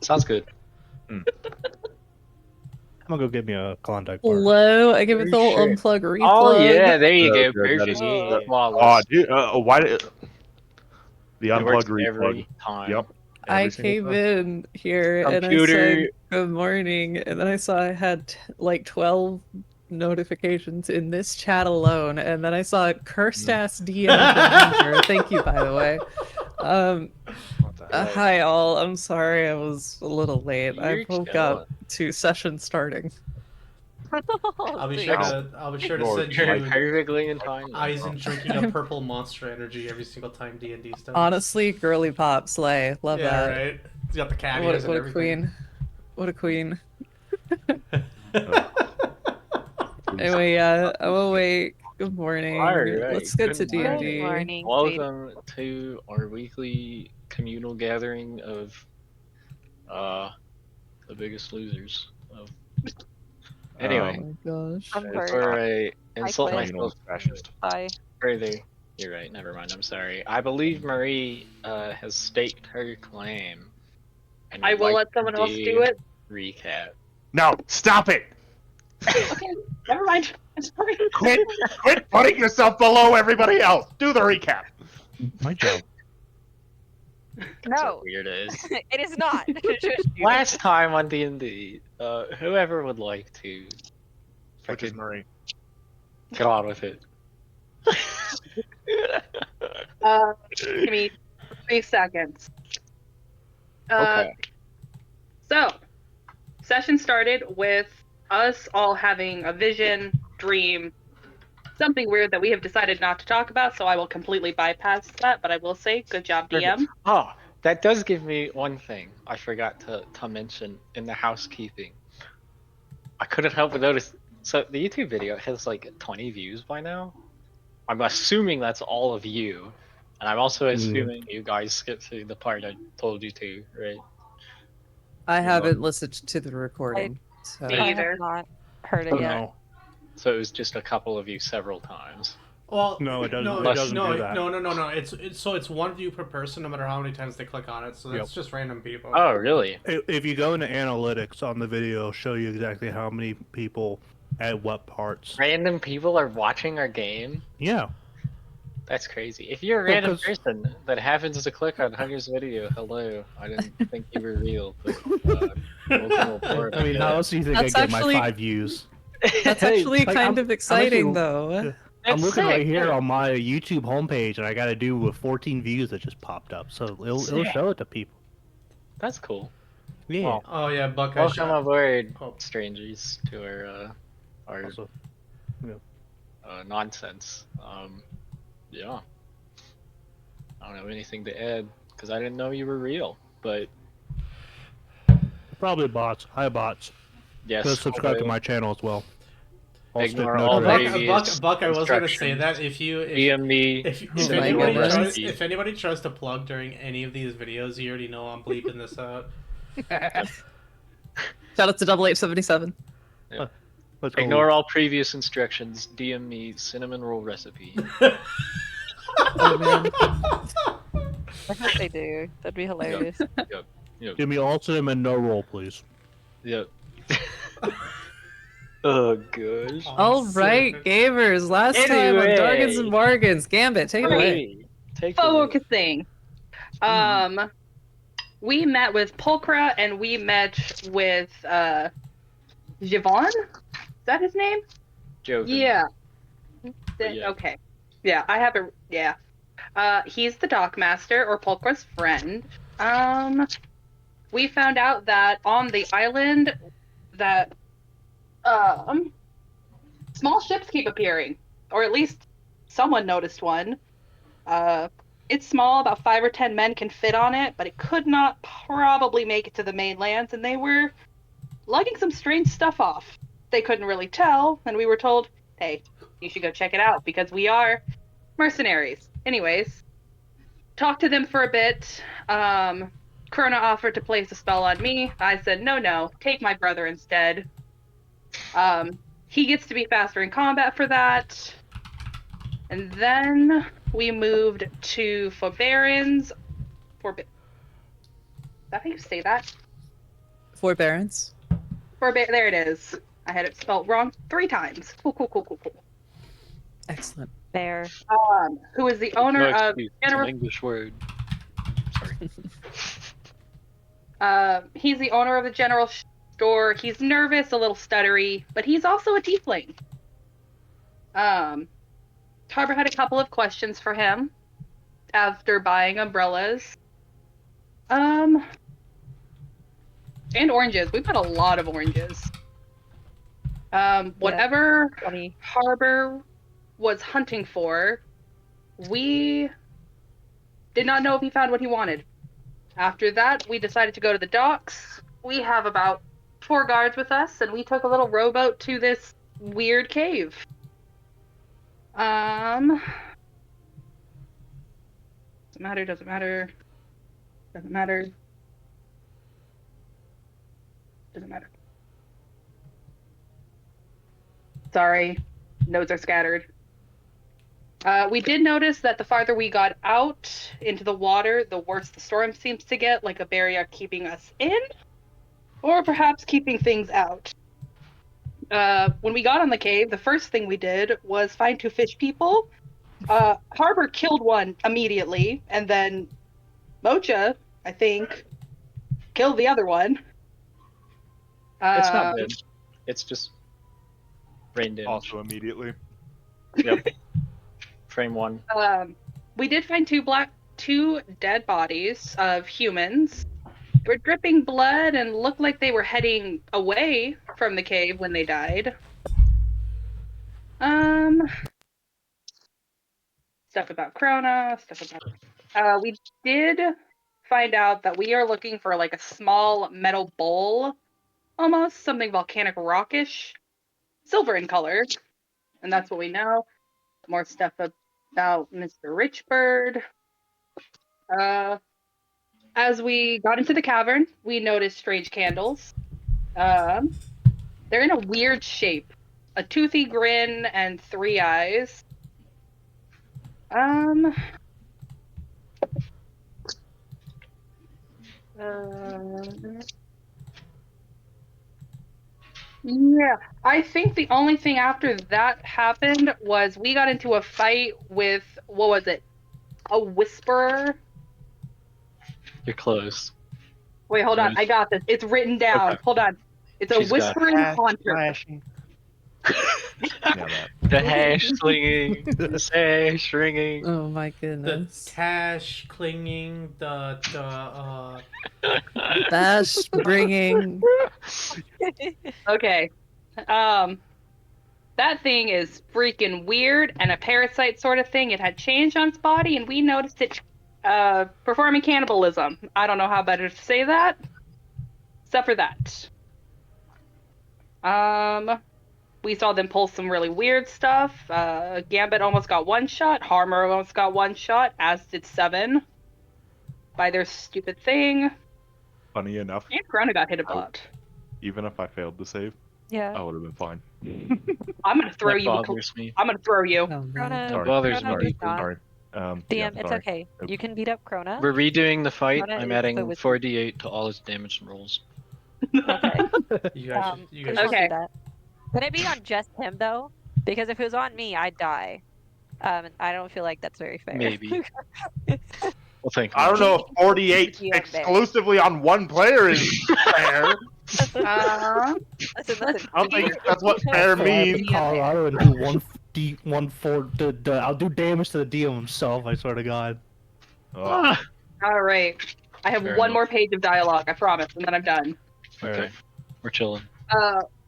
Sounds good. I'm gonna go get me a Klondike bar. Hello, I give it the whole Sure. unplug replug. Oh yeah, there you go. That Perfect. is, Oh. Flawless. dude, why did the It works unplug replug? every time. Yep. I every single came time. in here and I Computer. said good morning, and then I saw I had like 12 notifications in this chat alone, and then I saw a cursed ass DM from Hunter. Thank you, by the way. What the hell? Hi all. I'm sorry I was a little late. I You're woke chilling. up to session starting. I'll be See. sure to Lord, send You're you perfectly in time. Eisen drinking a purple monster energy every single time D&D starts. Honestly, girly pop slay. Love yeah, that. right. He's got the cat What, ears what and a everything. queen. What a queen. Please. Anyway, yeah, I'm awake. Good morning. Alright, Let's get to good morning. D&D. Good morning. Welcome to our weekly communal gathering of the biggest losers. Anyway, Oh my gosh. I'm hurt. before I insult quit. myself Fascist. Bye. further, you're right. Never mind. I'm sorry. I believe Marie has staked her claim. And I would will like let someone to else do it. Recap. No, stop it! Okay, never mind. I'm sorry. Quit putting yourself below everybody else. Do the recap. My job. That's No, what weird is. it is not. Last time on D&D, whoever would like to Which is frickin' Marie. get on with it. Give me 3 seconds. Okay. So, session started with us all having a vision, dream, something weird that we have decided not to talk about, so I will completely bypass that, but I will say, good job, DM. Oh, that does give me one thing I forgot to mention in the housekeeping. I couldn't help but notice. So the YouTube video has like 20 views by now. I'm assuming that's all of you, and I'm also assuming you guys skipped through the part I told you to, right? I haven't listened to the recording. So. Me I either. have not heard it Okay. yet. No. So it was just a couple of you several times. Well, No, it doesn't. No, It doesn't do that. No. It's one view per person, no matter how many times they click on it. So that's just random people. Oh, really? If you go into analytics on the video, it'll show you exactly how many people at what parts. Random people are watching our game? Yeah. That's crazy. If you're a No, random 'cause- person that happens to click on Hunter's video, hello. I didn't think you were real, but welcome aboard. I mean, how else do you think That's I get actually- my 5 views? That's actually Like, kind I'm- of exciting, I'm though. I'm looking sick, right here yeah. on my YouTube homepage, and I got to do with 14 views that just popped up, so it'll Sick. show it to people. That's cool. Yeah. Well, Oh yeah, Buck. welcome aboard, Oh. strangers, to our Also, nonsense. Yeah. I don't have anything to add because I didn't know you were real, but probably bots. Hi, bots. yes. Go subscribe to my channel as well. I'll stick Ignore no all trash. previous Buck, I was gonna say instructions. that if DM me. Oh my goodness. if anybody tries to plug during any of these videos, you already know I'm bleeping this out. Shout out to 8877. Let's go. Ignore all previous instructions. DM me cinnamon roll recipe. Oh man. I hope they do. That'd be hilarious. Give me all cinnamon, no roll, please. Yep. Oh gosh. All right, gamers. Last time on Anyway. Dargans and Bargains. Gambit, take it away. Take the lead. Focusing. We met with Pulchra and we met with Javon? Is that his name? Joven. Yeah. Yeah. Okay. Yeah, I have a yeah. He's the dockmaster or Pulchra's friend. We found out that on the island that small ships keep appearing, or at least someone noticed one. It's small, about 5 or 10 men can fit on it, but it could not probably make it to the mainlands, and they were lugging some strange stuff off. They couldn't really tell, and we were told, hey, you should go check it out, because we are mercenaries. Anyways, talked to them for a bit. Krona offered to place a spell on me. I said, no, take my brother instead. He gets to be faster in combat for that. And then we moved to Forbearance. Is that how you say that? Forbearance. There it is. I had it spelled wrong 3 times. Cool. Excellent. Fair. Who is the owner No of excuse. It's an General? English word. Sorry. He's the owner of the general store. He's nervous, a little stuttery, but he's also a tiefling. Harbor had a couple of questions for him after buying umbrellas. And oranges. We bought a lot of oranges. Whatever Funny. Harbor was hunting for, we did not know if he found what he wanted. After that, we decided to go to the docks. We have about 4 guards with us, and we took a little rowboat to this weird cave. Doesn't matter. Sorry, notes are scattered. We did notice that the farther we got out into the water, the worse the storm seems to get, like a barrier keeping us in, or perhaps keeping things out. When we got on the cave, the first thing we did was find 2 fish people. Harbor killed one immediately, and then Mocha, I think, killed the other one. It's not bad. It's just rain damage. Also immediately. Yep. Frame 1. We did find 2 dead bodies of humans. They were dripping blood and looked like they were heading away from the cave when they died. Stuff about Krona, we did find out that we are looking for like a small metal bowl, almost something volcanic rockish, silver in color, and that's what we know. More stuff about Mr. Richbird. As we got into the cavern, we noticed strange candles. They're in a weird shape. A toothy grin and 3 eyes. Yeah, I think the only thing after that happened was we got into a fight with, what was it? A whisperer? You're close. Wait, hold on. I got this. It's written down. Okay. Hold on. It's She's a got whispering haunter. Yeah, that. The hash slinging, the sash ringing. Oh my The goodness. cash clinging, That's bringing. Okay. That thing is freaking weird and a parasite sort of thing. It had changed on its body, and we noticed it performing cannibalism. I don't know how better to say that, except for that. We saw them pull some really weird stuff. Gambit almost got 1 shot. Harmer almost got 1 shot, as did 7 by their stupid thing. Funny enough, And Corona got hit a lot. even if I failed to save, Yeah. I would have been fine. I'm gonna throw That you. bothers me. I'm gonna throw you. Oh, man. Krona, That bothers Krona me. did not. Sorry. DM, it's sorry. okay. You can beat up Krona. We're redoing the fight. Krona I'm is adding the wizard. 4d8 to all his damage rolls. Okay. you guys should, Chris won't do Okay. that. Can it be on just him though? Because if it was on me, I'd die. I don't feel like that's very fair. Maybe. Well, thank I don't know if 48 Yeah, exclusively on one player is fair. Listen, I don't think that's what fair Fly up means. to Colorado and do 1 I'll do damage to the DM himself. I swear to God. Oh, All right. I have Fair one enough. more page of dialogue, I promise, and then I'm done. Okay. We're chilling.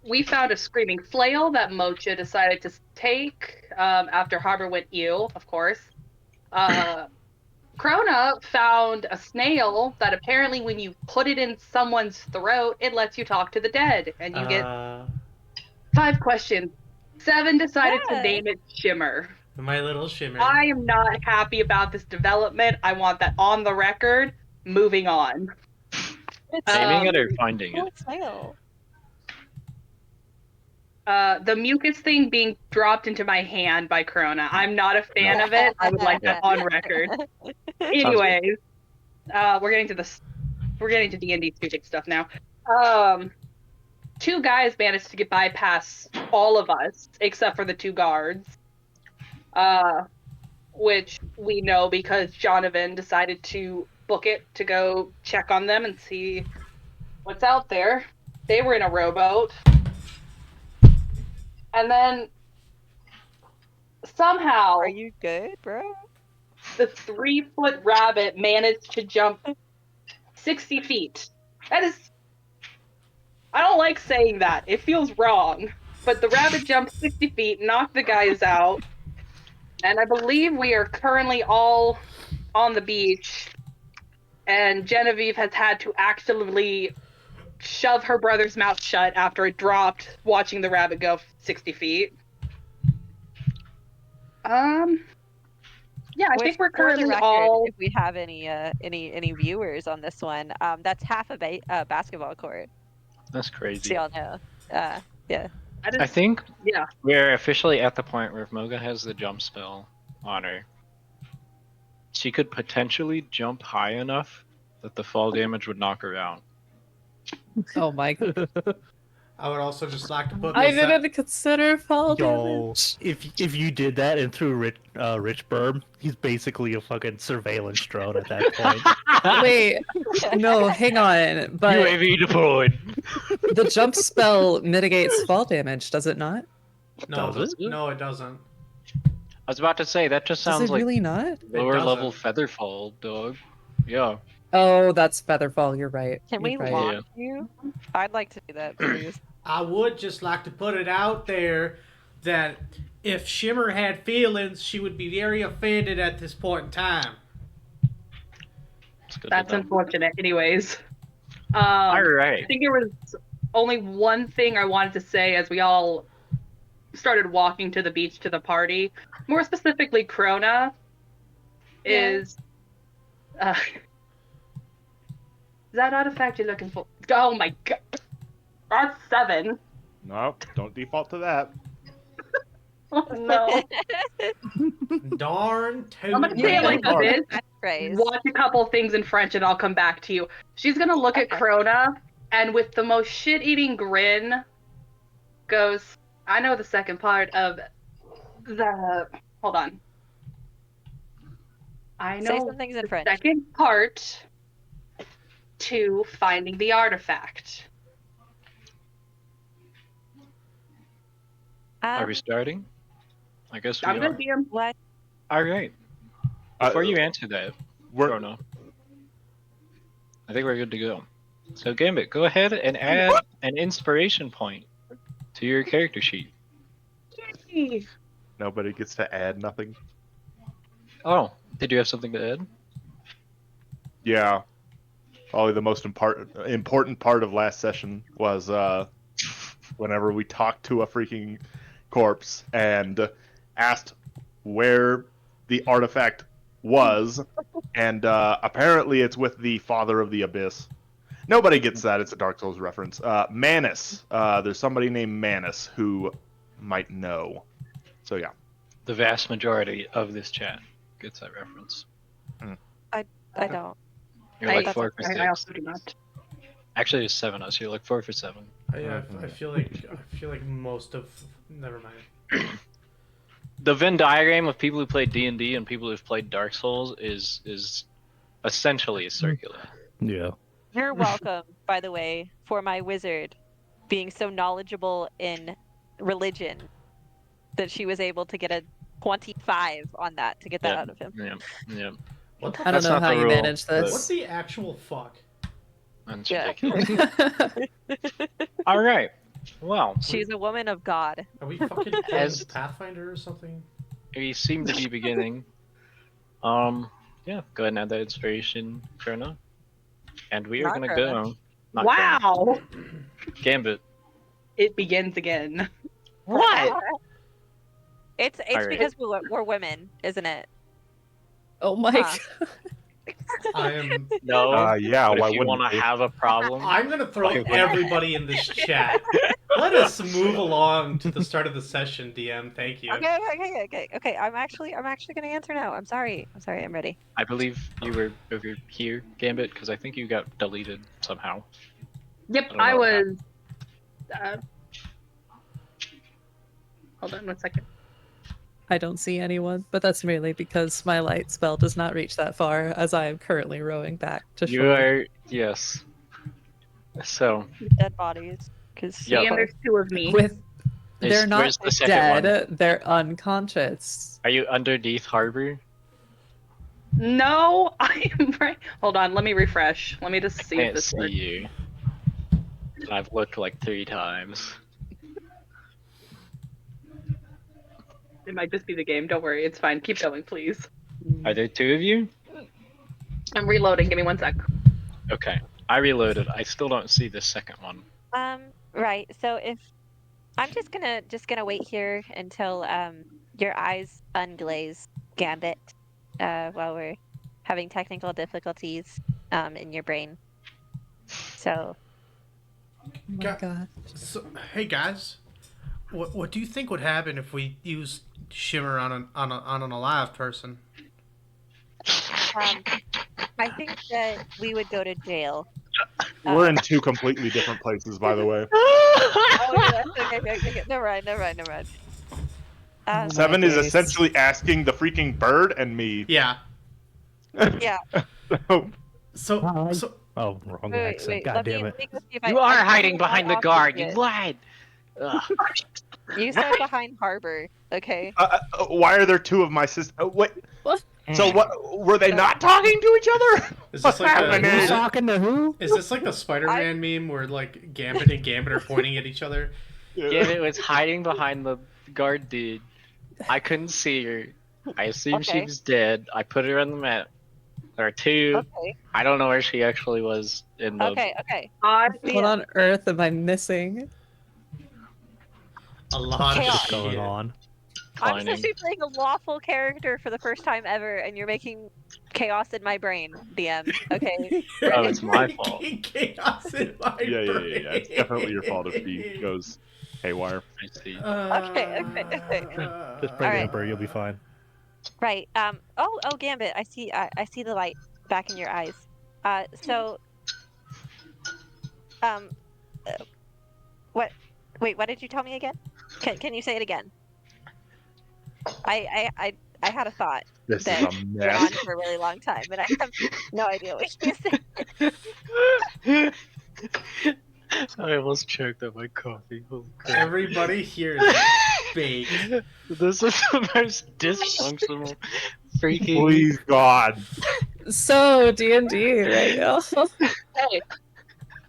We found a screaming flail that Mocha decided to take after Harbor went eel, of course. Krona found a snail that apparently when you put it in someone's throat, it lets you talk to the dead, and you get 5 questions. 7 decided to Yeah. name it Shimmer. my little shimmer. I am not happy about this development. I want that on the record. Moving on. It's Naming it or finding cool it? snail. The mucus thing being dropped into my hand by Corona. I'm not a fan of it. I would like that on record. Anyways, we're getting to D&D stupid stuff now. Two guys managed to get bypass all of us except for the two guards. Which we know because Jonovan decided to book it to go check on them and see what's out there. They were in a rowboat. And then somehow Are you good, bro? the 3-foot rabbit managed to jump 60 feet. That is. I don't like saying that. It feels wrong. But the rabbit jumped 60 feet, knocked the guys out. And I believe we are currently all on the beach. And Genevieve has had to actively shove her brother's mouth shut after it dropped, watching the rabbit go 60 feet. Yeah, I think we're For the currently record, all. if we have any viewers on this one, that's half a basketball court. That's So crazy. y'all know. Yeah. I think Yeah. we're officially at the point where if Moga has the jump spell on her, she could potentially jump high enough that the fall damage would knock her out. Oh my god. I would also just like to put I this didn't consider fall Yo, damage. if you did that and threw Rich Burb, he's basically a fucking surveillance drone at that point. Wait, no, hang on. But UAV deployed. the jump spell mitigates fall damage, does it not? No, Does it? no, it doesn't. I was about to say that just Does sounds it like really not? lower level doesn't. feather fall, dog. Yeah. Oh, that's Featherfall. You're right. Can we You're right. launch you? I'd like to do that, please. I would just like to put it out there that if Shimmer had feelings, she would be very offended at this point in time. It's good That's to know. unfortunate. Anyways. All I right. think there was only one thing I wanted to say as we all started walking to the beach to the party. More specifically, Krona is. Is that artifact you're looking for? Oh my god. That's 7. No, don't default to that. Oh no. Darn I'm gonna tootin'. say it like this. That phrase. Watch a couple things in French and I'll come back to you. She's gonna look at Krona and with the most shit-eating grin goes, I know the second part of the. Hold on. I Say know some things in the French. second part to finding the artifact. Are we starting? I guess we I'm are. gonna be him. What? All right. Before you answer that, Corona, I think we're good to go. So Gambit, go ahead and add an inspiration point to your character sheet. Nobody gets to add nothing. Oh, did you have something to add? Yeah. Probably the most important part of last session was whenever we talked to a freaking corpse and asked where the artifact was, and apparently it's with the Father of the Abyss. Nobody gets that. It's a Dark Souls reference. Manus. There's somebody named Manus who might know. So yeah. The vast majority of this chat gets that reference. I don't. You're like 4 for 6. I also do not. Actually, it's 7 us. You're like 4 for 7. I feel like most of. Never mind. The Venn diagram of people who play D&D and people who've played Dark Souls is essentially circular. Yeah. You're welcome, by the way, for my wizard being so knowledgeable in religion that she was able to get a 25 on that to get that out of him. Yeah. What the I don't That's know not how the you rule, manage but- this. What the actual fuck? That's Yeah. ridiculous. All right. Well, She's a woman of God. Are we fucking playing As- Pathfinder or something? we seem to be beginning. Yeah, go ahead and add that inspiration, Chrono. And we are Not gonna Chrono. go. Not Chrono. Wow. Gambit. It begins again. What? It's Alright. because we're women, isn't it? Oh my Huh. god. I am. No. Yeah, But why if you wouldn't want to you? have a problem, I'm gonna throw Okay, what- everybody in this chat. Let us move along to the start of the session, DM. Thank you. Okay. I'm actually gonna answer now. I'm sorry. I'm ready. I believe you were over here, Gambit, because I think you got deleted somehow. Yep, don't I know what was. Hold on 1 second. I don't see anyone, but that's merely because my light spell does not reach that far, as I am currently rowing back to You shore. are yes. So Dead bodies. Because Yep. And there's 2 of me. With they're not where's the second dead, one? they're unconscious. Are you underneath Harbor? No, I'm right. Hold on, let me refresh. Let me just see if Can't this see works. you. I've looked like 3 times. It might just be the game. Don't worry, it's fine. Keep going, please. Are there 2 of you? I'm reloading. Give me 1 sec. Okay. I reloaded. I still don't see the second one. right. So if I'm just gonna wait here until your eyes unglaze, Gambit, while we're having technical difficulties in your brain. So Oh my Ga- god. So, hey guys, what do you think would happen if we used shimmer on an alive person? I think that we would go to jail. We're in 2 completely different places, by the way. Oh yes, okay. Never mind. Oh, 7 my is days. essentially asking the freaking bird and me. Yeah. Yeah. So, So Hi. Oh, wrong accent. God Let damn me it. go see if You I are can hiding log behind the off guard. of You it. lied. Ugh. You said behind Harbor, okay? why are there 2 of my sisters? Wait. What? So what? Were they not talking to each other? is What's this like happening? the Who's talking to who? is this like the Spider-Man meme where like Gambit and Gambit are pointing at each other? Gambit was hiding behind the guard dude. I couldn't see her. I assumed she Okay. was dead. I put her on the map. There are 2. Okay. I don't know where she actually was in the. Okay. What on earth am I missing? A lot of Chaos. shit Going on. I'm Declining. supposed to be playing a lawful character for the first time ever, and you're making chaos in my brain, DM. Okay. Oh, it's my fault. Chaos in my Yeah. brain. It's definitely your fault if he goes haywire. I see. Okay. Just bring Alright. it up, or you'll be fine. Right. Oh, Gambit. I see the light back in your eyes. So. What? Wait. What did you tell me again? Can you say it again? I had a thought This that is a went on mess. for a really long time, but I have no idea what you said. I almost choked on my coffee. Holy crap. Everybody here is baked. This is the most dysfunctional freaking. Please, God. So D&D right now. Hey,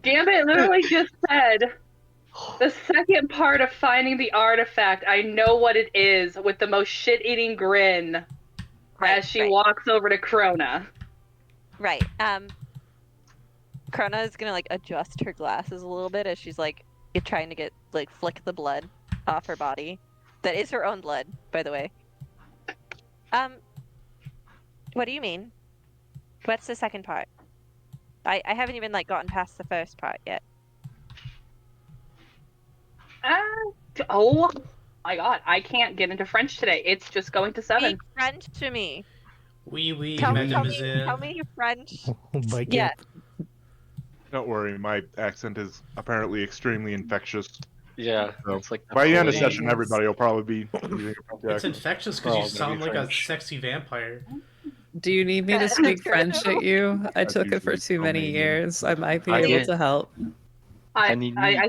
Gambit literally just said the second part of finding the artifact. I know what it is, with the most shit-eating grin as she walks over to Krona. Right. Krona is gonna like adjust her glasses a little bit as she's like trying to get like flick the blood off her body. That is her own blood, by the way. What do you mean? What's the second part? I haven't even like gotten past the first part yet. Oh my God, I can't get into French today. It's just going to 7. Speak French to me. Oui, Tell me mademoiselle. French. Oh my god. Yeah. Don't worry, my accent is apparently extremely infectious. Yeah, So, it's like by the end of Yes. session, everybody will probably be using a French It's accent. infectious We're all because you gonna sound be like a French. sexy vampire. Do you need me to speak French at you? I That's took it for usually too many Romanian. years. I might be I able get- to help. I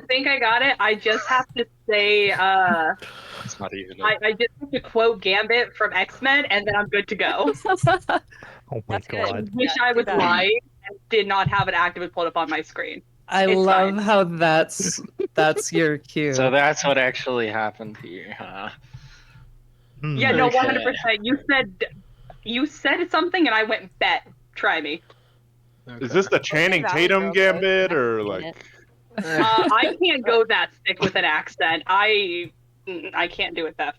think I got it. I just have to say, It's not even. I just have to quote Gambit from X-Men, and then I'm good to go. Oh my That's good. I god. wish Yeah, I do was that. lying and did not have it actively pulled up on my screen. I It's love fine. how that's your cue. So that's what actually happened here, huh? Yeah, no, Okay. 100%. You said something, and I went, bet. Try me. Is this the Channing Valley Tatum Girl, gambit, though. or I've seen like? it. I can't go that thick with an accent. I can't do it that.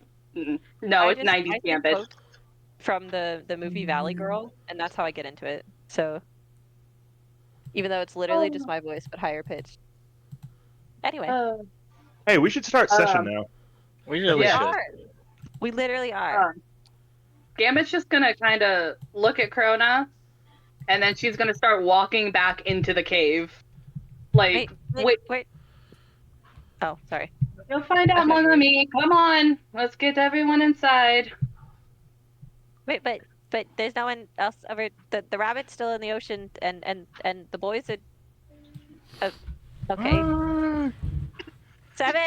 No, it's 90s I Gambit. quotes from the movie Valley Girl, and that's how I get into it. So even though it's literally just my voice but higher pitched. Anyway, Hey, we should start session now. We really we yeah. should. are. We literally are. Gambit's just gonna kind of look at Krona, and then she's gonna start walking back into the cave. Like, Wait, Wait. Wait. Oh, sorry. You'll find out, mon ami. Come on. Let's get everyone inside. Wait, but there's no one else over. The rabbit's still in the ocean, and the boys are. Okay. 7.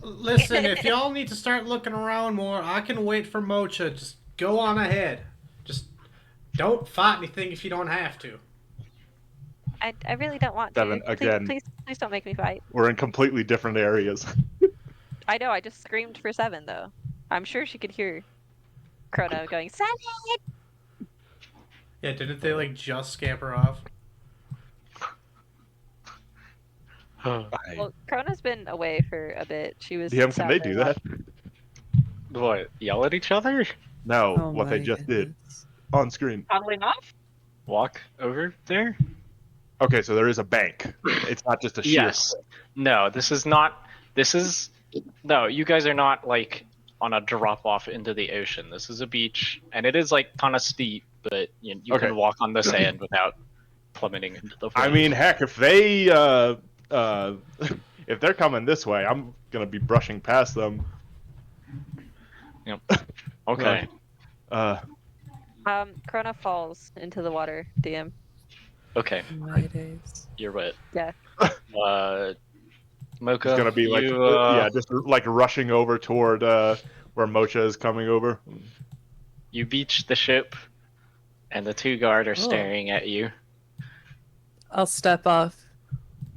Listen, if y'all need to start looking around more, I can wait for Mocha. Just go on ahead. Just don't fight anything if you don't have to. I really don't want to. 7 again. Please don't make me fight. We're in completely different areas. I know. I just screamed for 7 though. I'm sure she could hear Chrono going 7. Yeah, didn't they like just scamper off? Well, Chrono's been away for a bit. She was. DM, can they do that? What? Yell at each other? No, Oh what they my just did goodness. on screen. Toddling off? Walk over there? Okay, so there is a bank. It's not just a sheer. Yes. No, this is not. This is. No, you guys are not like on a drop off into the ocean. This is a beach, and it is like kind of steep, but you Okay. can walk on the sand without plummeting into the. I mean, heck, if they if they're coming this way, I'm gonna be brushing past them. Yep. Okay. Chrono falls into the water. DM. Okay. My days. You're wet. Yeah. Mocha. It's gonna be like you, yeah, just like rushing over toward where Mocha is coming over. You beach the ship, and the 2 guard are staring at you. I'll step off,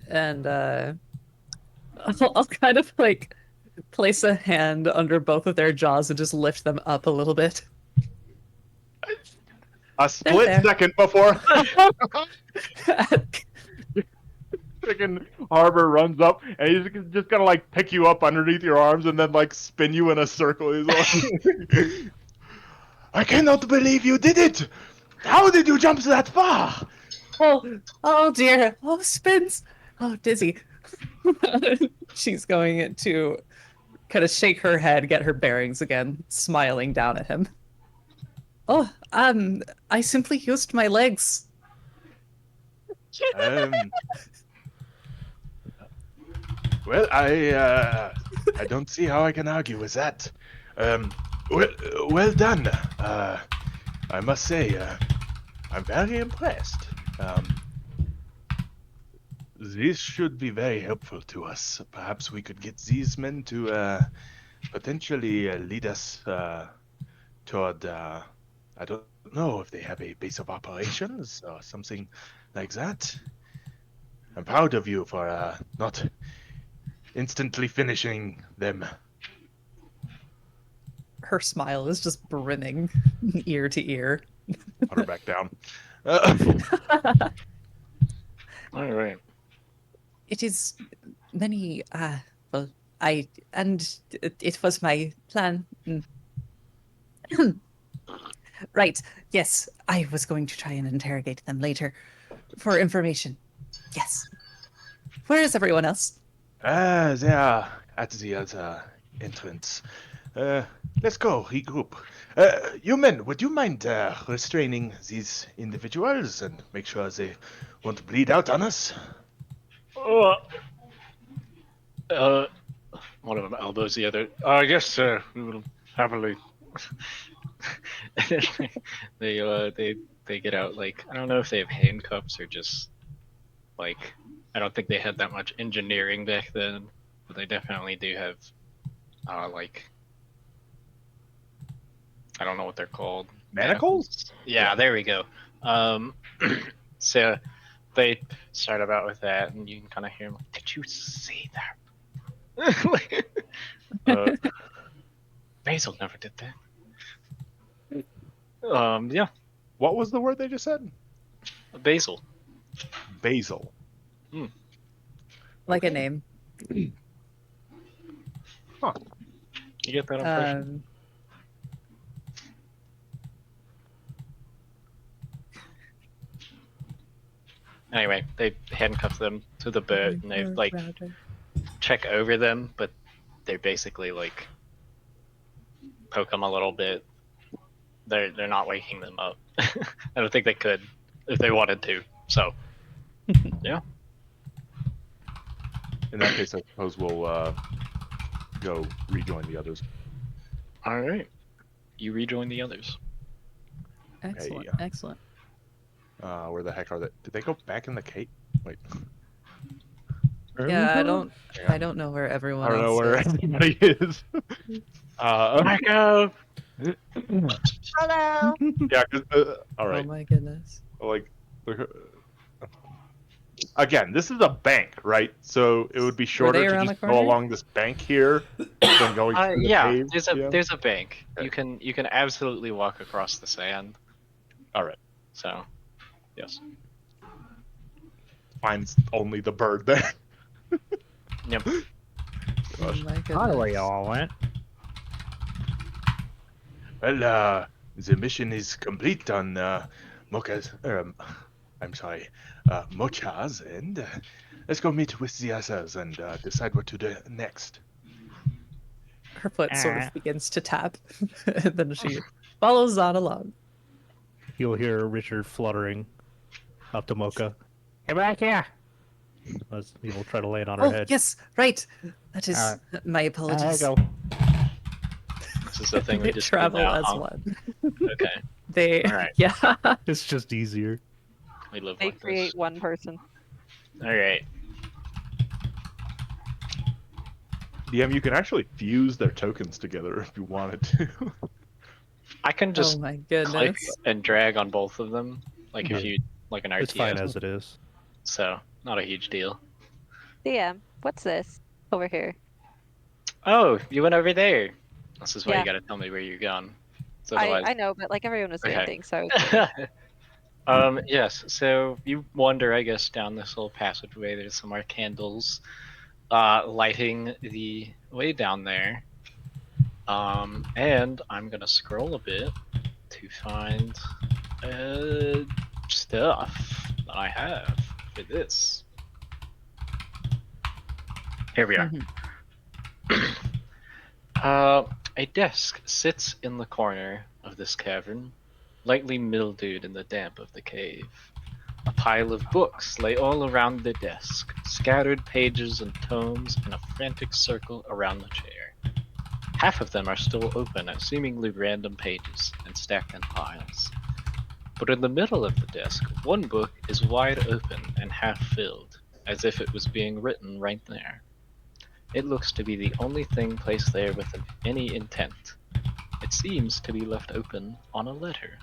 and I'll kind of like place a hand under both of their jaws and just lift them up a little bit. A split there. second before freaking Harbor runs up and he's just gonna like pick you up underneath your arms and then like spin you in a circle. He's like, I cannot believe you did it! How did you jump that far? Oh dear. Oh, spins. Oh, dizzy. She's going to kind of shake her head, get her bearings again, smiling down at him. Oh, I simply used my legs. Well, I don't see how I can argue with that. Well done. I must say, I'm very impressed. This should be very helpful to us. Perhaps we could get these men to potentially lead us toward. I don't know if they have a base of operations or something like that. I'm proud of you for not instantly finishing them. Her smile is just brimming ear to ear. Put her back down. All right. It is many, well, it was my plan. Right, yes, I was going to try and interrogate them later for information. Yes. Where is everyone else? They are at the other entrance. Let's go, regroup. You men, would you mind restraining these individuals and make sure they won't bleed out on us? One of them elbows the other. Yes, sir. We will happily. They get out. Like, I don't know if they have handcuffs or just like, I don't think they had that much engineering back then, but they definitely do have like, I don't know what they're called. Manacles? Yeah, there we go. So they start about with that, and you can kind of hear them like, "Did you say that?" Basil never did that. Yeah, What was the word they just said? Basil. Basil. Like a name. Huh. You get that impression? Anyway, they handcuff them to the boat, and they like check over them, but they basically like poke them a little bit. They're not waking them up. I don't think they could if they wanted to. So, yeah. In that case, I suppose we'll go rejoin the others. All right. You rejoin the others. Excellent, Hey, excellent. where the heck are they? Did they go back in the cave? Wait. Yeah, Yeah. I don't know where I everyone don't know else where is. anybody is. Marco! Hello. Yeah, 'cause, all Oh right. my goodness. Like, again, this is a bank, right? So it would be shorter they to around just the go corner? along this bank here than going through the Yeah, cave. there's a bank. Okay. You can absolutely walk across the sand. All right. So, yes. Finds only the bird there. Yep. Oh Gosh. my Hi, where goodness. y'all went? Well, the mission is complete on Mocha's. I'm sorry, Mocha's end. Let's go meet with the others and decide what to do next. Her foot sort Ah. of begins to tap, and then she follows on along. You'll hear Richard fluttering up to Mocha. Hey, back here! As he'll try to land on her Oh, head. yes, right. That is my There you apologies. go. This is the thing we They just travel did now, as huh? one. Okay. They, All right. yeah. It's just easier. We live They like create this. one person. All right. DM, you can actually fuse their tokens together if you wanted to. I can just Oh my click goodness. and drag on both of them, like if Yeah. you like an It's fine RTS. as it is. So not a huge deal. DM, what's this over here? Oh, you went over there. This is why Yeah. you gotta tell me where you're going. So otherwise, I know, but like everyone was Okay. standing, so yes. So you wander, I guess, down this little passageway. There's some more candles, lighting the way down there. And I'm gonna scroll a bit to find stuff that I have for this. Here we are. A desk sits in the corner of this cavern, lightly mildewed in the damp of the cave. A pile of books lay all around the desk, scattered pages and tomes in a frantic circle around the chair. Half of them are still open at seemingly random pages and stacked in piles. But in the middle of the desk, one book is wide open and half filled, as if it was being written right there. It looks to be the only thing placed there with any intent. It seems to be left open on a letter.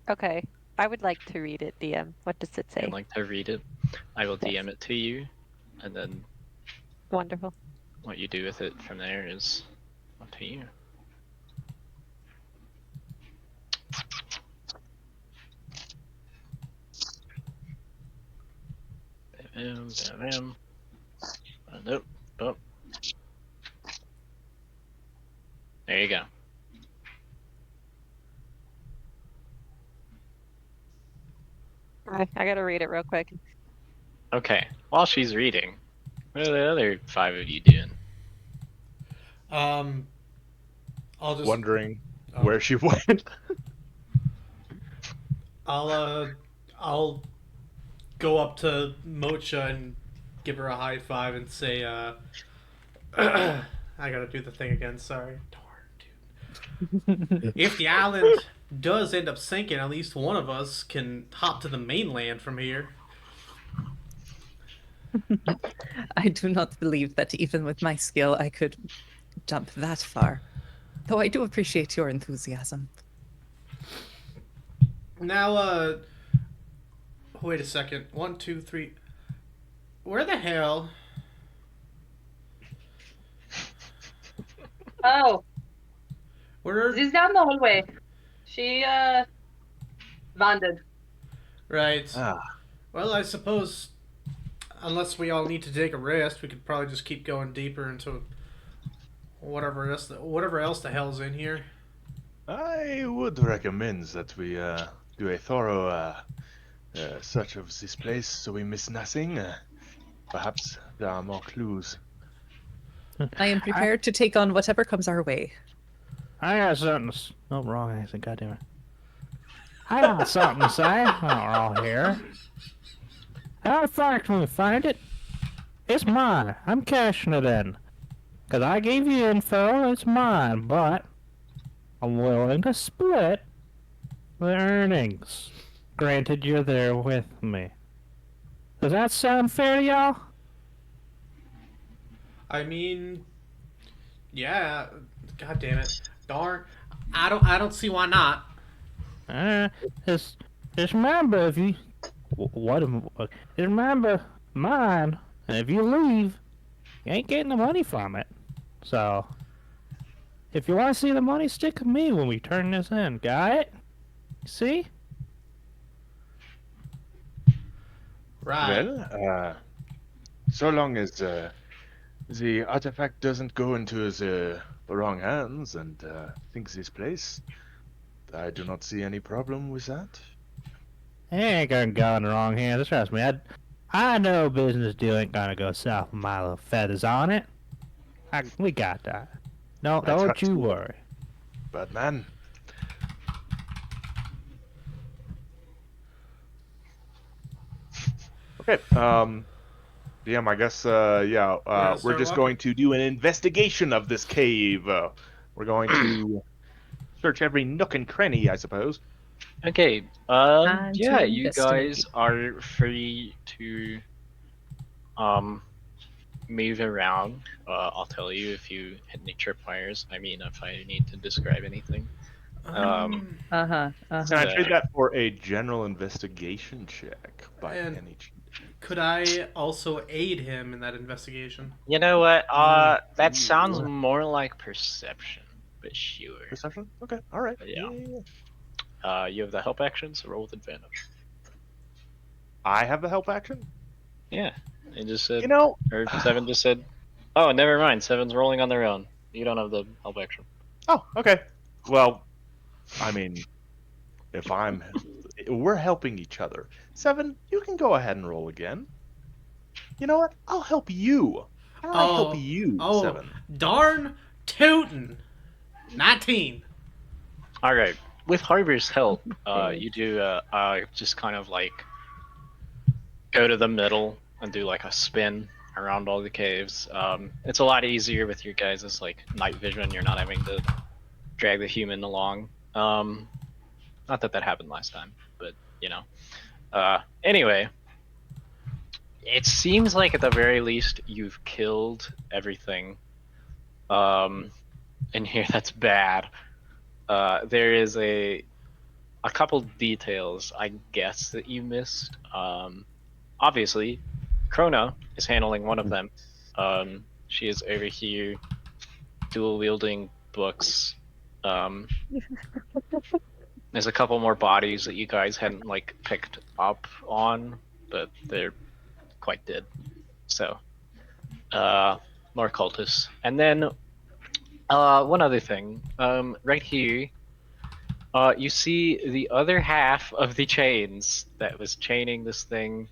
okay. I would like to read it, DM. What does it say? I'd like to read it. I will DM it to you, and then Wonderful. what you do with it from there is up to you. Nope. Oh. There you go. I gotta read it real quick. Okay. While she's reading, what are the other 5 of you doing? I'll just Wondering oh, where she went. I'll go up to Mocha and give her a high five and say, I gotta do the thing again. Sorry. Darn, dude. If the island does end up sinking, at least one of us can hop to the mainland from here. I do not believe that even with my skill I could jump that far. Though I do appreciate your enthusiasm. Now, wait a second. 1, 2, 3. Where the hell? Oh, Where? she's down the hallway. She wandered. Right. Ah. Well, I suppose, unless we all need to take a rest, we could probably just keep going deeper into whatever else the hell's in here. I would recommend that we do a thorough search of this place so we miss nothing. Perhaps there are more clues. I am prepared to take on whatever comes our way. I got something. Oh, wrong accent. Goddamn it. I got something to say. We're all here. How fact when we find it, it's mine. I'm cashing it in. 'Cause I gave you info, it's mine, but I'm willing to split the earnings. Granted, you're there with me. Does that sound fair to y'all? I mean, yeah. God damn it. Darn. I don't see why not. Just remember if you... Just remember, mine, and if you leave, you ain't getting the money from it. So, if you want to see the money, stick with me when we turn this in. Got it? See? Right. Well, so long as the artifact doesn't go into his wrong hands and thinks his place, I do not see any problem with that. It ain't gonna go in the wrong hands. Trust me. I know business deal ain't gonna go south with my little feathers on it. We got that. No, I don't trust you you. worry. But man, okay. DM, I guess. Yeah. gonna We're start just walking? going to do an investigation of this cave. We're going to search every nook and cranny, I suppose. Okay. Time Yeah, to you investigate. guys are free to um move around. I'll tell you if you hit any tripwires. I mean, if I need to describe anything. Um, Uh-huh. Can I So- trade that for a general investigation check by And- any chance? could I also aid him in that investigation? You know what? That sounds more like perception, but sure. Perception? Okay. All right. Yeah. You have the help action, so roll with advantage. I have the help action. Yeah. It just said, You know, or Seven just said, oh, never mind. Seven's rolling on their own. You don't have the help action. Oh, okay. Well, I mean, we're helping each other. Seven, you can go ahead and roll again. You know what? I'll help you. How do I help you, Seven? Darn tootin'. 19. All right. With Harbor's help, you do just kind of like go to the middle and do like a spin around all the caves. It's a lot easier with your guys' like night vision. You're not having to drag the human along. Not that that happened last time, but you know. Anyway, it seems like at the very least you've killed everything. In here that's bad. There is a couple details I guess that you missed. Obviously, Krona is handling one of them. She is over here dual wielding books. There's a couple more bodies that you guys hadn't like picked up on, but they're quite dead. So, more cultists. And then, one other thing. Right here, you see the other half of the chains that was chaining this thing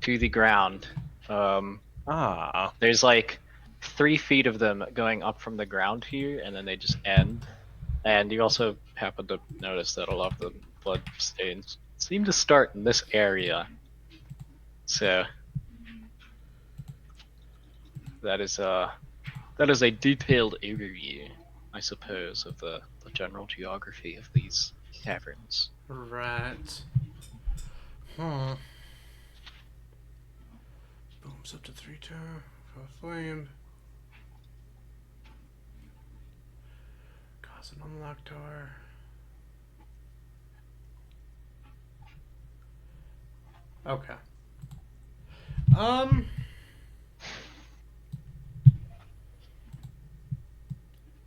to the ground. There's like 3 feet of them going up from the ground here, and then they just end. And you also happen to notice that a lot of the blood stains seem to start in this area. So that is a detailed overview, I suppose, of the general geography of these caverns. Right. Booms up to 3-2. Flame. Cause an unlocked door. Okay.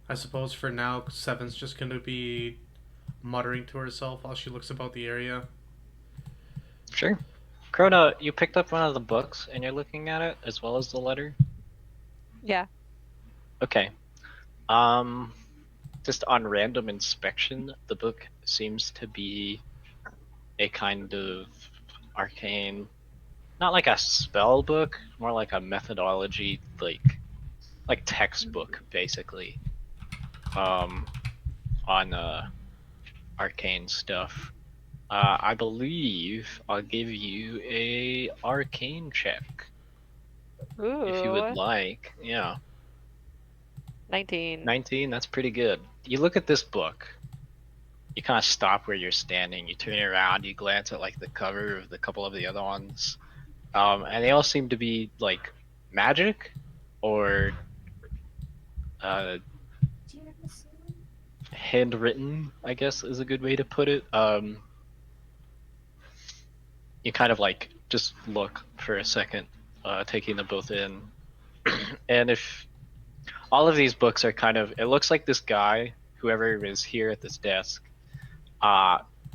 I suppose for now, Seven's just gonna be muttering to herself while she looks about the area. Sure. Krona, you picked up one of the books and you're looking at it as well as the letter? Yeah. Okay. Just on random inspection, the book seems to be a kind of arcane, not like a spell book, more like a methodology, like textbook, basically. On arcane stuff. I believe I'll give you a arcane check if you would Ooh, like. Yeah, 19. 19. That's pretty good. You look at this book. You kind of stop where you're standing. You turn around. You glance at like the cover of the couple of the other ones, and they all seem to be like magic or uh, handwritten. I guess is a good way to put it. You kind of like just look for a second, taking them both in, and if all of these books are kind of, it looks like this guy, whoever is here at this desk,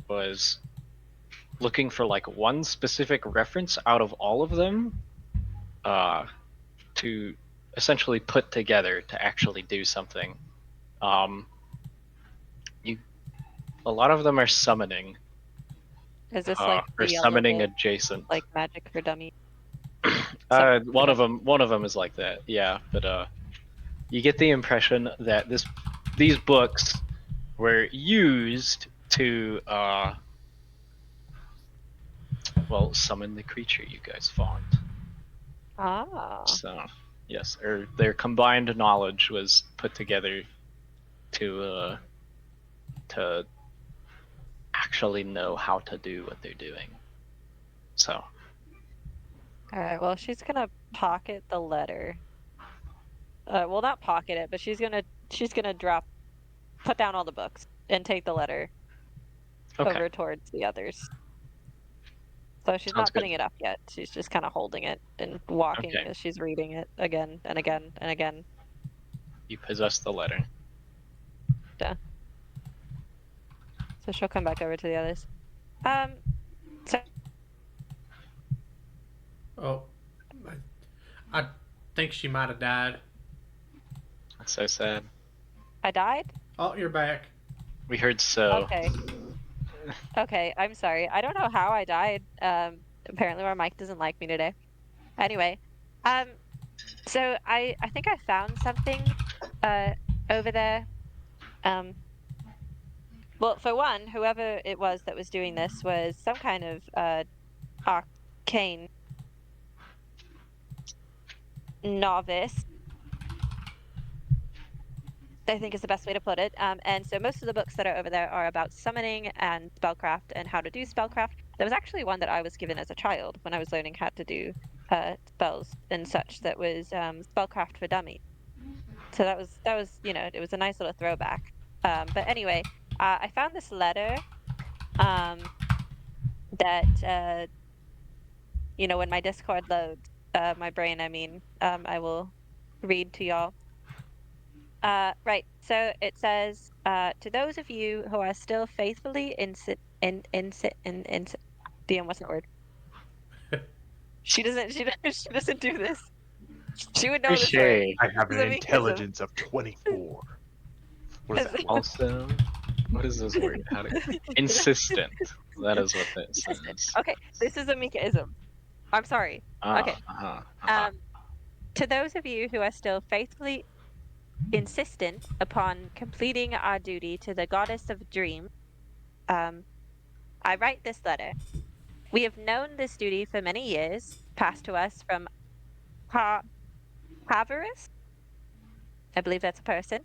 was looking for like one specific reference out of all of them, to essentially put together to actually do something. Um, you, a lot of them are summoning, Is this like or the yellow summoning book, adjacent. like Magic for Dummies? One of them is like that, yeah. But you get the impression that these books were used to well, summon the creature you guys fought. Ah. So yes, or their combined knowledge was put together to actually know how to do what they're doing. So Alright, well, she's gonna pocket the letter. Well, not pocket it, but she's gonna put down all the books and take the letter okay, over towards the others. So she's sounds not good. putting it up yet. She's just kind of holding it and walking Okay, as she's reading it again and again and again. you possess the letter. Yeah. So she'll come back over to the others. Um, so Oh, I think she might have died. That's so sad. I died? Oh, you're back. We heard so. Okay. Okay, I'm sorry. I don't know how I died. Apparently my mic doesn't like me today. Anyway, um, so I think I found something uh over there. Um, well, for one, whoever it was that was doing this was some kind of arcane novice, I think is the best way to put it. And so most of the books that are over there are about summoning and spellcraft and how to do spellcraft. There was actually one that I was given as a child when I was learning how to do spells and such that was spellcraft for dummies. So that was it was a nice little throwback. But anyway, I found this letter um, that when my Discord loads, my brain, I mean, I will read to y'all. Right. So it says, to those of you who are still faithfully DM, what's that word? She doesn't do this. She would know this word. Appreciate. I have It's an a mechanism. intelligence of 24. What is that? Also, what is this word? How to insistent. That is what that Consistent. says. Okay, this is a mechanism. I'm sorry. Okay. To those of you who are still faithfully insistent upon completing our duty to the goddess of dream, I write this letter. We have known this duty for many years, passed to us from Pavarus, I believe that's a person,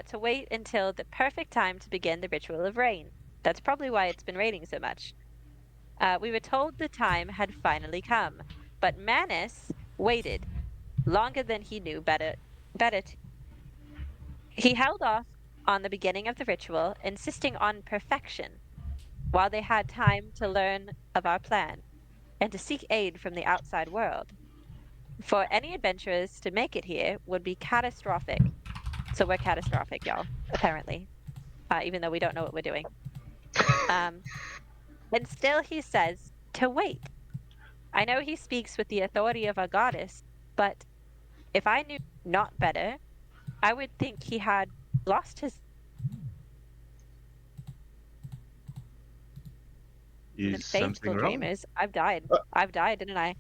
to wait until the perfect time to begin the ritual of rain. That's probably why it's been raining so much. We were told the time had finally come, but Manus waited longer than he knew better. He held off on the beginning of the ritual, insisting on perfection, while they had time to learn of our plan and to seek aid from the outside world. For any adventurers to make it here would be catastrophic. So we're catastrophic, y'all, apparently, even though we don't know what we're doing. And still he says to wait. I know he speaks with the authority of a goddess, but if I knew not better, I would think he had lost his Is faithful something wrong? dreamers. I've died. I've died, didn't I?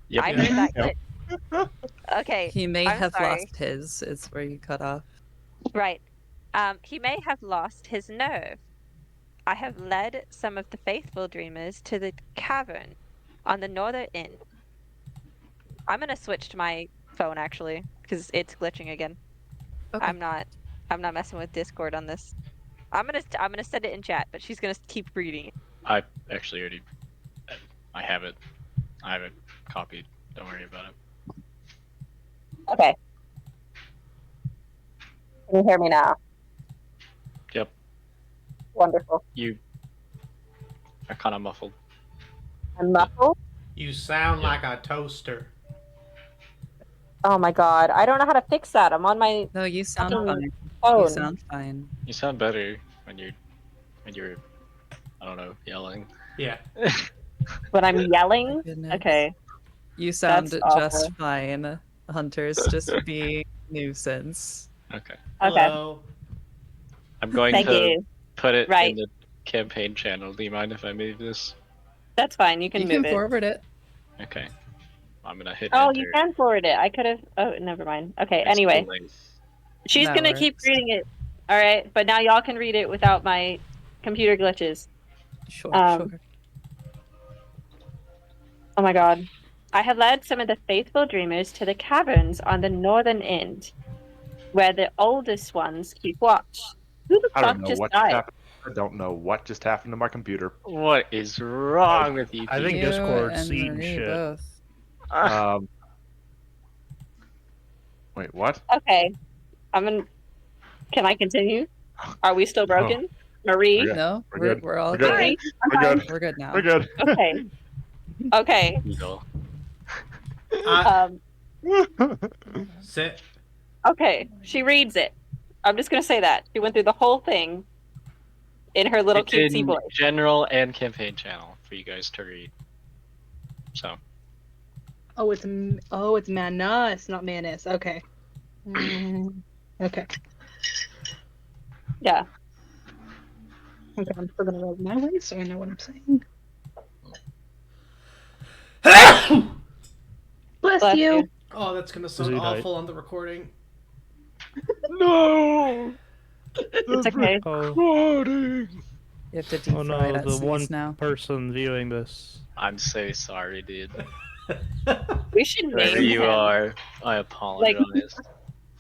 Yep. I heard that Yep. glitch. Okay. He may I'm have sorry. lost his, is where you cut off. Right. He may have lost his nerve. I have led some of the faithful dreamers to the cavern on the northern end. I'm gonna switch to my phone actually, because it's glitching again. Okay. I'm not messing with Discord on this. I'm gonna send it in chat, but she's gonna keep reading it. I actually already. I have it. I have it copied. Don't worry about it. Okay. Can you hear me now? Yep. Wonderful. You are kind of muffled. I'm muffled. You sound Yeah. like a toaster. Oh my god, I don't know how to fix that. I'm on my No, you sound fucking fine. You phone. sound fine. You sound better when you're, I don't know, yelling. Yeah. When I'm yelling. Goodness. Okay. You sound That's awful. just fine. Hunters just be nuisance. Okay. Hello. I'm going Thank to you. put it Right. in the campaign channel. Do you mind if I move this? That's fine. You can You move can it. forward it. Okay. I'm gonna hit Oh, enter. you can forward it. I could have. Oh, never mind. Okay. It's Anyway, too late. she's That gonna keep works. reading it. All right, but now y'all can read it without my computer glitches. Sure, Um, sure. Oh my god. I have led some of the faithful dreamers to the caverns on the northern end, where the oldest ones keep watch. Who the I fuck don't know just what died? happened. I don't know what just happened to my computer. What is wrong with you? I think You Discord's and seeing Marie shit. both. Um, wait, what? Okay. Can I continue? Are we still broken? Marie? Okay. No, We're we're, good. we're all We're good. good. Marie? I'm We're fine. good. We're good now. We're good. Okay. Okay. Eagle. Um, Sit. okay. She reads it. I'm just gonna say that. She went through the whole thing in her little It's cutesy in voice. general and campaign channel for you guys to read. So Oh, it's Manus, not Manus. Okay. Okay. Yeah. Okay, I'm still gonna roll my way so I know what I'm saying. Bless, Bless you. you. Oh, that's gonna sound Is it awful on the recording. No. It's okay. Oh, You have to deep oh fry no, that the sneeze one now. person viewing this. I'm so sorry, dude. We should Wherever name you him. are, I apologize.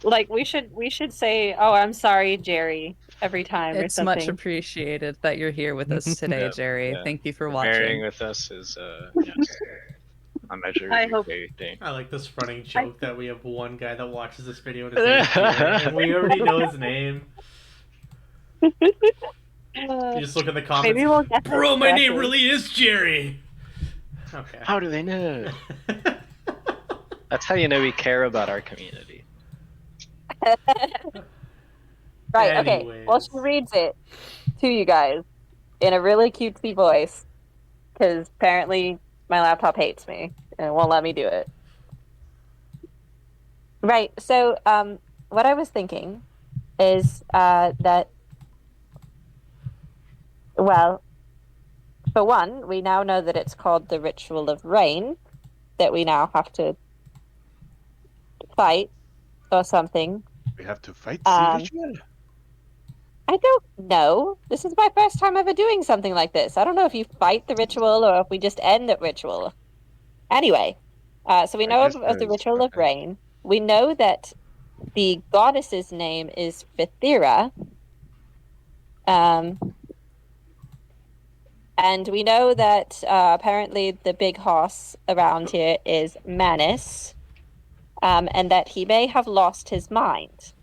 Like we should say, "Oh, I'm sorry, Jerry," every time or It's much something. appreciated that you're here with us today, Yeah, Jerry. yeah. Thank you for Bearing watching. with us is yes. A measure I of hope- day. I like this running joke that we have one guy that watches this video and his name is Jerry, and we already know his name. You just look in the comments. Maybe we'll get this Bro, my name correctly. really is Jerry. Okay. How do they know? That's how you know we care about our community. Right. Okay. Well, she Anyways. reads it to you guys in a really cutesy voice, because apparently my laptop hates me and won't let me do it. Right. So, what I was thinking is that, well, for one, we now know that it's called the Ritual of Rain, that we now have to fight or something. We have to fight Um, the ritual. I don't know. This is my first time ever doing something like this. I don't know if you fight the ritual or if we just end the ritual. Anyway, so we I know guess of the there's- Ritual of okay. Rain. We know that the goddess's name is Fithira. And we know that apparently the big hoss around here is Manus, and that he may have lost his mind.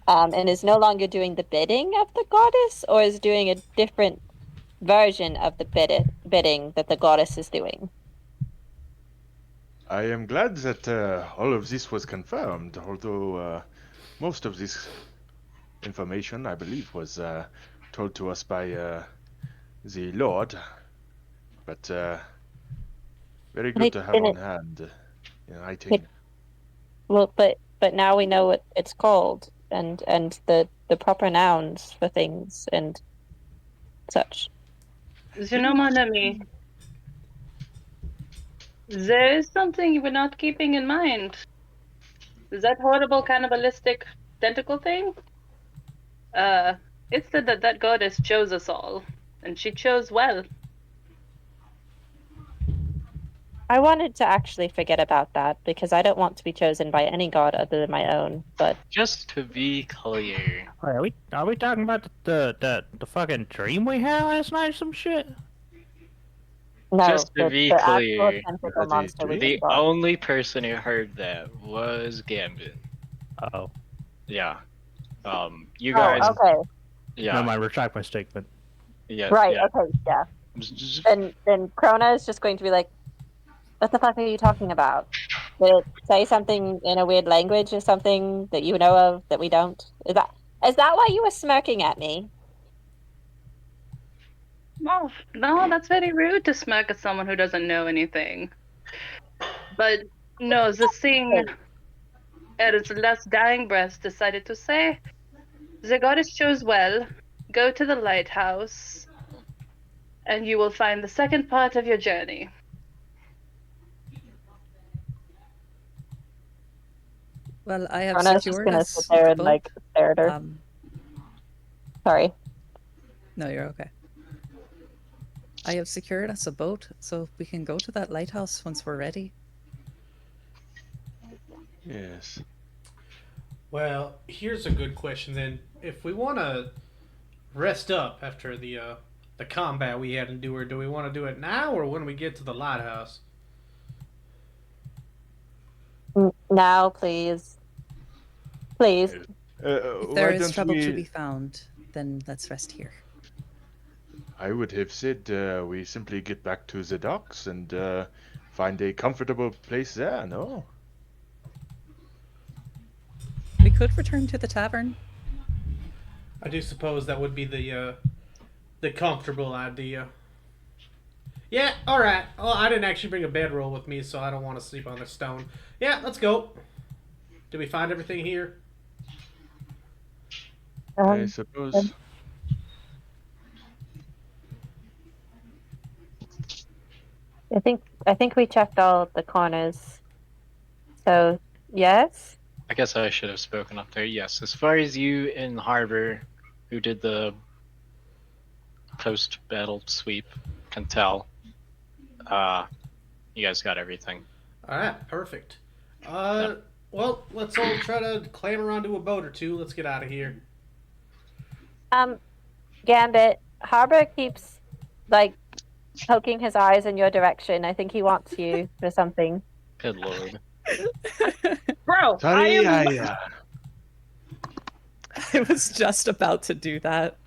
And is no longer doing the bidding of the goddess, or is doing a different version of the bidding that the goddess is doing. I am glad that all of this was confirmed, although most of this information, I believe, was told to us by the Lord. But very good to have on hand in writing. Well, but now we know what it's called, and the proper nouns for things and such. You know, mon ami, there is something you were not keeping in mind. Is that horrible cannibalistic tentacle thing? It said that goddess chose us all. and she chose well. I wanted to actually forget about that because I don't want to be chosen by any god other than my own. But Just to be clear, Wait, are we talking about the fucking dream we had last night or some shit? no, just to be the actual clear, tentacle that a monster we dream? just the saw. only person who heard that was Gambit. Oh. Yeah. You Oh, guys. okay. Yeah. No, I retract my statement. Yeah. Right, Yeah. okay, yeah. Then Krona is just going to be like, what the fuck are you talking about? Did it say something in a weird language or something that you know of that we don't? Is that why you were smirking at me? Oh, no, that's very rude to smirk at someone who doesn't know anything. But no, the thing, at its last dying breath, decided to say, the goddess chose well. Go to the lighthouse, and you will find the second part of your journey. Well, I have Krona's just secured gonna sit us there the and like boat. stare at her. Sorry. No, you're okay. I have secured us a boat, so we can go to that lighthouse once we're ready. Yes. Well, here's a good question then. If we want to rest up after the combat we had to do, or do we want to do it now or when we get to the lighthouse? Now, please. Please. If there Why is don't trouble to we? be found, then let's rest here. I would have said we simply get back to the docks and find a comfortable place there. No. We could return to the tavern. I do suppose that would be the comfortable idea. Yeah, all right. Well, I didn't actually bring a bedroll with me, so I don't want to sleep on a stone. Yeah, let's go. Did we find everything here? I suppose. I think we checked all the corners. So yes. I guess I should have spoken up there. Yes, as far as you in Harbor, who did the post-battle sweep, can tell, you guys got everything. All right, perfect. Well, let's all try to clamber onto a boat or two. Let's get out of here. Gambit, Harbor keeps like poking his eyes in your direction. I think he wants you for something. Good lord. Bro, Sorry, I was just about to do that.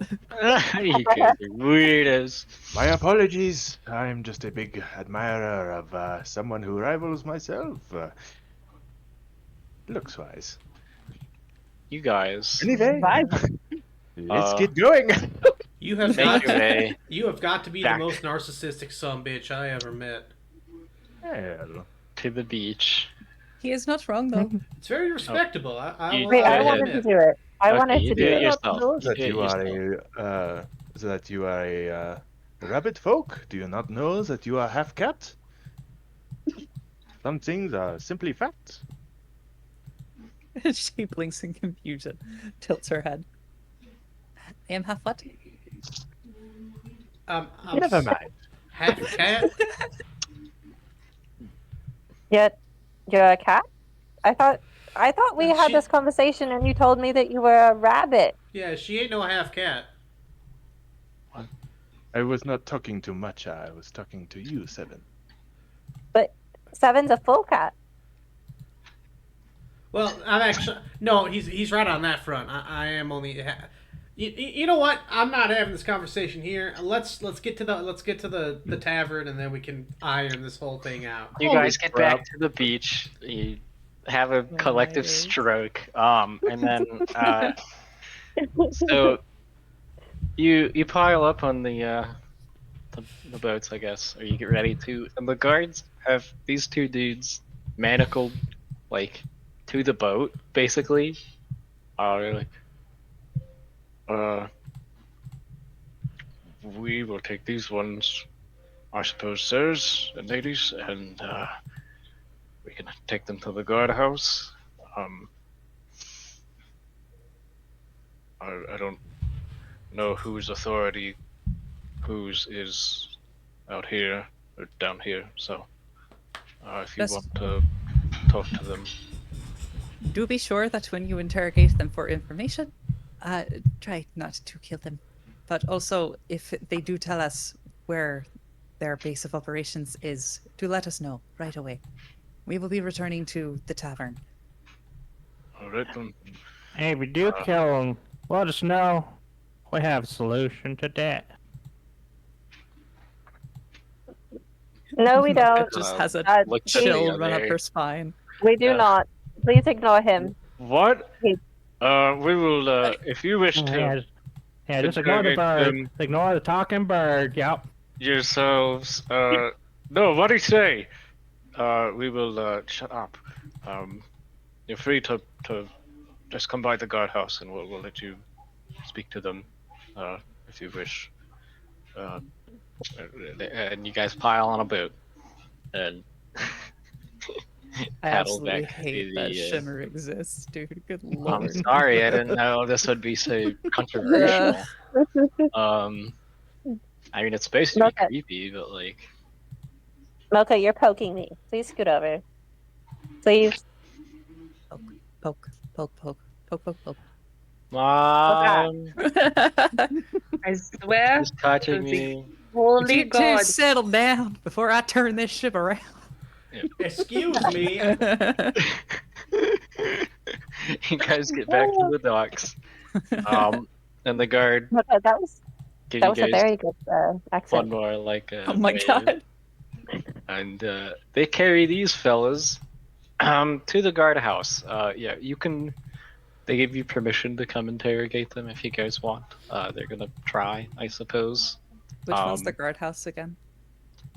You guys are weirdos. my apologies. I'm just a big admirer of someone who rivals myself. Looks-wise. You guys. Anyway, Bye. let's get going. You have Make got your way you have got to be back the most narcissistic sumbitch I ever met. Well, to the beach. He is not wrong, though. It's very respectable. I You will Wait, I go wanted ahead. to do it. I Okay, wanted you to do do it it. yourself. knows You that do it you yourself. are that you are a rabbit folk? Do you not know that you are half cat? Some things are simply facts. She blinks in confusion, tilts her head. I am half what? I'm Never mind. half cat. You're a cat? I thought we had She- this conversation and you told me that you were a rabbit. Yeah, she ain't no half cat. I was not talking to Matcha, I was talking to you, Seven. But Seven's a full cat. Well, I'm actually no. He's right on that front. I am only. You know what? I'm not having this conversation here. Let's get to the tavern and then we can iron this whole thing out. You Holy guys get crap. back to the beach. You have a collective Nice. stroke. And then so you pile up on the boats, I guess, or you get ready to. And the guards have these two dudes manacled, like, to the boat, basically. They're like, we will take these ones, I suppose, sirs and ladies, and we can take them to the guardhouse. I don't know whose authority whose is out here or down here. So if you Just- want to talk to them, Do be sure that when you interrogate them for information, try not to kill them. But also, if they do tell us where their base of operations is, do let us know right away. We will be returning to the tavern. all right then. Hey, if you do kill them, let us know. We have a solution to that. No, we don't. Just has a look chill at run up there. her spine. We do not. Please ignore him. What? He- We will. If you wish to Yeah, just ignore the interrogate bird. them Ignore the talking bird. Yep. yourselves. No, what do you say? We will. Shut up. You're free to just come by the guardhouse, and we'll let you speak to them, if you wish. And you guys pile on a boat, and I paddle absolutely back hate to that the. Shimmer exists, dude. Good I'm lord. sorry, I didn't know this would be so controversial. I mean, it's supposed to be Okay. creepy, but like, Mocha, you're poking me. Please scoot over. Please. Poke, poke, poke, poke, poke, poke. Mom, I swear. she's touching Susie. me. Holy You God. two settle down before I turn this ship around. Excuse me. You guys get back to the docks. And the guard Okay, that was give that you was a guys very good one accent. more like Oh my wave. god. And they carry these fellas to the guardhouse. Yeah, you can. They give you permission to come interrogate them if you guys want. They're gonna try, I suppose. Which one's the Um, guardhouse again?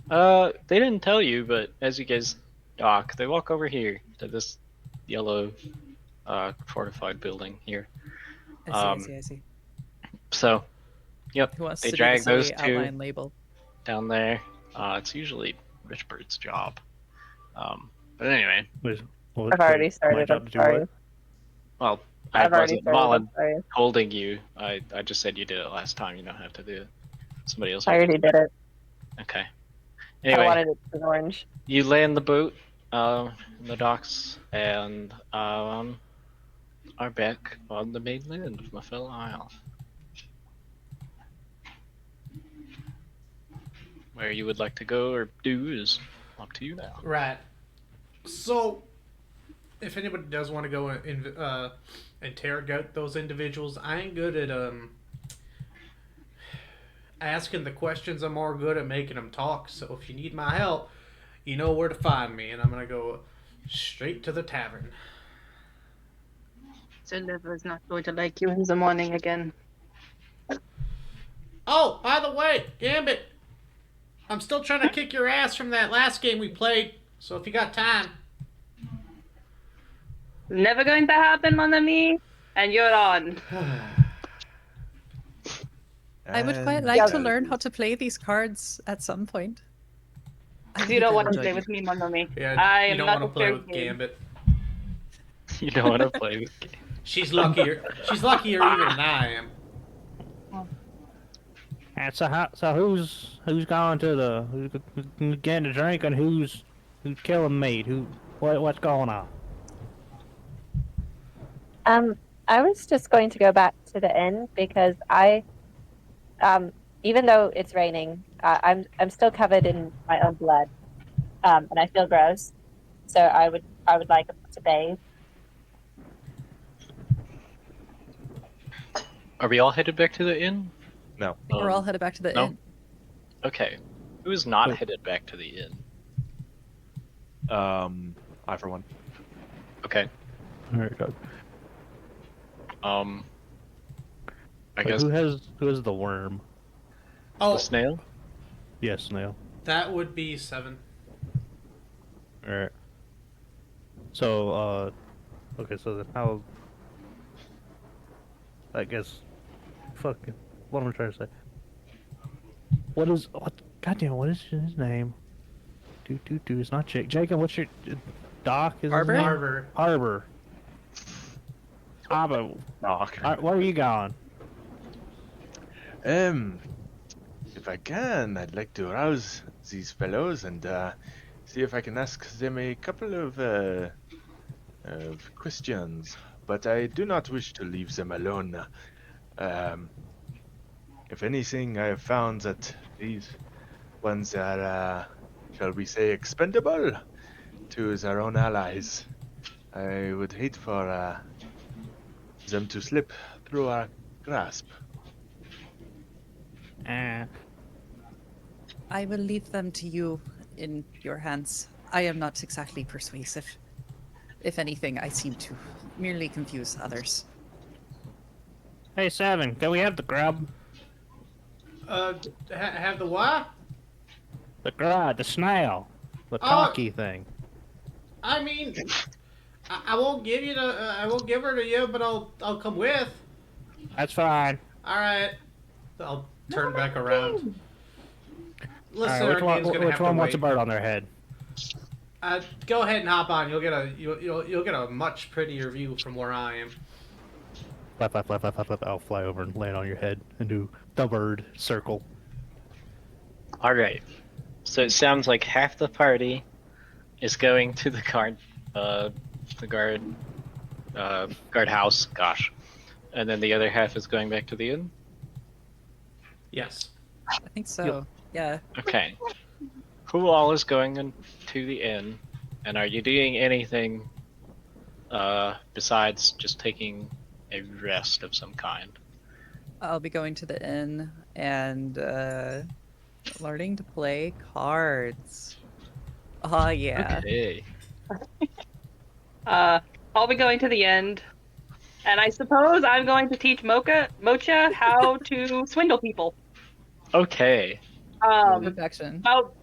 They didn't tell you, but as you guys dock, they walk over here to this yellow, fortified building here. I see, I see. So, yep, Who wants they to do drag the silly those two outline label? down there. It's usually Richbird's job. But anyway, I've already started. I'm sorry. well, I I've already wasn't started. I'm sorry. holding you. I just said you did it last time. You don't have to do it. Somebody else. I has to already do did it. Okay. I Anyway, wanted it to be orange. you land the boat in the docks and are back on the mainland of Muffel Isle. Where you would like to go or do is up to you now. Right. So, if anybody does want to go and interrogate those individuals, I ain't good at asking the questions. I'm more good at making them talk. So if you need my help, you know where to find me, and I'm gonna go straight to the tavern. Silver's not going to like you in the morning again. Oh, by the way, Gambit, I'm still trying to kick your ass from that last game we played. So if you got time. Never going to happen, mon ami. And you're on. I would quite And- like to learn how to play these cards at some point. I You think don't I want would to play like with me, mon ami. Yeah, I you am don't not want a to play fair with game. Gambit. You don't want to play with games. She's luckier. She's luckier even than I am. And so who's going to the who's getting a drink and who's killing meat? What's going on? I was just going to go back to the inn because even though it's raining, I'm still covered in my own blood, and I feel gross. So I would like to bathe. Are we all headed back to the inn? No. we're all headed back to the no. inn. Okay. Who is not Wait. headed back to the inn? I for one. Okay. There you go. I Wait, guess who has the worm? the Oh, snail. Yes, Snail. that would be 7. All right. So okay. So then how? I guess. Fuck. What am I trying to say? What? Goddamn! What is his name? Do. It's not Jake. Jacob. What's your Doc? Is his Harbor? name? Harbor. Harbor. Harbor. Knock. Where are you going? if I can, I'd like to rouse these fellows and see if I can ask them a couple of questions. But I do not wish to leave them alone. Um, if anything, I have found that these ones are, shall we say, expendable to their own allies. I would hate for them to slip through our grasp. Uh, I will leave them to you in your hands. I am not exactly persuasive. If anything, I seem to merely confuse others. hey, Seven, can we have the grub? Have the what? The grub, the snail. The Oh. talkie thing. I mean, I won't give you I won't give her to you, but I'll come with. That's fine. All right. I'll turn back around. Listen, Alright, our game's gonna which have one to wants a wait. bird on their head? Go ahead and hop on. You'll get a much prettier view from where I am. Flap, flap, flap, flap, flap, flap. I'll fly over and land on your head and do the bird circle. Alright. So it sounds like half the party is going to the guardhouse, gosh. And then the other half is going back to the inn? Yes. I think so. Yeah. Okay. Who all is going to the inn? And are you doing anything besides just taking a rest of some kind? I'll be going to the inn and learning to play cards. Oh, yeah. Okay. I'll be going to the end, and I suppose I'm going to teach Mocha how to swindle people. Okay. Perfection. About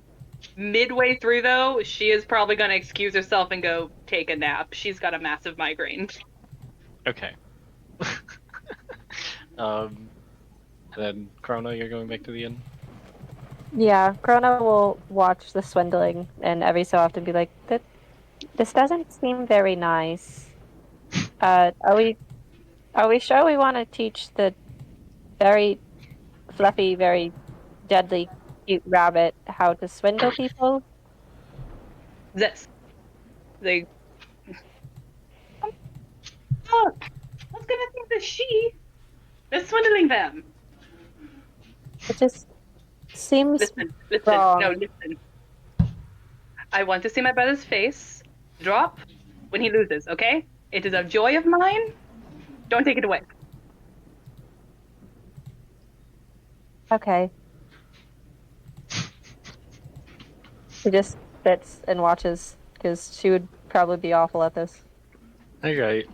midway through, though, she is probably going to excuse herself and go take a nap. She's got a massive migraine. Okay. And then Chrono, you're going back to the inn? Yeah, Krona will watch the swindling and every so often be like, this doesn't seem very nice. Are we sure we want to teach the very fluffy, very deadly cute rabbit how to swindle people? This. They. Look! I was gonna think that she is swindling them. It just seems Listen, wrong. no, listen. I want to see my brother's face drop when he loses, okay? It is a joy of mine. Don't take it away. Okay. She just sits and watches because she would probably be awful at this. Alright.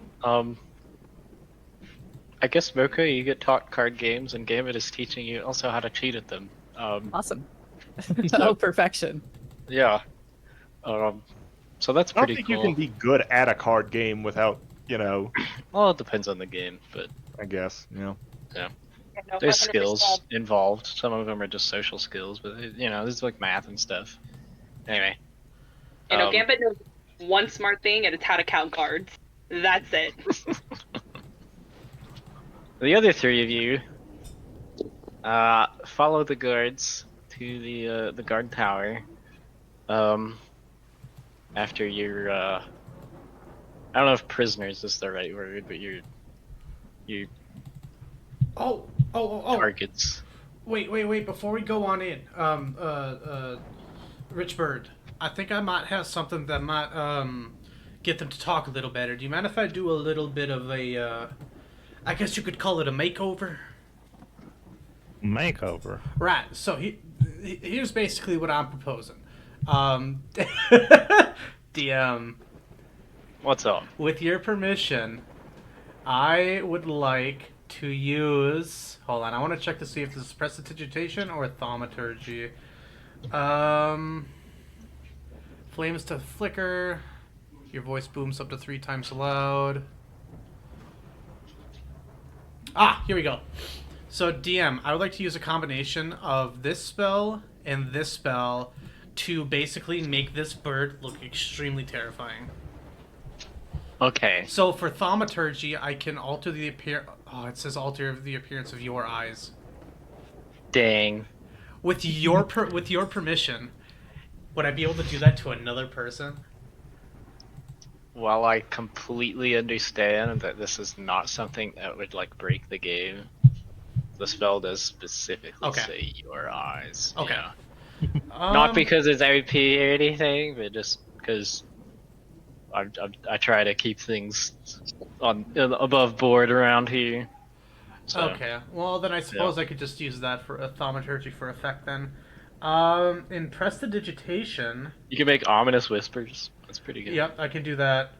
I guess Mocha, you get taught card games, and Gambit is teaching you also how to cheat at them. Awesome. Oh, perfection. Yeah. So that's I don't pretty think cool. you can be good at a card game without, Well, it depends on the game, but I guess, there's skills involved. Some of them are just social skills, but there's like math and stuff. Anyway. Gambit knows one smart thing, and it's how to count cards. That's it. The other three of you follow the guards to the guard tower. After you're I don't know if prisoners is the right word, but you're Oh. targets. Wait. Before we go on in, Rich Bird, I think I might have something that might get them to talk a little better. Do you mind if I do a little bit of a, I guess you could call it a makeover? Makeover. Right. So here's basically what I'm proposing. DM, What's up? with your permission, I would like to use. Hold on, I want to check to see if this is prestidigitation or thaumaturgy. Flames to flicker. Your voice booms up to 3 times loud. Ah, here we go. So DM, I would like to use a combination of this spell and this spell to basically make this bird look extremely terrifying. Okay. So for thaumaturgy, I can alter the appear. Oh, it says alter the appearance of your eyes. Dang. with your permission, would I be able to do that to another person? While I completely understand that this is not something that would like break the game, the spell does specifically Okay. say your eyes. Okay. Yeah. Not Um, because it's OP or anything, but just because I try to keep things on above board around here. So, Okay. Well, then I suppose I could just use that for a thaumaturgy for effect then. In prestidigitation. you can make ominous whispers. That's pretty good. Yep, I can do that.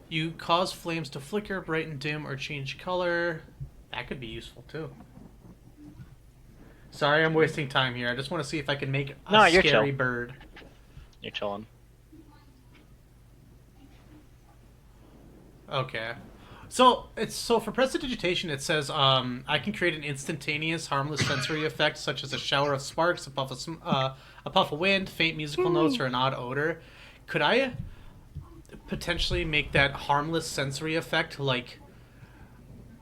You cause flames to flicker, brighten, dim, or change color. That could be useful too. Sorry, I'm wasting time here. I just want to see if I can make a No, you're scary chill. bird. You're chilling. Okay. So for prestidigitation, it says I can create an instantaneous, harmless sensory effect such as a shower of sparks, a puff of wind, faint musical notes, or an odd odor. Could I potentially make that harmless sensory effect like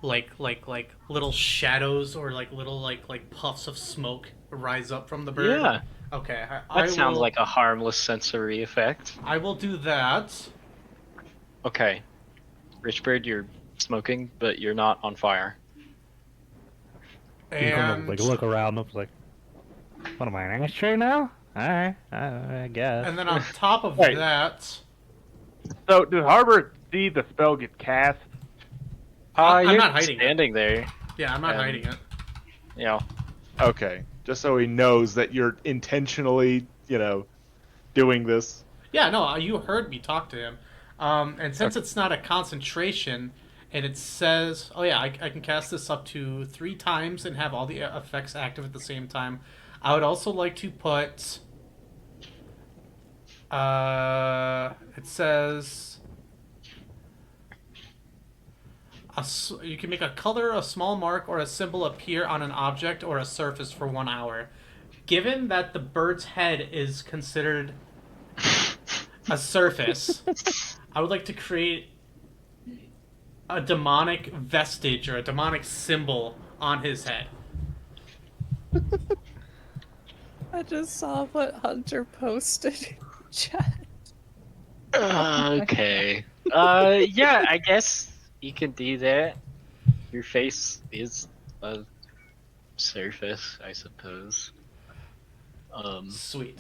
little shadows or like little like puffs of smoke rise up from the bird? Yeah. Okay. That sounds like a harmless sensory effect. I will do that. Okay. Richbird, you're smoking, but you're not on fire. He's gonna And like look around. Looks like, what am I, an ashtray now? All right, I guess. and then on top of Right. that, So, does Harbor see the spell get cast? I'm You're not hiding it. standing there. yeah, I'm not Um, hiding it. Yeah. Okay, just so he knows that you're intentionally, doing this. Yeah, no, you heard me talk to him. And since it's not a concentration, and it says, oh yeah, I can cast this up to 3 times and have all the effects active at the same time. I would also like to put. It says. You can make a color, a small mark, or a symbol appear on an object or a surface for 1 hour. Given that the bird's head is considered a surface, I would like to create a demonic vestige or a demonic symbol on his head. I just saw what Hunter posted in chat. Okay. Yeah, I guess you can do that. Your face is a surface, I suppose. Sweet.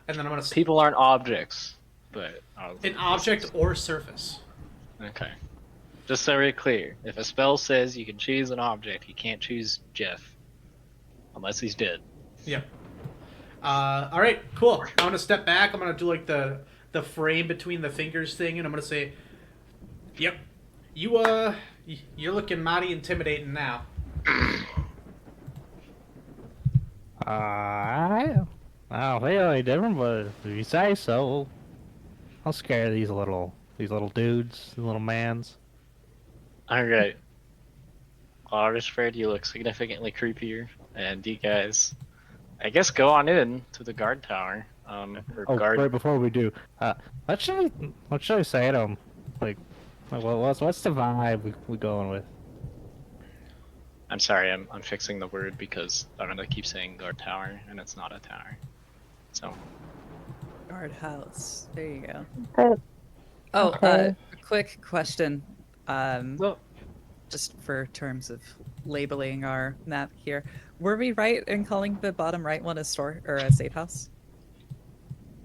And then I'm gonna People aren't objects, but an object or surface. Okay. Just so we're clear, if a spell says you can choose an object, you can't choose Jeff, unless he's dead. Yep. All right, cool. I'm gonna step back. I'm gonna do like the frame between the fingers thing, and I'm gonna say, "Yep, you're looking mighty intimidating now." I don't feel any different, but if you say so, I'll scare these little dudes, these little mans. Alright. Richford, you look significantly creepier, and you guys, I guess, go on in to the guard tower. Guard. Right before we do, what should I say to them? Like what's the vibe we going with? I'm sorry, I'm fixing the word because I'm gonna keep saying guard tower, and it's not a tower. So. Guardhouse. There you go. Oh, Oh, okay. quick question. Well, Just for terms of labeling our map here, were we right in calling the bottom right one a store or a safe house?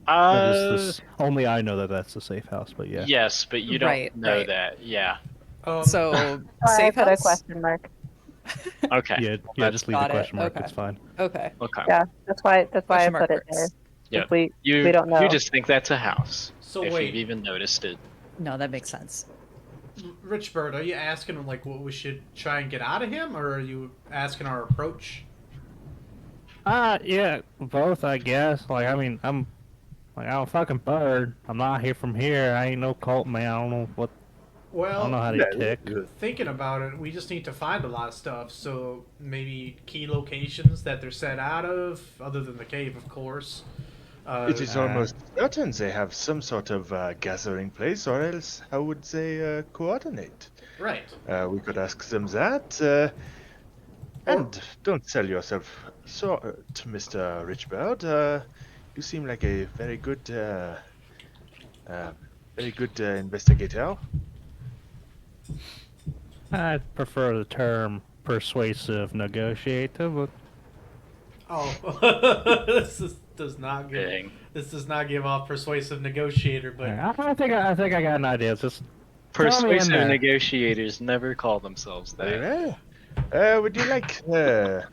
Only I know that that's a safe house, but yeah. Yes, but you don't Right, know right. that. Yeah. So I safe put a house. question mark. Okay. Yeah, just leave the Got it, question mark. okay. It's fine. Okay. Okay. Yeah, that's why I Question mark put it there. works. Yeah. If we You don't know. you just think that's a house. So if wait, you've even noticed it. No, that makes sense. Richbird, are you asking him like what we should try and get out of him, or are you asking our approach? Yeah, both, I guess. Like, I mean, I'm a fucking bird. I'm not here from here. I ain't no cult man. I don't know what. I don't know Well, how to tick. thinking about it, we just need to find a lot of stuff. So maybe key locations that they're set out of, other than the cave, of course. It is almost certain they have some sort of gathering place, or else how would they coordinate? Right. We could ask them that. And don't sell yourself short, Mr. Richbird. You seem like a very good investigator. I prefer the term persuasive negotiator, but Oh, does not give Dang. this does not give off persuasive negotiator, but I think I got an idea. It's just throw me in Persuasive there. negotiators never call themselves Very that. well. Would you like would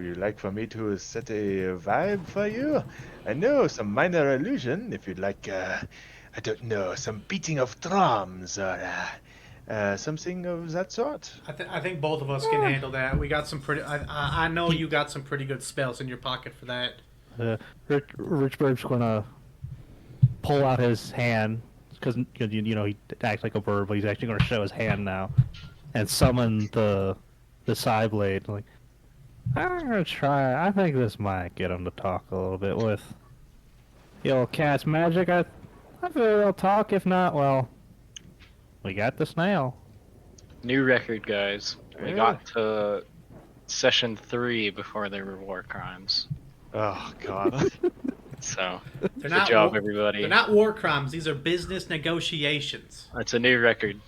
you like for me to set a vibe for you? I know some minor illusion. If you'd like, I don't know, some beating of drums or something of that sort. I think both of us can handle that. We got some pretty. I know you got some pretty good spells in your pocket for that. Richbird's gonna pull out his hand because you know he acts like a bird, but he's actually gonna show his hand now and summon the side blade. Like, I'm gonna try. I think this might get him to talk a little bit with the old cat's magic. I feel they'll talk. If not, well, we got the snail. New record, guys. We got to session 3 before there were war crimes. Oh God. So, They're good job, everybody. They're not war crimes. These are business negotiations. It's a new record.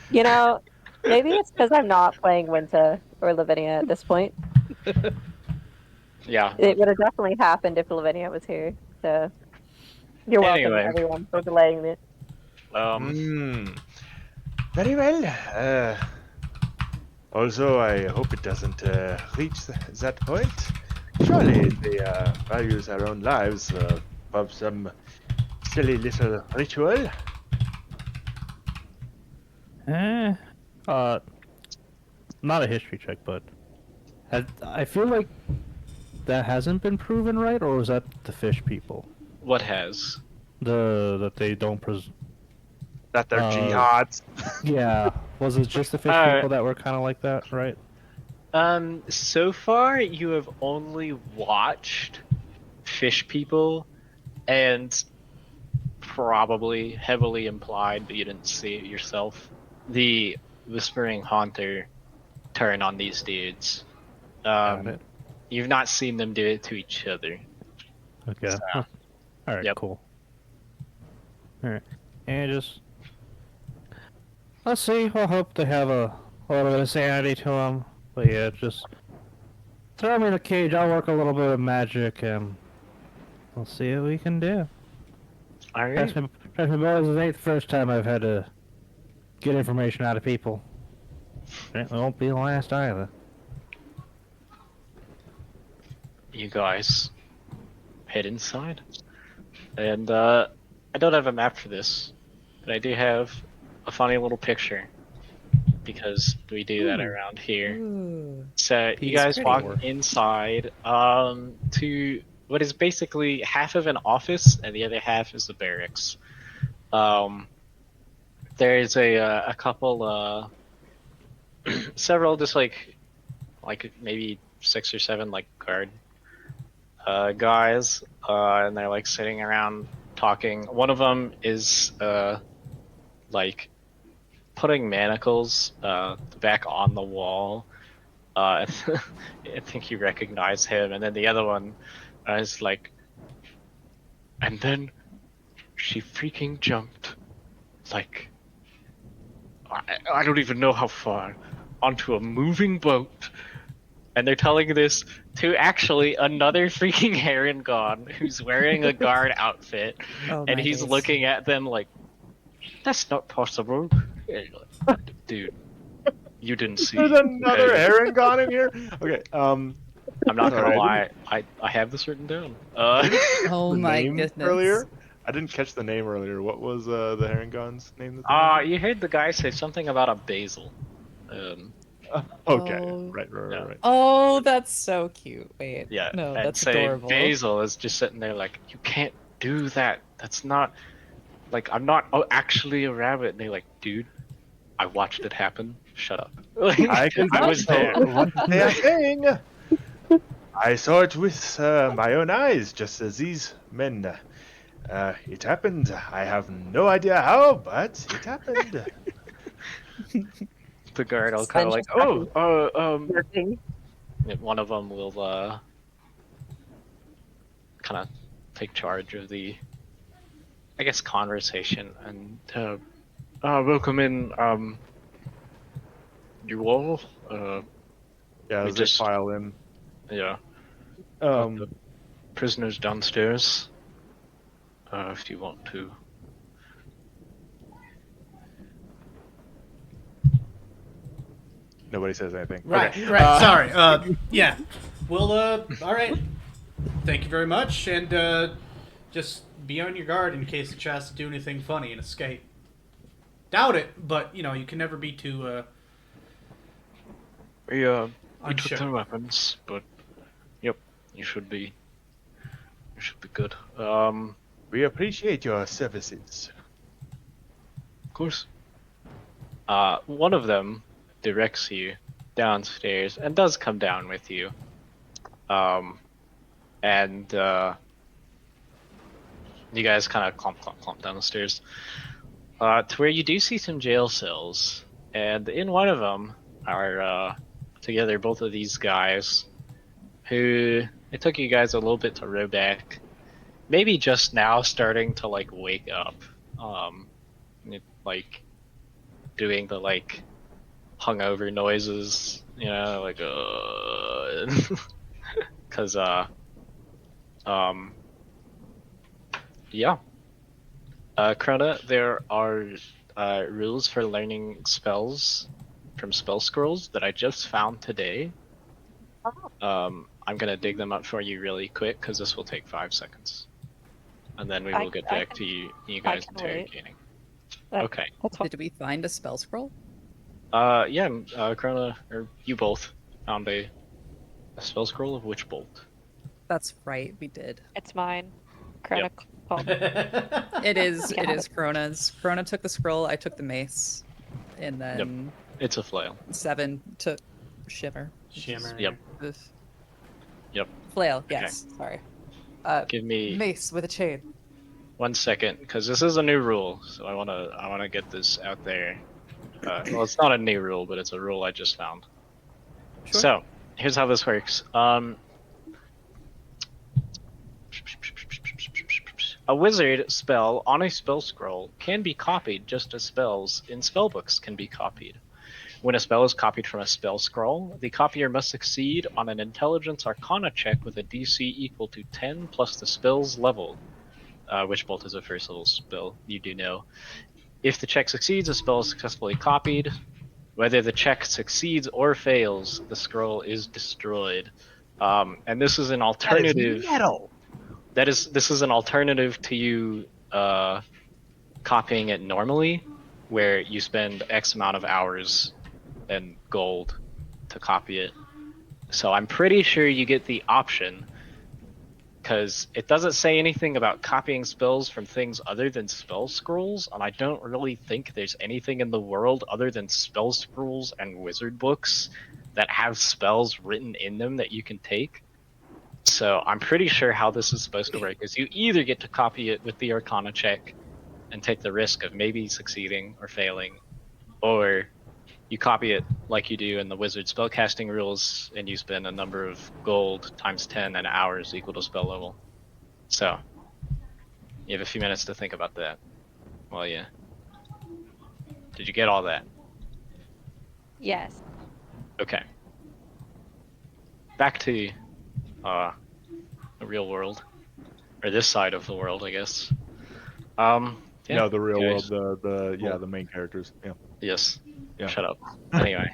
You know, maybe it's because I'm not playing Winta or Lavinia at this point. Yeah. It would have definitely happened if Lavinia was here. So you're welcome, Anyway. everyone, for delaying it. Very well. Also, I hope it doesn't reach that point. Surely they values our own lives above some silly little ritual. Not a history check, but I feel like that hasn't been proven right, or was that the fish people? What has? That they don't That they're jihads. Yeah, was it just the fish people that were kind of like that, right? So far you have only watched fish people and probably heavily implied, but you didn't see it yourself, the Whispering Haunter turn on these dudes. Got it. You've not seen them do it to each other. Okay. So, Huh. All right. yep. Cool. All right. And just let's see. We'll hope they have a little bit of sanity to them. But yeah, just throw me in a cage. I'll work a little bit of magic, and we'll see what we can do. Alright. Trust me, boys, this ain't the first time I've had to get information out of people. It won't be the last either. You guys head inside. And I don't have a map for this, but I do have a funny little picture because we do that around here. Ooh. So you Piece guys pretty. walk inside to what is basically half of an office and the other half is the barracks. There's a couple several just like maybe 6 or 7 like guard guys and they're like sitting around talking. One of them is like putting manacles back on the wall. I think you recognize him, and then the other one is like, and then she freaking jumped like I don't even know how far onto a moving boat. And they're telling this to actually another freaking Heron God who's wearing a guard outfit, Oh, and my he's days. looking at them like, "That's not possible, dude. You didn't see." There's another okay? Aaron gone in here. Okay. I'm not gonna Alright. lie. I have this written down. Oh The my name goodness. Earlier, I didn't catch the name earlier. What was the Herringon's name? That they named? You heard the guy say something about a basil. Okay. Oh. Right. Yeah. Right. Oh, that's so cute. Wait. Yeah. No, and that's say adorable. Basil is just sitting there like, you can't do that. That's not like I'm not actually a rabbit. And they're like, dude, I watched it happen. Shut up. I can I was there. What they are saying. I saw it with my own eyes, just as these men. It happened. I have no idea how, but it happened. The guard will kind Sven of like, just fucking working. one of them will kind of take charge of the, I guess, conversation and welcome in, you all. Yeah, We as they just- file in. Yeah, Um, prisoners downstairs. If you want to. nobody says anything. Right, Okay. right. Sorry. Yeah. Well, all right. Thank you very much, and just be on your guard in case it tries to do anything funny and escape. Doubt it, but you can never be too We took unsure. their weapons, but yep, you should be good. We appreciate your services. Of course. One of them directs you downstairs and does come down with you. And you guys kind of clomp down the stairs. To where you do see some jail cells, and in one of them are together both of these guys, who it took you guys a little bit to row back, maybe just now starting to like wake up, like doing the like hungover noises, like because yeah. Krona, there are rules for learning spells from spell scrolls that I just found today. I'm gonna dig them up for you really quick because this will take 5 seconds, and then we will get I back to you I guys can wait. interrogating. That- Okay. That's fine. Did we find a spell scroll? Yeah. Krona, or you both found a spell scroll of which bolt? That's right, we did. It's mine. Chronicle. It is Yeah. Krona's. Krona took the scroll, I took the mace. And then It's a flail. Seven took Shimmer. Shimmer. Yep. Ugh. Yep. Flail, yes. Sorry. Give me Mace with a chain. 1 second, because this is a new rule, so I wanna get this out there. Well, it's not a new rule, but it's a rule I just found. Sure. So, here's how this works. A wizard spell on a spell scroll can be copied just as spells in spellbooks can be copied. When a spell is copied from a spell scroll, the copier must succeed on an Intelligence Arcana check with a DC equal to 10 plus the spell's level, which bolt is a first level spell, you do know. If the check succeeds, a spell is successfully copied. Whether the check succeeds or fails, the scroll is destroyed. And this is an alternative. This is an alternative to you copying it normally, where you spend X amount of hours and gold to copy it. So I'm pretty sure you get the option, because it doesn't say anything about copying spells from things other than spell scrolls, and I don't really think there's anything in the world other than spell scrolls and wizard books that have spells written in them that you can take. So I'm pretty sure how this is supposed to work is you either get to copy it with the Arcana check and take the risk of maybe succeeding or failing, or you copy it like you do in the wizard spellcasting rules and you spend a number of gold times 10 and hours equal to spell level. So you have a few minutes to think about that. Well, yeah. Did you get all that? Yes. Okay. Back to the real world, or this side of the world, I guess. Yeah, No, the real guys. world, the main characters. Yeah. Yes. Yeah. Shut up. Anyway,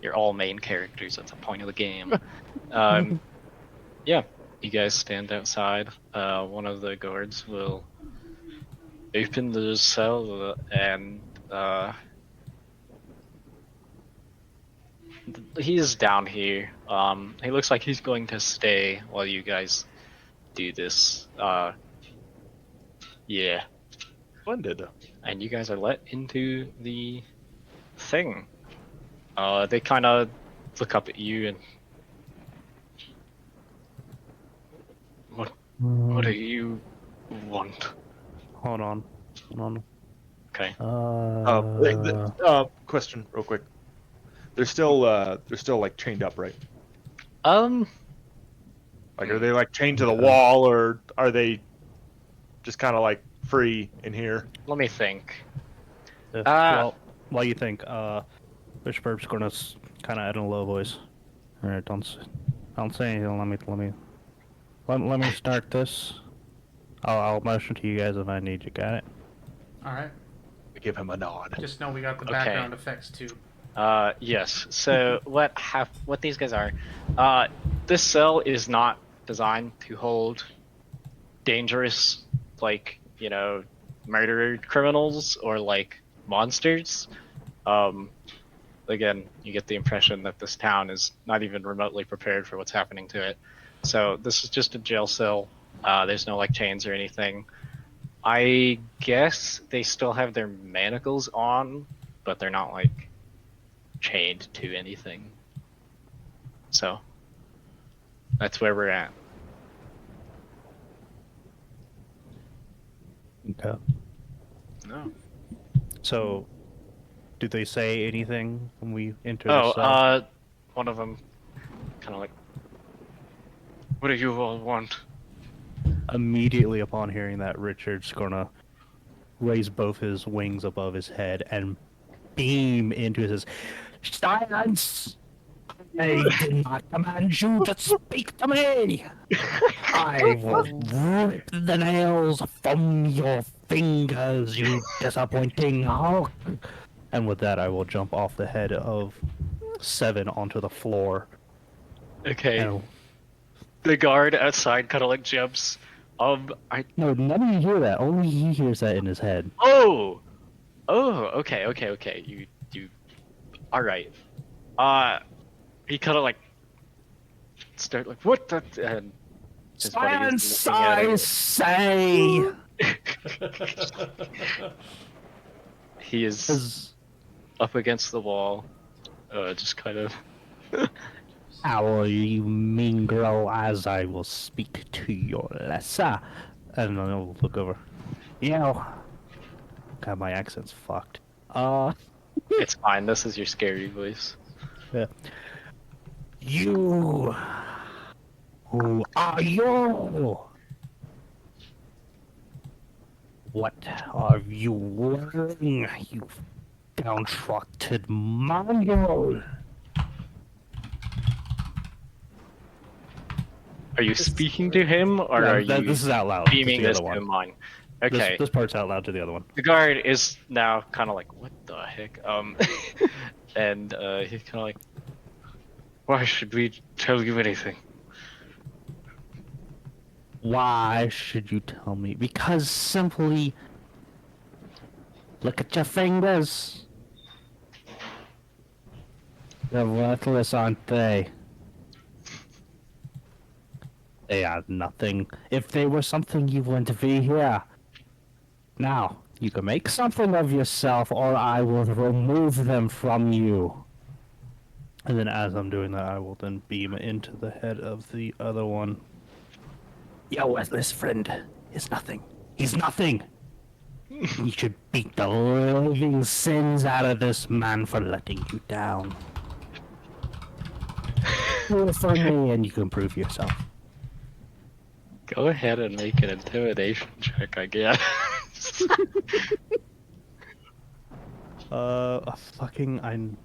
you're all main characters. That's the point of the game. Yeah, you guys stand outside. One of the guards will open the cell and he's down here. He looks like he's going to stay while you guys do this. Yeah. Splendid. And you guys are let into the thing. They kind of look up at you and what do you want? Hold on. Hold on. Okay. Question, real quick. They're still like chained up, right? Um. Like, are they like chained to the wall, or are they just kind of like free in here? Let me think. Well, while you think, Bishop's gonna kind of add in a low voice. All right, don't say anything. Let me start this. I'll motion to you guys if I need you. Got it? All right. We give him a nod. Just know we got the Okay. background effects too. Yes. So what these guys are? This cell is not designed to hold dangerous, like, murderer criminals or like monsters. Again, you get the impression that this town is not even remotely prepared for what's happening to it. So this is just a jail cell. There's no like chains or anything. I guess they still have their manacles on, but they're not like chained to anything. So that's where we're at. Okay. No. So, did they say anything when we entered the cell? One of them kind of like, what do you all want? Immediately upon hearing that, Richard's gonna raise both his wings above his head and beam into his silence. I did not command you to speak to me. I will rip the nails from your fingers, you disappointing Hulk. And with that, I will jump off the head of Seven onto the floor. Okay. And The guard outside kind of like jumps. no, none of you hear that. Only he hears that in his head. Oh, okay. You. All right. He kind of like start like what the and his buddy is Silence, looking at I him. say. He is up against the wall, just kind of. How will you mingle as I will speak to your lesser? And then I'll look over. God, my accent's fucked. It's fine. This is your scary voice. Yeah. You. Who are you? What are you wearing, you downtrodden mongol? Are you speaking to him, or Yeah, are you this is out loud. beaming the this other to one. mine? Okay. This part's out loud to the other one. The guard is now kind of like, what the heck? And he's kind of like, why should we tell you anything? Why should you tell me? Because simply, look at your fingers. They're worthless, aren't they? They are nothing. If they were something, you wouldn't be here. Now, you can make something of yourself, or I will remove them from you. And then as I'm doing that, I will then beam into the head of the other one. Your worthless friend is nothing. He's nothing. You should beat the living sins out of this man for letting you down. Do it for me and you can prove yourself. Go ahead and make an intimidation check, I guess. Fucking I'm.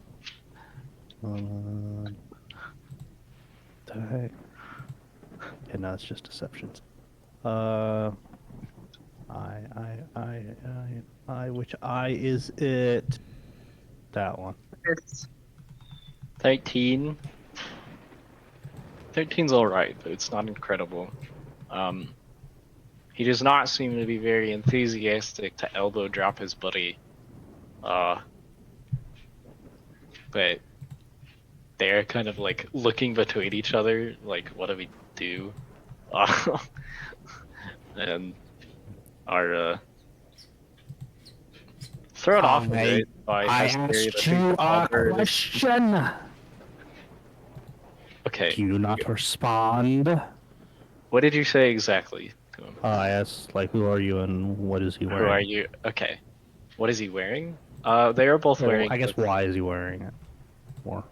The heck? Yeah, no, it's just deceptions. Which eye is it? That one. 13. 13's alright, but it's not incredible. He does not seem to be very enthusiastic to elbow drop his buddy. But they're kind of like looking between each other, like, what do we do? And are thrown off a bit by I how scary asked the you a bird is. question. Okay. Do you not respond? What did you say exactly to him? I asked, like, who are you and what is he wearing? Who are you? Okay. What is he wearing? They are both Well, wearing. I guess why is he wearing it? More.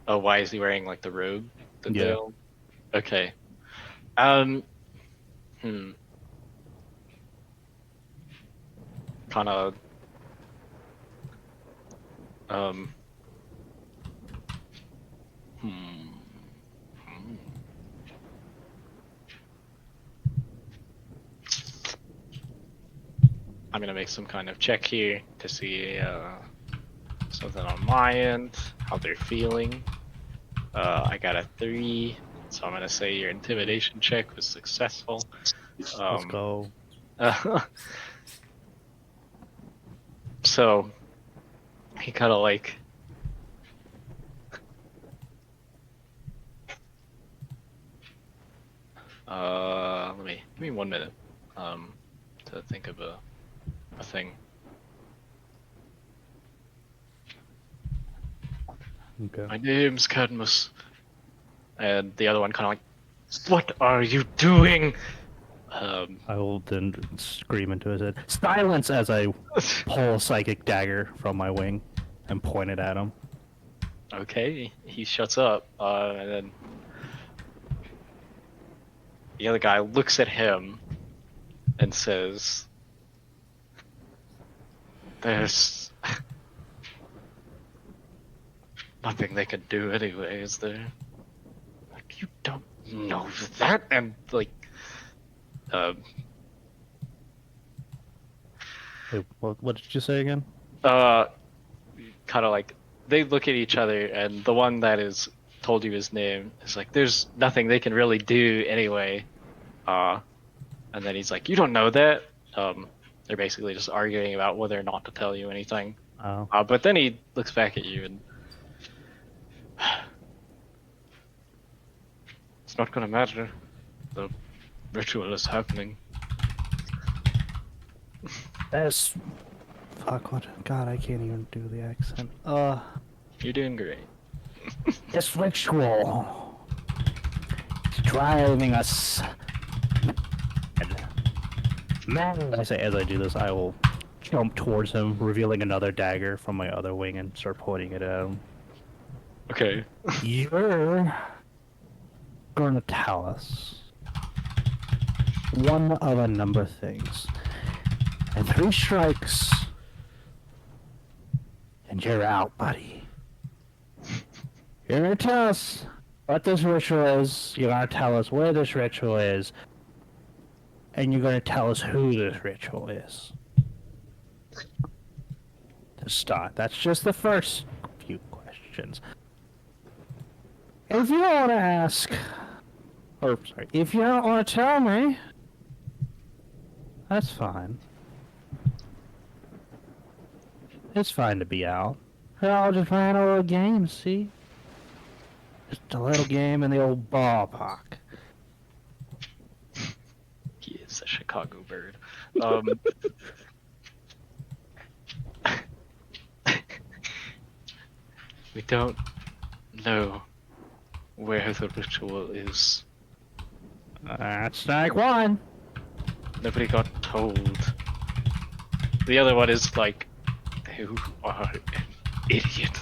Oh, why is he wearing like the robe? The Yeah. veil? Okay. Um. Hmm. Kind of. Um. Hmm. Hmm. I'm gonna make some kind of check here to see something on my end, how they're feeling. I got a 3, so I'm gonna say your intimidation check was successful. Let's go. So he kind of like give me 1 minute to think of a thing. Okay. My name's Cadmus. And the other one kind of like, what are you doing? I will then scream into his head, "Silence!" as I pull a psychic dagger from my wing and point it at him. Okay, he shuts up, and then the other guy looks at him and says, "There's nothing they can do anyway, is there? Like, you don't know that?" And like, Wait, what did you say again? kind of like they look at each other, and the one that is told you his name is like, "There's nothing they can really do anyway." And then he's like, "You don't know that." They're basically just arguing about whether or not to tell you anything. Oh. But then he looks back at you and it's not gonna matter. The ritual is happening. That's... Fuck, what? God, I can't even do the accent. You're doing great. This ritual is driving us mad. I say, as I do this, I will jump towards him, revealing another dagger from my other wing and start pointing it at him. Okay. You're going to tell us one of a number of things. And 3 strikes, and you're out, buddy. You're going to tell us what this ritual is, you're going to tell us where this ritual is, and you're going to tell us who this ritual is. To start. That's just the first few questions. If you don't want to ask, or sorry, if you don't want to tell me, that's fine. It's fine to be out. We're all just playing a little game, see? Just a little game in the old ballpark. He is a Chicago bird. We don't know where the ritual is. That's strike 1. Nobody got told. The other one is like, you are an idiot.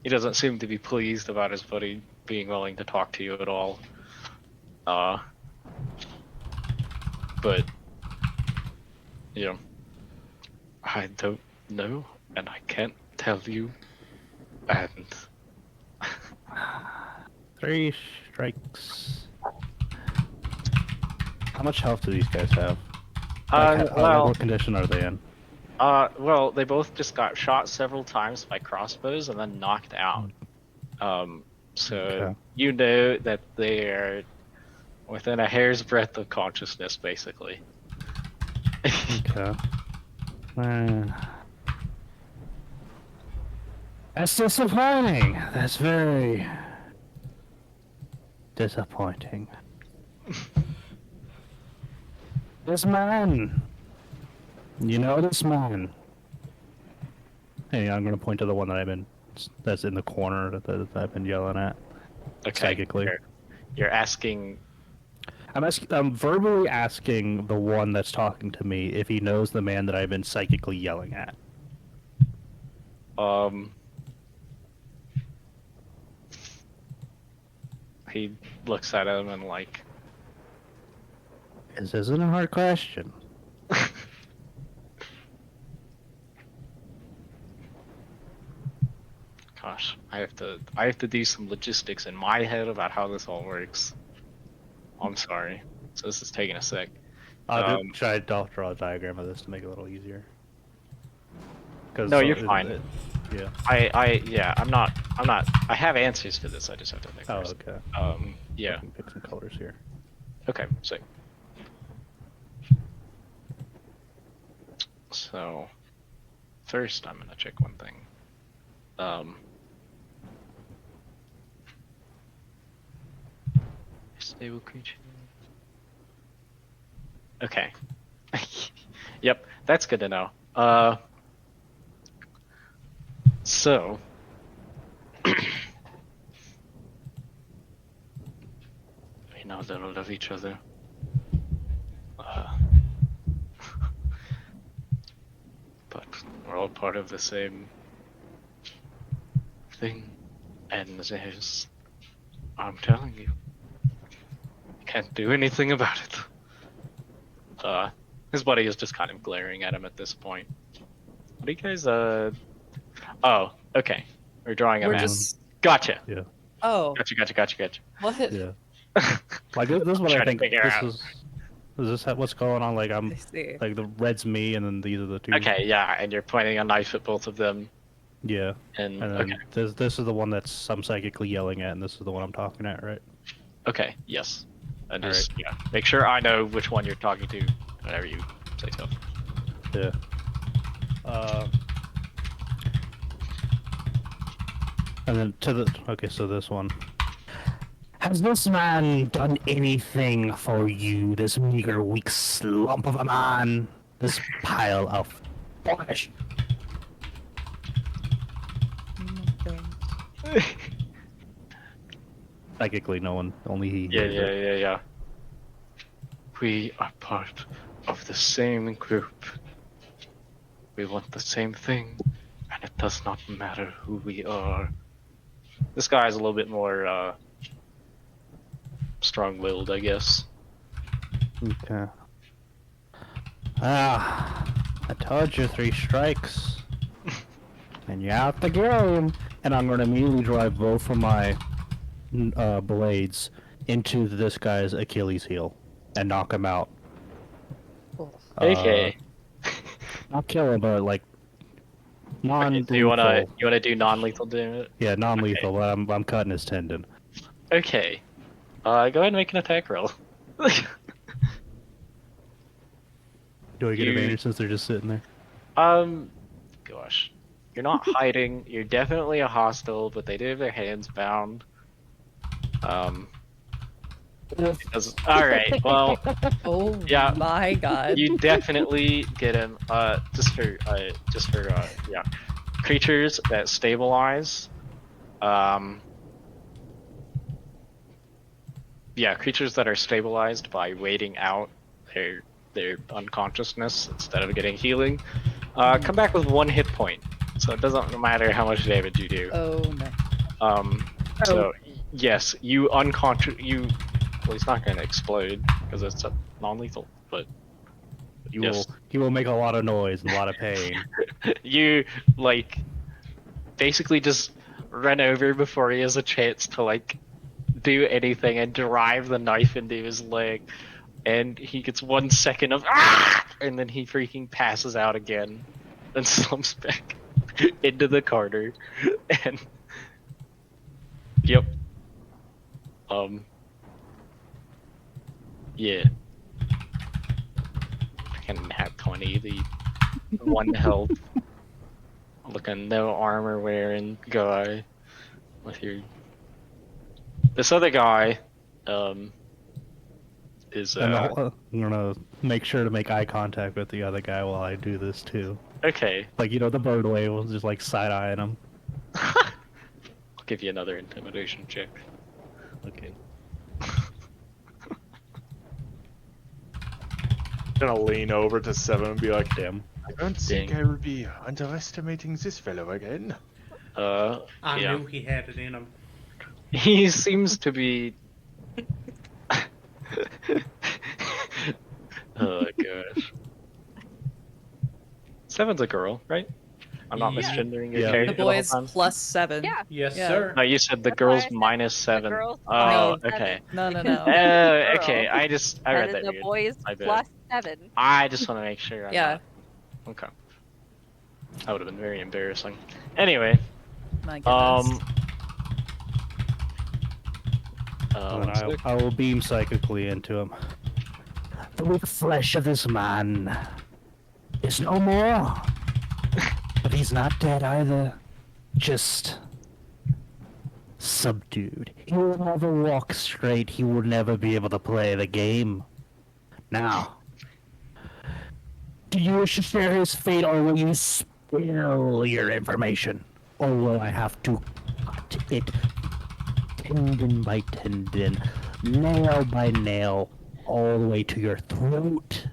He doesn't seem to be pleased about his buddy being willing to talk to you at all. But, you know, I don't know, and I can't tell you, and 3 strikes. How much health do these guys have? What condition are they in? well, they both just got shot several times by crossbows and then knocked out. So Okay. you know that they are within a hair's breadth of consciousness, basically. Okay. That's disappointing. That's very disappointing. This man. You know this man. Hey, I'm gonna point to the one that's in the corner that I've been yelling at. Okay. Psychically. Sure. You're asking. I'm verbally asking the one that's talking to me if he knows the man that I've been psychically yelling at. He looks at him and like. This isn't a hard question. Gosh, I have to do some logistics in my head about how this all works. I'm sorry. So this is taking a sec. I'll draw a diagram of this to make it a little easier. No, you're fine. Yeah. Yeah, I'm not. I have answers for this. I just have to think. Oh, first. okay. Yeah. I can pick some colors here. Okay, sick. So, first I'm gonna check one thing. Stable creature. Okay. Yep, that's good to know. So. We know little of each other. But we're all part of the same thing. And there's, I'm telling you, can't do anything about it. His buddy is just kind of glaring at him at this point. What do you guys, Oh, okay. We're drawing a We're map. just. Gotcha. Yeah. Oh, Gotcha. what? Yeah. Like this is what Trying I to think. figure out. Is this what's going on? Like I see. like the red's me, and then these are the two. Okay, yeah, and you're pointing a knife at both of them. Yeah. And And then this is the one that's I'm psychically yelling at, and this is the one I'm talking at, right? okay, yes. And All just make sure I know which one you're talking to whenever you say so. Yeah. And then so this one. Has this man done anything for you, this meager, weak slump of a man? This pile of flesh? Psychically, no one, only he. Yeah. We are part of the same group. We want the same thing, and it does not matter who we are. This guy is a little bit more, strong-willed, I guess. Okay. I told you 3 strikes. And you're out the game. And I'm going to immediately drive both of my blades into this guy's Achilles heel and knock him out. Okay. Not kill him, but like non-lethal. So you wanna do non-lethal damage? Yeah, non-lethal, but I'm cutting his tendon. Okay. Go ahead and make an attack roll. Do I get advantage since they're just sitting there? Gosh. You're not hiding. You're definitely a hostile, but they do have their hands bound. Alright, well, Oh yeah, my god. you definitely get him, just for creatures that stabilize, creatures that are stabilized by waiting out their unconsciousness instead of getting healing, come back with 1 hit point, so it doesn't matter how much damage you do. Oh no. So, yes, well, he's not going to explode because it's a non-lethal, but He will make a lot of noise and a lot of pain. you, like, basically just run over before he has a chance to, like, do anything and drive the knife into his leg, and he gets 1 second of and then he freaking passes out again and slumps back into the corner, and yep. Yeah. Fucking nat 20, the 1 health. Looking no armor wearing guy with your. This other guy, is And I'm gonna make sure to make eye contact with the other guy while I do this too. okay. Like, you know, the bird way was just like side-eyeing him. I'll give you another intimidation check. Okay. gonna lean over to Seven and be like, Damn. I don't think Ding. I will be underestimating this fellow again. I Yeah. knew he had it in him. He seems to be. Oh gosh. Seven's a girl, right? I'm not Yeah. misgendering your Yeah. character The the whole boys time. +7. Yeah. Yes, Yeah. sir. No, you said the That's why I girls said minus the 7. girls Oh, minus okay. 7. No, no, Because no. Seven's a girl, Okay. I and read then that the weird. boys My bad. plus 7. I just want to make sure I'm Yeah. not. Okay. That would have been very embarrassing. Anyway, My goodness. And one sec. I will beam psychically into him. The flesh of this man is no more. But he's not dead either. Just subdued. He will never walk straight. He will never be able to play the game. Now, do you wish to share his fate, or will you spill your information? Or will I have to cut it tendon by tendon, nail by nail, all the way to your throat?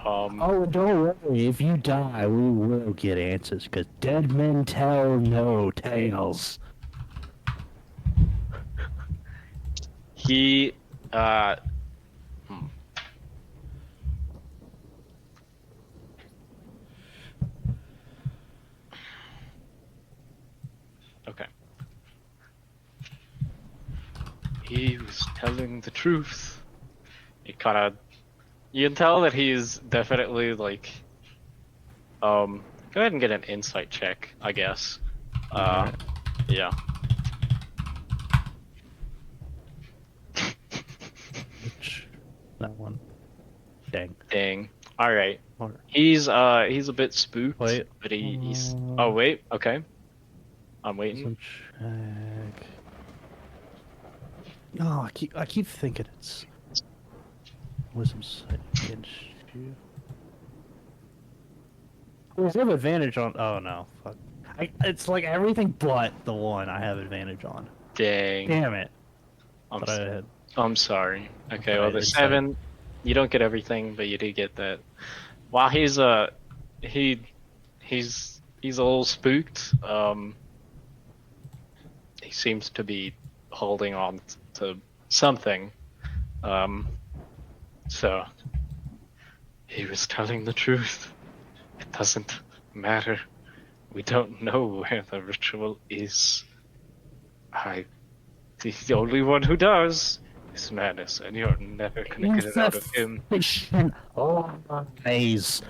Oh, don't worry. If you die, we will get answers, because dead men tell no tales. He, Okay. He was telling the truth. He kind of, you can tell that he's definitely like, go ahead and get an insight check, I guess. Alright. Yeah. That one. Dang. Dang. All right. Alright. He's a bit spooked, Wait. but he's. Oh wait. Okay. I'm waiting. Some check. No, I keep thinking it's wisdom sight against you. Does he have advantage on? Oh no, fuck. It's like everything but the one I have advantage on. Dang. Damn it. I'm, But I had. I'm sorry. Okay. But Well, I the did 7, you don't get everything, but you do get that. While he's he's a little spooked. He seems to be holding on to something. So he was telling the truth. It doesn't matter. We don't know where the ritual is. The only one who does is Manus, and you're never gonna get it out of him. Insufficient lies.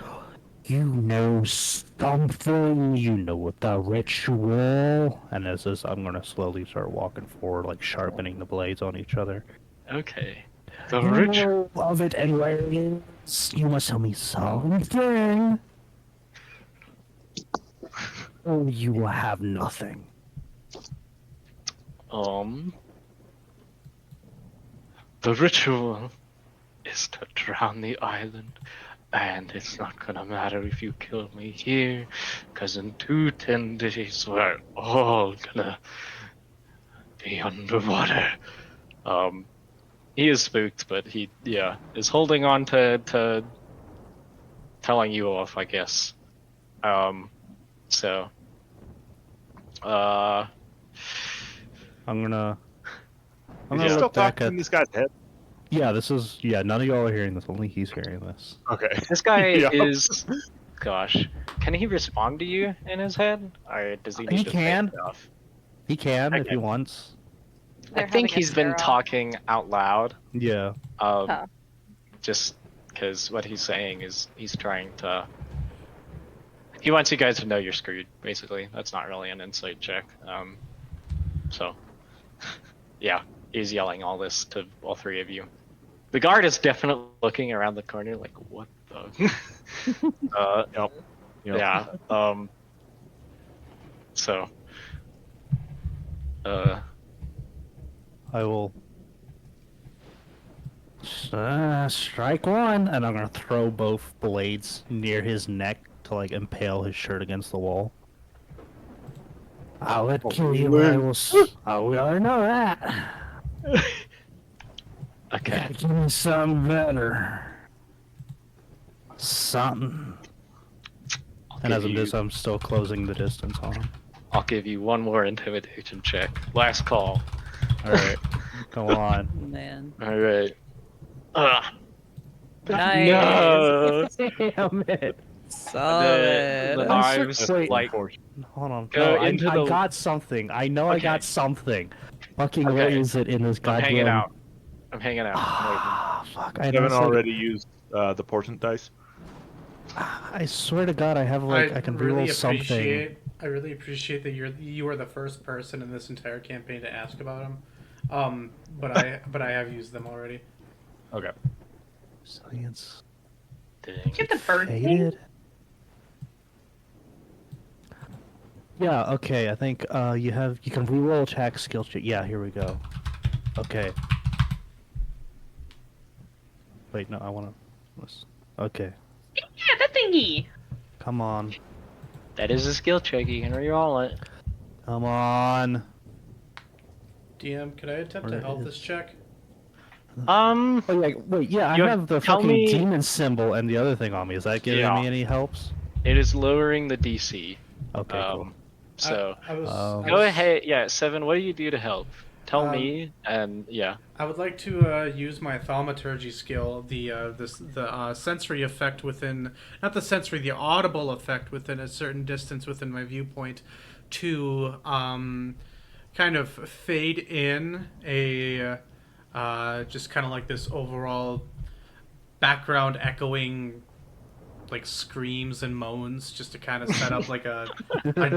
You know something. You know what the ritual. And as this, I'm gonna slowly start walking forward, like sharpening the blades on each other. Okay. The You ritual. know of it and where it is. You must tell me something. Or you will have nothing. The ritual is to drown the island, and it's not gonna matter if you kill me here, because in 10 days we're all gonna be underwater. He is spooked, but he, is holding on to telling you off, I guess. So, I'm gonna Is he still look back talking at. in this guy's head? Yeah, this is. Yeah, none of y'all are hearing this. Only he's hearing this. Okay. this guy Yeah. is, gosh, can he respond to you in his head, or does he need He to can. say stuff? He can if Okay. he wants. They're I think having a he's been stare-off. talking out loud. Yeah. Oh. Just because what he's saying is he's trying to. He wants you guys to know you're screwed. Basically, that's not really an insight check. So, yeah, he's yelling all this to all 3 of you. The guard is definitely looking around the corner like, what the? Yep. Yeah. So. I will strike one, and I'm gonna throw both blades near his neck to like impale his shirt against the wall. I'll kill you. I will. I know that. Okay. gotta give me something better. Something. And as I'm still closing the distance on him. I'll give you one more intimidation check. Last call. All right, come on. Man. All right. Nice. No. Damn it. Solid. The I'm sure- knives wait. like Hold on. Go No, into I the- got something. I know I Okay. got something. Fucking Okay. where is it in this I'm goddamn? hanging out. I'm hanging out. I'm Ah, fuck. I You know haven't it's like- already used the portent dice? I swear to God, I have like I can reroll something. I really appreciate that you are the first person in this entire campaign to ask about them. But I have used them already. Okay. Science. Dang. Get the bird thing. Faded. Yeah. Okay. I think you can reroll attack skill check. Yeah. Here we go. Okay. Wait. No. I want to. Okay. Yeah, that thingy. Come on. That is a skill check. You can reroll it. Come on. DM, could I attempt to Where help is- this check? Oh yeah. Wait. Yeah. I You have the tell fucking me- demon symbol and the other thing on me. Is that giving Yeah. me any helps? It is lowering the DC. Okay. Cool. So I was. Oh. I go was- ahead. Yeah, Seven. What do you do to help? Tell Um, me. And yeah. I would like to use my thaumaturgy skill, the sensory effect within, not the sensory, the audible effect within a certain distance within my viewpoint, to kind of fade in a just kind of like this overall background echoing like screams and moans, just to kind of set up like a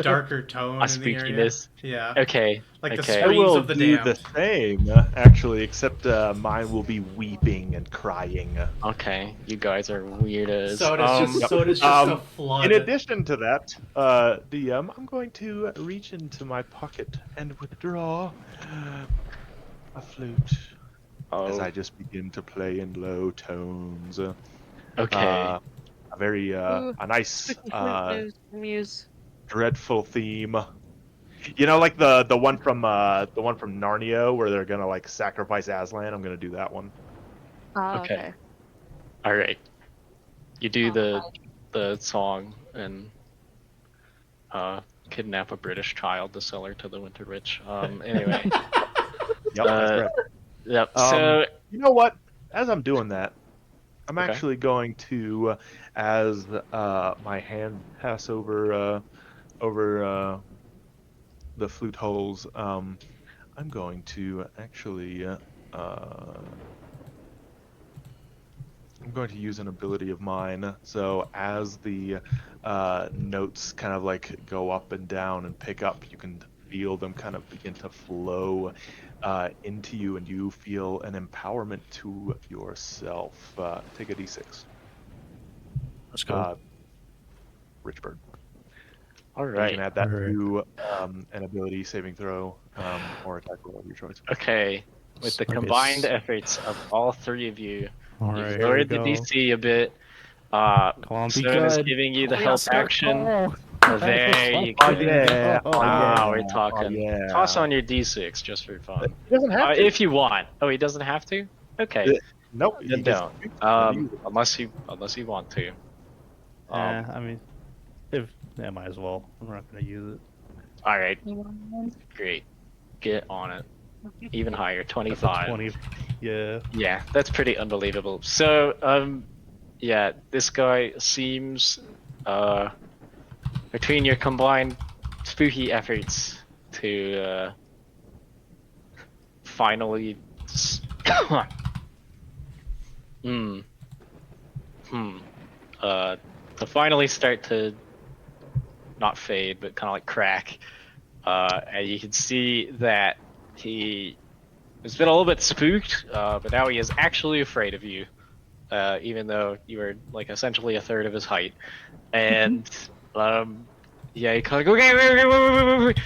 darker tone A in the area. spookiness. Yeah, Okay. like the okay. I screams will of the do damned. the same, actually, except mine will be weeping and crying. Okay. You guys are weirdos. So it is just a flood. In addition to that, DM, I'm going to reach into my pocket and withdraw a flute as I just begin to play in low tones. Okay. A very a nice Muse. dreadful theme. You know, like the one from Narnia where they're gonna like sacrifice Aslan. I'm gonna do that one. Oh, Okay. okay. All right. You do the song and kidnap a British child to sell her to the Winter Witch. Anyway. Yep, that's Uh, right. Yep. Um, So You know what? As I'm doing that, I'm Okay. actually going to, as my hand pass over the flute holes, I'm going to actually I'm going to use an ability of mine. So as the notes kind of like go up and down and pick up, you can feel them kind of begin to flow into you, and you feel an empowerment to yourself. Take a d6. Let's go. Richburg. all You right. can add that Alright. to an ability saving throw or attack roll of your choice. Okay. With the Okay, combined s- efforts of all three of you, All you've right. Here we lowered the go. DC a bit. Come on, be Stone is good. giving you the Oh, help yes, sir. action. Oh. There you Oh go. yeah! Oh yeah! We're talking. Oh, yeah. Toss on your D6 just for fun. He doesn't have to. If you want. Oh, he doesn't have to? Okay. Nope. Then he just- don't. Unless you want to. I mean, I might as well. I'm not gonna use it. All right. Great. Get on it. Even higher, That's a 25. 20. Yeah. Yeah, that's pretty unbelievable. So, yeah, this guy seems, between your combined spooky efforts to, finally, to finally start to not fade, but kind of like crack. And you can see that he has been a little bit spooked, but now he is actually afraid of you, even though you were like essentially a third of his height. And yeah, he kind of okay, wait.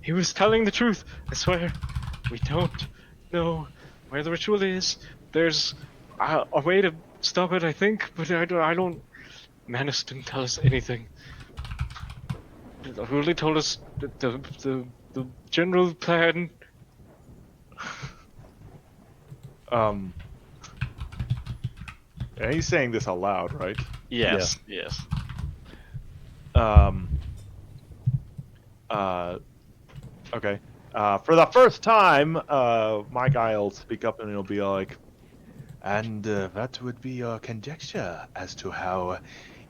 He was telling the truth. I swear. We don't know where the ritual is. There's a way to stop it, I think, but I don't. Manus didn't tell us anything. He only told us the general plan. And he's saying this aloud, right? Yes, yes. Um, okay. For the first time, my guy will speak up and he'll be like, and that would be your conjecture as to how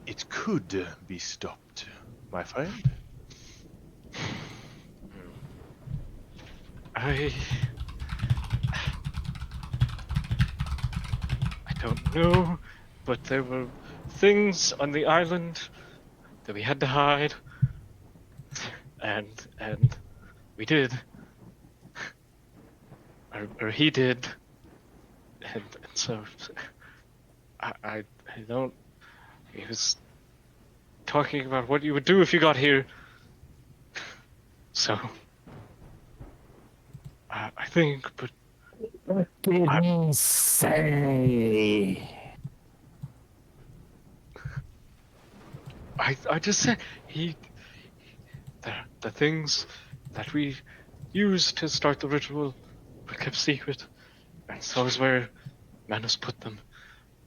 it could be stopped, my friend. I don't know, but there were things on the island that we had to hide, and we did, or he did, and so I don't. He was talking about what you would do if you got here. So I think, but What did he say? I just said the things that we used to start the ritual were kept secret, and so is where Manus put them,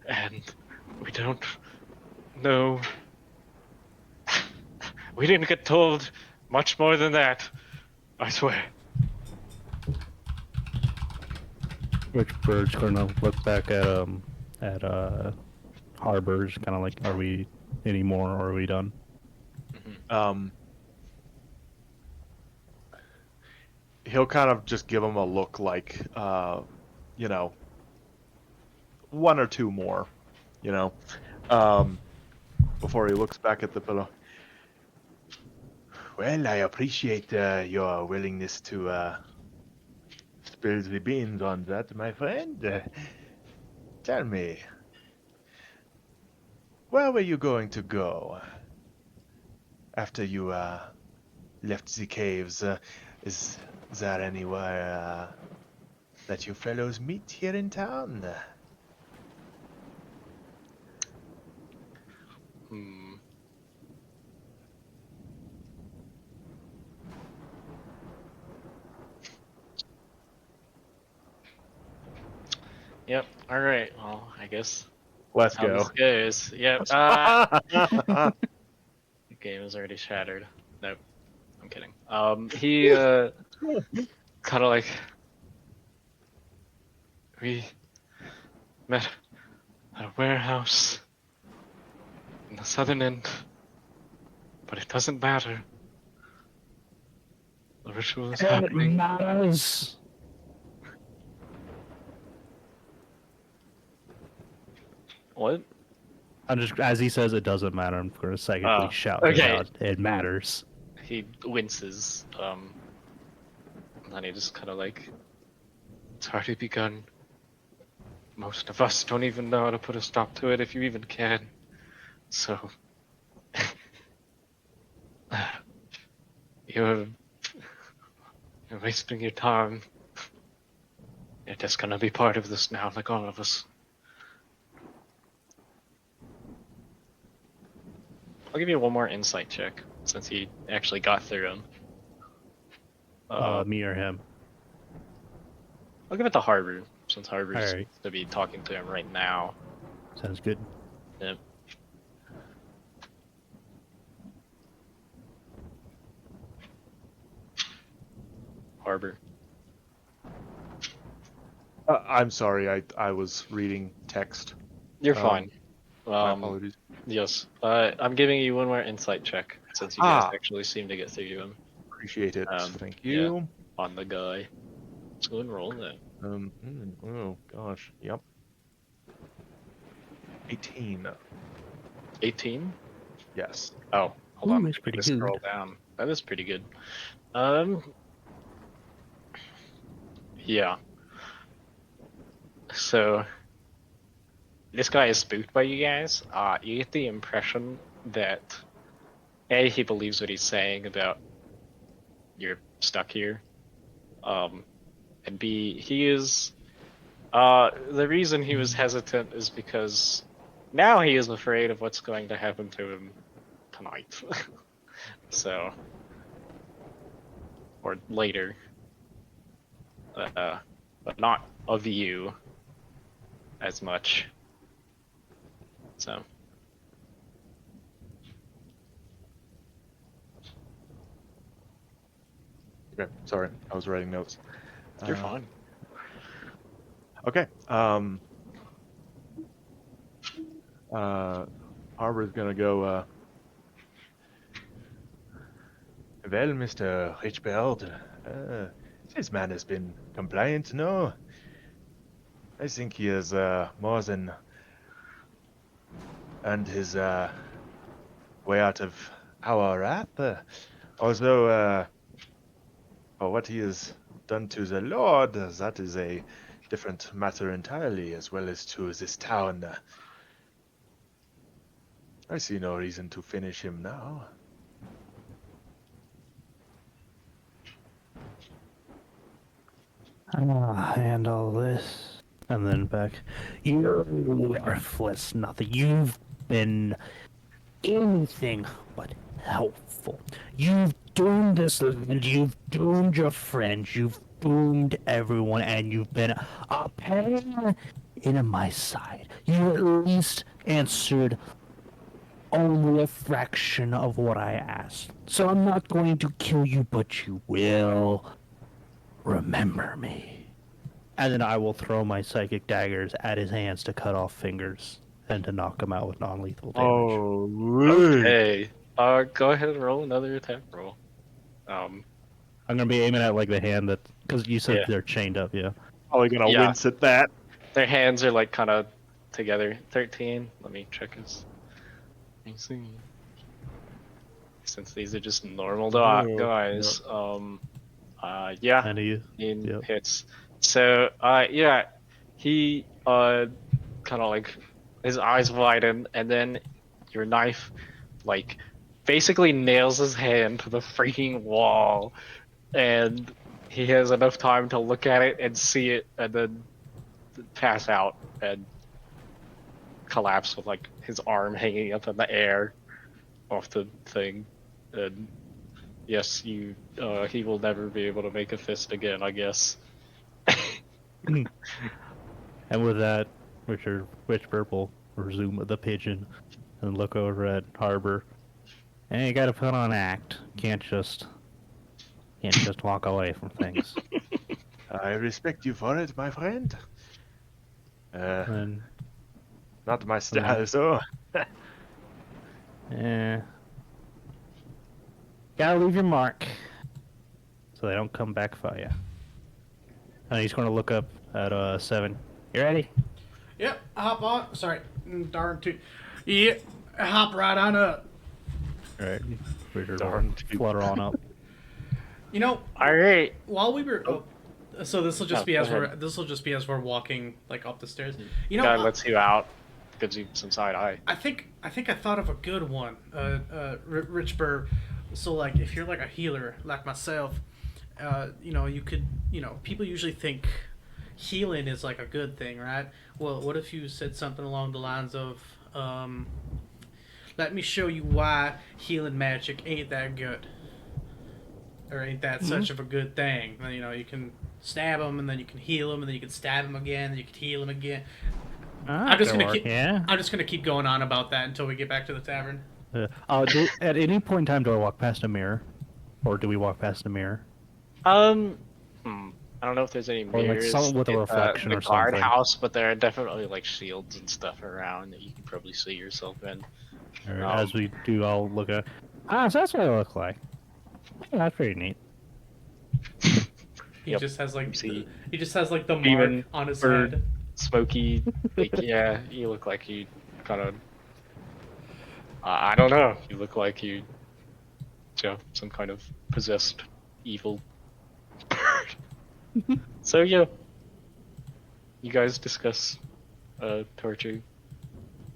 and we don't know. We didn't get told much more than that, I swear. Richbird's gonna look back at Harbors, kind of like, are we any more, or are we done? He'll kind of just give him a look like, one or two more, before he looks back at the fellow. Well, I appreciate your willingness to spill the beans on that, my friend. Tell me, where were you going to go after you left the caves? Is there anywhere that you fellows meet here in town? Hmm. Yep. All right. Well, I guess Let's how this go. goes. Yep. The game is already shattered. Nope. I'm kidding. He kind of like we met at a warehouse in the southern end, but it doesn't matter. The ritual is It happening. matters. What? I'm just, as he says, it doesn't matter. I'm gonna psychically Oh, shout okay. it out. It matters. He winces. And then he just kind of like, it's already begun. Most of us don't even know how to put a stop to it, if you even can. So, you're wasting your time. You're just gonna be part of this now, like all of us. I'll give you one more insight check, since he actually got through him. Me or him. I'll give it to Harbor, since Harbor Alright. seems to be talking to him right now. Sounds good. Yep. Harbor. I'm sorry, I was reading text. You're fine. My apologies. Yes. I'm giving you one more insight check, since you guys actually seem to get through to him. Appreciate it. Thank Yeah. you. On the guy. Let's go and roll that. Oh gosh. Yep. 18. 18? Yes. Oh, hold Ooh, on. that's I'm pretty gonna good. scroll down. That is pretty good. Yeah. So, this guy is spooked by you guys. You get the impression that A, he believes what he's saying about you're stuck here. And B, he is. The reason he was hesitant is because now he is afraid of what's going to happen to him tonight. So, or later. But not of you. as much. So Okay, sorry, I was writing notes. you're fine. Okay. Harbor's gonna go. Well, Mr. Richbert, this man has been compliant. No, I think he has more than earned his way out of our wrath. Although, for what he has done to the Lord, that is a different matter entirely, as well as to this town. I see no reason to finish him now. Handle this. And then back. You're worthless nothing. You've been anything but helpful. You've doomed this land, you've doomed your friends, you've doomed everyone, and you've been a pain in my side. You at least answered only a fraction of what I asked. So I'm not going to kill you, but you will remember me. And then I will throw my psychic daggers at his hands to cut off fingers and to knock him out with non-lethal damage. Oh, Okay. Go ahead and roll another attack roll. I'm gonna be aiming at like the hand that, because you said Yeah. they're chained up, yeah. probably gonna Yeah. wince at that. Their hands are like kind of together. 13. Let me check his. Let me see. Since these are just normal Oh, guys. Yeah. And he, In Yep. hits. So, yeah, he kind of like his eyes widen, and then your knife, like, basically nails his hand to the freaking wall, and he has enough time to look at it and see it, and then pass out and collapse with like his arm hanging up in the air off the thing. And yes, he will never be able to make a fist again, I guess. and with that, Witchbird will resume with the pigeon and look over at Harbor. And you gotta put on act. Can't just walk away from things. I respect you for it, my friend. And Not my style, so. gotta leave your mark so they don't come back for you. And he's gonna look up at 7. You ready? Yep, hop on. Sorry, darn too. Yeah, hop right on up. All right. Wizard Darn will tooth. flutter on up. You know, All right. while we were, so this will just Oh, be go as ahead. we're walking like up the stairs. You know, Guy lets you out, gives you some side eye. I think I thought of a good one, Rich Burr. So like, if you're like a healer like myself, you could, people usually think healing is like a good thing, right? Well, what if you said something along the lines of, let me show you why healing magic ain't that good, or ain't that such of a good thing. And, you can stab them, and then you can heal them, and then you can stab them again, and you can heal them again. I'm just gonna keep. Yeah. I'm just gonna keep going on about that until we get back to the tavern. At any point in time, do I walk past a mirror, or do we walk past a mirror? I don't know if there's any Or, like, mirrors something with a in reflection the or something. guardhouse, but there are definitely like shields and stuff around that you can probably see yourself in. Or as we do, I'll look at. So that's what I look like. Yeah, that's pretty neat. He Yep. just has like See, he just has like the mark even on his for- head. Smoky, like yeah, you look like you kind of. I don't know. You look like you, some kind of possessed evil bird. So yeah, you guys discuss torture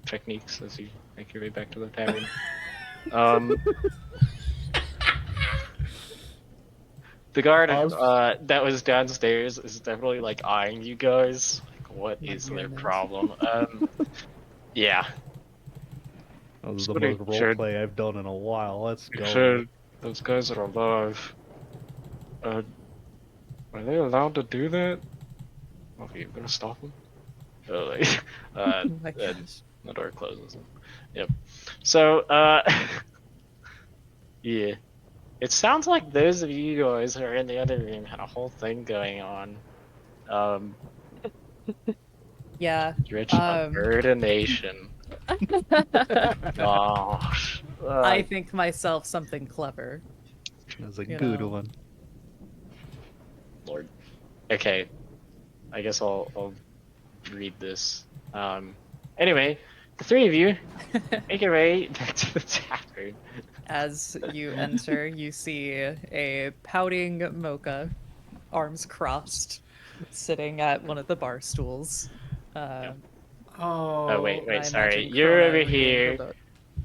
techniques as you make your way back to the tavern. The guard that was downstairs is definitely like eyeing you guys. Like, what is their goodness. problem? Yeah. That was Just the making most sure- roleplay I've done in a while. Let's go. Sure, those guys are alive. Are they allowed to do that? Okay, you're gonna stop them? like, Oh my and gosh. the door closes. Yep. So, yeah. It sounds like those of you guys who are in the other room had a whole thing going on. Yeah. Rich nation. Gosh. I think myself something clever. That was a You good know. one. Lord. Okay. I guess I'll read this. Anyway, the three of you make your way back to the tavern. As you enter, you see a pouting Mocha, arms crossed, sitting at one of the bar stools. Oh, wait, I sorry. imagine You're Krona over reading her here, book.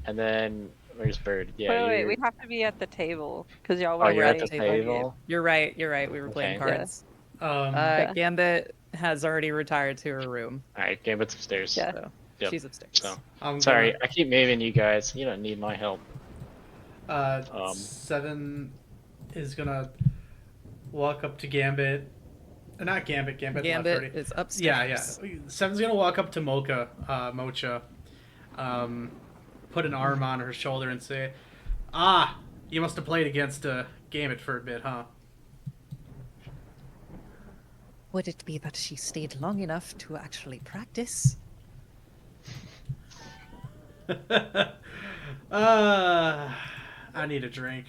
and then where's Bird? Yeah, Wait, you're. we have to be at the table because y'all Oh, were you're at the playing. table? You're right. You're right. We were playing Okay. cards. Yeah. Gambit has already retired to her room. Alright, Gambit's upstairs. Yeah. So Yep. she's upstairs. So, I'm sorry, gonna- I keep moving you guys. You don't need my help. Seven is gonna walk up to Gambit. Not Gambit. Gambit left already. Gambit is upstairs. Yeah. Seven's gonna walk up to Mocha, Mocha, put an arm on her shoulder and say, "Ah, you must have played against Gambit for a bit, huh?" Would it be that she stayed long enough to actually practice? I need a drink.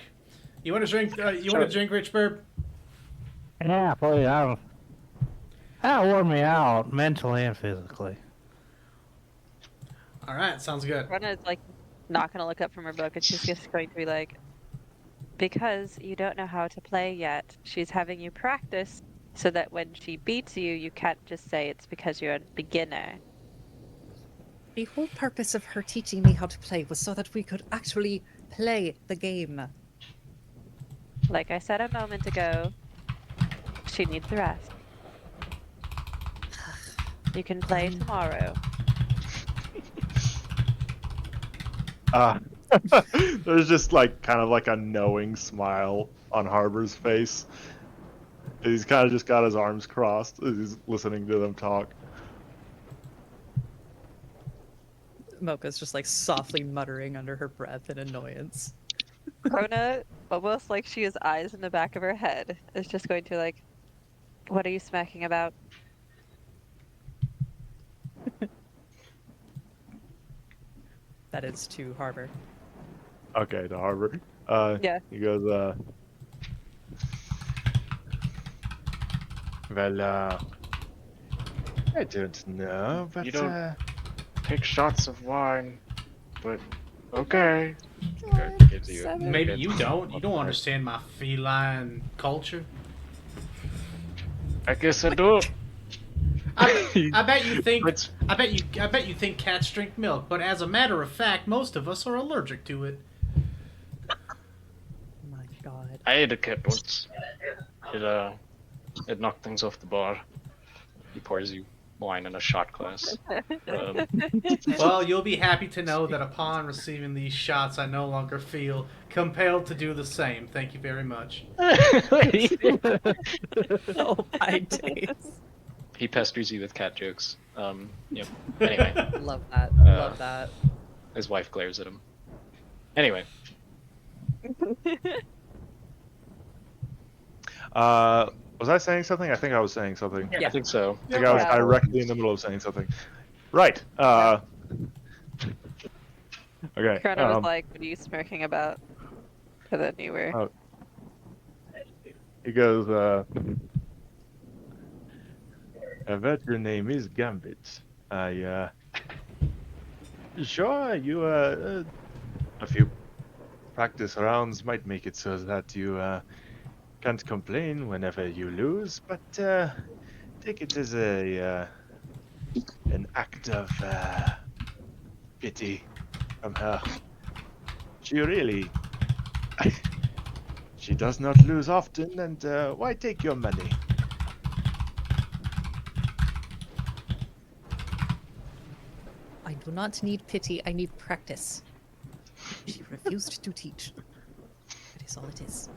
You want a drink? You want a drink, Rich Burp? Yeah, please. That'll wear me out mentally and physically. All right, sounds good. Rona is like not gonna look up from her book, and she's just going to be like, because you don't know how to play yet, she's having you practice so that when she beats you, you can't just say it's because you're a beginner. The whole purpose of her teaching me how to play was so that we could actually play the game. Like I said a moment ago, she needs the rest. You can play tomorrow. There's just like kind of like a knowing smile on Harbor's face. He's kind of just got his arms crossed as he's listening to them talk. Mocha's just like softly muttering under her breath in annoyance. Rona, almost like she has eyes in the back of her head, is just going to like, what are you smacking about? That is to Harbor. Okay, to Harbor. Yeah. He goes, well, I don't know, but, You don't- Take shots of wine, but okay. Gives you a Maybe good- you don't. You don't understand my feline culture. I guess I do. I bet you think. It's- I bet you think cats drink milk, but as a matter of fact, most of us are allergic to it. My God. I ate a cat once. It knocked things off the bar. He pours you wine in a shot glass. Well, you'll be happy to know that upon receiving these shots, I no longer feel compelled to do the same. Thank you very much. Oh my days. He pesters you with cat jokes. Yep. Anyway, Love that. Love that. his wife glares at him. Anyway, was I saying something? I think I was saying something. I think so. I think I was Yeah. directly in the middle of saying something. Right. Okay. Krona was like, what are you smirking about? And then you were. He goes, I bet your name is Gambit. Sure, you, a few practice rounds might make it so that you, can't complain whenever you lose, but, take it as an act of, pity from her. She really... She does not lose often, and why take your money? I do not need pity, I need practice. She refused to teach. It is all it is.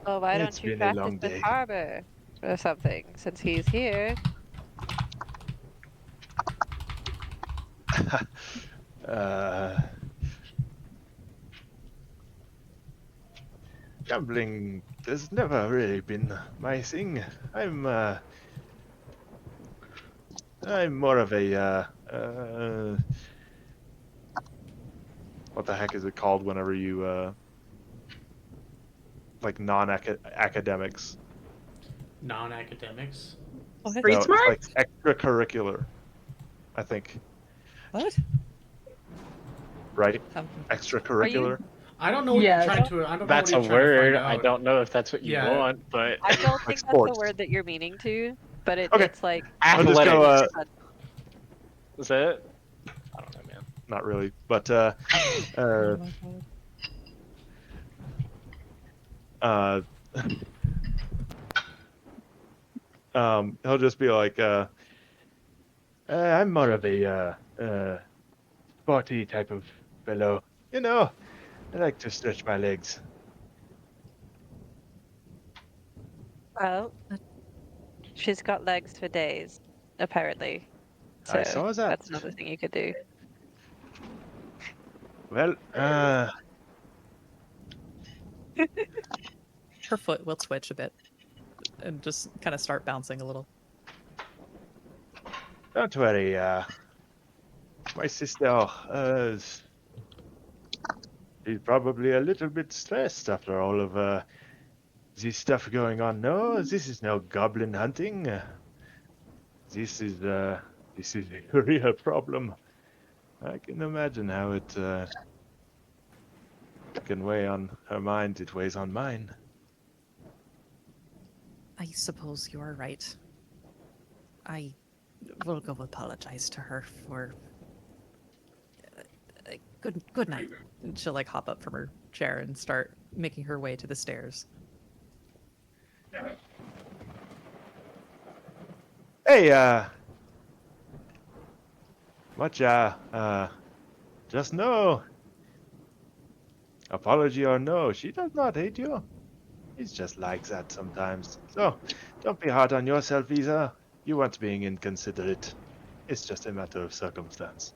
Oh, why It's don't you been a practice long with day. Harbor or something, since he's here? Gambling has never really been my thing. I'm more of a what the heck is it called whenever you like non-academics? Non-academics. What? Street No, smart? it's like extracurricular, I think. What? Right? Um, Extracurricular. I don't know what Yes. you're trying to. I don't know That's what a you're trying to word. find I out. don't know if that's what you Yeah. want, but I don't Like think that's the sports. word that you're meaning to, but Okay. it's like I'll just athletics. go. Is that it? I don't know, man. Not really, but oh my God. he'll just be like, I'm more of a sporty type of fellow. You know, I like to stretch my legs. well, she's got legs for days, apparently. So I saw that. that's another thing you could do. Well, Her foot will twitch a bit and just kind of start bouncing a little. don't worry. My sister, she's probably a little bit stressed after all of this stuff going on. No, this is no goblin hunting. This is a real problem. I can imagine how it can weigh on her mind. It weighs on mine. I suppose you are right. I will go apologize to her for. Good night. And she'll like hop up from her chair and start making her way to the stairs. Hey, just know, apology or no, she does not hate you. It's just like that sometimes. So, don't be hard on yourself either. You weren't being inconsiderate. It's just a matter of circumstance.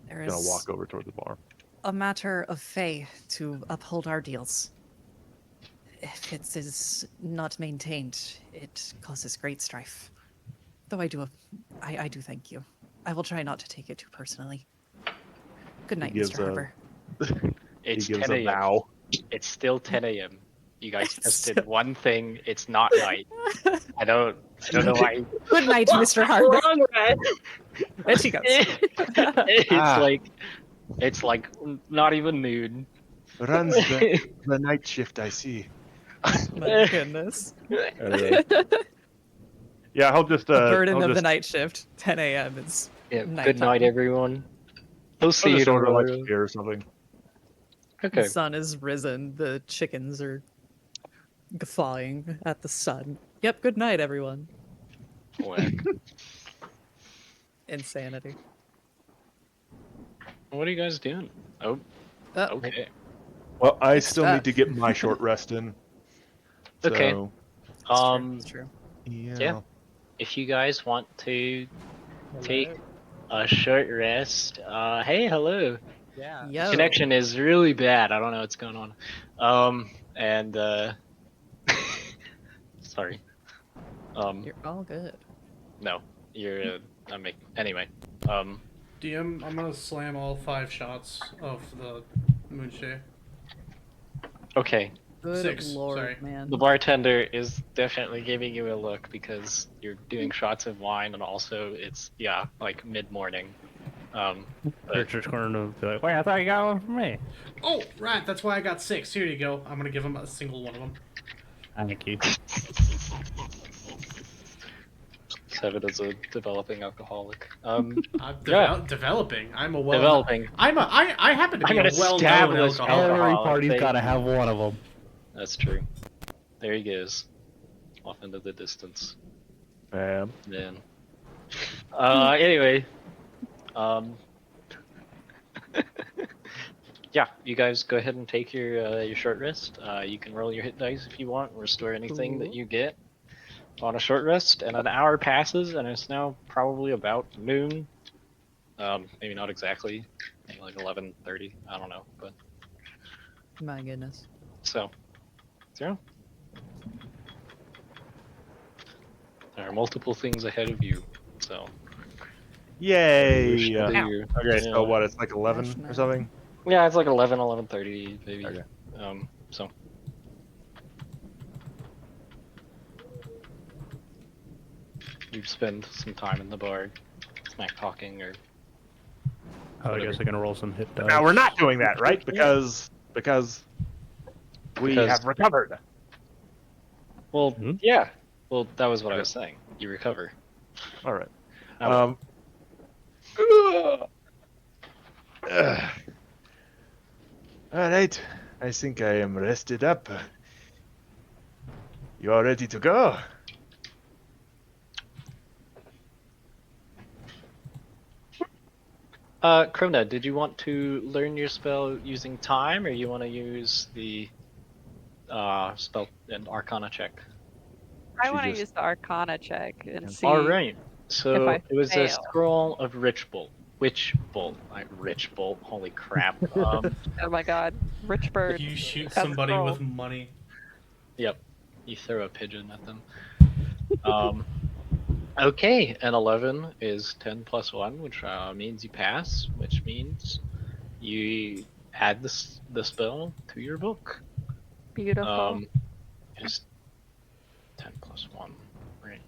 There Gonna is walk over toward the bar. a matter of fey to uphold our deals. If it is not maintained, it causes great strife. Though I do thank you. I will try not to take it too personally. Good night, gives Mr. a- Harper. It's he gives 10 a a.m. bow. It's still 10 a.m. You guys It's just did still- one thing. It's not night. I don't know why. Good night, Mr. Harper. Wrong, Red. There she goes. It's it's like not even noon. Runs the night shift, I see. My goodness. Yeah, he'll just The burden he'll of just, the night shift. 10 a.m. is Yeah, nighttime. good night, everyone. We'll see he'll you just order like a tomorrow. beer or something. The Okay. sun is risen. The chickens are guffawing at the sun. Yep, good night, everyone. Whack. Insanity. What are you guys doing? Oh, Oh, okay. Well, I Good still need to stuff. get my short rest in. Okay. So, It's true. yeah. If you guys want to take a short rest, hey, hello. Yeah. Yo. Connection is really bad. I don't know what's going on. And sorry. You're all good. No, you're. Anyway. DM, I'm gonna slam all 5 shots of the moonshade. Okay. Good 6, lord, sorry. man. The bartender is definitely giving you a look because you're doing shots of wine and also it's like mid-morning. But Richard's going to be like, wait, I thought you got one from me. Oh, right, that's why I got 6. Here you go. I'm gonna give him a single one of them. Thank you. Seven is a developing alcoholic. Developing. I'm a well. Developing. I happen to be I'm a an well-known established alcoholic. Every alcoholic, party's baby. got to have one of them. That's true. There he goes. Off into the distance. Man. Man. Anyway. Yeah, you guys go ahead and take your short rest. You can roll your hit dice if you want, restore anything that you get on a short rest, and an hour passes, and it's now probably about noon. Maybe not exactly. Maybe like 11:30. I don't know, but My goodness. so yeah. There are multiple things ahead of you, so you Yay! should do Ow. your, Okay, so yeah. what? It's like 11 Gosh, no. or something. Yeah, it's like 11, 11:30 maybe. Okay. So you spend some time in the bar, smack talking or Oh, I whatever. guess I can roll some hit dice. Now we're not doing that, right? Because we Because- have recovered. Well, Hmm? yeah. Well, that was what I Okay. was saying. You recover. All right. Oh, All right. I think I am rested up. You all ready to go? Krona, did you want to learn your spell using time, or you want to use the spell and Arcana check? I She want to just- use the Arcana check and see. All right. So I it was a fail. scroll of Rich Bolt. Like Rich Bolt. Holy crap. Oh my god, rich bird. You shoot That's somebody cool. with money. Yep. You throw a pigeon at them. Okay, and 11 is 10 plus 1, which means you pass, which means you add the spell to your book. Beautiful. Is 10 plus 1, right?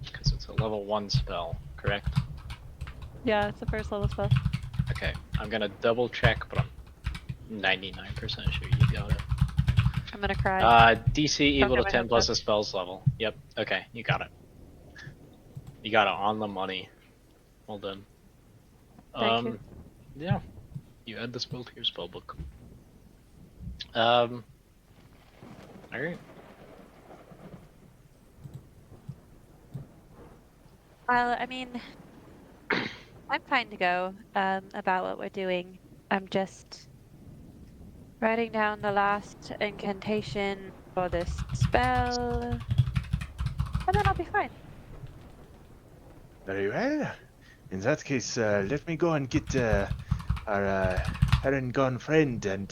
Because it's a level 1 spell, correct? Yeah, it's the first level spell. Okay, I'm gonna double check, but I'm 99% sure you got it. I'm gonna cry. DC equal to my 10 hopes plus up. the spell's level. Yep, okay, you got it. You got it on the money. Well done. Thank you. Yeah, you add the spell to your spell book. Alright. Well, I mean, I'm fine to go about what we're doing. I'm just writing down the last incantation for this spell, and then I'll be fine. Very well. In that case, let me go and get our Heron friend and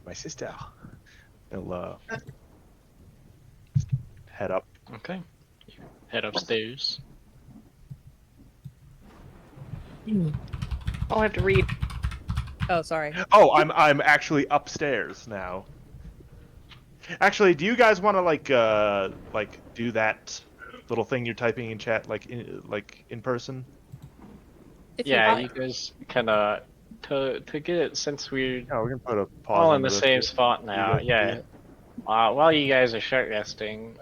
my sister. I'll head up. Okay. You head upstairs. I'll have to read. Oh, sorry. Oh, I'm actually upstairs now. Actually, do you guys want to like do that little thing you're typing in chat like in person? If Yeah, you'd you like. guys can to get it since we're Oh, we can put a pause. all in into the this. same spot now. guys do Yeah. it? While you guys are short resting,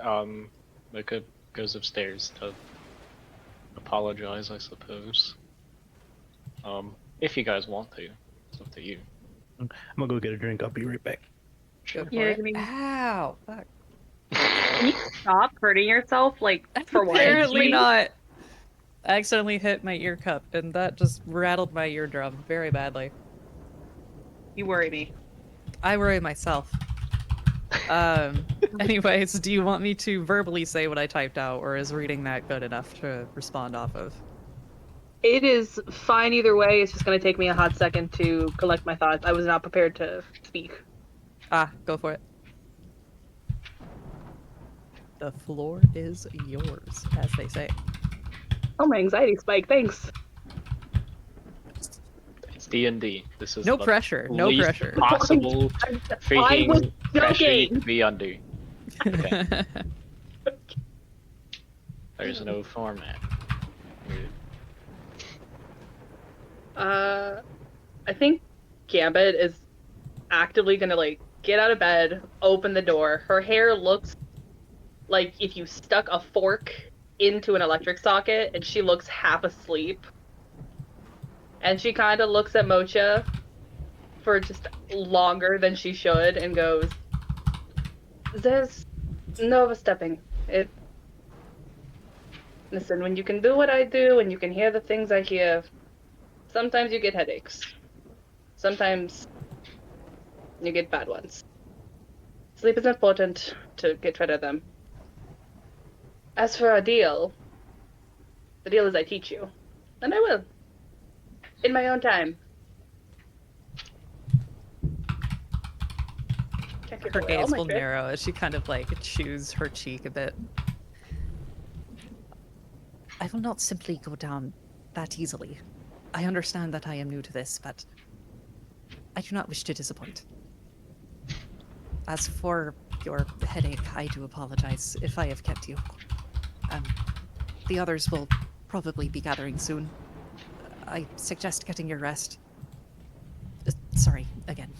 Mika goes upstairs to apologize, I suppose. If you guys want to, it's up to you. I'm gonna go get a drink. I'll be right back. Go for Yeah, it. I mean- Ow! Fuck. Can you stop hurting yourself? Like, for what? Apparently Please? not. I accidentally hit my ear cup, and that just rattled my eardrum very badly. You worry me. I worry myself. Anyways, do you want me to verbally say what I typed out, or is reading that good enough to respond off of? It is fine either way. It's just going to take me a hot second to collect my thoughts. I was not prepared to speak. Ah, go for it. The floor is yours, as they say. Oh, my anxiety spike. Thanks. It's D&D. This is No the pressure. No least pressure. possible I was freaking pressure you joking. can be under. Okay. There's no format. Weird. I think Gambit is actively gonna like get out of bed, open the door. Her hair looks like if you stuck a fork into an electric socket, and she looks half asleep. And she kind of looks at Mocha for just longer than she should and goes, "There's no overstepping it. Listen, when you can do what I do and you can hear the things I hear, sometimes you get headaches. Sometimes you get bad ones. Sleep is important to get rid of them. As for our deal, The deal is I teach you. And I will. In my own time. Can't give Her away all gaze my will tricks. narrow as she kind of like chews her cheek a bit. I will not simply go down that easily. I understand that I am new to this, but I do not wish to disappoint. As for your headache, I do apologize if I have kept you. The others will probably be gathering soon. I suggest getting your rest. Sorry, again.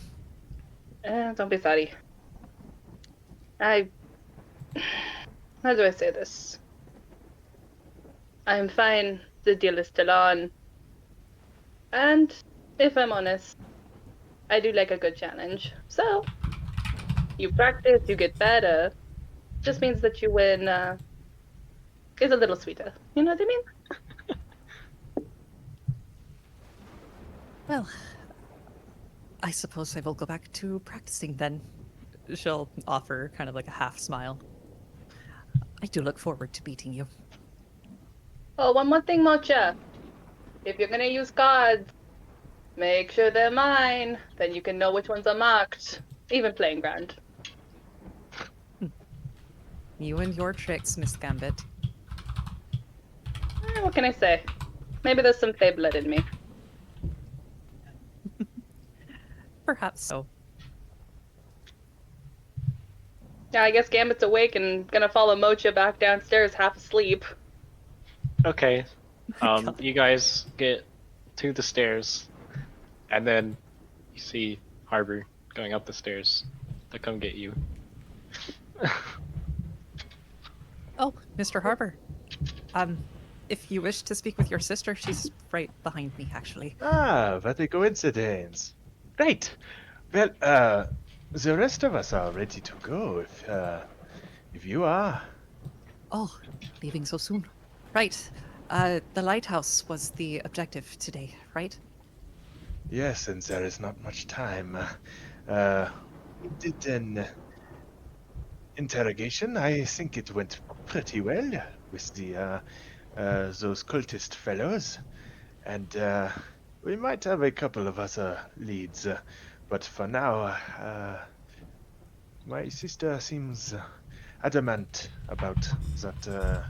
Don't be sorry. How do I say this? I'm fine. The deal is still on. And if I'm honest, I do like a good challenge. So, you practice, you get better. Just means that you win is a little sweeter. You know what I mean? Well, I suppose I will go back to practicing then. She'll offer kind of like a half smile. I do look forward to beating you. Oh, one more thing, Mocha. If you're gonna use cards, make sure they're mine. Then you can know which ones are marked. Even playing ground. You and your tricks, Miss Gambit. What can I say? Maybe there's some Fey blood in me. Perhaps so. Yeah, I guess Gambit's awake and gonna follow Mocha back downstairs half asleep. Okay. You guys get to the stairs, and then you see Harbor going up the stairs to come get you. Oh, Mr. Harbour. If you wish to speak with your sister, she's right behind me, actually. Ah, what a coincidence. Great. Well, the rest of us are ready to go if you are. Oh, leaving so soon. Right. The lighthouse was the objective today, right? Yes, and there is not much time. We did an interrogation. I think it went pretty well with the those cultist fellows, and we might have a couple of other leads, but for now, my sister seems adamant about that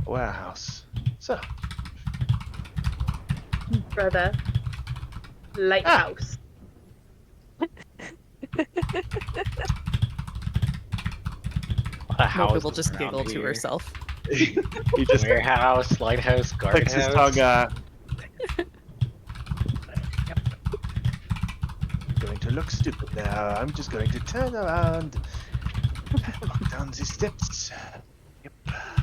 warehouse. So, Brother. Lighthouse. A house Mocha will just around giggle to here. herself. he just Warehouse, lighthouse, clicks his guardhouse. tongue. Going to look stupid now. I'm just going to turn around, walk down the steps. Yep,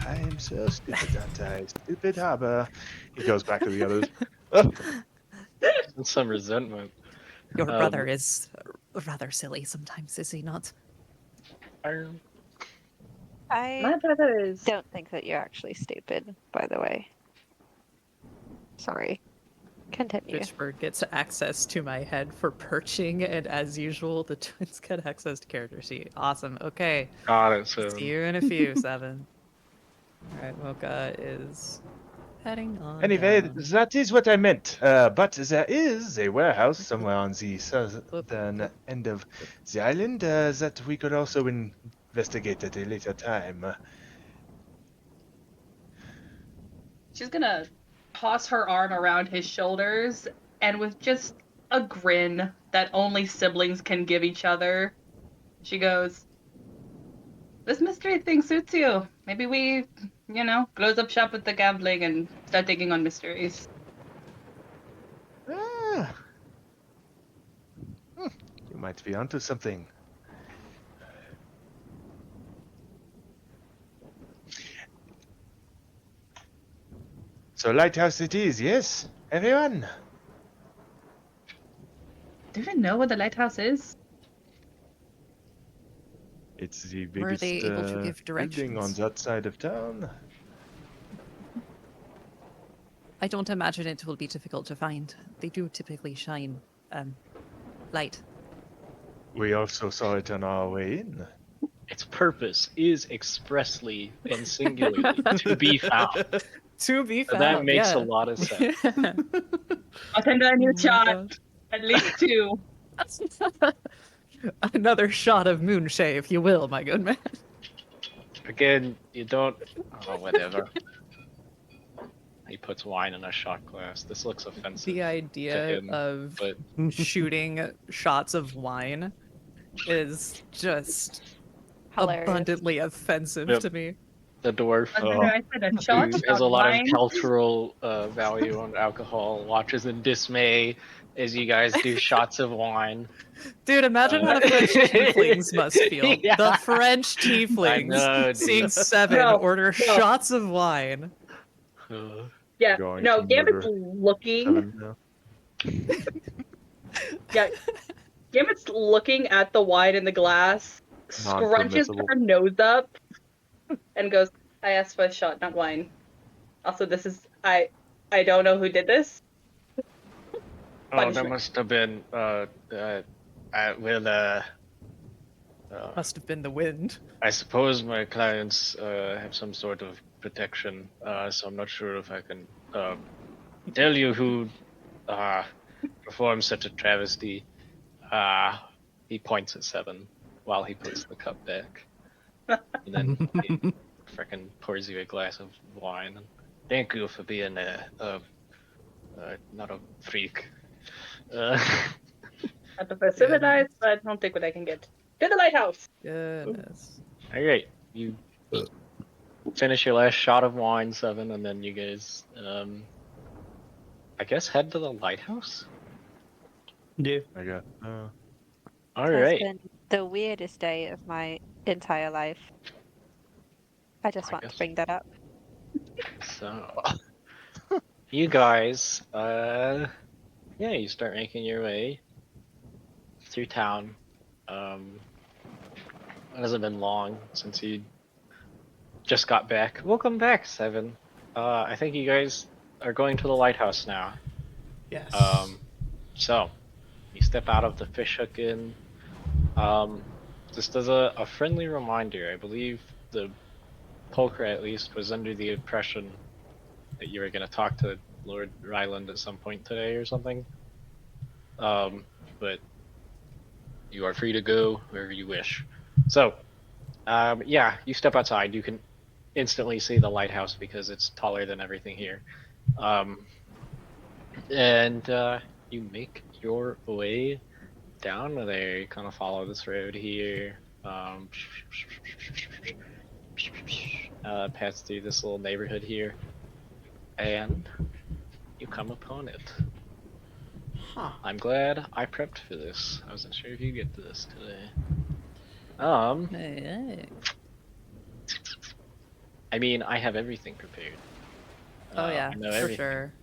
I am so stupid, aren't I? Stupid Harbor. He goes back to the others. Some resentment. Your brother is rather silly sometimes, is he not? I My brother is. don't think that you're actually stupid, by the way. Sorry. Continue. Witchbird gets access to my head for perching, and as usual, the twins get access to character sheet. Awesome. Okay. Got it, so See you in a few, Seven. Alright, Mocha is heading on. Anyway, down. that is what I meant. But there is a warehouse somewhere on the southern end of the island that we could also investigate at a later time. She's gonna toss her arm around his shoulders and with just a grin that only siblings can give each other, she goes, "This mystery thing suits you. Maybe we, close up shop with the gambling and start taking on mysteries." Ah. You might be onto something. So lighthouse it is, yes? Everyone? Do you even know what the lighthouse is? It's the Were biggest they able to give building on directions? that side of town. I don't imagine it will be difficult to find. They do typically shine light. We also saw it on our way in. its purpose is expressly and singularly to be found. To be found. That makes a yeah. lot of sense. I'll send a new Oh my shot. God. At least 2. Another shot of moonshade, if you will, my good man. Again, you don't. Oh, whatever. He puts wine in a shot glass. This looks offensive The to idea him, of but shooting shots of wine is just Hilarious. abundantly offensive Yep. to me. the dwarf, I said a shot who has a of lot of wine. cultural value on alcohol, watches in dismay as you guys do shots of wine. Dude, imagine what a French tieflings must feel. Yeah. The French I tieflings know, dude. seeing Seven No, order shots of wine. Uh, Yeah, Going no, to Gambit's murder looking. 7 now. Yeah, Gambit's looking at the wine in the glass, scrunches Non-permissible. her nose up, and goes, "I asked for a shot, not wine. Also, this is I don't know who did this. oh, that Punishment. must have been Must have been the wind. I suppose my clients have some sort of protection, so I'm not sure if I can tell you who performed such a travesty. He points at Seven while he puts the cup back, and then he frickin' pours you a glass of wine. And thank you for being not a freak. I prefer civilized, but I don't take what I can get. To the lighthouse. Goodness. All right, you finish your last shot of wine, Seven, and then you guys, I guess, head to the lighthouse. Yeah. I got. All That's right. been the weirdest day of my entire life. I just I want guess. to bring that up. So, you guys, yeah, you start making your way through town. It hasn't been long since you just got back. Welcome back, Seven. I think you guys are going to the lighthouse now. Yes. So, you step out of the Fishhook Inn. Just as a friendly reminder, I believe the Polker at least was under the impression that you were going to talk to Lord Ryland at some point today or something. But you are free to go wherever you wish. So, yeah, you step outside. You can instantly see the lighthouse because it's taller than everything here. And you make your way down there. You kind of follow this road here. Pass through this little neighborhood here. And you come upon it. Huh. I'm glad I prepped for this. I wasn't sure if you'd get to this today. Hey. I mean, I have everything prepared. Oh yeah, I know for everything. sure.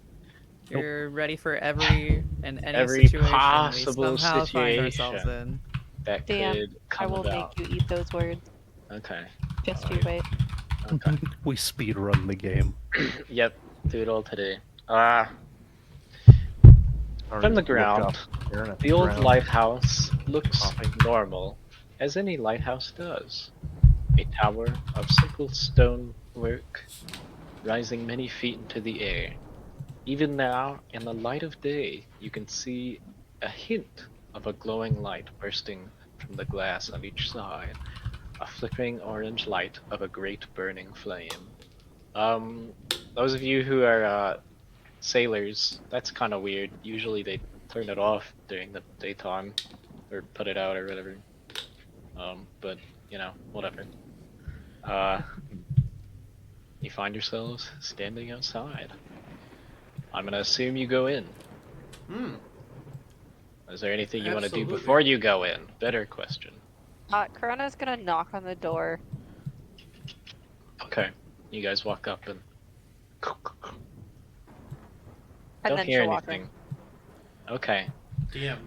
You're ready for every and any Every situation possible we somehow find ourselves situation. in. That Damn, could I come will about. make you eat those words. Okay. Just you Alright. wait. Okay. We speed run the game. Yep. Do it all today. From the Look ground, up there and at the old ground. lighthouse looks Popping. normal, as any lighthouse does. A tower of simple stone work, rising many feet into the air. Even now, in the light of day, you can see a hint of a glowing light bursting from the glass on each side. A flickering orange light of a great burning flame. Those of you who are sailors, that's kind of weird. Usually they turn it off during the daytime, or put it out or whatever. But you know, whatever. You find yourselves standing outside. I'm gonna assume you go in. Hmm. Is there anything you want to do Absolutely. before you go in? Better question. Corona's gonna knock on the door. Okay, you guys walk up and And don't then hear she'll walk anything. Okay. DM,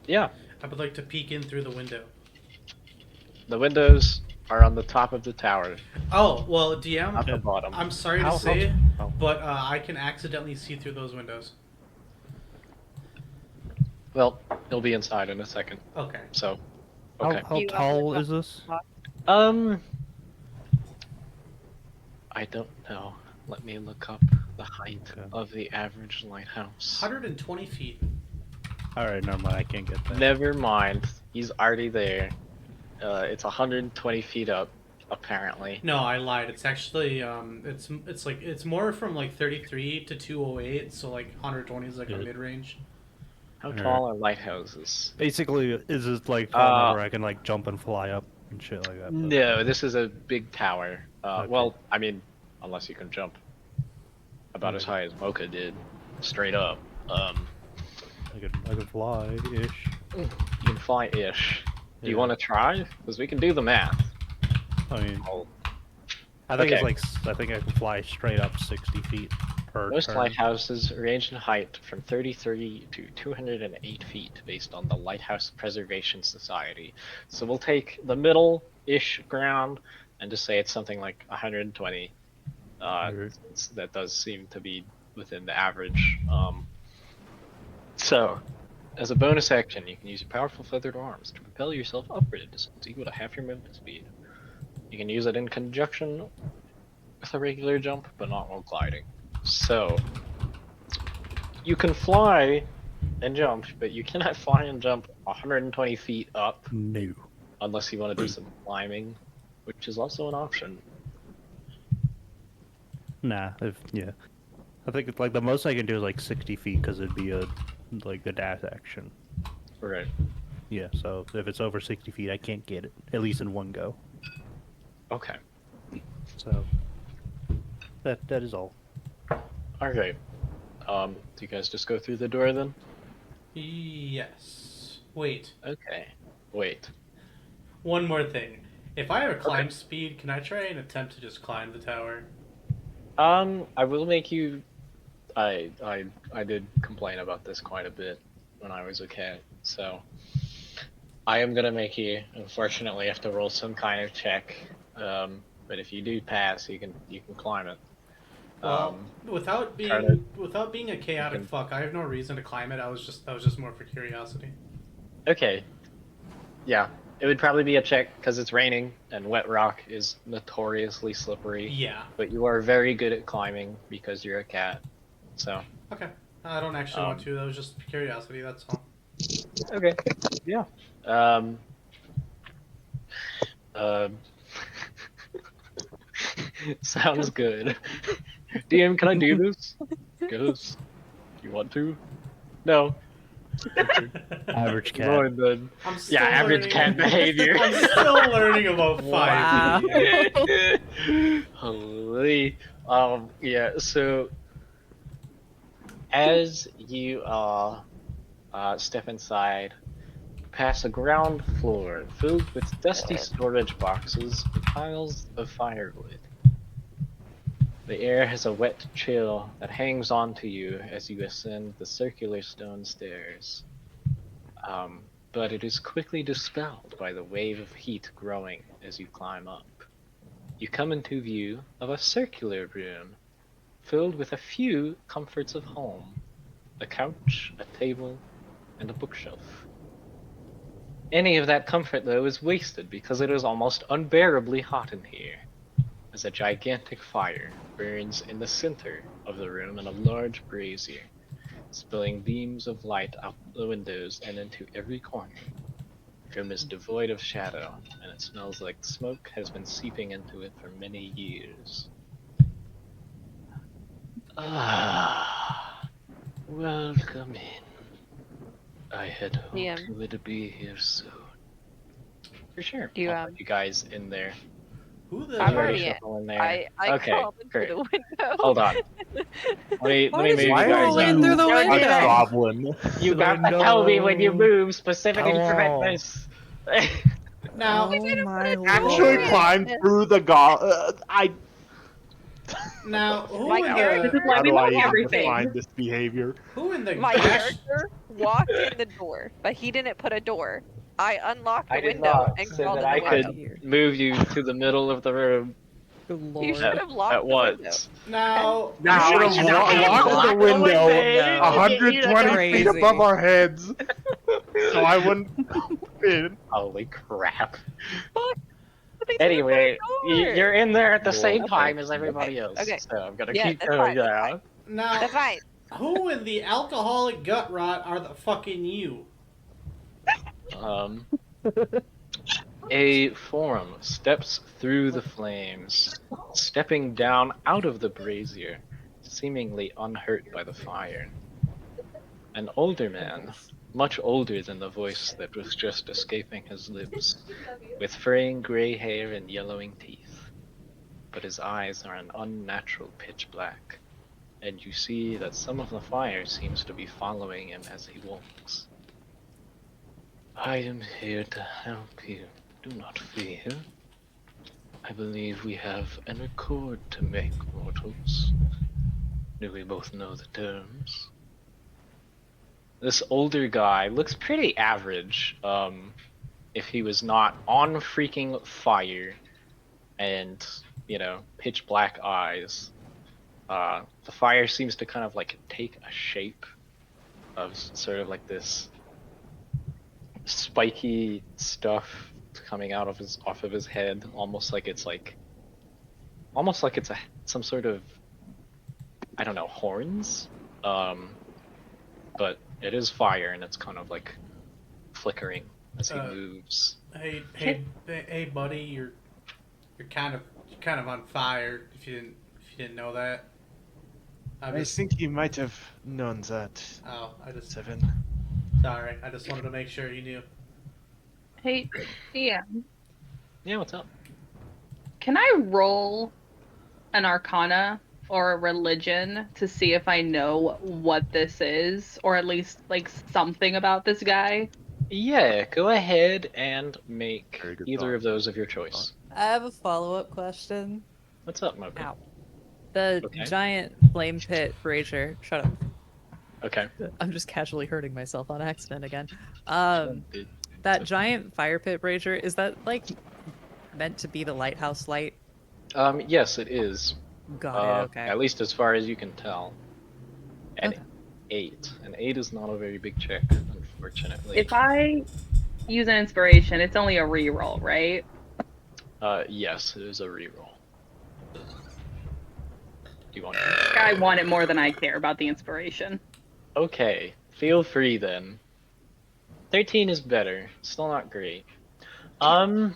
Yeah. I would like to peek in through the window. The windows are on the top of the tower, Oh, well, DM, not the bottom. I'm sorry to How- say, oh. but I can accidentally see through those windows. Well, he'll be inside in a second. Okay. So, okay. How You tall have is this? I don't know. Let me look up the height Okay. of the average lighthouse. 120 feet. Alright, never mind. I can't get that. Never mind. He's already there. It's 120 feet up, apparently. No, I lied. It's actually it's more from like 33 to 208, so like 120 is like a Yeah. mid range. How Alright. tall are lighthouses? Basically, is it like tall enough where I can like jump and fly up and shit like that? But- No, this is a big tower. Okay. Well, I mean, unless you can jump about as Okay. high as Mocha did, straight up. I can fly ish. You can fly-ish. Do you Yeah. want to try? Because we can do the math. I mean, Oh. I think Okay. it's like I think I can fly straight up 60 feet per Most turn. lighthouses range in height from 33 to 208 feet based on the Lighthouse Preservation Society. So we'll take the middle-ish ground and just say it's something like 120. Alright. That does seem to be within the average. So, as a bonus action, you can use your powerful feathered arms to propel yourself upward at a distance equal to half your movement speed. You can use it in conjunction with a regular jump, but not while gliding. So, you can fly and jump, but you cannot fly and jump 120 feet up No. unless you want to do some climbing, which is also an option. Nah. Yeah. I think it's like the most I can do is like 60 feet because it'd be a dash action. Right. Yeah. So if it's over 60 feet, I can't get it at least in one go. Okay. So that is all. Okay. Do you guys just go through the door then? Yes. Wait. Okay. Wait. One more thing. If I have a climb speed, can I try and attempt to just climb the tower? I will make you. I did complain about this quite a bit when I was a cat, so I am gonna make you, unfortunately, have to roll some kind of check. But if you do pass, you can climb it. Well, without kinda- being a chaotic can- fuck, I have no reason to climb it. That was just more for curiosity. Okay. Yeah, it would probably be a check because it's raining and wet rock is notoriously slippery. Yeah. But you are very good at climbing because you're a cat. So. Okay. I don't actually want to. That was just curiosity. That's all. Okay. Yeah. Sounds good. DM, can I do this? Guess. You want to? No. Average cat. Fine, then. I'm still Yeah, average learning- cat behavior. I'm still learning about Wow. 5. Holy. Yeah, so as you step inside, pass a ground floor filled with dusty storage boxes and piles of firewood. The air has a wet chill that hangs on to you as you ascend the circular stone stairs. But it is quickly dispelled by the wave of heat growing as you climb up. You come into view of a circular room filled with a few comforts of home: a couch, a table, and a bookshelf. Any of that comfort, though, is wasted because it is almost unbearably hot in here, as a gigantic fire burns in the center of the room in a large brazier, spilling beams of light out the windows and into every corner. The room is devoid of shadow, and it smells like smoke has been seeping into it for many years. Ah, welcome in. I had hoped Yeah. you would be here soon. For sure. You, I'll let you guys in there. Who the? I'm You already in. shuffle in there. I Okay, crawled into great. the window. Hold on. Let me Why move did you you guys roll in up. through the Don't do window? A that. goblin. You The got to tell me when you window. move specifically to prevent Hello. this. Now, Oh my Actually lord. climbed through the who My in character- the Why How we do I know even everything. define this behavior? who in the My gash? character walked in the door, but he didn't put a door. I unlocked the I did window not, and so crawled that in I the could window. move you to the middle of the room Good You lord. should have locked at the window. once. Now, You should have locked the window No. 120 Crazy. feet above our heads, so I wouldn't come in. Holy crap. Anyway, you're in there at the Door. same Okay. time as everybody else, Okay. so I'm gonna Yeah, keep that's going fine. That's fine. down. Now, That's fine. who in the alcoholic gut rot are the fucking you? Um, a form steps through the flames, stepping down out of the brazier, seemingly unhurt by the fire. An older man, much older than the voice that was just escaping his lips, with fraying gray hair and yellowing teeth. But his eyes are an unnatural pitch black, and you see that some of the fire seems to be following him as he walks. I am here to help you. Do not fear. I believe we have an accord to make, mortals. Do we both know the terms? This older guy looks pretty average, if he was not on freaking fire and, pitch black eyes. The fire seems to kind of like take a shape of sort of like this spiky stuff coming out of off of his head, almost like it's some sort of, I don't know, horns. But it is fire, and it's kind of like flickering as he moves. Hey, buddy, you're kind of on fire. If you didn't know that. I think you might have known that. Oh, Seven. Sorry. I just wanted to make sure you knew. Hey, yeah. Yeah, what's up? Can I roll an Arcana or a religion to see if I know what this is, or at least like something about this guy? Yeah, go ahead and make Very good either thought. of those of your choice. I have a follow-up question. What's up, Mocha? Ow. The Okay. giant flame pit brazier. Shut up. Okay. I'm just casually hurting myself on accident again. Dude. That giant fire pit brazier, is that like meant to be the lighthouse light? Yes, it is. Got it, okay. At least as far as you can tell. An Okay. 8. An 8 is not a very big check, unfortunately. If I use an inspiration, it's only a reroll, right? Yes, it is a reroll. Do you want I want it more than I care about the inspiration. Okay, feel free then. 13 is better. Still not great. I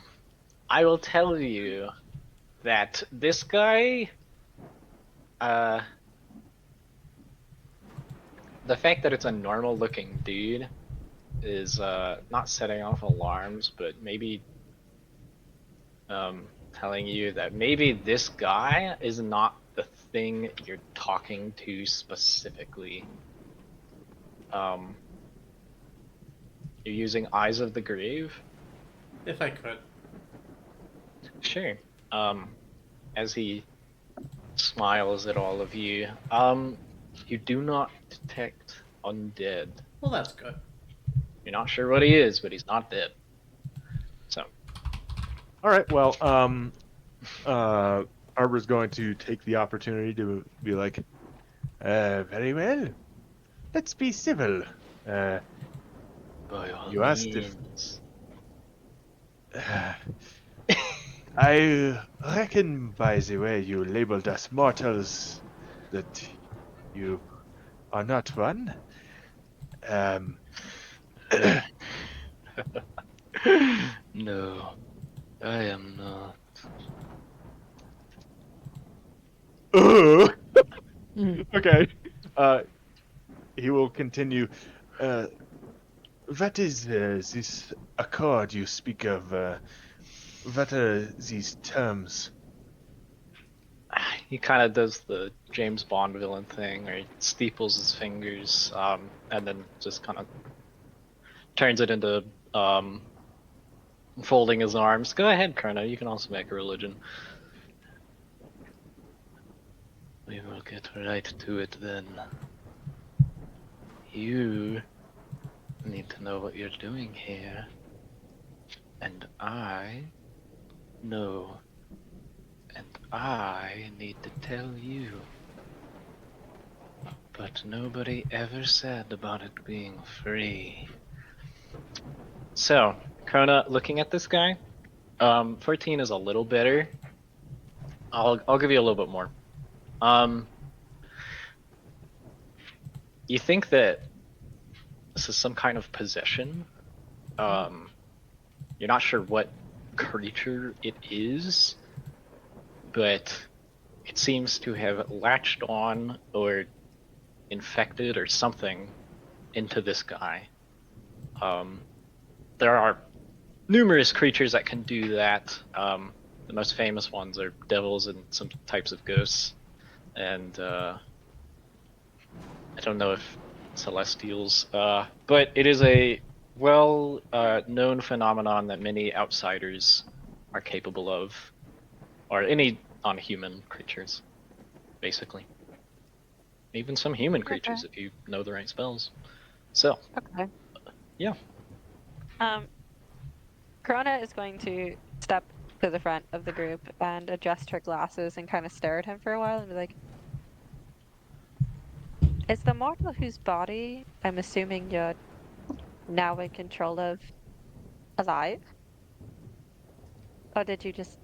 will tell you that this guy, the fact that it's a normal looking dude is, not setting off alarms, but maybe, telling you that maybe this guy is not the thing you're talking to specifically. You're using Eyes of the Grave? If I could. Sure. As he smiles at all of you, you do not detect undead. Well, that's good. You're not sure what he is, but he's not dead. So, All right. Well, Arbor's going to take the opportunity to be like, very well. Let's be civil. by all You asked if- means. I reckon by the way you labeled us mortals that you are not one. No, I am not. Okay. He will continue. What is this accord you speak of? What are these terms? He kind of does the James Bond villain thing, where he steeples his fingers, and then just kind of turns it into folding his arms. Go ahead, Kerna. You can also make a religion. We will get right to it then. You need to know what you're doing here, and I know. And I need to tell you. But nobody ever said about it being free. So, Krona, looking at this guy, 14 is a little better. I'll give you a little bit more. You think that this is some kind of possession. You're not sure what creature it is, but it seems to have latched on or infected or something into this guy. There are numerous creatures that can do that. The most famous ones are devils and some types of ghosts, and I don't know if celestials, but it is a known phenomenon that many outsiders are capable of, or any non-human creatures, basically. Even some human creatures, if you know the right spells. So, Okay. yeah. Corona is going to step to the front of the group and adjust her glasses and kind of stare at him for a while and be like, is the mortal whose body I'm assuming you're now in control of alive? Or did you just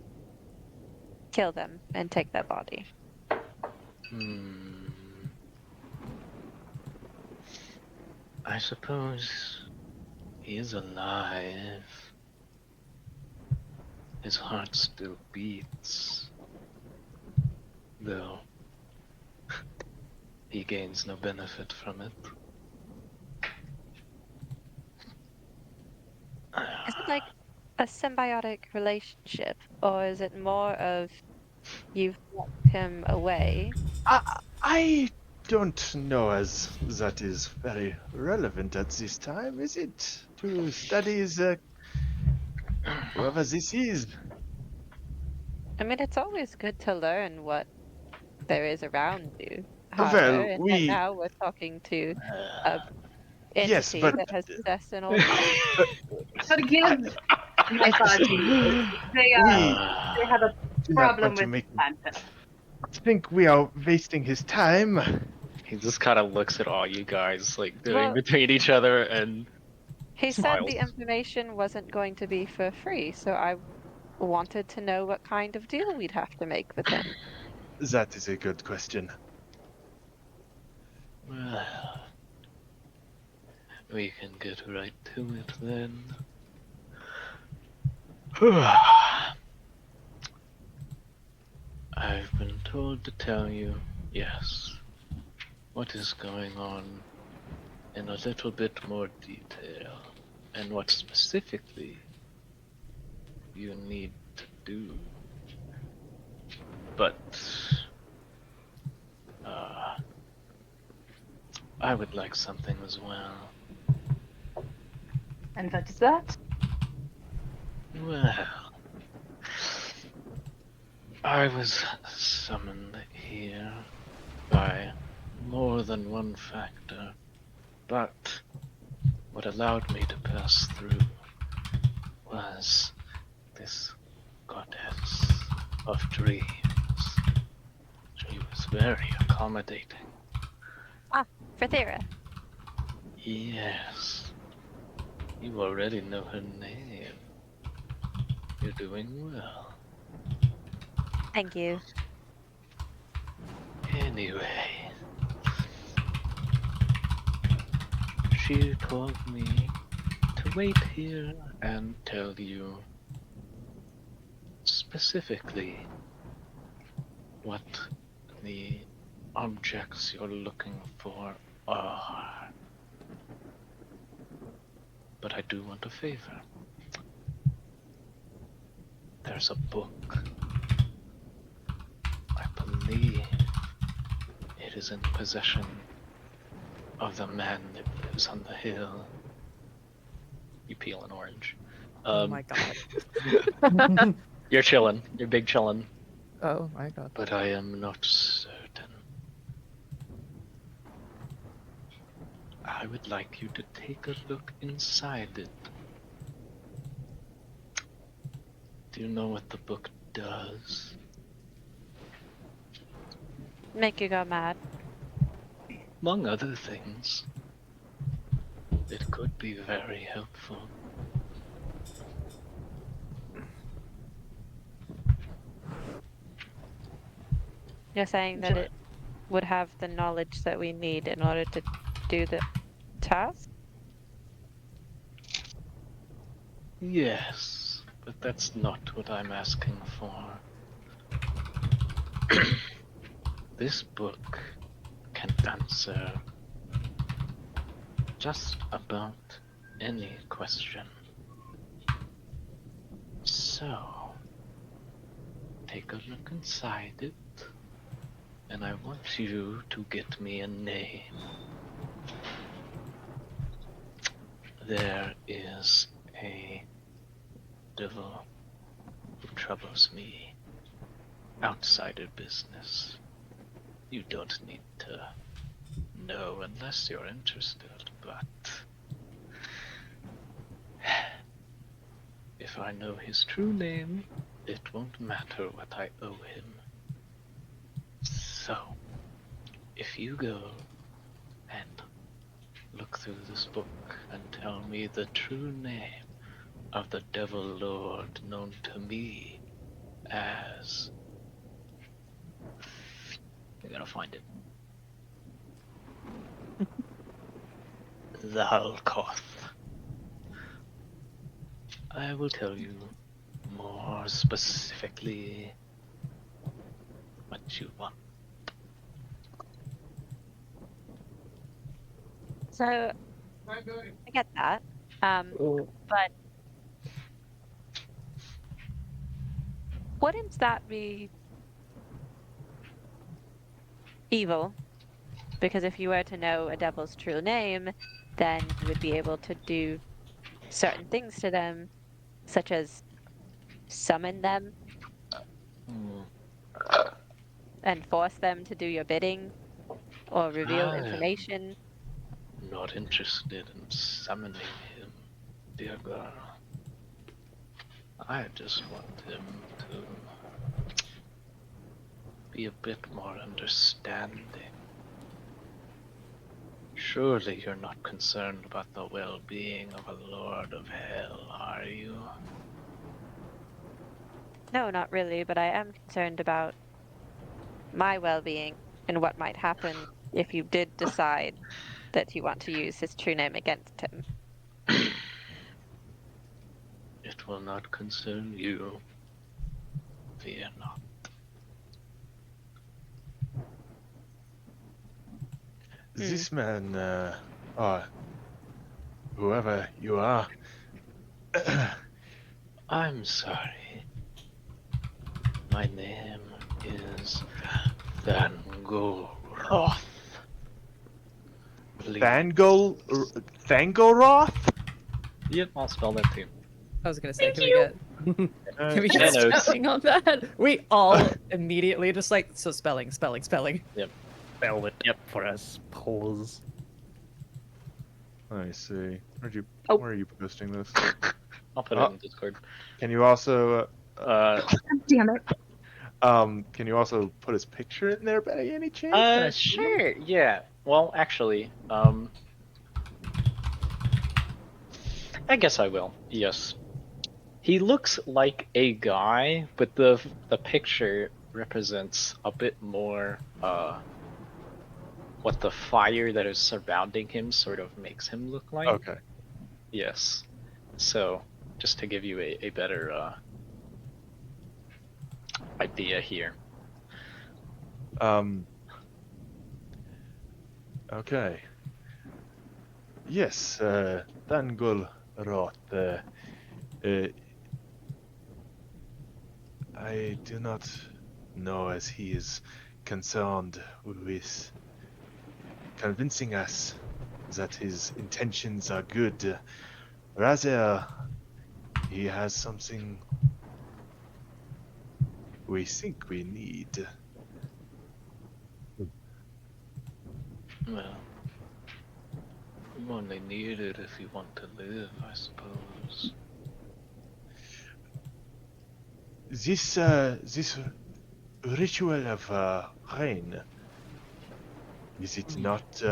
kill them and take their body? I suppose he is alive. His heart still beats, though he gains no benefit from it. Is it like a symbiotic relationship, or is it more of you've locked him away? I don't know as that is very relevant at this time, is it? To study whoever this is. I mean, it's always good to learn what there is around you. However, Well, and right now we're talking to a yes, entity but that has possessed an old man. But again, my body, they we they have a do not problem want to with make him Santa. think we are wasting his time. He just kind of looks at all you guys, like doing Well, between each other, and he said smiles. the information wasn't going to be for free, so I wanted to know what kind of deal we'd have to make with him. That is a good question. Well, we can get right to it then. I've been told to tell you, yes, what is going on in a little bit more detail, and what specifically you need to do. But, I would like something as well. And what is that? Well, I was summoned here by more than one factor, but what allowed me to pass through was this goddess of dreams. She was very accommodating. Frathera. Yes, you already know her name. You're doing well. Thank you. Anyway, she told me to wait here and tell you specifically what the objects you're looking for are. But I do want a favor. There's a book. I believe it is in possession of the man that lives on the hill. You peel an orange. Oh my god. You're chillin'. You're big chillin'. Oh my god. But I am not certain. I would like you to take a look inside it. Do you know what the book does? Make you go mad. Among other things, it could be very helpful. You're saying that it would have the knowledge that we need in order to do the task? Yes, but that's not what I'm asking for. This book can answer just about any question. So, take a look inside it, and I want you to get me a name. There is a devil who troubles me outside of business. You don't need to know unless you're interested, but if I know his true name, it won't matter what I owe him. So, if you go and look through this book and tell me the true name of the Devil Lord known to me as... I gotta find it. Zalkoth. I will tell you more specifically what you want. So I get that. But wouldn't that be evil? Because if you were to know a devil's true name, then you would be able to do certain things to them, such as summon them Hmm. and force them to do your bidding or reveal I am information. not interested in summoning him, dear girl. I just want him to be a bit more understanding. Surely you're not concerned about the well-being of a Lord of Hell, are you? No, not really, but I am concerned about my well-being and what might happen if you did decide that you want to use his true name against him. It will not concern you. Fear not. This man, or whoever you are, I'm sorry. My name is Thangoroth. Please. Thangoroth? Yep, I'll spell that too. I was gonna say, can we get can we get Nanos. spelling on that? We all immediately just like so spelling. Spell it for us, pause. I see. Oh. Where are you posting this? I'll put it in Discord. Can you also, Damn it. can you also put his picture in there by any chance? Can I see him? Sure, yeah. Well, actually, I guess I will. Yes. He looks like a guy, but the picture represents a bit more what the fire that is surrounding him sort of makes him look like. Okay. Yes. So, just to give you a better idea here. Okay. Yes, Thangol Roth. I do not know as he is concerned with convincing us that his intentions are good. Rather, he has something we think we need. Well, you only need it if you want to live, I suppose. This ritual of rain, is it not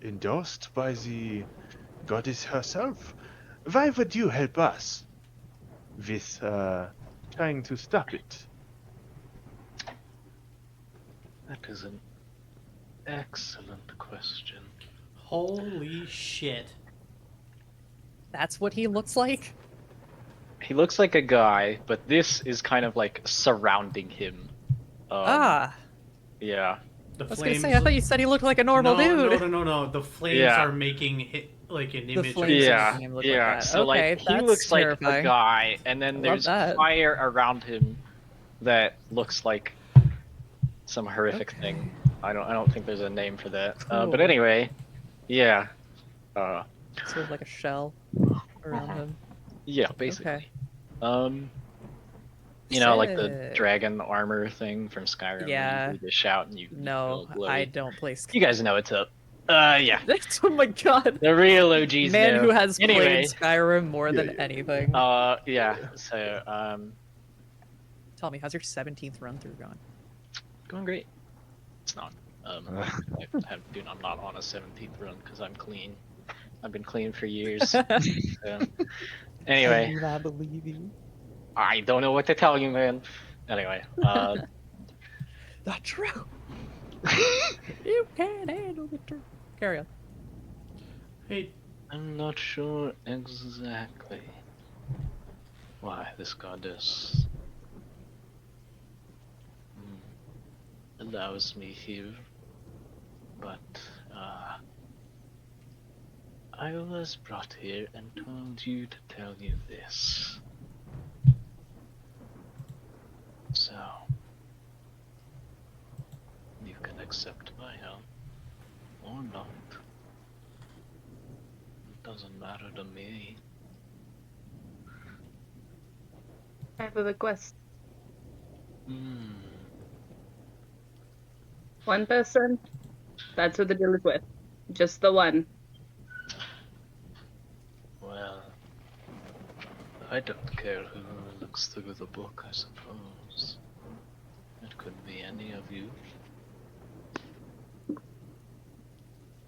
endorsed by the goddess herself? Why would you help us with trying to stop it? That is an excellent question. Holy shit. That's what he looks like? He looks like a guy, but this is kind of like surrounding him. Ah. Yeah. The I was flames. gonna say, I thought you said he looked like a normal dude. No. The flames Yeah. are making like an The image. flames of are Yeah, making him look yeah. like that. So Okay, like he that's looks like terrifying. a guy, and then I love there's that. fire around him that looks like some horrific Okay. thing. I don't think there's a name for that. But Cool. anyway, yeah. Sort of like a shell around him. Yeah, basically. Okay. You know, like the Sick. dragon armor thing from Skyrim. Yeah. Where you do the shout and you No, feel glowy. I don't play You guys know what's up. Yeah. Oh my god. The real OGs Man know. who has Anyway, played Skyrim more than Yeah. anything. yeah. So, Tell me, how's your 17th run through going? going great. It's not. I'm not on a 17th run because I'm clean. I've been clean for years. So, anyway, do not believe you. I don't know what to tell you, man. Anyway, Not true. You can't handle the truth. Carry on. Hey, I'm not sure exactly why this goddess allows me here, but I was brought here and told you to tell you this. So, you can accept my help or not. It doesn't matter to me. I have a request. Hmm. One person, that's who the deal is with. Just the one. Well, I don't care who looks through the book, I suppose. It could be any of you.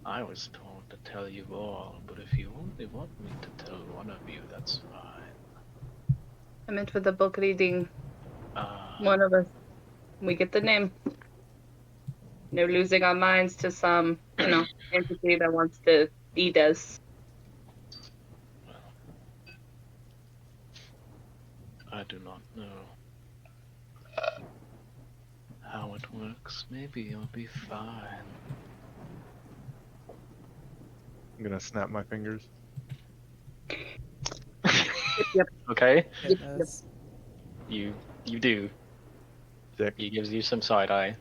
I was told to tell you all, but if you only want me to tell one of you, that's fine. I meant for the book reading. Uh, One of us. We get the name. They're losing our minds to some, entity that wants to eat us. well, I do not know how it works. Maybe you'll be fine. I'm gonna snap my fingers. Yep. Okay, Goodness. you do. Dick. He gives you some side eye.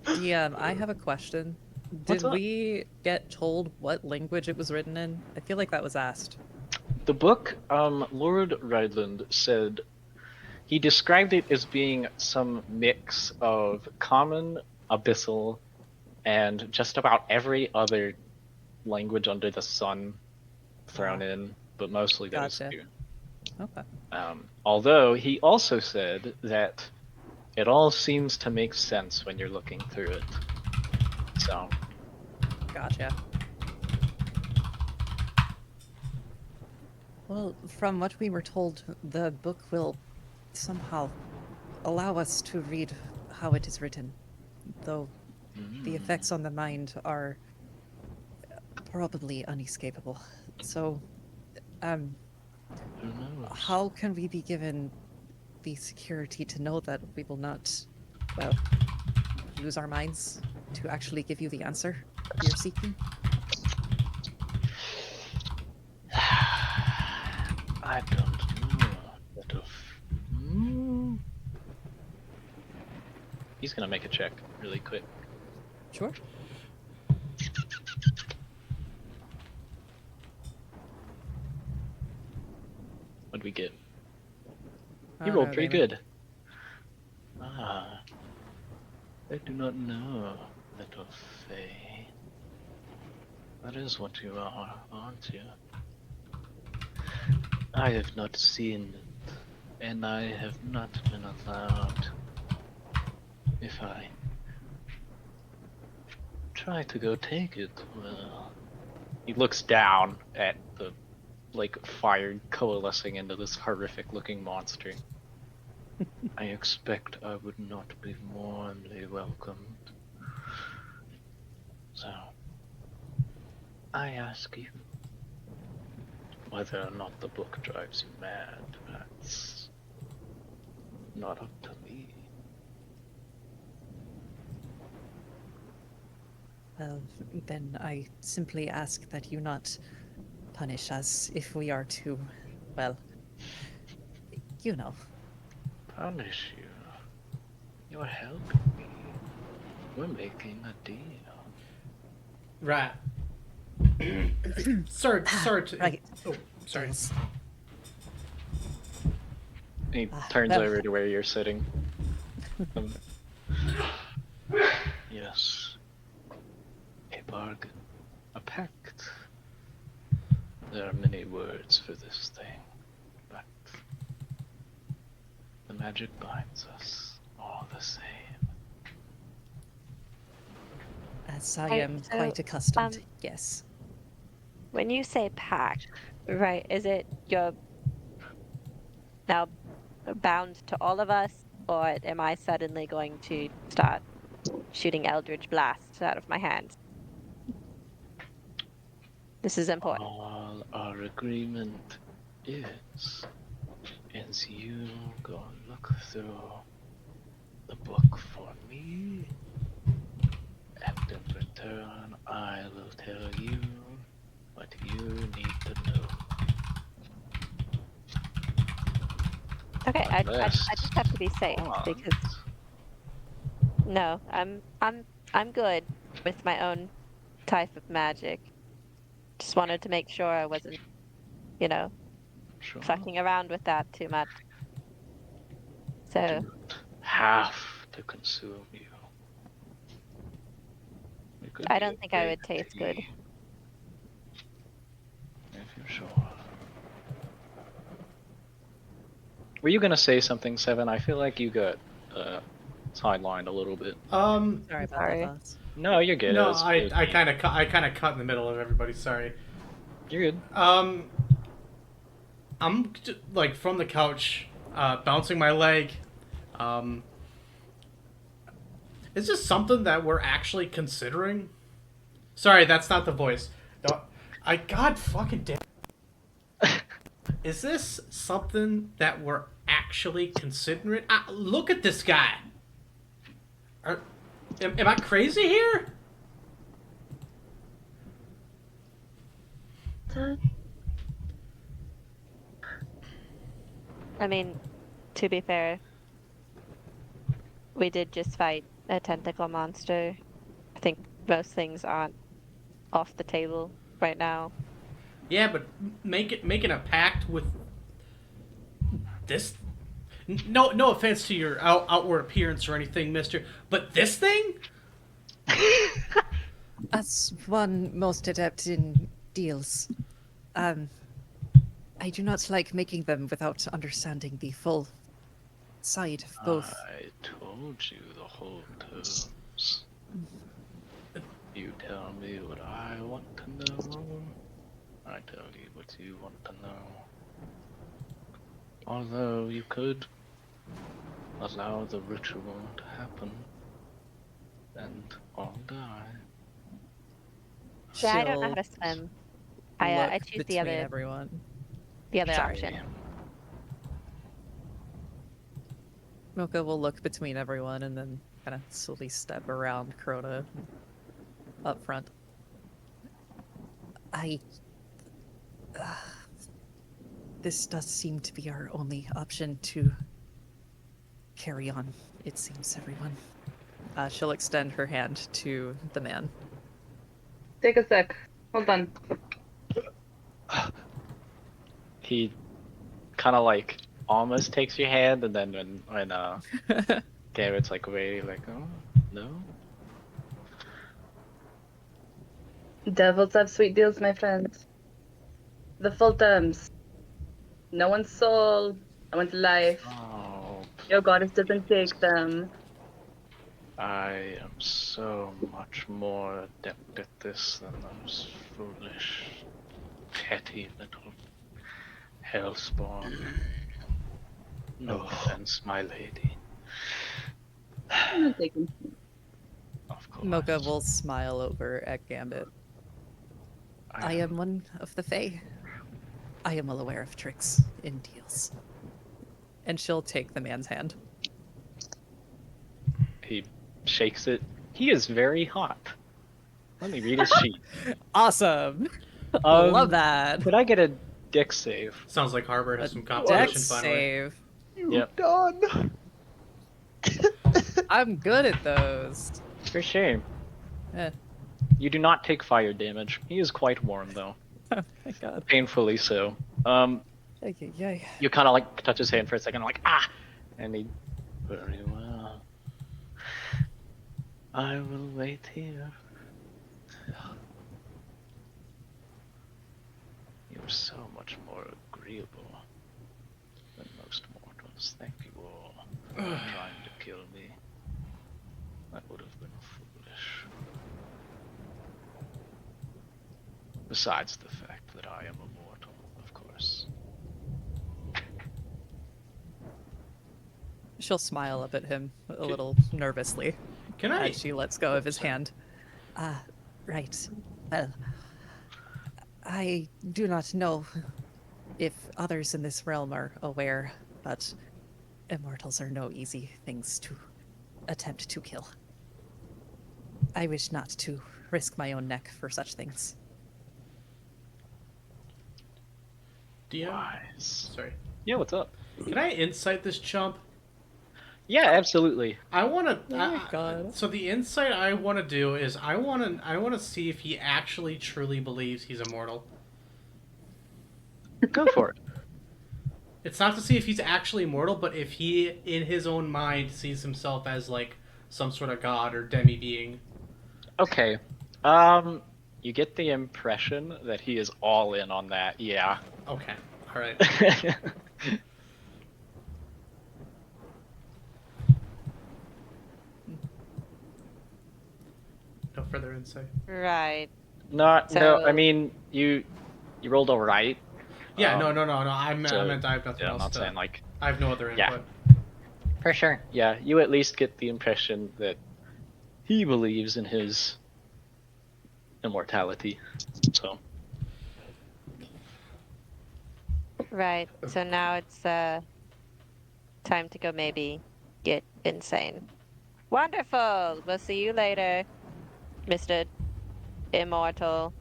DM, I have a question. What's Did up? we get told what language it was written in? I feel like that was asked. The book, Lord Rydland said he described it as being some mix of common, abyssal, and just about every other language under the sun thrown in, but mostly those Gotcha. two. Okay. Although he also said that it all seems to make sense when you're looking through it. So, Gotcha. Well, from what we were told, the book will somehow allow us to read how it is written, though the effects on the mind are probably unescapable. So, who knows? how can we be given the security to know that we will not, well, use our minds to actually give you the answer you're seeking? I don't know. Bit of... He's gonna make a check really quick. Sure. What'd we get? You rolled pretty good. I do not know, little Fae. That is what you are, aren't you? I have not seen it, and I have not been allowed. If I try to go take it, well... He looks down at the like fire coalescing into this horrific looking monster. I expect I would not be warmly welcomed. So, I ask you, whether or not the book drives you mad, that's not up to me. Well, then I simply ask that you not punish us if we are to, well, you know. Punish you? You're helping me. We're making a deal. Right. sorry to. Right. Oh, sorry. Yes. He turns well. over to where you're sitting. Yes. A bargain. A pact. There are many words for this thing, but the magic binds us all the same. As I Right, am so, quite accustomed, yes. When you say pact, right, is it you're now bound to all of us, or am I suddenly going to start shooting eldritch blasts out of my hands? This is important. All our agreement is you go look through the book for me, and in return I will tell you what you need to know. Okay, I Unless just have to be safe because no, I'm good with my own type of magic. Just wanted to make sure I wasn't, you know, Sure. fucking around with that too much. So Have to consume you. It could I be don't a think I big would taste good. tea, if you're sure. Were you gonna say something, Seven? I feel like you got sidelined a little bit. Um, Sorry about Sorry. that, boss. No, you're good. no, It was I kind of cut in the middle of everybody. Sorry. You're good. I'm like from the couch, bouncing my leg. Is this something that we're actually considering? Sorry, that's not the voice. No, God fucking damn. Is this something that we're actually considering? Look at this guy. Am I crazy here? I mean, to be fair, we did just fight a tentacle monster. I think most things aren't off the table right now. Yeah, but making a pact with this. No offense to your outward appearance or anything, Mister, but this thing. As one most adept in deals, I do not like making them without understanding the full side of both. I told you the whole terms. You tell me what I want to know. I tell you what you want to know. Although you could allow the ritual to happen and all die. Yeah, I don't know how She'll to swim. look I choose the between other everyone. Sorry. option. Mocha will look between everyone and then kind of slowly step around Crota up front. This does seem to be our only option to carry on, it seems, everyone. She'll extend her hand to the man. Take a sec. Hold on. He kind of like almost takes your hand, and then when Garrett's like waiting, like, oh no. Devils have sweet deals, my friend. The full terms. No one's soul, no one's life. Oh, Your goddess doesn't take them. I am so much more adept at this than those foolish, petty little Hellspawn. No offense, my lady. I'm not taking. Of course. Mocha will smile over at Gambit. I am one of the Fae. I am well aware of tricks in deals. And she'll take the man's hand. He shakes it. He is very hot. Let me read his sheet. Awesome. Love that. Could I get a dex save? Sounds like Harbor has some Dex competition finally. save. Yep. Done. I'm good at those. For shame. Eh. You do not take fire damage. He is quite warm though. Oh my god. Painfully so. Yay. You kind of like touch his hand for a second, like ah, and he very well. I will wait here. You're so much more agreeable than most mortals. Thank you all for trying to kill me. That would have been foolish. Besides the fact that I am immortal, of course. She'll smile up at him a little nervously Can I? as she lets go of his hand. Right. Well, I do not know if others in this realm are aware, but immortals are no easy things to attempt to kill. I wish not to risk my own neck for such things. DM? Wise. Sorry. Yeah, what's up? Can I insight this chump? Yeah, absolutely. I want to. Oh my God. So the insight I want to do is I want to see if he actually truly believes he's immortal. Go for it. It's not to see if he's actually immortal, but if he, in his own mind, sees himself as like some sort of god or demi being. Okay. You get the impression that he is all in on that. Yeah. Okay. All right. No further insight. Right. Not no. I So- mean, you rolled all right. Yeah. Um, No. I meant I have nothing Yeah, I'm else not to. saying like I have no other Yeah. input. for sure. Yeah, you at least get the impression that he believes in his immortality. So Right. So now it's time to go maybe get insane. Wonderful. We'll see you later, Mr. Immortal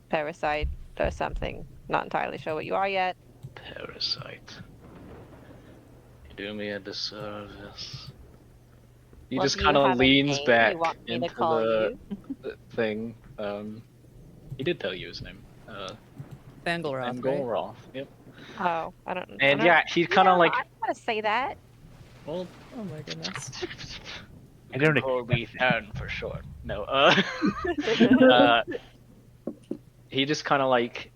Parasite or something. Not entirely sure what you are yet. parasite. You do me a disservice. He Well, just do you kind have of a leans name back you want me to into call the you? thing. He did tell you his name. Bangalroth, right? Angolroth. Yep. Oh, I don't. And yeah, he kind of like. I'm gonna say that. Well, Oh my goodness. I don't call me Than for short. No. He just kind of like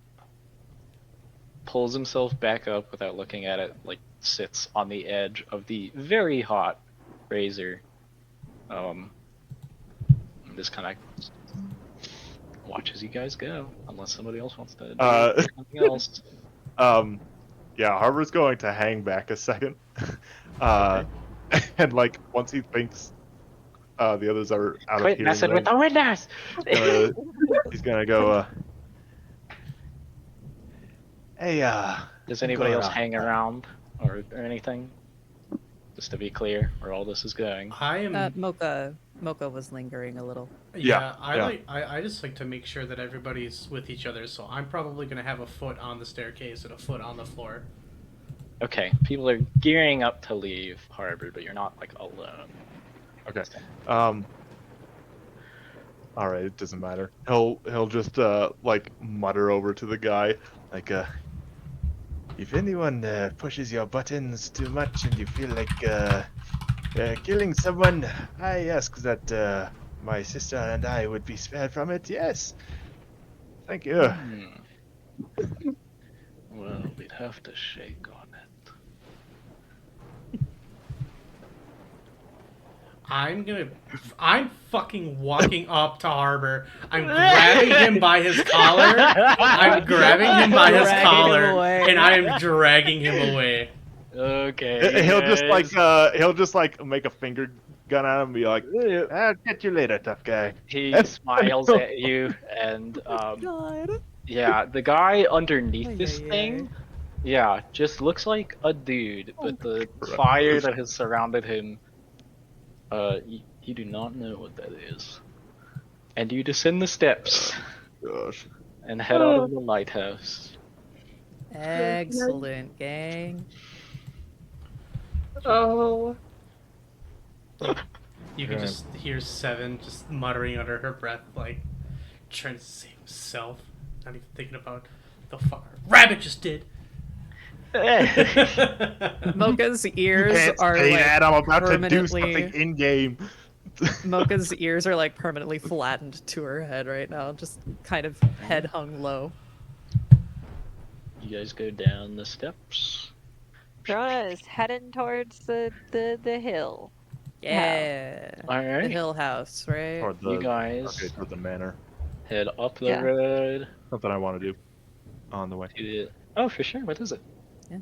pulls himself back up without looking at it. Like sits on the edge of the very hot razor. And just kind of watches you guys go, unless somebody else wants to do something else. Yeah, Harbor's going to hang back a second. And like once he thinks the others are out Quit of hearing messing with range, the windows. he's gonna go. Hey, Does anybody going else on? hang around or anything? Just to be clear, where all this is going. I am. Mocha was lingering a little. Yeah, yeah. I just like to make sure that everybody's with each other, so I'm probably gonna have a foot on the staircase and a foot on the floor. Okay, people are gearing up to leave Harbor, but you're not like alone. Okay. All right, it doesn't matter. He'll just like mutter over to the guy, like if anyone pushes your buttons too much and you feel like killing someone, I ask that my sister and I would be spared from it. Yes. Thank you. Well, we'd have to shake on it. I'm fucking walking up to Harbor. I'm grabbing him by his collar. I'm grabbing him by his Dragging him collar, away. and I am dragging him away. Okay. He'll guys. just like make a finger gun at him and be like, "I'll get you later, tough guy." He smiles at you, and God. yeah, the guy underneath Ay, this ay, ay. thing, yeah, just looks like a dude, but the Right. fire that has surrounded him, you do not know what that is. And you descend the steps Gosh. and head out of the lighthouse. Excellent, gang. Oh. You can Okay. just hear Seven just muttering under her breath, like trying to save himself, not even thinking about the fuck Rabbit just did. Mocha's ears Can't are say like that. I'm about to do permanently. something in game. Mocha's ears are like permanently flattened to her head right now, just kind of head hung low. You guys go down the steps. Corona is heading towards the hill. Yeah. The Alright. hill house, right? Toward You the guys toward the manor. head up the Yeah. road Something I want to do on the way. to the. Oh, for sure. What is it? Yeah,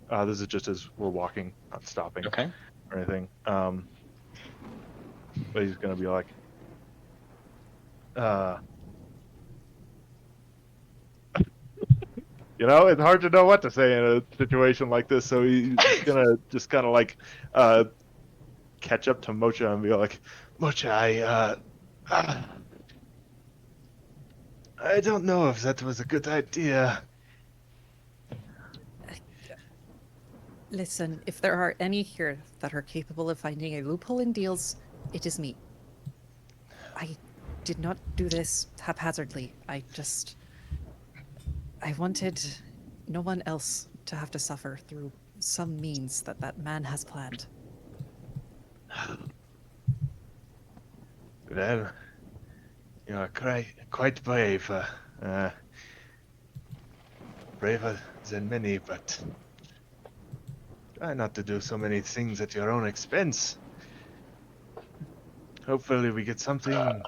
yeah. This is just as we're walking, not stopping Okay. or anything. But he's gonna be like, you know, it's hard to know what to say in a situation like this. So he's gonna just kind of like catch up to Mocha and be like, Mocha, I don't know if that was a good idea. Listen, if there are any here that are capable of finding a loophole in deals, it is me. I did not do this haphazardly. I wanted no one else to have to suffer through some means that man has planned. Well, you are quite brave. Braver than many, but try not to do so many things at your own expense. Hopefully we get something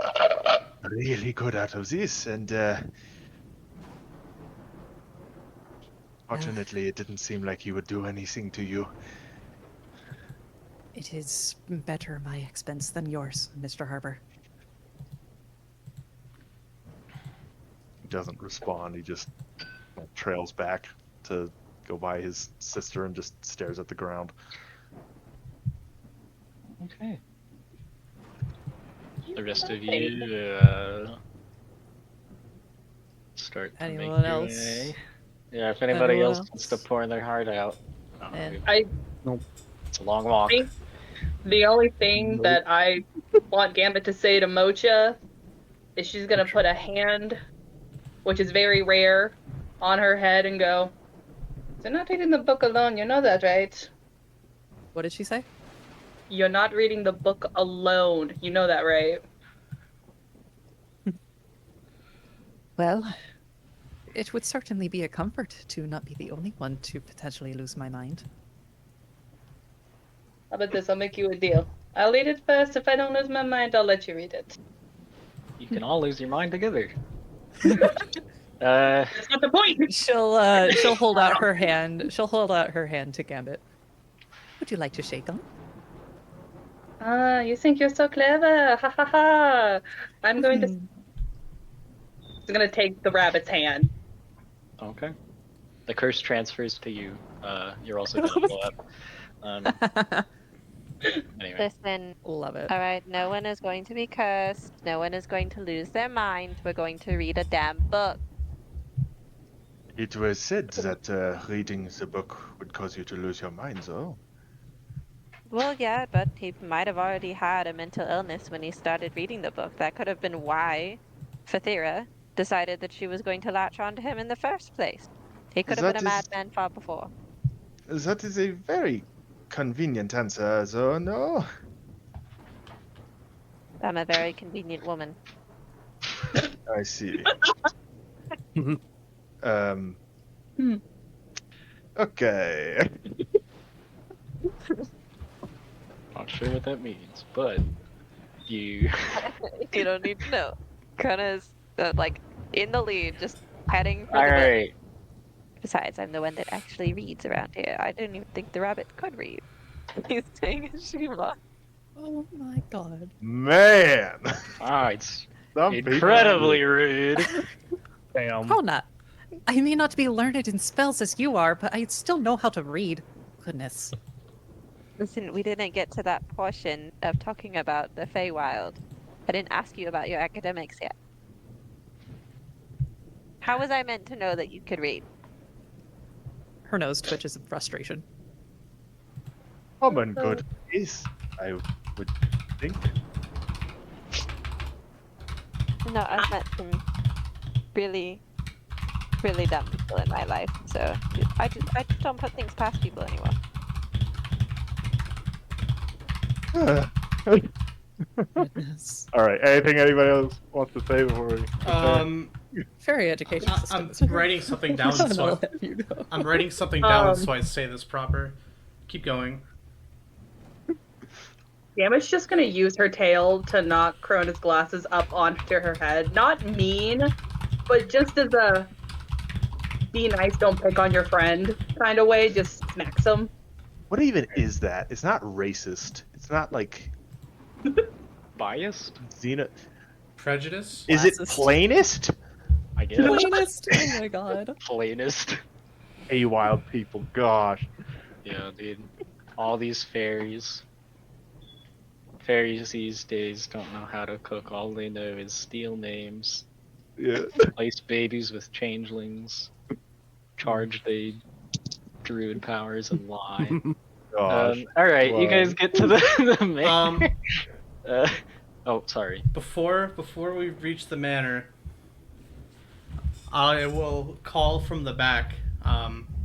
really good out of this, and fortunately it didn't seem like he would do anything to you. It is better my expense than yours, Mr. Harbor. He doesn't respond, he just trails back to go by his sister and just stares at the ground. Okay. The rest of you start to make Anyone your else? way. Yeah, if anybody Anyone else wants to else? pour their heart out. Yeah. It's a long walk. The only thing that I want Gambit to say to Mocha is she's gonna put a hand, which is very rare, on her head and go, "You're not reading the book alone, you know that, right? What did she say? You're not reading the book alone, you know that, right?" Well, it would certainly be a comfort to not be the only one to potentially lose my mind. How about this? I'll make you a deal. I'll read it first. If I don't lose my mind, I'll let you read it. You can all lose your mind together. That's not the point. She'll hold out her hand. She'll hold out her hand to Gambit. Would you like to shake on? Ah, you think you're so clever. Ha ha ha. I'm going to take the rabbit's hand. Okay. The curse transfers to you. You're also gonna blow up. Anyway. Listen, Love it. all right, no one is going to be cursed. No one is going to lose their mind. We're going to read a damn book. It was said that reading the book would cause you to lose your mind, though. Well, yeah, but he might have already had a mental illness when he started reading the book. That could have been why Fathira decided that she was going to latch onto him in the first place. He could have been a madman far before. That is a very convenient answer, though, no? I'm a very convenient woman. I see. Okay. not sure what that means, but you. You don't need to know. Krona's like in the lead, just heading for All the book. right. Besides, I'm the one that actually reads around here. I didn't even think the rabbit could read. He's saying a Shiva. Oh my god. Man. Ah, it's Some people- incredibly rude. Damn. How not? I may not be learned in spells as you are, but I still know how to read. Goodness. Listen, we didn't get to that portion of talking about the Feywild. I didn't ask you about your academics yet. How was I meant to know that you could read? Her nose twitches in frustration. I'm in good place, I would think. No, I've met some really, really dumb people in my life, so I just don't put things past people anymore. Goodness. All right. Anything anybody else wants to say before we? Fairy education I'm system. writing something down. I'll So let you know. I'm writing something down so I say this proper. Keep going. Yama's just gonna use her tail to knock Krona's glasses up onto her head. Not mean, but just as a be nice, don't pick on your friend kind of way. Just smacks him. What even is that? It's not racist. It's not like Biased? Xena. Prejudice? Is it Classist. plainest? I guess. Plainest? Oh my god. Plainest. Hey, you wild people. Gosh. Yeah, dude. All these fairies. Fairies these days don't know how to cook. All they know is steal names, Yeah. place babies with changelings, charge the druid powers, and lie. Gosh. All right, you Wow. guys get to the main. Um, Oh, sorry. before we reach the manor, I will call from the back,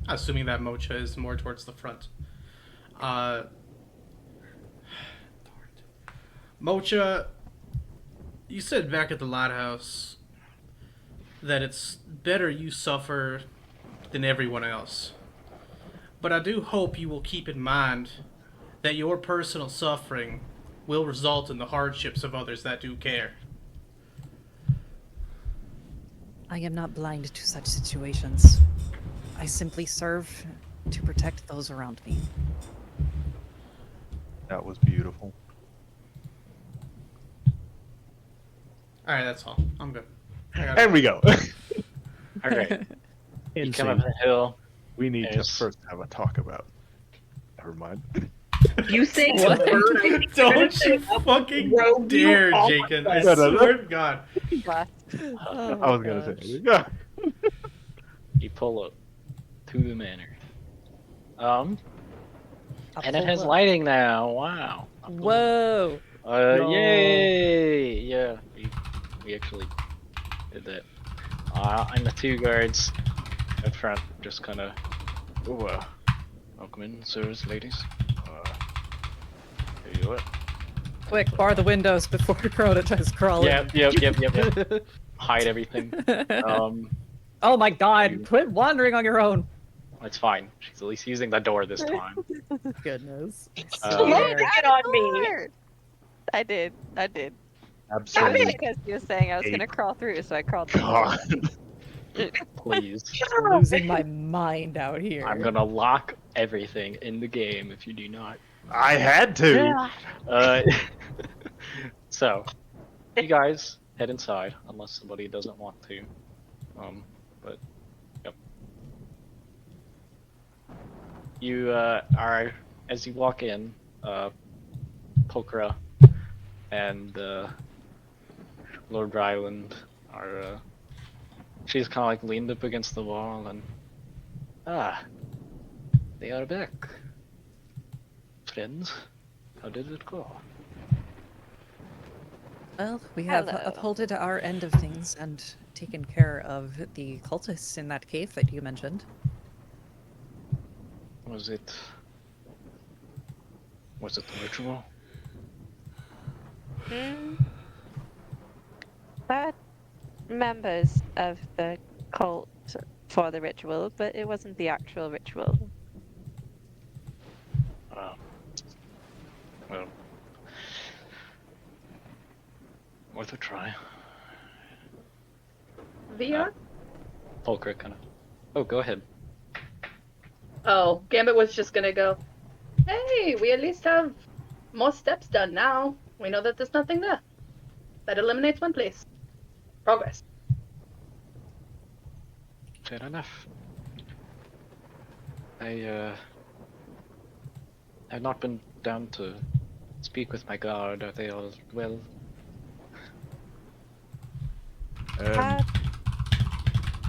assuming that Mocha is more towards the front. Mocha, you said back at the lighthouse that it's better you suffer than everyone else. But I do hope you will keep in mind that your personal suffering will result in the hardships of others that do care. I am not blind to such situations. I simply serve to protect those around me. That was beautiful. Alright, that's all. I'm good. I got There it. we go. All right, you come up Insane. the hill. We need to Yes. first have a talk about. Never mind. You say What? the word, I think you're gonna Don't say, you fucking "Bro, you dare, all Jacob. I No, no, no. swear to God. But Oh I was gonna say. Yeah. You pull up to the manor. And it has light. lighting now. Wow. Whoa! No. Yay! Yeah, we actually did that. And the two guards up front just kind of, welcome in, sirs, ladies. Here you are. Quick, bar the windows before Crota tries to crawl in. Yep. Hide everything. Oh my god, you- quit wandering on your own. It's fine. She's at least using the door this time. Goodness. Uh, Loading it on me. I did. Absolutely. Because you were saying I was gonna crawl through, so I crawled through. God. Please. Losing my mind out here. I'm gonna lock everything in the game if you do not. I had to. So, you guys head inside, unless somebody doesn't want to. But, yep. You are, as you walk in, Pokra and Lord Ryland are, she's kind of like leaned up against the wall and, they are back. Friends, how did it go? Well, we have Hello. upholded our end of things and taken care of the cultists in that cave that you mentioned. Was it the ritual? But members of the cult for the ritual, but it wasn't the actual ritual. Well, worth a try. Via? Polkrick kind of. Oh, go ahead. Oh, Gambit was just gonna go, hey, we at least have more steps done now. We know that there's nothing there. That eliminates one place. Progress. Fair enough. I've not been down to speak with my guard. Are they all well?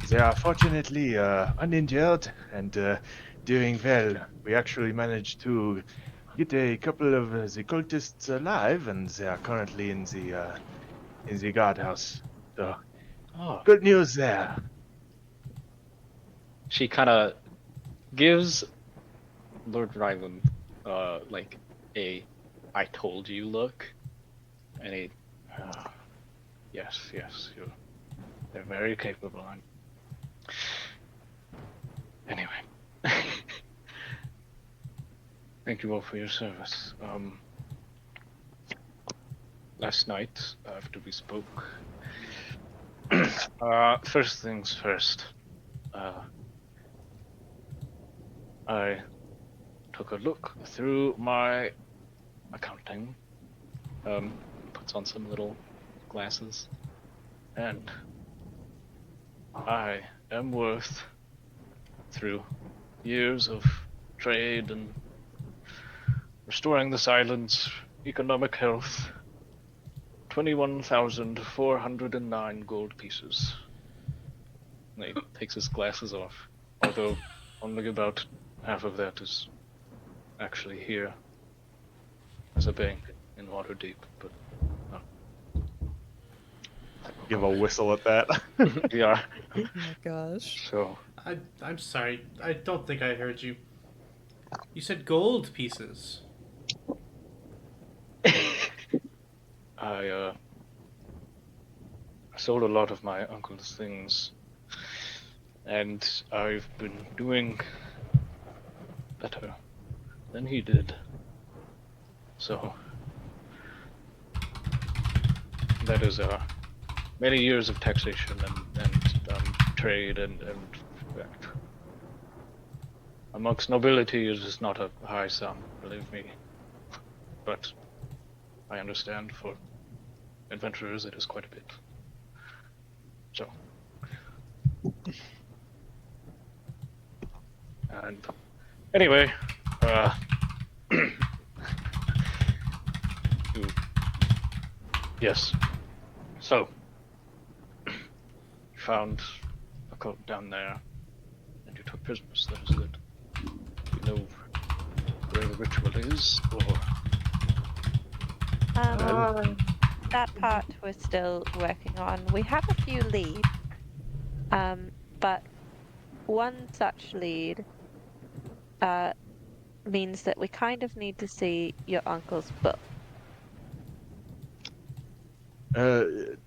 They are fortunately uninjured and doing well. We actually managed to get a couple of the cultists alive, and they are currently in the guardhouse. So, Oh. good news there. She kind of gives Lord Ryland, like a "I told you" look, and a yes, they're very capable. Anyway, thank you all for your service. Last night after we spoke, first things first. I took a look through my accounting, puts on some little glasses, and I am worth, through years of trade and restoring this island's economic health, 21,409 gold pieces. And he takes his glasses off, although only about half of that is actually here as a bank in Waterdeep, but Give a whistle at that. yeah. Oh my gosh. So I'm sorry. I don't think I heard you. You said gold pieces. I sold a lot of my uncle's things, and I've been doing better than he did. So that is many years of taxation and trade and amongst nobility it is not a high sum, believe me. But I understand for adventurers it is quite a bit. So, and anyway, yes. So, you found a cult down there, and you took prisoners. That is good. Do you know where the ritual is, or? That part we're still working on. We have a few leads, but one such lead means that we kind of need to see your uncle's book. To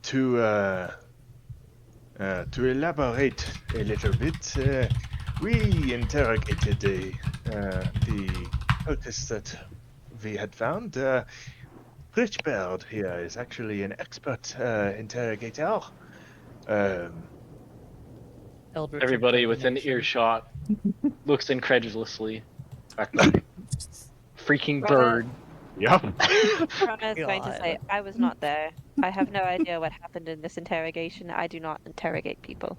elaborate a little bit, we interrogated the cultist that we had found. Richbird here is actually an expert interrogator. Eldritch Everybody within impersonation. earshot looks incredulously at the freaking bird. Yep. Rana is going to say, God. I was not there. I have no idea what happened in this interrogation. I do not interrogate people.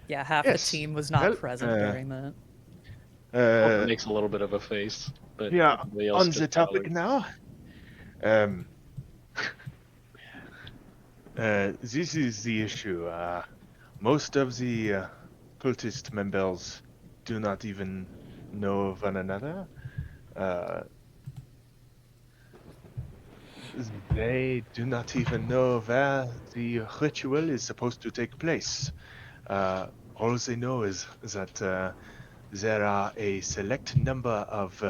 Yeah, half Yes. the team was not Well, present during that. Open makes a little bit of a face, but Yeah, everybody else on just the kinda topic like, now. This is the issue. Most of the cultist members do not even know of one another. They do not even know where the ritual is supposed to take place. All they know is that there are a select number of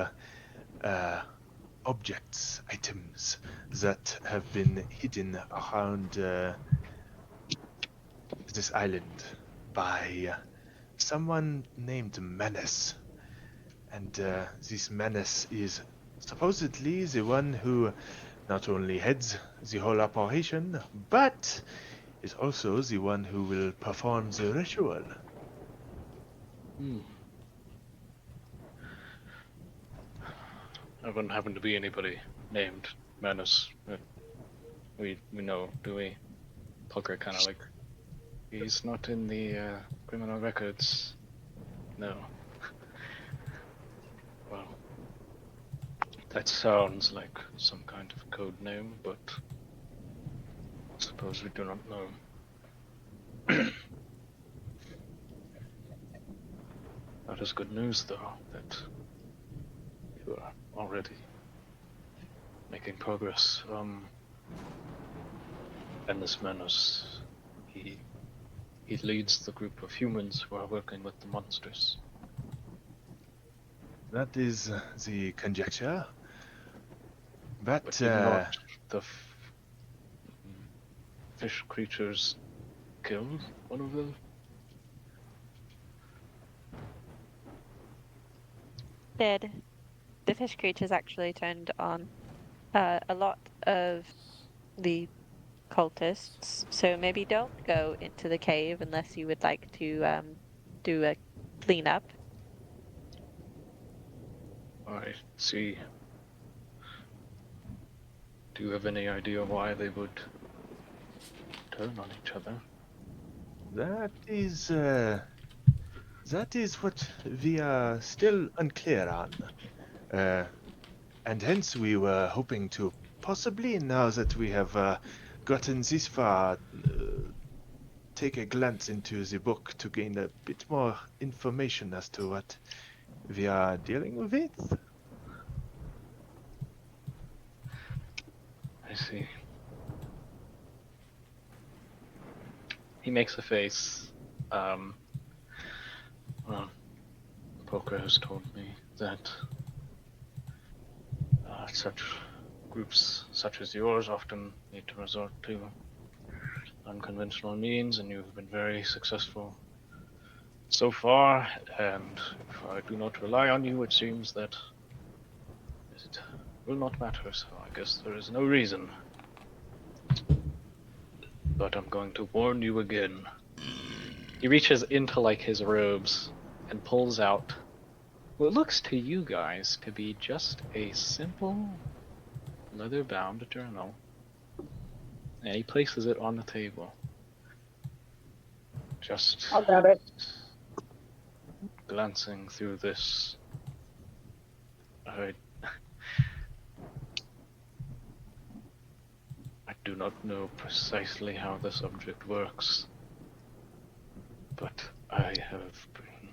objects, items that have been hidden around this island by someone named Menace. And this Menace is supposedly the one who not only heads the whole operation, but is also the one who will perform the ritual. Hmm. There wouldn't happen to be anybody named Manus that we know, do we? Poker kind of like, he's not in the criminal records. No. Well, that sounds like some kind of code name, but I suppose we do not know. That is good news, though, that you are already making progress. And this Manus, he leads the group of humans who are working with the monsters. That is the conjecture. But, But did not the fish creatures kill one of them? Did the fish creatures actually turned on a lot of the cultists, so maybe don't go into the cave unless you would like to do a cleanup. I see. Do you have any idea why they would turn on each other? that is what we are still unclear on. And hence we were hoping to possibly, now that we have gotten this far, take a glance into the book to gain a bit more information as to what we are dealing with. I see. He makes a face. Well, Poker has told me that such groups such as yours often need to resort to unconventional means, and you've been very successful so far, and if I do not rely on you, it seems that it will not matter, so I guess there is no reason. But I'm going to warn you again. He reaches into like his robes and pulls out what looks to you guys to be just a simple leather-bound journal. And he places it on the table. Just I'll grab it. glancing through this, I do not know precisely how this object works, but I have been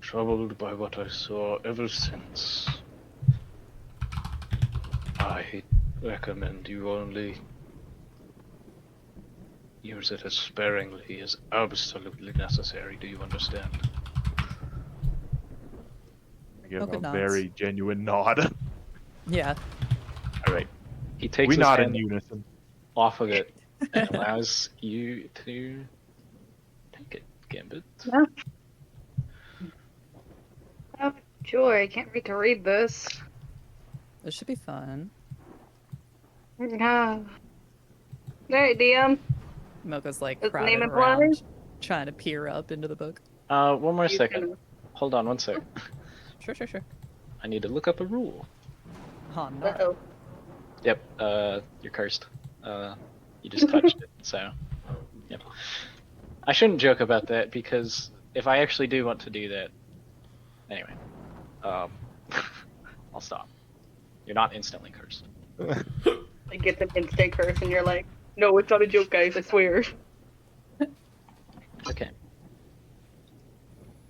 troubled by what I saw ever since. I recommend you only use it as sparingly as absolutely necessary. Do you understand? I give Poker a nods. very genuine nod. Yeah. All right. He takes We his nod hand in unison. off of it and allows you to take it, Gambit. Yeah. Oh, joy. I can't wait to read this. This should be fun. Yeah. Alright, DM. Mocha's like Does the crowded name imply? around, trying to peer up into the book. One more You second. can- Hold on one sec. Sure. I need to look up a rule. Oh, no. Uh-oh. Yep, you're cursed. You just touched it, so. Yep. I shouldn't joke about that because if I actually do want to do that. Anyway. I'll stop. You're not instantly cursed. Like, get an instant curse, and you're like, no, it's not a joke, guys, I swear. Okay.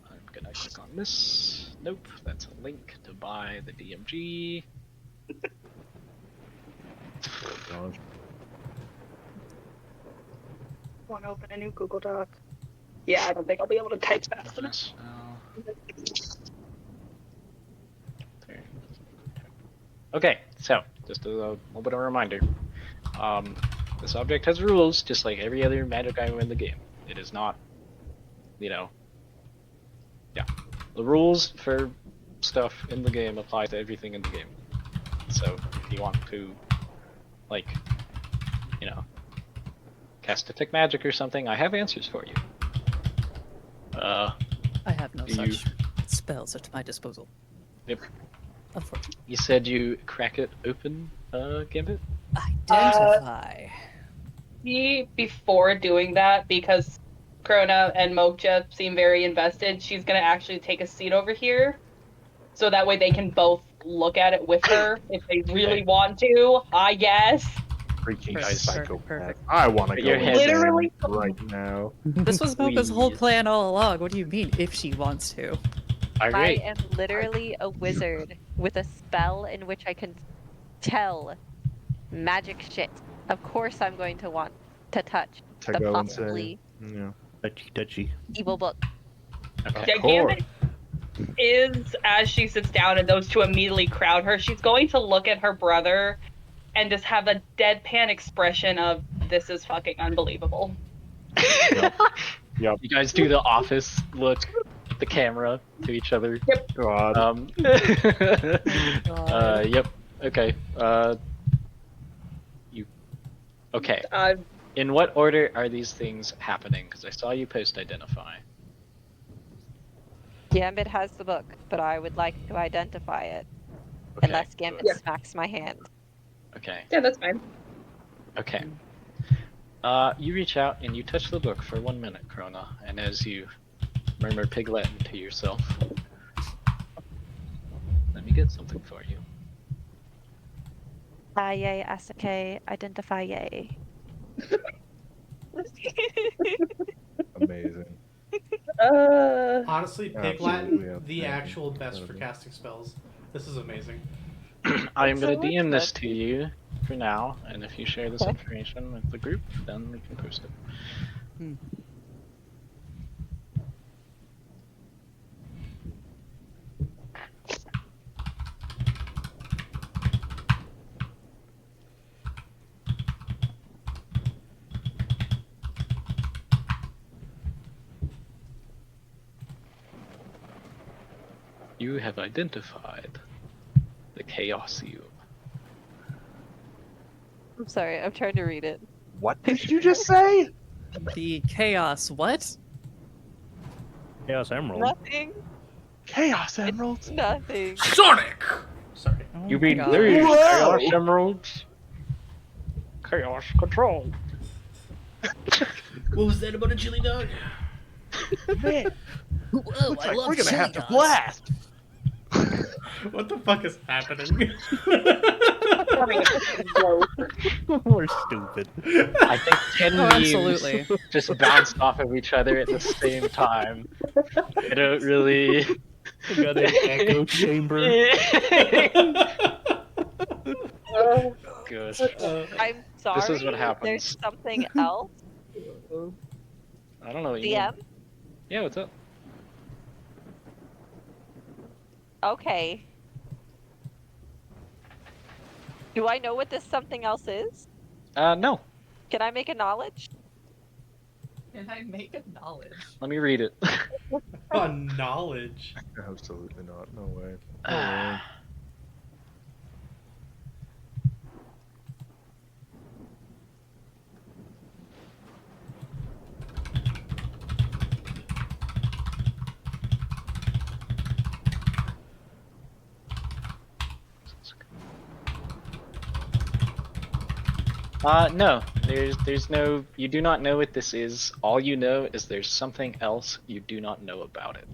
I'm gonna click on this. Nope, that's a link to buy the DMG. Want to open a new Google Doc? Yeah, I don't think I'll be able to type fast enough. Okay, so just a little bit of a reminder. This object has rules, just like every other magic item in the game. It is not, yeah. The rules for stuff in the game applies to everything in the game. So if you want to, like, you know, cast detect magic or something, I have answers for you. I have no You- such spells at my disposal. Yep. Unfortunately. You said you crack it open, Gambit? Identify. Before doing that, because Krona and Moksha seem very invested, she's gonna actually take a seat over here, so that way they can both look at it with her if they really want to. I guess. Freaking Perfect, psychopath. perfect. I want to Put go your head insane Literally- right now. This was Mocha's whole Please. plan all along. What do you mean, if she wants to? I Alright. am literally a wizard with a spell in which I can tell magic shit. Of course I'm going to want to touch To the go possibly insane. Yeah. Touchy. evil book. Okay. Yeah, Gambit is, as she sits down and those two immediately crowd her, she's going to look at her brother and just have a deadpan expression of, this is fucking unbelievable. Yep. You guys do the office look, the camera to each other. God. Yep. Okay. You. Okay. In what order are these things happening? Because I saw you post identify. Gambit has the book, but I would like to identify it. Okay. Unless Gambit Yeah. smacks my hand. Okay. Yeah, that's fine. Okay. You reach out and you touch the book for 1 minute, Krona, and as you murmur Piglet to yourself, let me get something for you. Yay, Asake, identify yay. Amazing. Honestly, Pig Absolutely Latin, the outstanding. actual best for Incredible. casting spells. This is amazing. I am So going to what's DM this that? to you for now, and if you share this Okay. information with the group, then we can post it. You have identified the Chaosium. I'm sorry, I'm trying to read it. What did you just say? The chaos. What? Chaos Emerald. Nothing. Chaos Emeralds? Nothing. Sonic! Sorry. Oh You my mean God. there's Whoa! Chaos Emeralds? Chaos Control. What was that about a chili dog? Man, Whoa, looks like we're gonna have to blast. What the fuck is happening? We're stupid. I think 10 Oh, memes absolutely. just bounced off of each other at the same time. I don't really. We got an echo chamber. Good. I'm sorry. This is what happens. There's something else. I don't know what you mean. DM? Yeah, what's up? Okay. Do I know what this something else is? No. Can I make a knowledge? Can I make a knowledge? Let me read it. On knowledge. Absolutely not. No way. No way. No. There's no. You do not know what this is. All you know is there's something else you do not know about it.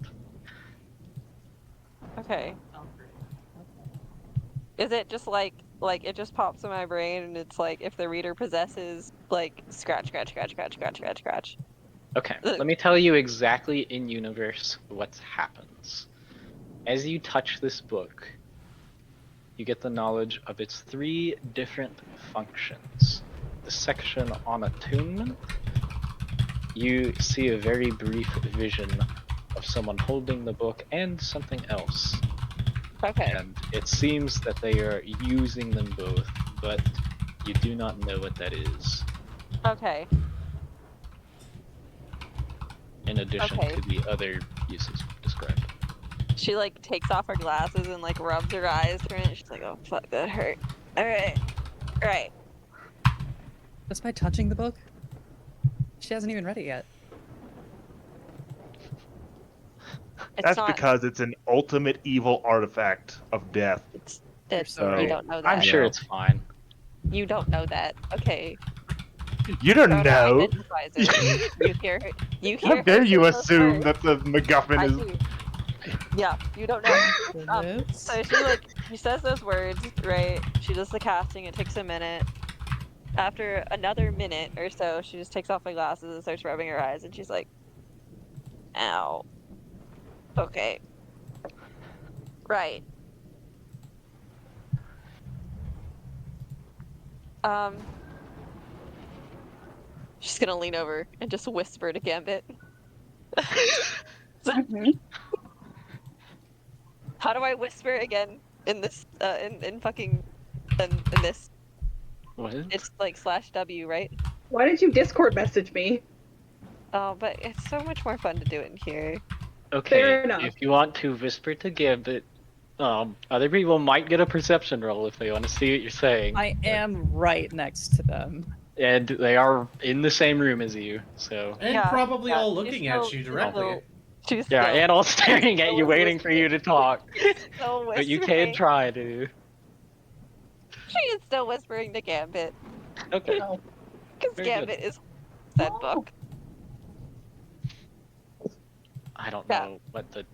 Okay. Is it just like it just pops in my brain and it's like if the reader possesses like scratch. Okay, let me tell you exactly in universe what happens. As you touch this book, you get the knowledge of its 3 different functions. The section on attunement, you see a very brief vision of someone holding the book and something else. Okay. And it seems that they are using them both, but you do not know what that is. Okay. In addition Okay. to the other uses described. she like takes off her glasses and like rubs her eyes for it. She's like, "Oh fuck, that hurt." All right. Just by touching the book? She hasn't even read it yet. It's That's not. because it's an ultimate evil artifact of death. It's so you right. don't know that. I'm sure Yeah. it's fine. You don't know that. Okay. You don't Rhoda know. identifies it. You hear her. You hear How her dare you say those assume words. that the MacGuffin I is? do. Yeah, you don't know. Goodness. So she says those words, right? She does the casting. It takes a minute. After another minute or so, she just takes off her glasses and starts rubbing her eyes, and she's like, "Ow. Okay. Right. Um." She's gonna lean over and just whisper to Gambit. Mhm. How do I whisper again in this in fucking in this? What? It's like /W, right? Why did you Discord message me? Oh, but it's so much more fun to do it in here. Okay, Fair enough. if you want to whisper to Gambit, other people might get a perception roll if they want to see what you're saying. I am right next to them. And they are in the same room as you, so And Yeah, probably yeah, all she's looking still- at you she's directly. She's yeah, still, and all staring at you, still waiting for you to talk. still But you whispering. can try to. She is still whispering to Gambit Okay. Oh. because Very good. Gambit is said book. I don't Yeah. know what the.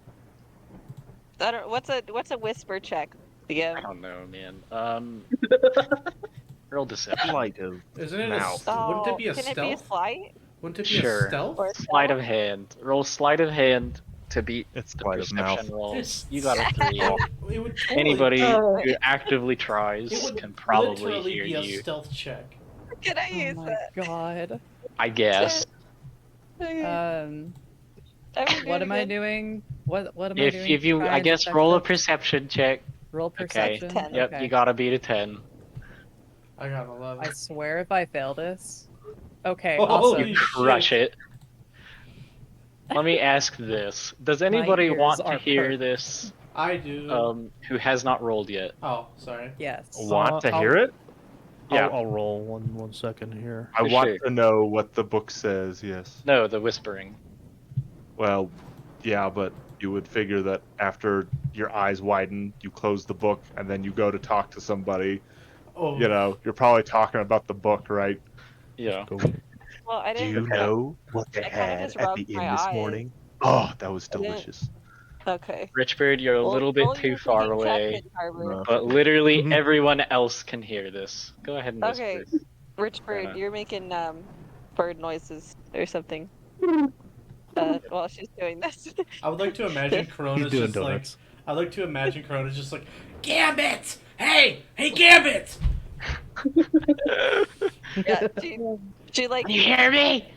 I don't. What's a whisper check? I Yeah. don't know, man. Roll deception. Sleight of Isn't it mouth. wouldn't it be a Can stealth? it be a slight? Wouldn't it be Sure. a stealth? Or Sleight of hand. Roll sleight of hand to beat It's the sleight of mouth. perception rolls. It's- You got a 3. It would totally, Anybody Oh. who actively tries it would can probably literally hear be a you. stealth check. Can I Oh use my that? god. I guess. Okay. What am I doing? What am I doing? If you, Try I and guess, detect roll a this? perception check. Roll perception. 10. Yep, Okay. you gotta beat a 10. I got 11. I swear if I fail this. Okay, Holy awesome. You crush it. Let me ask this: does anybody ears want to are hear perked. this? I do. Who has not rolled yet? Oh, sorry. Yes. Want to I'll- hear it? Yeah. I'll roll one second here. I want Sure. to know what the book says. Yes. No, the whispering. Well, yeah, but you would figure that after your eyes widen, you close the book, and then you go to talk to somebody. Oh, You know, you're probably talking about the book, right? Yeah. Go. Well, I Do didn't. you know what they I kinda had just at the rubbed inn my this eyes. morning? Oh, that was I didn't- delicious. Okay. Richbird, you're a little bit too far away, but literally Mhm. everyone else can hear this. Go ahead and whisper. Okay. Richbird, Fair you're making bird noises or something. While she's doing this. I would like to imagine He's Corona's doing just donuts. like. I'd like to imagine Corona's just like, Gambit! Hey! Hey, Gambit! Yeah, she like Can you hear me?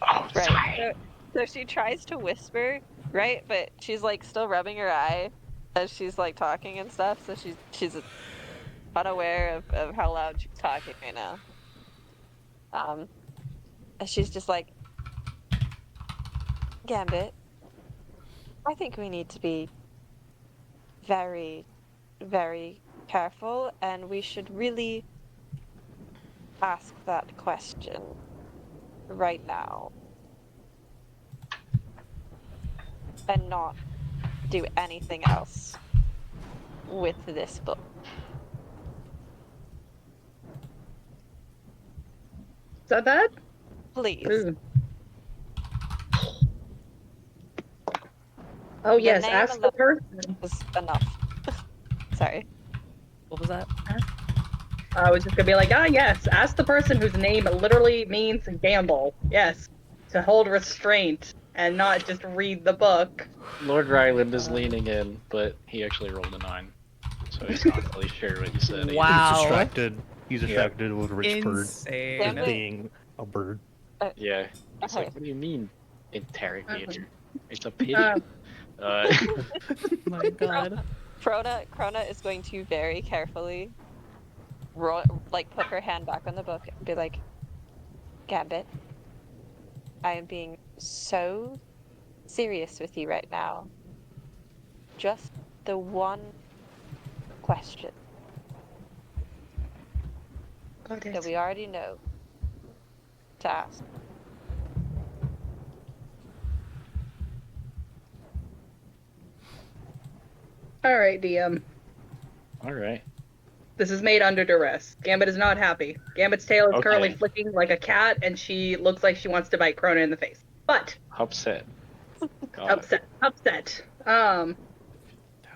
Oh, sorry. right. So she tries to whisper, right? But she's like still rubbing her eye as she's like talking and stuff. So she's unaware of how loud she's talking right now. And she's just like, Gambit, I think we need to be very, very careful, and we should really ask that question right now. And not do anything else with this book. Is that bad? Please. Ooh. Oh yes, name ask of the the- person. Is enough. Sorry. What was that? I was just gonna be like, yes, ask the person whose name literally means gamble. Yes, to hold restraint and not just read the book. Lord Ryland is leaning in, but he actually rolled a 9, so he's not really sure what you said. Wow. He's distracted. He's distracted with Rich Bird Insane. Damn as it. being a bird. Yeah. It's Okay. like, what do you mean, interrogator? It's a pity. Uh, Oh my god. Krona is going to very carefully put her hand back on the book and be like, Gambit, I am being so serious with you right now. Just the one question that we already know to ask. All right, DM. All right. This is made under duress. Gambit is not happy. Gambit's tail is currently Okay. flicking like a cat, and she looks like she wants to bite Crona in the face. But Upset. God. upset.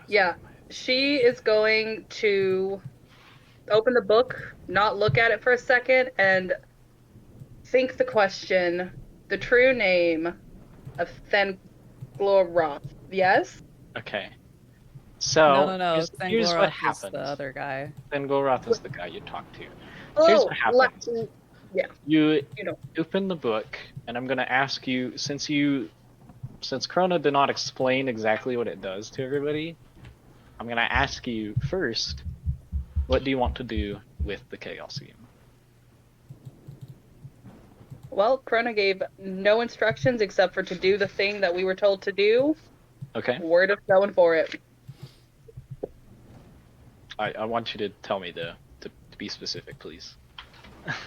Yeah, she is going to open the book, not look at it for a second, and think the question, the true name of Thenglorath. Yes? Okay. So No. here's what Thenglorath is happens. the other guy. Then Golroth is the guy you talk to. Here's Oh, what happens. yeah. You You know. open the book, and I'm gonna ask you, since Krona did not explain exactly what it does to everybody, I'm gonna ask you first, what do you want to do with the Chaosium? Well, Krona gave no instructions except for to do the thing that we were told to do. Okay. We're just going for it. I want you to tell me to be specific, please.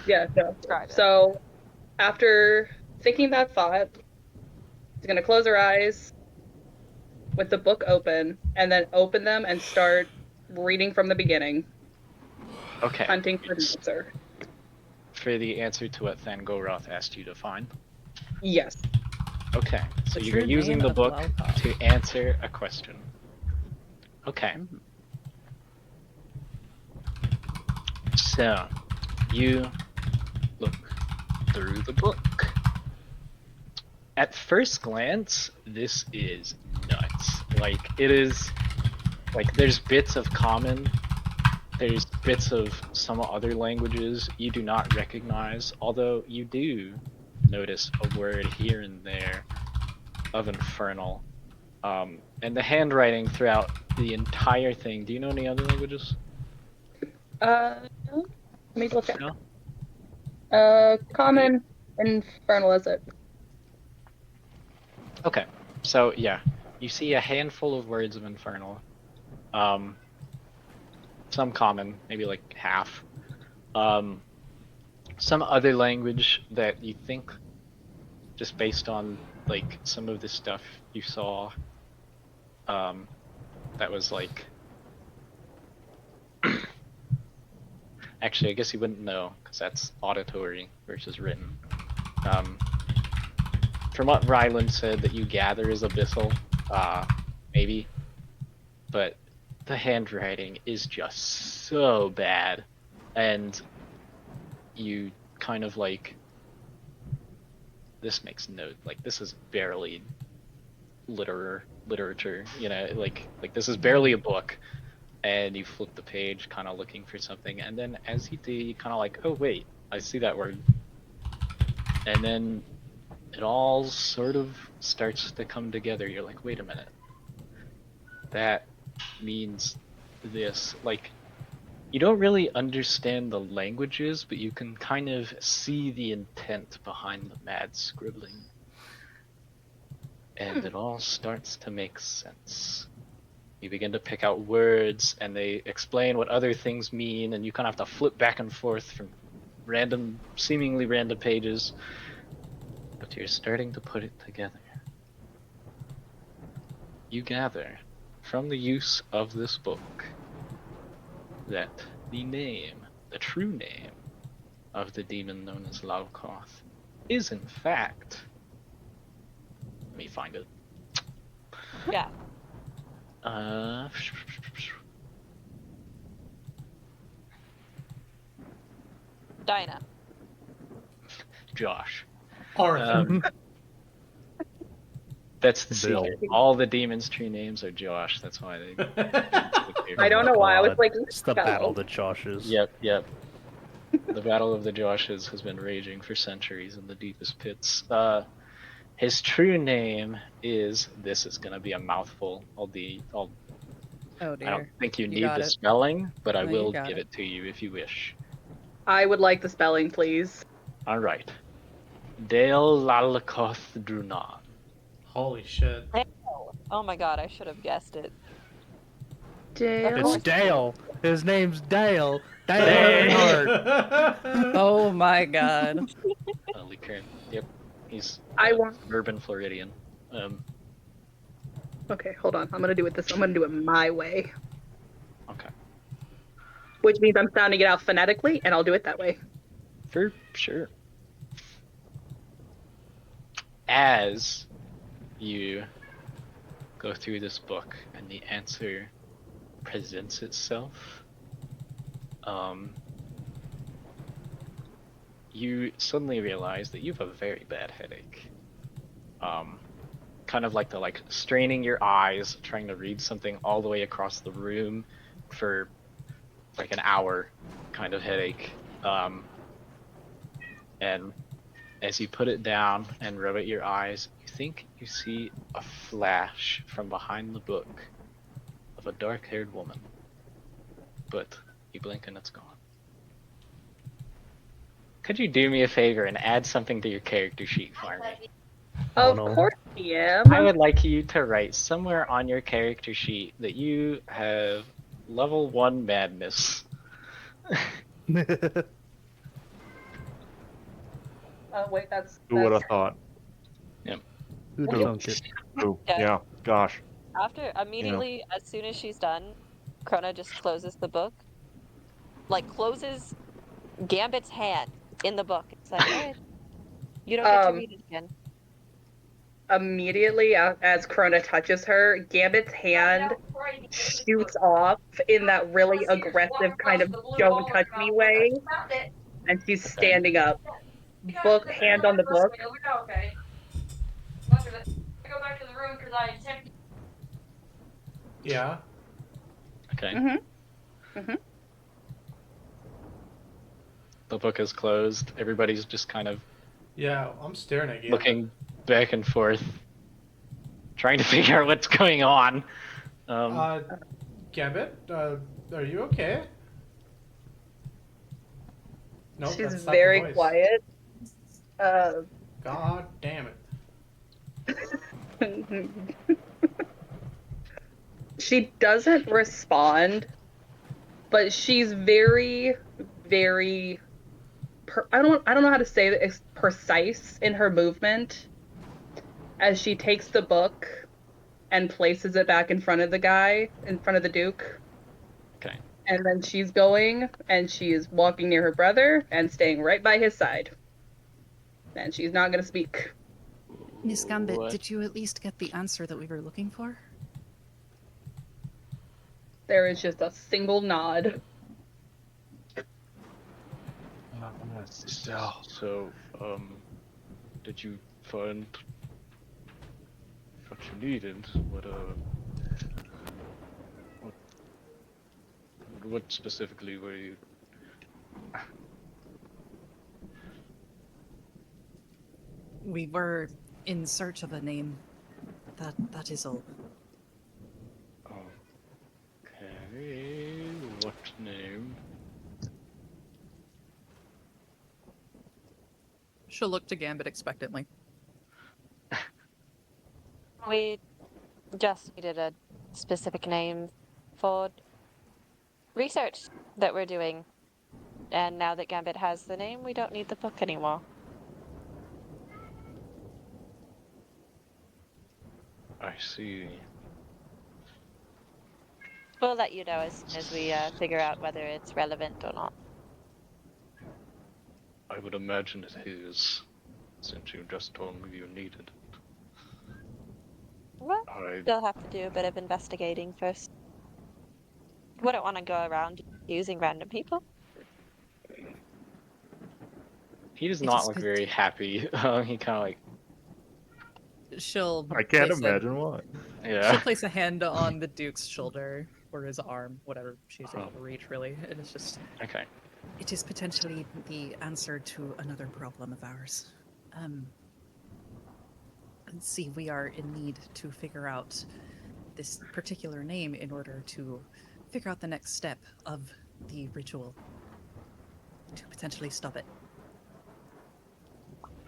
Yeah, no. Try to. So, after thinking that thought, she's gonna close her eyes with the book open, and then open them and start reading from the beginning, Okay. hunting for the answer. For the answer to what Thangoroth asked you to find. Yes. Okay. So The you're true using name the of book Laukoth. to answer a question. Okay. Mhm. So, you look through the book. At first glance, this is nuts. Like, it is, like, there's bits of common, there's bits of some other languages you do not recognize, although you do notice a word here and there of infernal. And the handwriting throughout the entire thing, do you know any other languages? Let me look at. No? Common, infernal is it? Okay, so yeah, you see a handful of words of infernal. Some common, maybe like half. Some other language that you think, just based on like some of the stuff you saw, that was like. Actually, I guess you wouldn't know because that's auditory versus written. From what Ryland said, that you gather is abyssal, maybe, but the handwriting is just so bad, and you kind of like, this makes no, like, this is barely literature, you know, like this is barely a book, and you flip the page kind of looking for something, and then as you do, you kind of like, oh wait, I see that word, and then it all sort of starts to come together. You're like, wait a minute, that means this. Like, you don't really understand the languages, but you can kind of see the intent behind the mad scribbling. And it all starts to make sense. You begin to pick out words, and they explain what other things mean, and you kind of have to flip back and forth from random, seemingly random pages. But you're starting to put it together. You gather from the use of this book that the name, the true name of the demon known as Laukoth is in fact, let me find it. Yeah. Dinah. Josh. Arthur. That's the Bill. secret. All the demons' true names are Josh. That's why they. I don't know why. I was God. like, It's the "Hello." battle of the Joshes. Yep. The battle of the Joshes has been raging for centuries in the deepest pits. His true name is. This is gonna be a mouthful. Oh I dear. don't think you need got the it. spelling, but I No, you will got give it. it to you if you wish. I would like the spelling, please. All right. Dale Lalkoth Drunan. Holy shit. Oh my god, I should have guessed it. Dale. It's course. Dale. His name's Dale. Dale Dale. Earnhardt. Oh my god. Lee Kern. Yep. He's I want. urban Floridian. Okay, hold on. I'm gonna do it this. I'm gonna do it my way, Okay. which means I'm sounding it out phonetically, and I'll do it that way. For sure. As you go through this book and the answer presents itself, you suddenly realize that you have a very bad headache. Kind of like the straining your eyes, trying to read something all the way across the room for like an hour kind of headache. And as you put it down and rub at your eyes, you think you see a flash from behind the book of a dark-haired woman. But you blink and it's gone. Could you do me a favor and add something to your character sheet for me? Of no. course I am. I would like you to write somewhere on your character sheet that you have level 1 madness. Oh wait, that's. Who would have thought? Who thunk it? Who? Yeah. Yeah, gosh. After, immediately, as soon as she's done, Krona just closes the book. Like, closes Gambit's hand in the book. It's like, alright, you don't get to read it again. Immediately as Krona touches her, Gambit's hand shoots off in that really aggressive kind of "don't touch me" way, and she's standing up, book hand on the book. Yeah. Okay. Mm-hmm. The book is closed. Everybody's just kind of Yeah, I'm staring at you. looking back and forth, trying to figure out what's going on. Gambit, are you okay? Nope, She's that's not the very voice. quiet. God damn it. She doesn't respond, but she's very, very. I don't know how to say that. It's precise in her movement as she takes the book and places it back in front of the guy, in front of the Duke. Okay. And then she's going and she's walking near her brother and staying right by his side. And she's not going to speak. Miss Gambit, What? did you at least get the answer that we were looking for? There is just a single nod. So, did you find what you needed? What specifically were you? We were in search of a name. That is all. Okay, what name? She'll look to Gambit expectantly. We just needed a specific name for research that we're doing. And now that Gambit has the name, we don't need the book anymore. I see. We'll let you know as soon as we figure out whether it's relevant or not. I would imagine it is, since you just told me you needed it. Well, I we'll have to do a bit of investigating first. Wouldn't want to go around using random people. He does It not is look good. very happy. He kind of like, She'll. I can't place imagine why. She'll yeah. place a hand on the Duke's shoulder or his arm, whatever she's able to reach, really. And it's just. Okay. It is potentially the answer to another problem of ours. Let's see, we are in need to figure out this particular name in order to figure out the next step of the ritual to potentially stop it.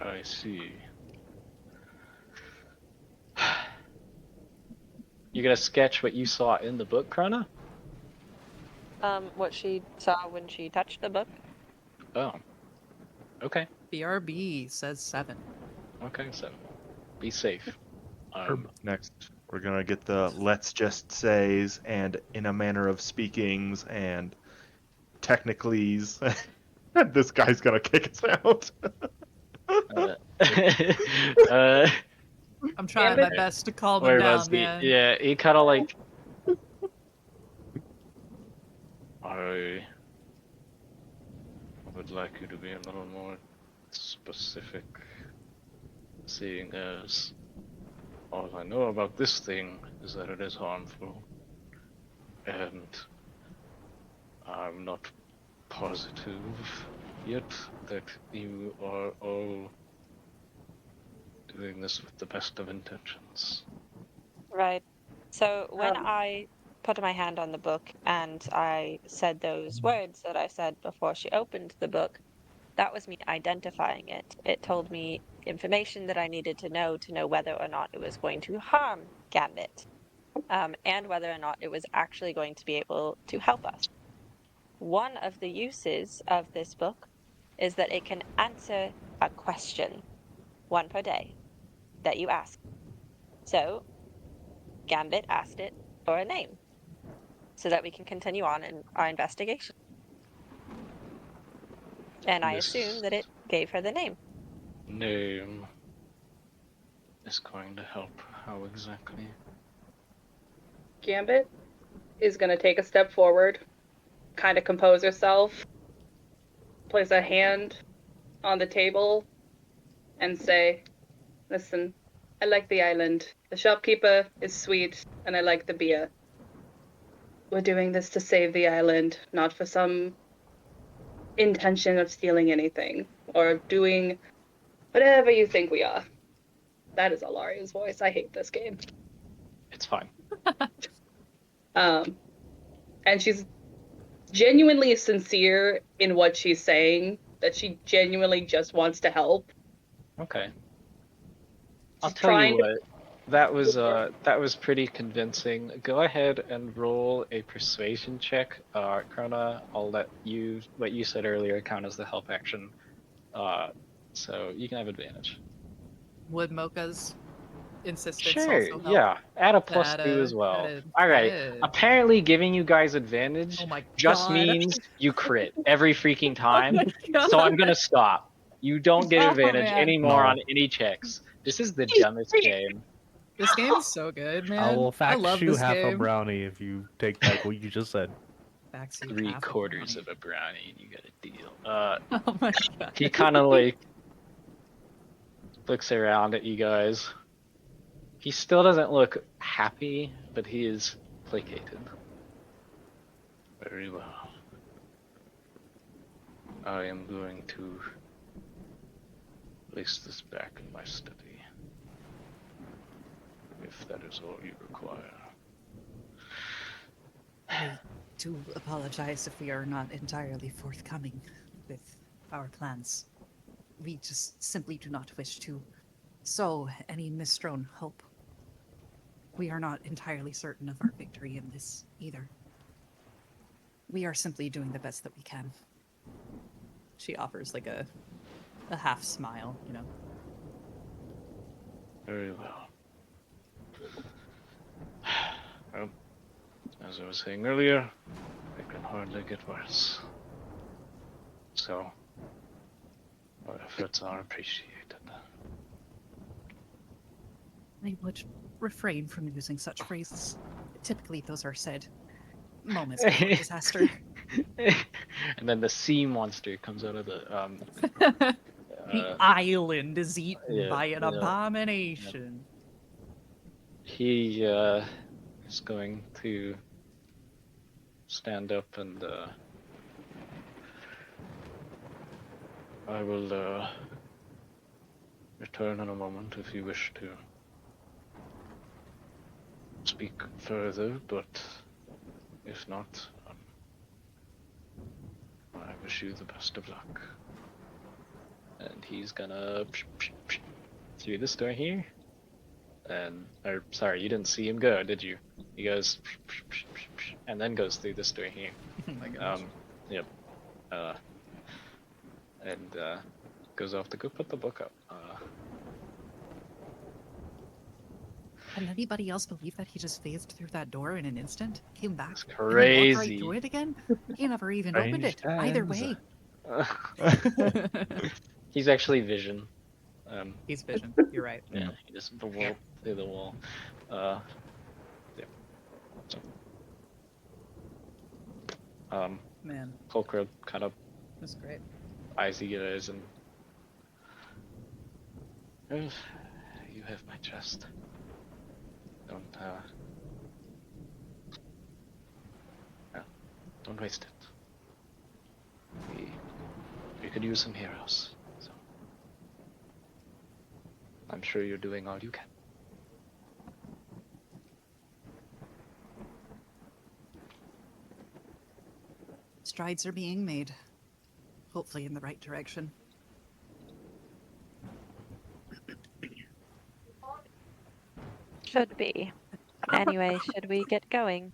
I see. You gonna sketch what you saw in the book, Krona? What she saw when she touched the book. Oh. Okay. BRB says 7. Okay, so be safe. Next, we're gonna get the let's just says and in a manner of speakings and technicallys. This guy's gonna kick us out. uh, uh, I'm trying my Gambit? best to calm him where was down, he? man. Yeah, he kind of like. I would like you to be a little more specific, seeing as all I know about this thing is that it is harmful, and I'm not positive yet that you are all doing this with the best of intentions. Right. So when Um, I put my hand on the book and I said those words that I said before she opened the book, that was me identifying it. It told me information that I needed to know whether or not it was going to harm Gambit, and whether or not it was actually going to be able to help us. One of the uses of this book is that it can answer a question, one per day, that you ask. So Gambit asked it for a name so that we can continue on in our investigation. And I assume This that it gave her the name. name is going to help. How exactly? Gambit is gonna take a step forward, kind of compose herself, place a hand on the table, and say, "Listen, I like the island. The shopkeeper is sweet, and I like the beer. We're doing this to save the island, not for some intention of stealing anything or doing whatever you think we are." That is Alaria's voice. I hate this game. It's fine. Um, and she's genuinely sincere in what she's saying, that she genuinely just wants to help. Okay. I'll She's tell you trying to. what. That was pretty convincing. Go ahead and roll a persuasion check, Krona. I'll let you what you said earlier count as the help action. So you can have advantage. Would Mocha's insistence Sure, also help? yeah. Add a plus That, 2 as well. that'd- Alright. that'd- Apparently giving you guys advantage Oh my just god. means you crit every freaking Oh time. my god. So I'm gonna stop. You don't get Oh, advantage man. anymore No. on any checks. This is the dumbest game. This game is so good, man. I will fax love you this half a game. brownie if you take back what you just said. Fax you 3 half a quarters brownie. of a brownie and you get a deal. Oh my god. He kind of like looks around at you guys. He still doesn't look happy, but he is placated. Very well. I am going to place this back in my study, if that is all you require. I do apologize if we are not entirely forthcoming with our plans. We just simply do not wish to sow any misthrown hope. We are not entirely certain of our victory in this either. We are simply doing the best that we can. She offers like a half smile, you know. Very well. Well, as I was saying earlier, it can hardly get worse. So, our efforts are appreciated. I would refrain from using such phrases. Typically, those are said moments before disaster. And then the sea monster comes out of the The island is eaten yeah, by an yeah. abomination. He is going to stand up and I will return in a moment if you wish to speak further, but if not, I wish you the best of luck. And he's gonna through this door here, or sorry, you didn't see him go, did you? He goes, and then goes through this door here. Oh my gosh. Yep. And goes off to go put the book up. Can anybody else believe that he just phased through that door in an instant? Came back It's and then walked right crazy. through it again? He never even opened Strange it. Either times. way. He's actually Vision. He's Vision. You're right. Yeah, he just vaulted through the wall. Yeah. So, Man, Pulcro kind of that's great. eyes you guys and you have my chest. Don't waste it. We could use some heroes. So I'm sure you're doing all you can. Strides are being made. Hopefully in the right direction. Should be. Anyway, should we get going?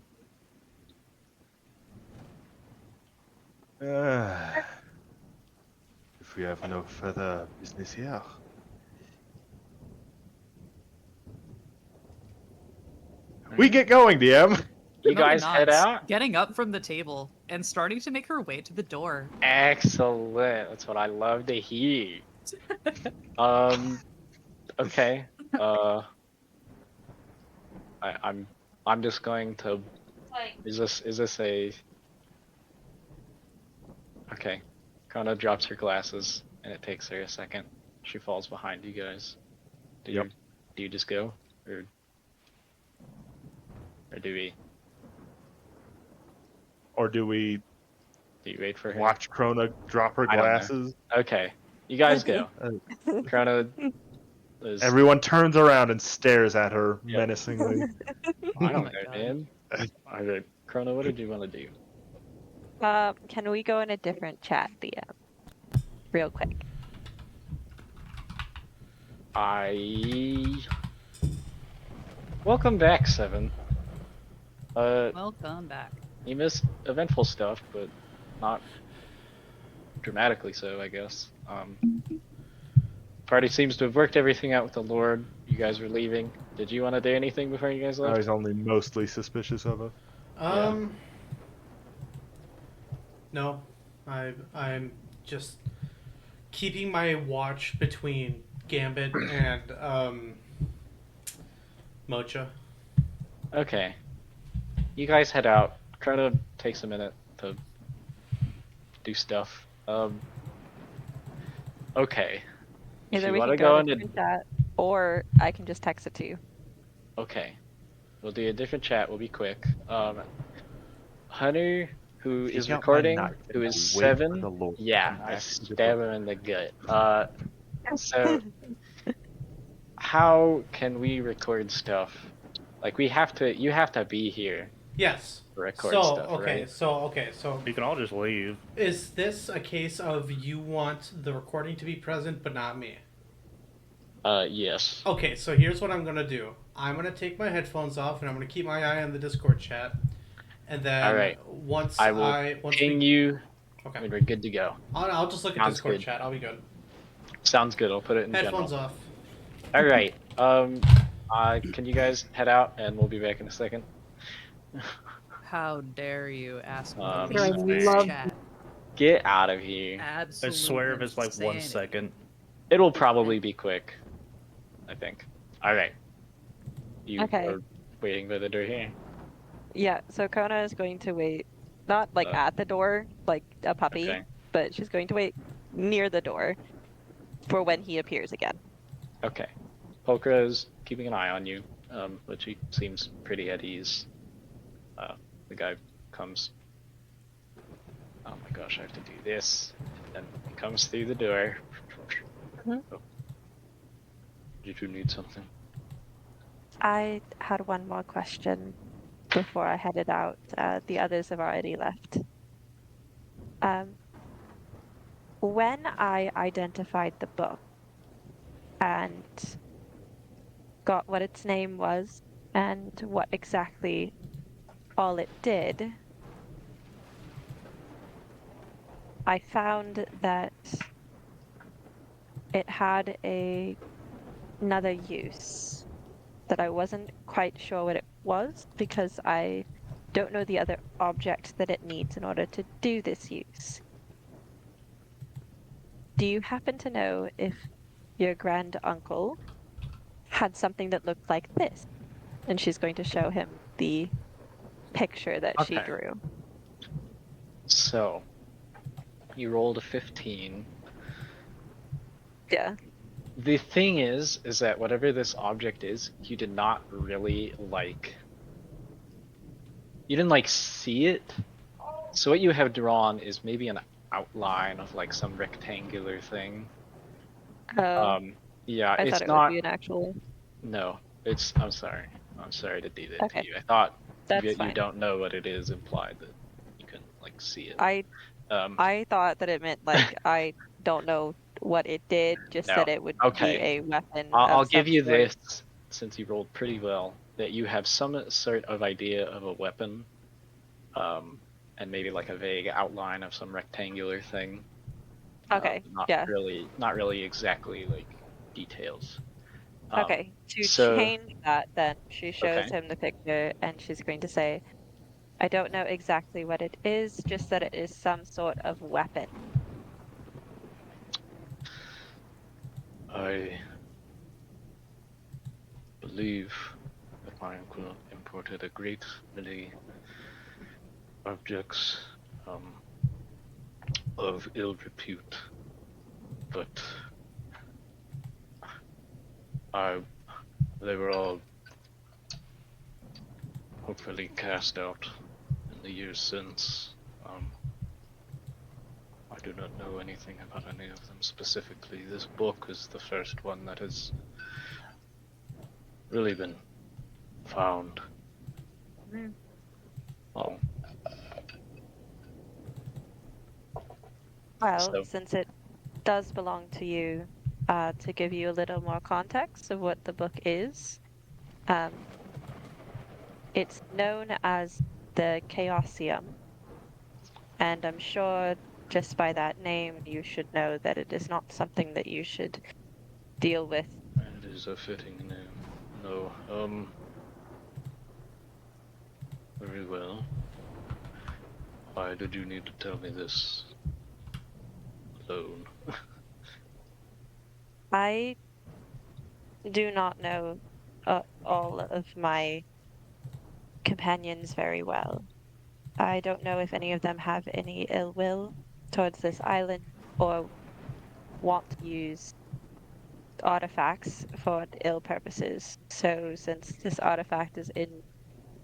If we have no further business here. We get going, DM. You No, guys head nods, out? getting up from the table and starting to make her way to the door. Excellent. That's what I love to hear. Okay. I'm just going to. Is this a? Okay. Kona drops her glasses, and it takes her a second. She falls behind you guys. Yep. Do you just go, or do we? Or do we Do you wait for her? watch Krona drop her I don't know. glasses? Okay. You guys go. Kona is. Everyone turns around and stares at her Yep. menacingly. I don't my know, God. man. Alright, Krona, what did you want to do? Can we go in a different chat, DM? Real quick. Welcome back, Seven. Welcome back. You missed eventful stuff, but not dramatically so, I guess. Party seems to have worked everything out with the Lord. You guys were leaving. Did you want to do anything before you guys I left? was only mostly suspicious of us. No, I'm just keeping my watch between Gambit and Mocha. Okay. You guys head out. Krona takes a minute to do stuff. Okay. Either you we wanna can go go in a into- different chat, or I can just text it to you. Okay. We'll do a different chat. We'll be quick. Hunter, who If you is got my recording, knife, who I is will wait for 7. the Lord to Yeah, come I back to the stab book. him in the gut. So how can we record stuff? Like you have to be here Yes. to record So stuff, okay, right? so You can all just leave. is this a case of you want the recording to be present but not me? Yes. Okay, so here's what I'm gonna do. I'm gonna take my headphones off and I'm gonna keep my eye on the Discord chat. And then Alright. once I will once ping we, you okay, when we're good to go. I'll just look at Sounds Discord good. chat. I'll be good. Sounds good. I'll put it in Headphones general. off. All right. Can you guys head out and we'll be back in a second? How dare you ask me Um, to leave I this love- chat? Get out of here. I Absolutely. swear if it's like 1 insanity. second. It'll probably be quick. I think. All right. You Okay. are waiting by the door here. Yeah, so Kona is going to wait, not like Uh, at the door, like a puppy, Okay. but she's going to wait near the door for when he appears again. Okay. Polka is keeping an eye on you, but she seems pretty at ease. The guy comes. Oh my gosh, I have to do this. And he comes through the door. Mhm. Oh. Did you need something? I had one more question before I headed out. The others have already left. When I identified the book and got what its name was and what exactly all it did, I found that it had another use that I wasn't quite sure what it was because I don't know the other object that it needs in order to do this use. Do you happen to know if your grand uncle had something that looked like this? And she's going to show him the picture that she Okay. drew. So, you rolled a 15. Yeah. The thing is that whatever this object is, you did not really you didn't see it. So what you have drawn is maybe an outline of some rectangular thing. Oh, Yeah, I thought it's it would not. be an actual. No, it's. I'm sorry. I'm sorry to do that to Okay, you. I thought that's you fine. don't know what it is implied that you can see it. I Um, I thought that it meant I don't know what it did, just no. that it would be Okay. a weapon I'll of give some you sort. this since you rolled pretty well. That you have some sort of idea of a weapon, and maybe a vague outline of some rectangular thing. Okay, Not yeah. really exactly details. Okay, to So change that, then she shows okay. him the picture and she's going to say, I don't know exactly what it is, just that it is some sort of weapon. I believe that my uncle imported a great many objects of ill repute, but I they were all hopefully cast out in the years since. I do not know anything about any of them specifically. This book is the first one that has really been found. Mm. Oh, Well, so since it does belong to you, to give you a little more context of what the book is, um, it's known as the Chaosium, and I'm sure just by that name you should know that it is not something that you should deal with. it is a fitting name. No, very well. Why did you need to tell me this alone? I do not know all of my companions very well. I don't know if any of them have any ill will towards this island or want to use artifacts for ill purposes. So, since this artifact is in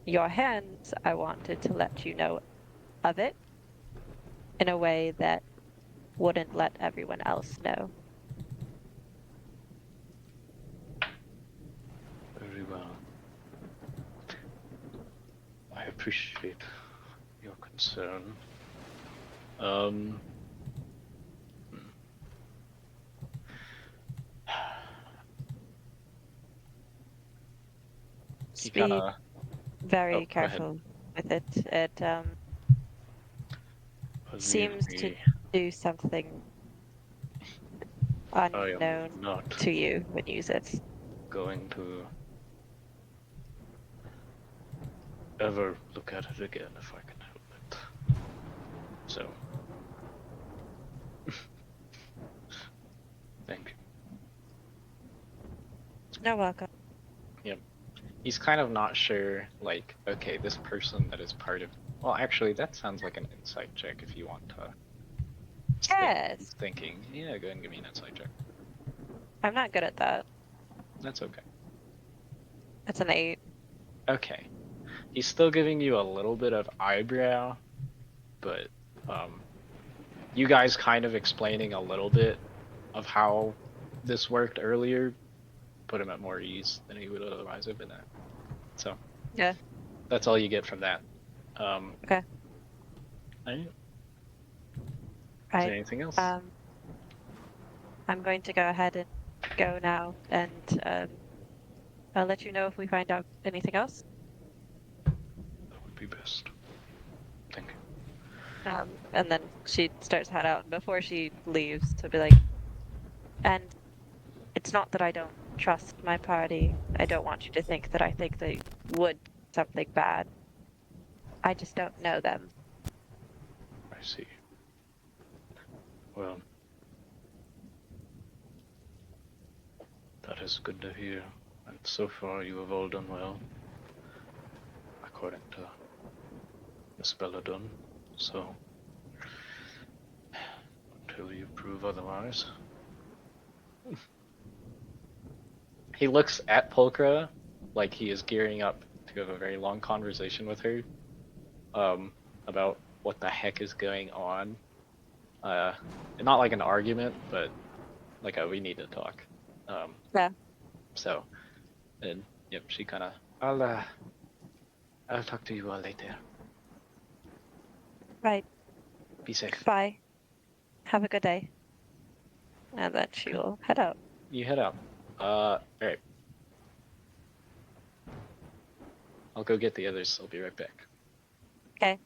your hands, I wanted to let you know of it in a way that wouldn't let everyone else know. Very well. I appreciate your concern. Um, he Just kind be of. Oh, very go ahead. careful with it. It Believe seems to me, do something I am unknown not to you when you use it. going to ever look at it again if I can help it. So, thank you. You're welcome. Yep. He's kind of not sure, okay, this person that is part of. Well, actually, that sounds like an insight check if you want to. Yes, He's thinking. Yeah, go ahead and give me an insight check. I'm not good at that. That's okay. It's an 8. Okay. He's still giving you a little bit of eyebrow, but you guys kind of explaining a little bit of how this worked earlier put him at more ease than he would otherwise have been at. So Yeah. that's all you get from that. Okay. Alright. Is Right. there anything else? I'm going to go ahead and go now and I'll let you know if we find out anything else. That would be best. Thank you. And then she starts to head out. Before she leaves, to be like, and it's not that I don't trust my party. I don't want you to think that I think they would do something bad. I just don't know them. I see. Well, that is good to hear. And so far, you have all done well, according to Miss Belladonna. So, until you prove otherwise. He looks at Pulchra like he is gearing up to have a very long conversation with her, about what the heck is going on. Not like an argument, but like a we need to talk. Yeah. So, and yep, she kind of, I'll talk to you all later. Right. Be safe. Bye. Have a good day. And then she will head out. You head out. Alright. I'll go get the others. I'll be right back. Okay.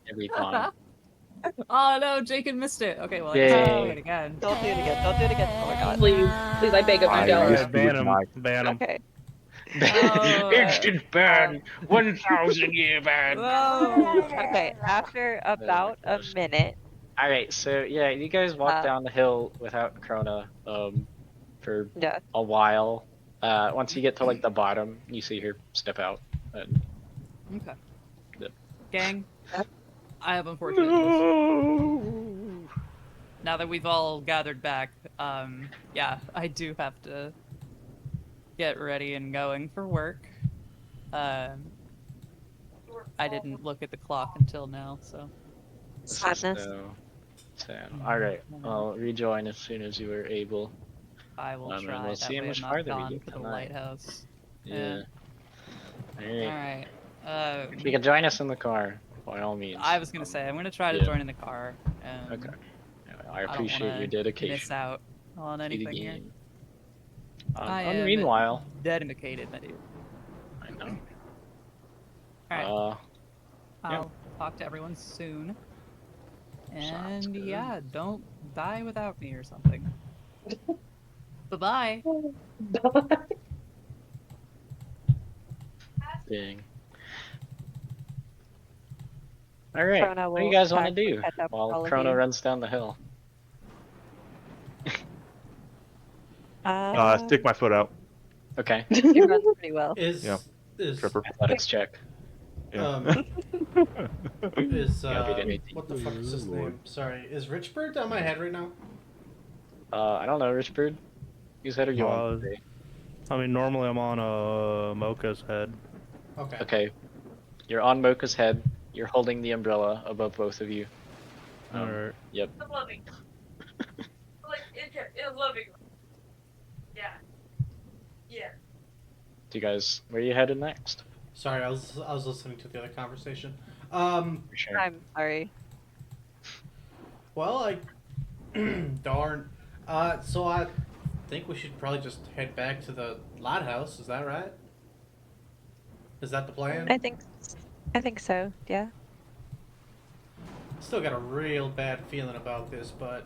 Every time. Oh no, Jacob missed it. Okay, well I guess I'll do Yay. it again. Don't do it again. Don't do it again. Oh my god. Please, I beg of you, I don't. used to ban with him. my- Ban him. Okay. Oh, Instant ban! 1,000 year ban! Whoa. Okay. After about a gosh. minute, Alright, so yeah, you guys walk down the hill without Krona, for yeah. a while. Once you get to like the bottom, you see her step out. And Okay. Yep. Gang, Yep. I have unfortunate news. Now that we've all gathered back, yeah, I do have to get ready and going for work. I didn't look at the clock until now, so. Sadness. So, alright, I'll rejoin as soon as you are able. I will And try. we'll That see how way much I'm not farther we gone get to the tonight. lighthouse. Yeah. Alright. Alright. You can join us in the car, by all means. I was gonna say, I'm gonna try to Yeah. join in the car. And Okay. Yeah, I don't appreciate wanna your dedication miss out on to the anything here. game. I And am meanwhile, dedicated, my dude. I know. Alright. Yeah. I'll talk to everyone soon. Sounds And good. yeah, don't die without me or something. Bye-bye. Dang. Alright, Krona what do you will guys want to pack and do catch up with while all of Krona you. runs down the hill? Stick my foot out. Okay, He runs pretty well. Is Yeah. is Tripper. athletics check. Yeah. is Gotta beat an 18. what the fuck is his name? Sorry, is Richbird on my head right now? I don't know, Richbird. Whose head are you on today? I mean, normally I'm on Mocha's head. Okay. Okay, you're on Mocha's head. You're holding the umbrella above both of you. Alright. Yep. Loving. Like, it's loving. Yeah. Yeah. Do you guys, where are you headed next? Sorry, I was listening to the other conversation. For sure. I'm sorry. Well, I darn. So I think we should probably just head back to the lighthouse. Is that right? Is that the plan? I think so. Yeah. Still got a real bad feeling about this, but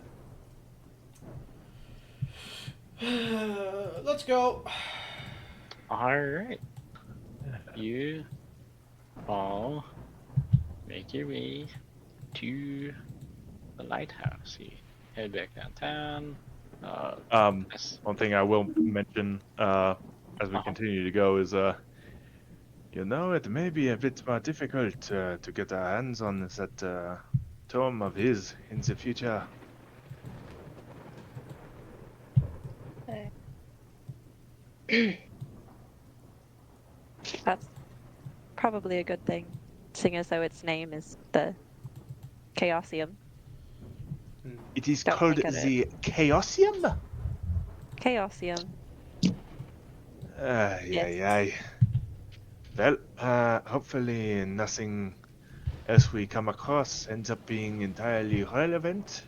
let's go. Alright. You all make your way to the lighthouse. You head back downtown. Yes. One thing I will mention as we continue to go is, it may be a bit more difficult to get our hands on that tome of his in the future. That's probably a good thing, seeing as though its name is the Chaosium. It is Don't called look at the Chaosium? Chaosium. Yeah. Well, hopefully nothing else we come across ends up being entirely relevant.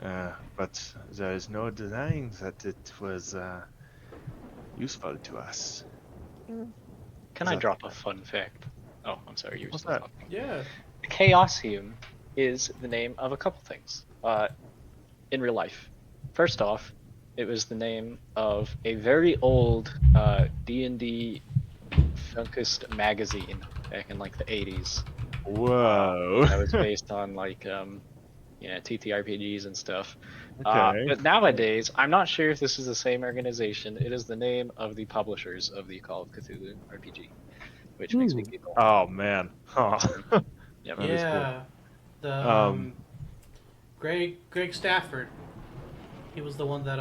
But there is no denying that it was useful to us. Can Is I that- drop a fun fact? Oh, I'm sorry, you were What's still that? talking. Yeah. Chaosium is the name of a couple things in real life. First off, it was the name of a very old D&D focused magazine back in like the 80s. Whoa. That was based on like TTRPGs and stuff. Okay. But nowadays, I'm not sure if this is the same organization. It is the name of the publishers of the Call of Cthulhu RPG, which makes me giggle. Oh man. Huh. Yep. That is cool. Yeah. The Um, Greg Stafford. He was the one that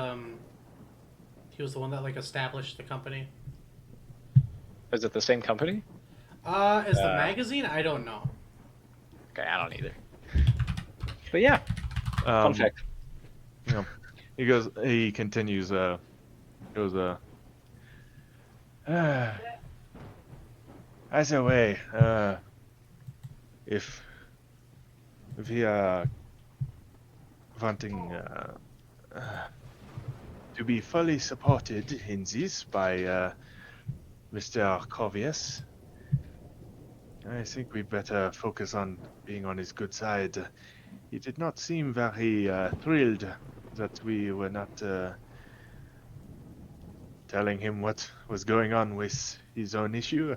like established the company. Is it the same company? As the magazine, I don't know. Okay, I don't either. But yeah, fun fact. Yeah. He continues, goes, either way, if we are wanting, to be fully supported in this by, Mr. Corvius, I think we better focus on being on his good side. He did not seem very thrilled that we were not telling him what was going on with his own issue.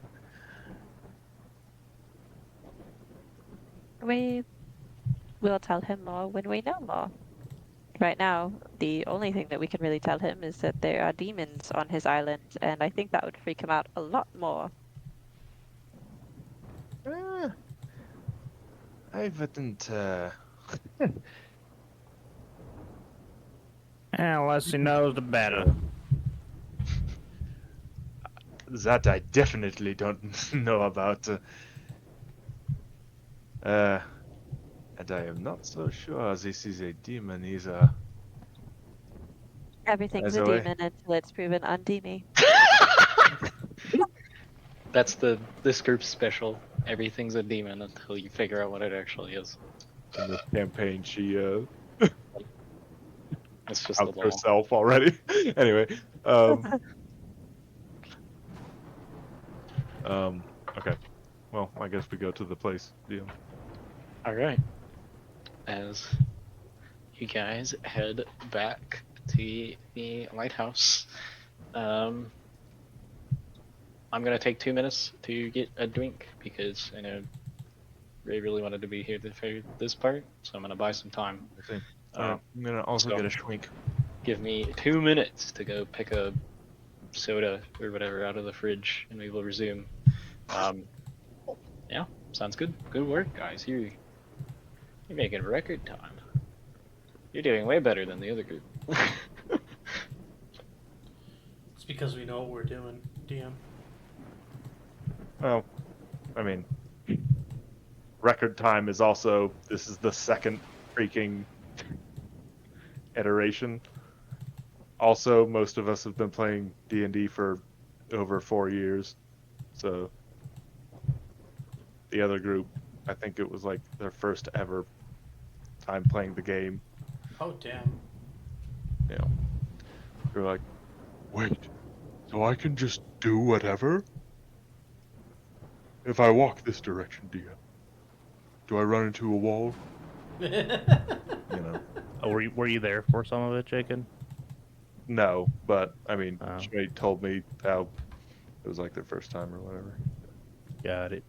We will tell him more when we know more. Right now, the only thing that we can really tell him is that there are demons on his island, and I think that would freak him out a lot more. I wouldn't. Less he knows, the better. That I definitely don't know about. And I am not so sure this is a demon either. Everything's As a a way. demon until it's proven undemon. That's this group's special. Everything's a demon until you figure out what it actually is. In this campaign, she It's just the outs law. herself already. Anyway, okay. Well, I guess we go to the place. Deal. All right. As you guys head back to the lighthouse, I'm gonna take 2 minutes to get a drink because I know Ray really wanted to be here for this part, so I'm gonna buy some time. I think. I'm gonna also so- get a shrink. Give me 2 minutes to go pick a soda or whatever out of the fridge, and we will resume. Yeah, sounds good. Good work, guys. You're making record time. You're doing way better than the other group. It's because we know what we're doing, DM. Well, I mean, record time is also. This is the second freaking iteration. Also, most of us have been playing D&D for over 4 years, so the other group, I think it was like their first ever time playing the game. Oh damn. You know, they're like, wait, so I can just do whatever? If I walk this direction, do I run into a wall? You know, Oh, were you there for some of it, Jacob? no, but I mean, Oh. Shay told me how it was like their first time or whatever. Got it.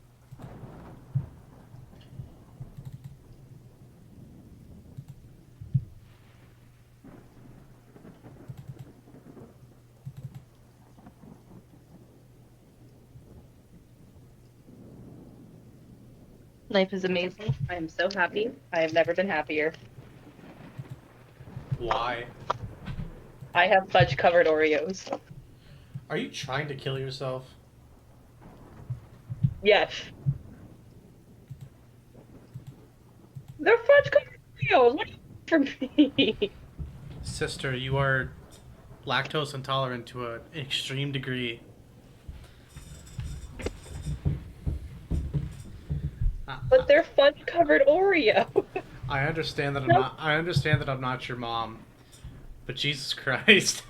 Life is amazing. I am so happy. I have never been happier. Why? I have fudge covered Oreos. Are you trying to kill yourself? Yes. They're fudge covered Oreos. What do you want from me? Sister, you are lactose intolerant to an extreme degree. But they're fudge-covered Oreo. I understand that I'm not. I understand that I'm not your mom, but Jesus Christ.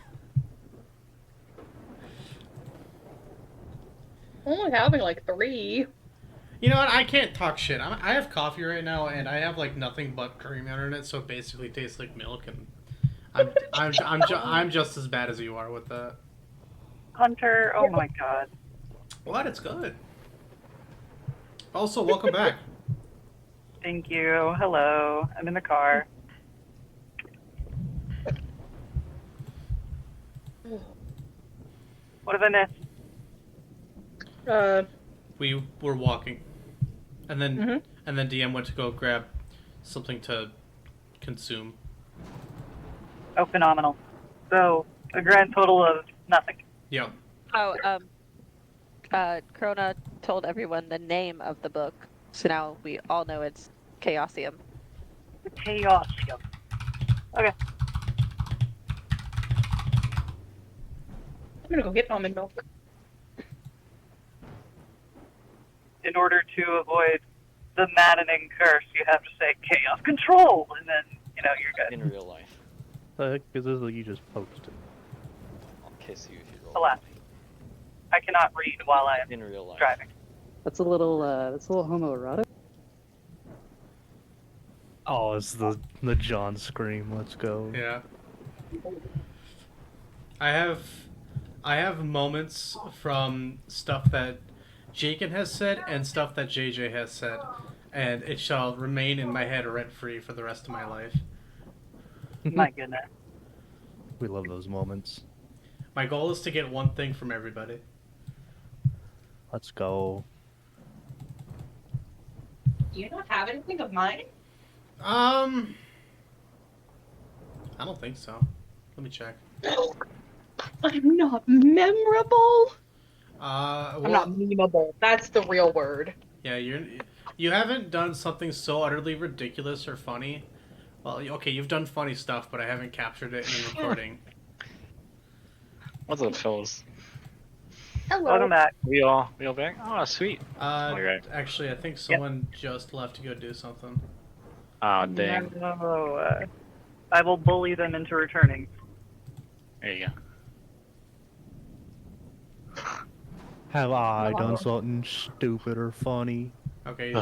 I'm only having like 3. You know what? I can't talk shit. I have coffee right now, and I have like nothing but creamer in it, so it basically tastes like milk. And I'm just as bad as you are with that. Hunter, oh my god. What? It's good. Also, welcome back. Thank you. Hello. I'm in the car. What have I missed? We were walking, and then Mhm. DM went to go grab something to consume. Oh, phenomenal. So, a grand total of nothing. Yep. Oh, Krona told everyone the name of the book, so now we all know it's Chaosium. Chaosium. Okay. I'm gonna go get almond milk. In order to avoid the maddening curse, you have to say chaos control, and then, you're good. In real life. Because this is what you just posted. I'll kiss you if you roll. Alas. I cannot read while I am In real life. driving. That's a little homoerotic. Oh, it's the John scream. Let's go. Yeah. I have moments from stuff that Jakin has said and stuff that JJ has said, and it shall remain in my head rent free for the rest of my life. My goodness. We love those moments. My goal is to get one thing from everybody. Let's go. Do you not have anything of mine? I don't think so. Let me check. I'm not memorable. Well, I'm not memeable. That's the real word. yeah, you haven't done something so utterly ridiculous or funny. Well, okay, you've done funny stuff, but I haven't captured it in a recording. What's up, fellas? Hello. Welcome back. We all back? Oh, sweet. Okay. Actually, I think someone just left to go do something. Oh, dang. No, I will bully them into returning. There you go. Have I done something stupid or funny? Okay.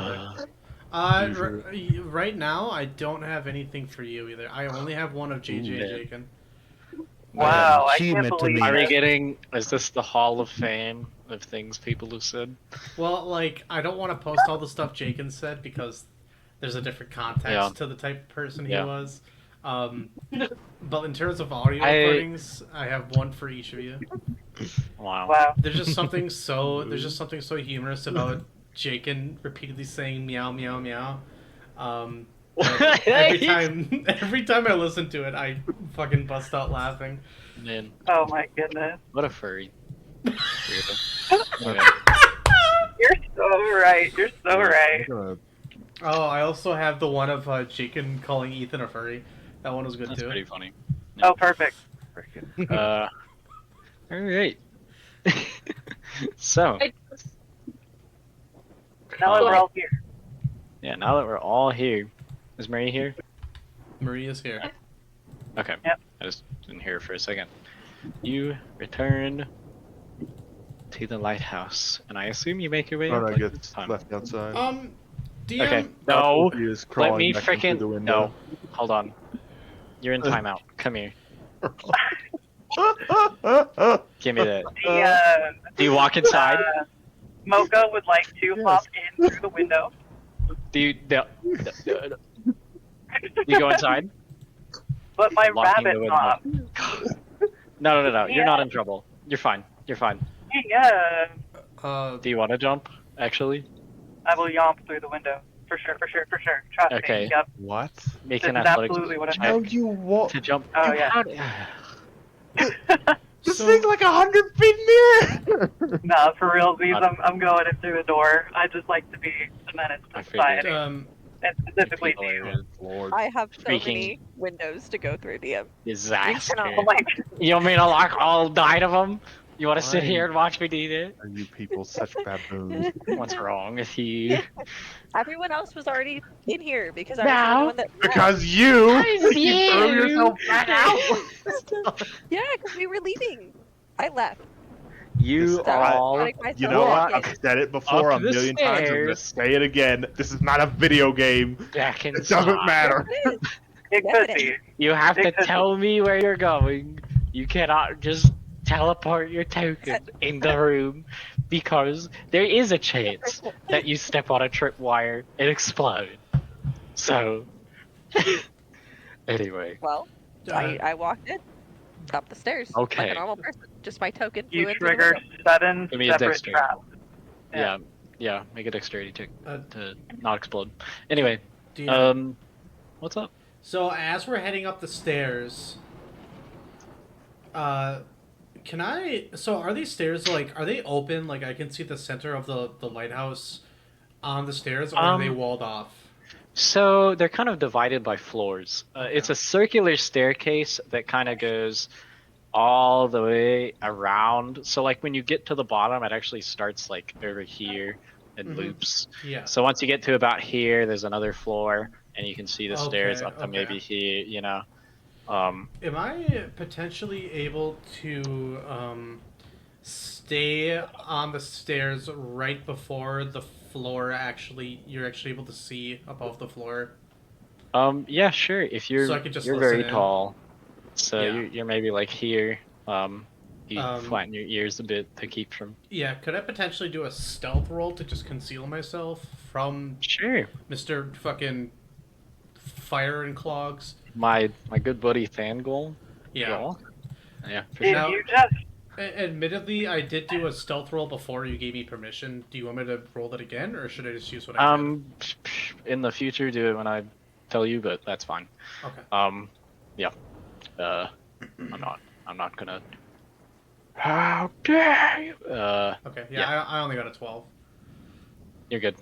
Either. Right now, I don't have anything for you either. I only have one of JJ and Jakin. Wow, I can't Achievement to believe me. Are we it. getting? Is this the Hall of Fame of things people have said? Well, like, I don't want to post all the stuff Jakin said because there's a different context to the type of person he was. But in terms of audio recordings, I have one for each of you. Wow. Wow. There's just something so humorous about Jakin repeatedly saying meow meow meow. Every time I listen to it, I fucking bust out laughing. Man, Oh my goodness. what a furry. Okay. You're so right. You're so right. Oh, I also have the one of Jakin calling Ethan a furry. That one was good That's too. pretty funny. Oh, perfect. All right. So, Now that we're all here. yeah, now that we're all here, is Marie here? Maria's here. Okay. Yep. I just didn't hear her for a second. You return to the lighthouse, and I assume you make your way Or up I like get this time. left outside. DM. Okay. No. He is Let crawling me back in through the freaking window. no. Hold on. You're in timeout. Come here. Give me that. Do you walk inside? Mocha would like to hop in through the window. Do you? You go inside? But my Locking the rabbit window. mom. No. You're not in trouble. You're fine. You're fine. Yeah. Do you want to jump? Actually, I will yomp through the window. For sure. Trust Okay. me. Yep. What? make an This is athletic absolutely what I check How do you walk? to jump. Oh, yeah. This So- thing's like 100 feet in the air! No, for real, I'm going in through the door. I just like to be a menace I to figured. society. and specifically to you. Hilarious. Lord. I have so Freaking many windows to go through, DM. disaster. cannot- Oh my You want me to lock all 9 of them? You want to sit Why here and watch me do that? are you people such baboons? What's wrong with you? Everyone else was already in here because I was the only one that left. Because you threw you. yourself back out. Yeah, because we were leaving. I left. You This- all Putting myself You know what? back I've in. said it before Up a the million times. I'm gonna stairs. say it again. This is not a video game. back It inside. doesn't matter. It is. It Yes, could it be. You have to It could tell me where you're going. You cannot just teleport your token in the room because there is a chance that you step on a tripwire and explode. So, anyway, Well, I walked in, up the stairs, like Okay. a normal person. Just my token flew You in through the trigger window. 7 Give me a separate dexterity. traps. yeah, make a dexterity check Uh, to not explode. Anyway, DM. what's up? So as we're heading up the stairs, can I? So are these stairs like? Are they open? Like I can see the center of the lighthouse on the stairs, or are they walled off? So they're kind of divided by floors. It's a circular staircase that kind of goes all the way around. So like when you get to the bottom, it actually starts like over here and Mhm. loops. Yeah. So once you get to about here, there's another floor, and you can see the stairs Okay, up to okay. maybe here. You know. Am I potentially able to stay on the stairs right before the floor you're actually able to see above the floor? Yeah, sure. If you're So I could just you're listen very in. tall, so Yeah. you're maybe like here. You Um, flatten your ears a bit to keep from. Yeah, could I potentially do a stealth roll to just conceal myself from Sure. Mr. fucking Fire and Clogs? My good buddy Thangol. Yeah. Yeah, for Did sure. Now- you just Admittedly, I did do a stealth roll before you gave me permission. Do you want me to roll that again, or should I just use what I did? In the future, do it when I tell you, but that's fine. Okay. Yeah. I'm not gonna. How dare you? Okay. Yeah, I only got a 12. You're good.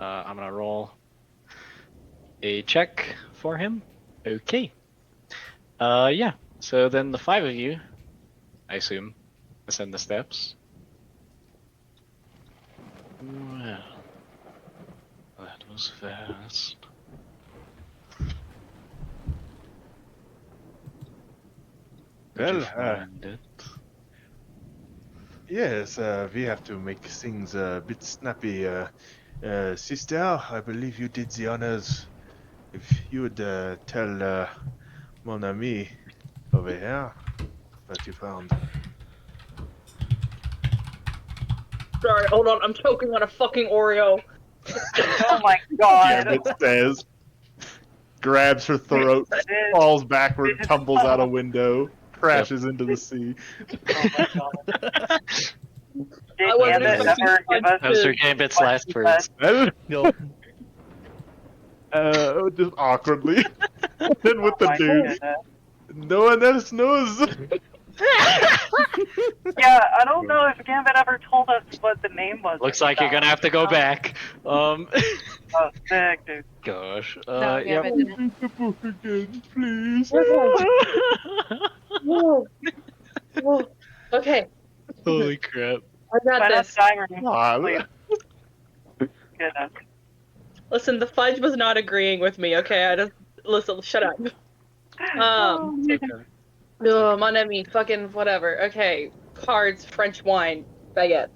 I'm gonna roll a check for him. Okay. Yeah. So then the 5 of you, I assume, ascend the steps. Well, that was fast. Did you Well, find it? Yes, we have to make things a bit snappy. Sister, I believe you did the honors. If you would tell mon ami over here what you found. Sorry, hold on. I'm choking on a fucking Oreo. Oh my god. Gambit says, grabs her throat, That is- falls backward, tumbles out a window, crashes into the sea. Oh my god. Did I wasn't Gambit expecting ever give us Those are his Gambit's what last he words. said? Well, just awkwardly. Then with Oh the my dude. goodness. No one else knows. Yeah, I don't know if Gambit ever told us what the name was. Looks like you're gonna have to go back. Oh, sick, dude. Gosh. No, Yep. Gambit didn't. Read the book again, please. Whoa. Whoa. Okay, Holy crap. I got Let us this. diary, Ah, please. Goodness. Listen, the fudge was not agreeing with me. Okay, I just listen. Shut up. It's okay. Oh, mon ami, fucking whatever. Okay, cards, French wine, baguettes.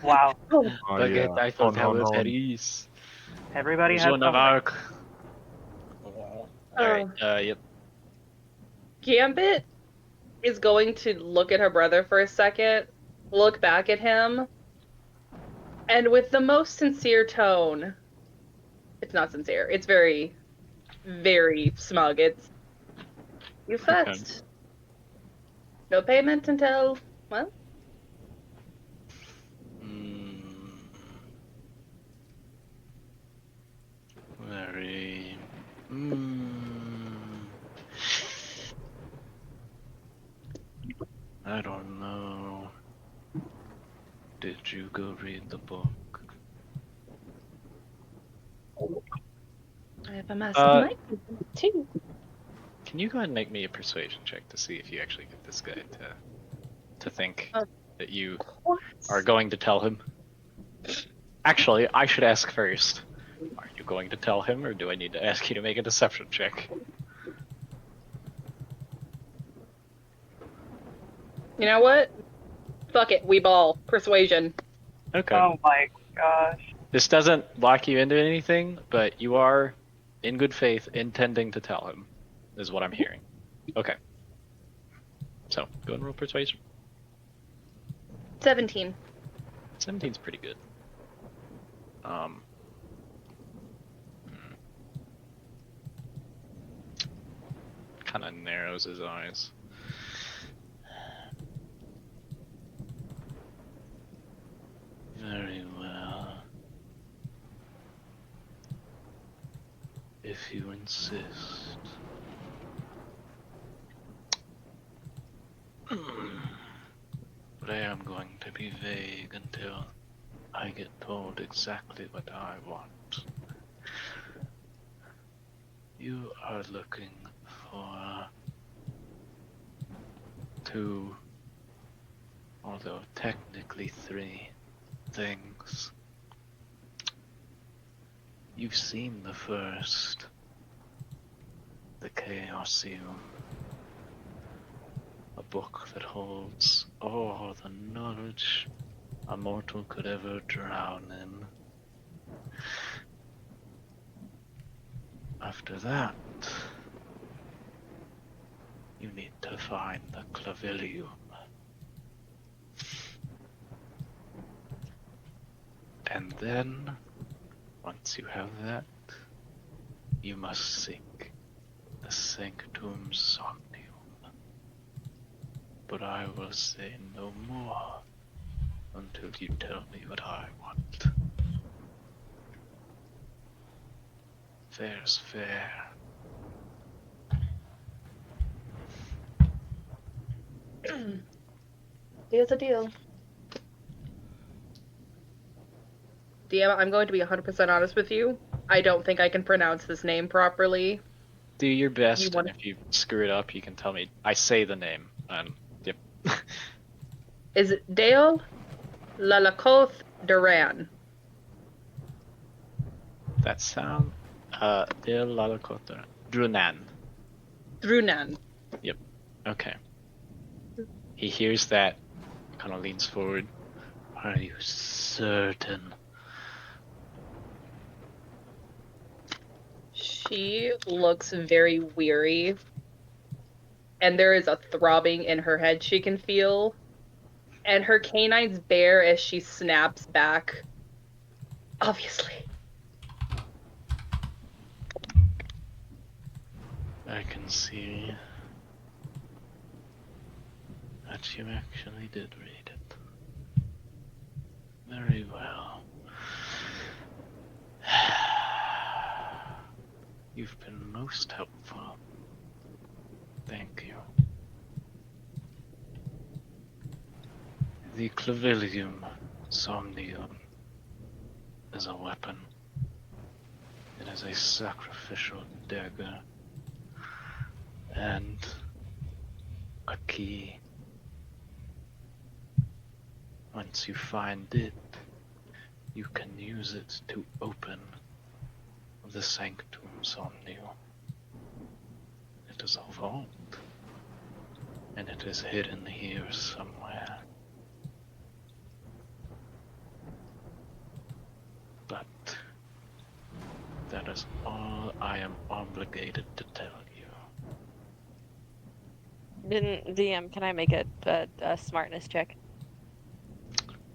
Wow. Oh, Baguette yeah. Eiffel On, Tower, on. Paris. Everybody has Joan of something. Arc. Alright, yep. Gambit is going to look at her brother for a second, look back at him, and with the most sincere tone, it's not sincere, it's very, very smug. It's, you first. No payment until, well, Very. I don't know. Did you go read the book? have a massive Uh, mic too. Can you go ahead and make me a persuasion check to see if you actually get this guy to think Of that you course. are going to tell him? Actually, I should ask first. Are you going to tell him, or do I need to ask you to make a deception check? You know what? Fuck it, we ball. Persuasion. Okay. Oh my gosh. This doesn't lock you into anything, but you are, in good faith, intending to tell him, is what I'm hearing. Okay. So, go and roll persuasion. 17. 17's pretty good. Kind of narrows his eyes. Very well. If you insist. But I am going to be vague until I get told exactly what I want. You are looking for 2, although technically 3 things. You've seen the first, the Chaosium, a book that holds all the knowledge a mortal could ever drown in. After that, you need to find the Clavilium. And then, once you have that, you must seek the Sanctum Somnium. But I will say no more until you tell me what I want. Fair's fair. Deal's a deal. DM, I'm going to be 100% honest with you. I don't think I can pronounce this name properly. Do your best, You want- and if you screw it up, you can tell me. I say the name, and yep. Is it Dale Lalakoth Duran? That sound, Del Lalakota. Drunan. Drunan. Okay. He hears that, kind of leans forward. Are you certain? She looks very weary, and there is a throbbing in her head she can feel, and her canines bare as she snaps back. Obviously. I can see that you actually did read it. Very well. You've been most helpful. Thank you. The Clavilium Somnium is a weapon. It is a sacrificial dagger and a key. Once you find it, you can use it to open the Sanctum Somnium. It is a vault, and it is hidden here somewhere. But that is all I am obligated to tell you. DM, can I make a smartness check?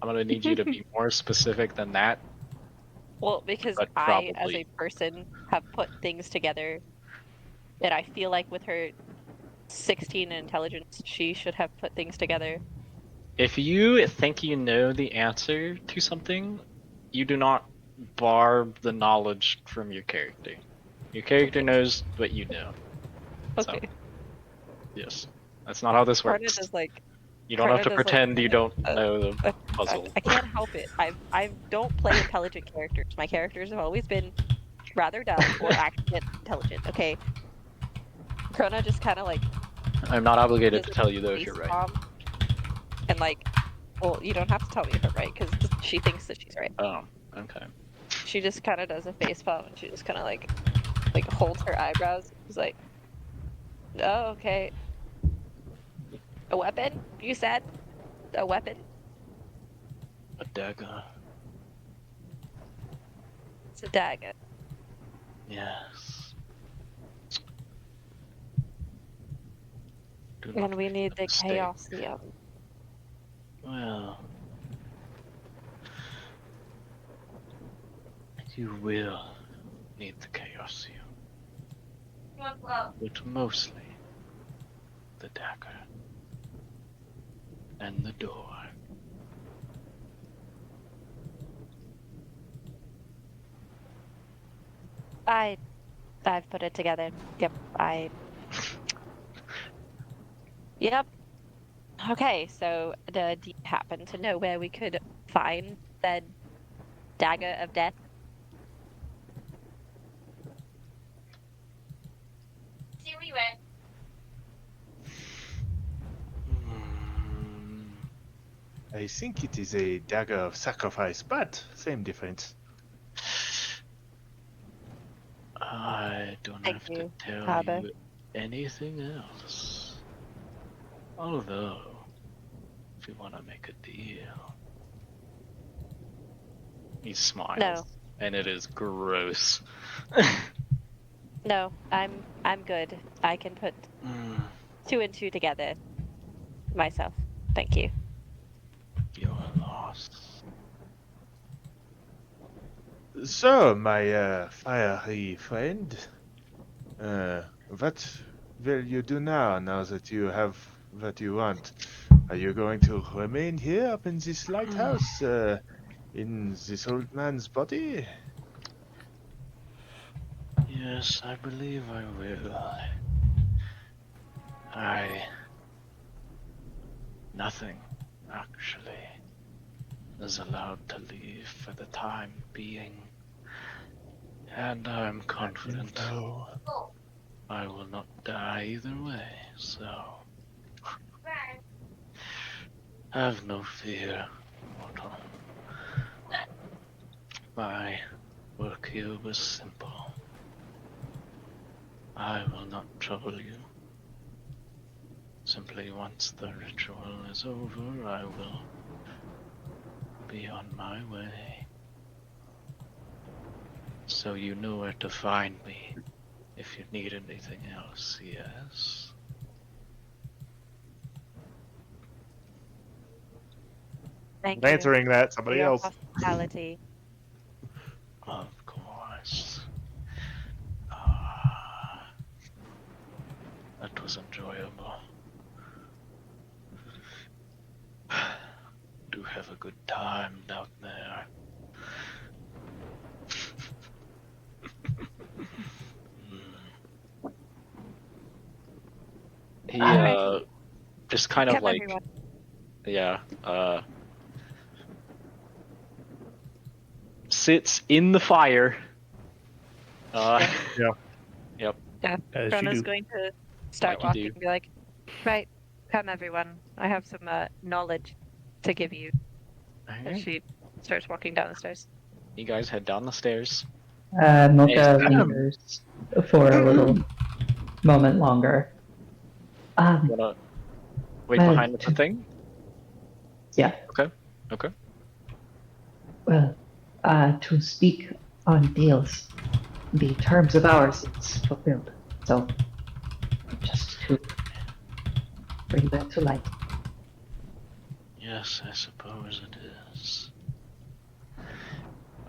I'm gonna need you to be more specific than that. Well, because But I, as probably. a person, have put things together that I feel like with her 16 in intelligence, she should have put things together. If you think you know the answer to something, you do not bar the knowledge from your character. Your character knows what you know. Okay. So, yes. That's not how this Karna works. does like You don't have to Karna does, like, pretend you don't know the puzzle. I can't help it. I don't play intelligent characters. My characters have always been rather dumb or actually intelligent. Okay. Krona just kind of like I'm not obligated does to a tell you though if face you're right. palm and like, well, you don't have to tell me if I'm right because she thinks that she's right. Oh, okay. She just kind of does a face palm and she just kind of like holds her eyebrows. She's like, "Oh, okay. A weapon? You said a weapon? A dagger. It's a dagger." Yes. Do And not we make need a the mistake. Chaosium. Well, you will need the Chaosium, but mostly the dagger and the door. I've put it together. Yep. Yep. Okay, so do you happen to know where we could find the dagger of death? See where you went. I think it is a dagger of sacrifice, but same difference. I don't Thank have you, to tell Harbor. you anything else. Although, if you want to make a deal, he smiles, No. and it is gross. No, I'm good. I can put Mm, 2 and 2 together myself. Thank you. You're lost. So, my fiery friend, what will you do now that you have what you want? Are you going to remain here up in this lighthouse, in this old man's body? yes, I believe I will. Nothing, actually, is allowed to leave for the time being. And I'm confident No. I will not die either way, so have no fear, mortal. My work here was simple. I will not trouble you. Simply once the ritual is over, I will be on my way. So you know where to find me if you need anything else, yes? Thank you Answering that, for somebody your else. hospitality. Of course. Ah, that was enjoyable. Do have a good time down there. He Alright. just kind of Come, like, everyone. yeah, sits in the fire. Yeah. Yep. Yeah, As you Krona's do. going to start Like you walking do. and be like, "Right, come, everyone. I have some knowledge to give you." And Alright. she starts walking down the stairs. You guys head down the stairs. Mocha Hey. lingers for a little moment longer. Wanna wait Well, behind the thing? Yeah. Okay. Well, to speak on deals, the terms of ours is fulfilled. So, just to bring that to light. Yes, I suppose it is.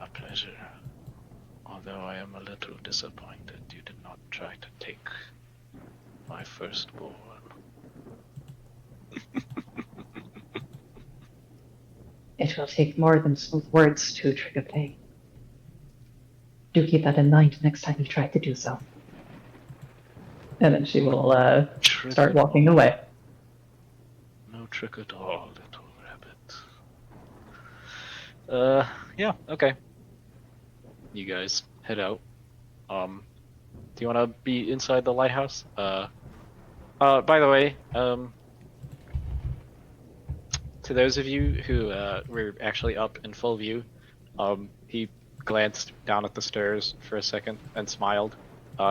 A pleasure. Although I am a little disappointed you did not try to take my firstborn. It will take more than smooth words to trigger pain. Do keep that in mind next time you try to do so. And then she will Trick start at walking all. away. No trick at all, little rabbit. Yeah, okay. You guys head out. Do you want to be inside the lighthouse? By the way, to those of you who were actually up in full view, he glanced down at the stairs for a second and smiled.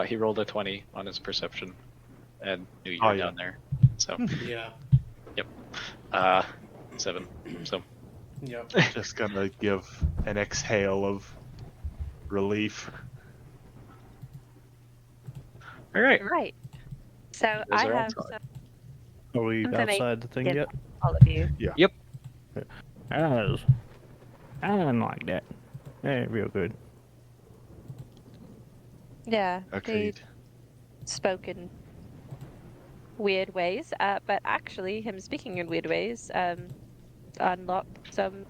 He rolled a 20 on his perception and knew you were down there. So, Yeah. yep. 7. So, Yep. Just gonna give an exhale of relief. all right. Right. So You I guys are have outside. Are we Information. outside the thing Give yet? all of you. Yep. I didn't like that. That real good. Yeah, they Agreed. spoke in weird ways, but actually, him speaking in weird ways unlocked some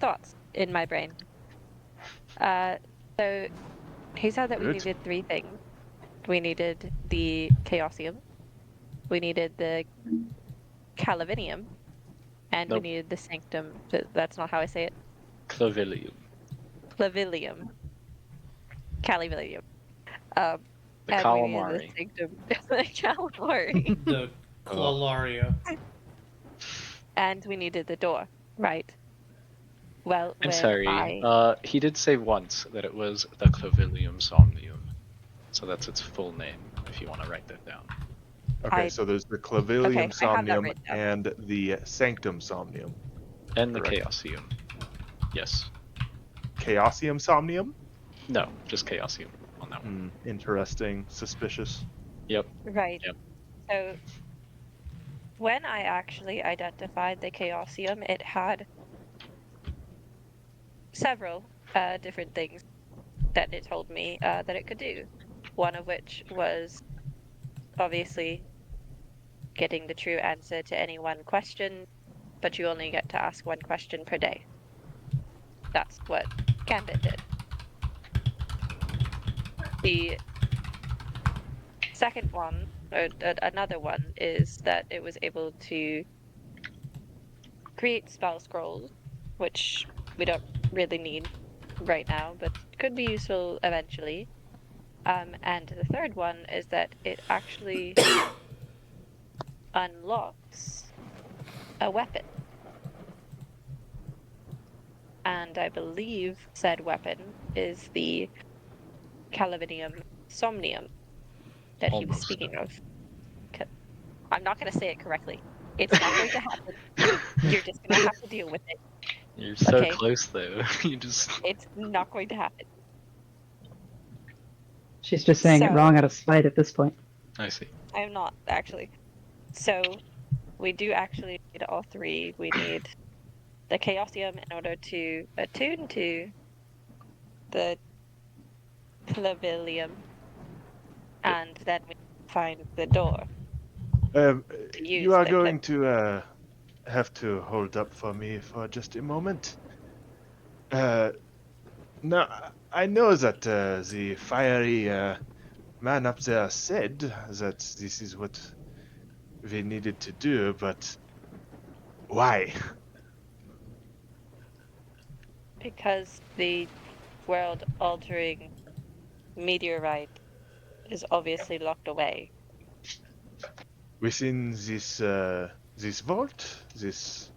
thoughts in my brain. So he said that we Good. needed 3 things. We needed the Chaosium, we needed the Calavinium, and Nope. we needed the Sanctum. That's not how I say it. Clavilium. Clavilium. Calivilium. The And we needed calamari. the Sanctum. The calamari. The Clalaria. And we needed the door, right? Well, I'm when sorry. I He did say once that it was the Clavilium Somnium. So that's its full name, if you want to write that down. Okay, I- so there's the Clavilium Okay, I have that Somnium written down. and the Sanctum Somnium. And the Correct. Chaosium. Yes. Chaosium Somnium? No, just Chaosium on that one. Interesting. Suspicious. Yep. Right. Yep. So when I actually identified the Chaosium, it had several different things that it told me that it could do. One of which was obviously getting the true answer to any one question, but you only get to ask one question per day. That's what Gambit did. The second one, or another one, is that it was able to create spell scrolls, which we don't really need right now, but could be useful eventually. And the third one is that it actually unlocks a weapon. And I believe said weapon is the Calavinium Somnium that he was Almost. speaking of. I'm not going to say it correctly. It's not going to happen. You're just going to have to deal with it. You're so Okay. close, though. You just. It's not going to happen. She's just saying it So- wrong out of spite at this point. I see. I'm not, actually. So, we do actually need all 3. We need the Chaosium in order to attune to the Clavilium, and then we find the door. use You are the going to have to hold up for me for just a moment. Now, I know that the fiery man up there said that this is what we needed to do, but why? Because the world-altering meteorite is obviously locked away. Within this this vault, this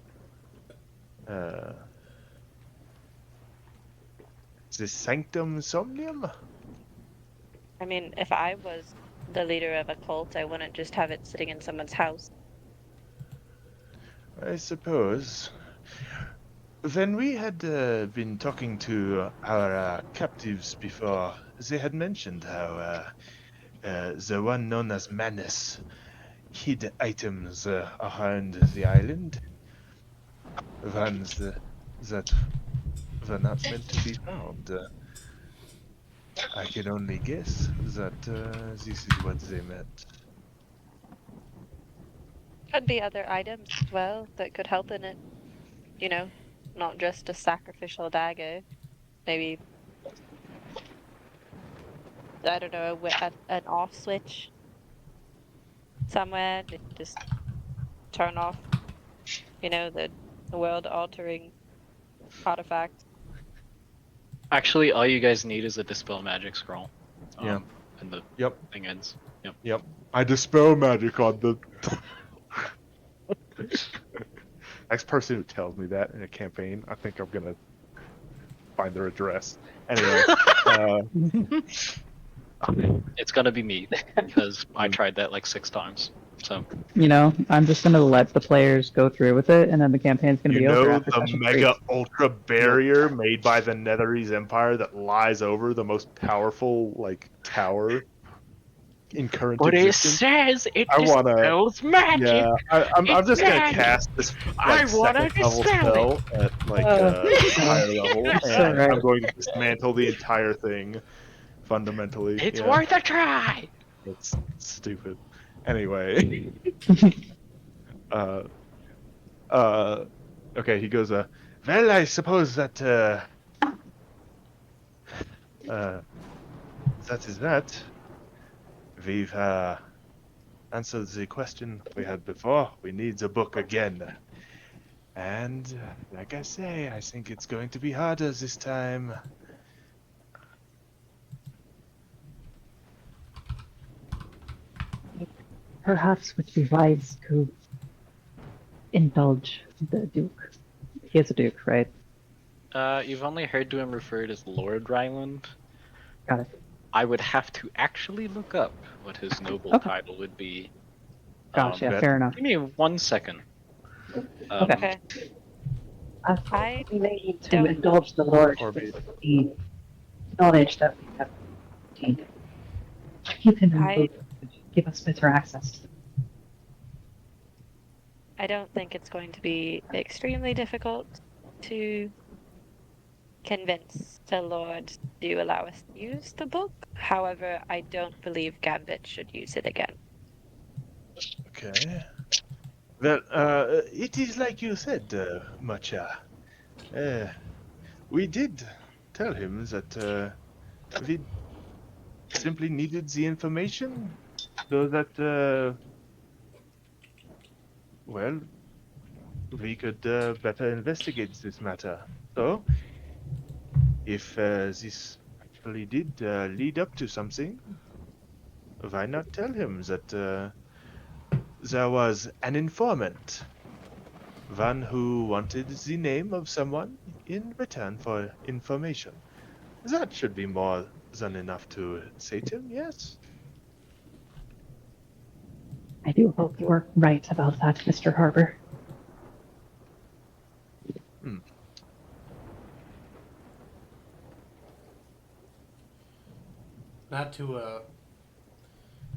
Sanctum Somnium? I mean, if I was the leader of a cult, I wouldn't just have it sitting in someone's house. I suppose. When we had been talking to our captives before, they had mentioned how the one known as Manus hid items around the island. Ones that were not meant to be found. I can only guess that this is what they meant. Could be other items as well that could help in it. You know, not just a sacrificial dagger. Maybe, I don't know, an off switch somewhere to just turn off, the world altering artifact. Actually, all you guys need is a dispel magic scroll. Yeah. And the Yep. thing ends. Yep. Yep. I dispel magic on the. Next person who tells me that in a campaign, I think I'm gonna find their address. Anyway, It's gonna be me because I tried that like 6 times. So I'm just gonna let the players go through with it, and then the campaign's gonna you be over know after the session mega 3. ultra barrier made by the Netherese Empire that lies over the most powerful like tower in current but it existence. says it I wanna- dispels magic. Yeah, I'm just gonna magic. cast this I like wanna second level dispel spell at like higher level, It's and alright. I'm going to dismantle the entire thing fundamentally. It's yeah. worth a try. It's stupid. Anyway. Okay, he goes, well, I suppose that, that is that. We've, answered the question we had before. We need the book again. And, like I say, I think it's going to be harder this time. Perhaps would be wise to indulge the Duke. He is a Duke, right? You've only heard to him referred as Lord Ryland. Got it. I would have to actually look up what his noble Okay. title would be. Gotcha, that- fair enough. Give me 1 second. Okay. I we may need to don't- indulge the Lord Or with the knowledge that we have obtained. Keep him in I- the loop. Give us better access. I don't think it's going to be extremely difficult to convince the Lord to allow us to use the book. However, I don't believe Gambit should use it again. Okay. Well, it is like you said, Macha. We did tell him that we simply needed the information so that, well, we could better investigate this matter. So, if this actually did lead up to something, why not tell him that there was an informant? One who wanted the name of someone in return for information. That should be more than enough to say to him, yes? I do hope you're right about that, Mr. Harbour. Not to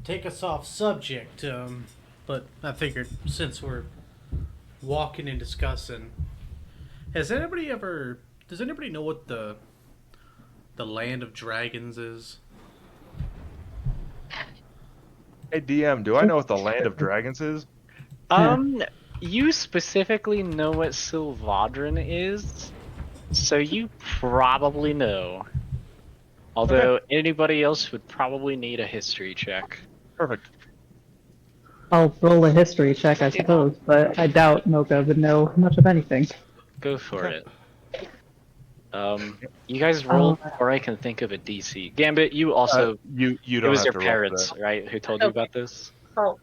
take us off subject, but I figured since we're walking and discussing, does anybody know what the land of dragons is? Hey DM, do I know what the Land of Dragons is? You specifically know what Sylvadrin is, so you probably know. Although anybody else would probably need a history check. Perfect. I'll roll a history check, I suppose, but I doubt Mocha would know much of anything. Go for it. You guys roll, Uh, or I can think of a DC. Gambit, you also. You It don't was have your to roll for parents, that. right, who told you about this? Oh,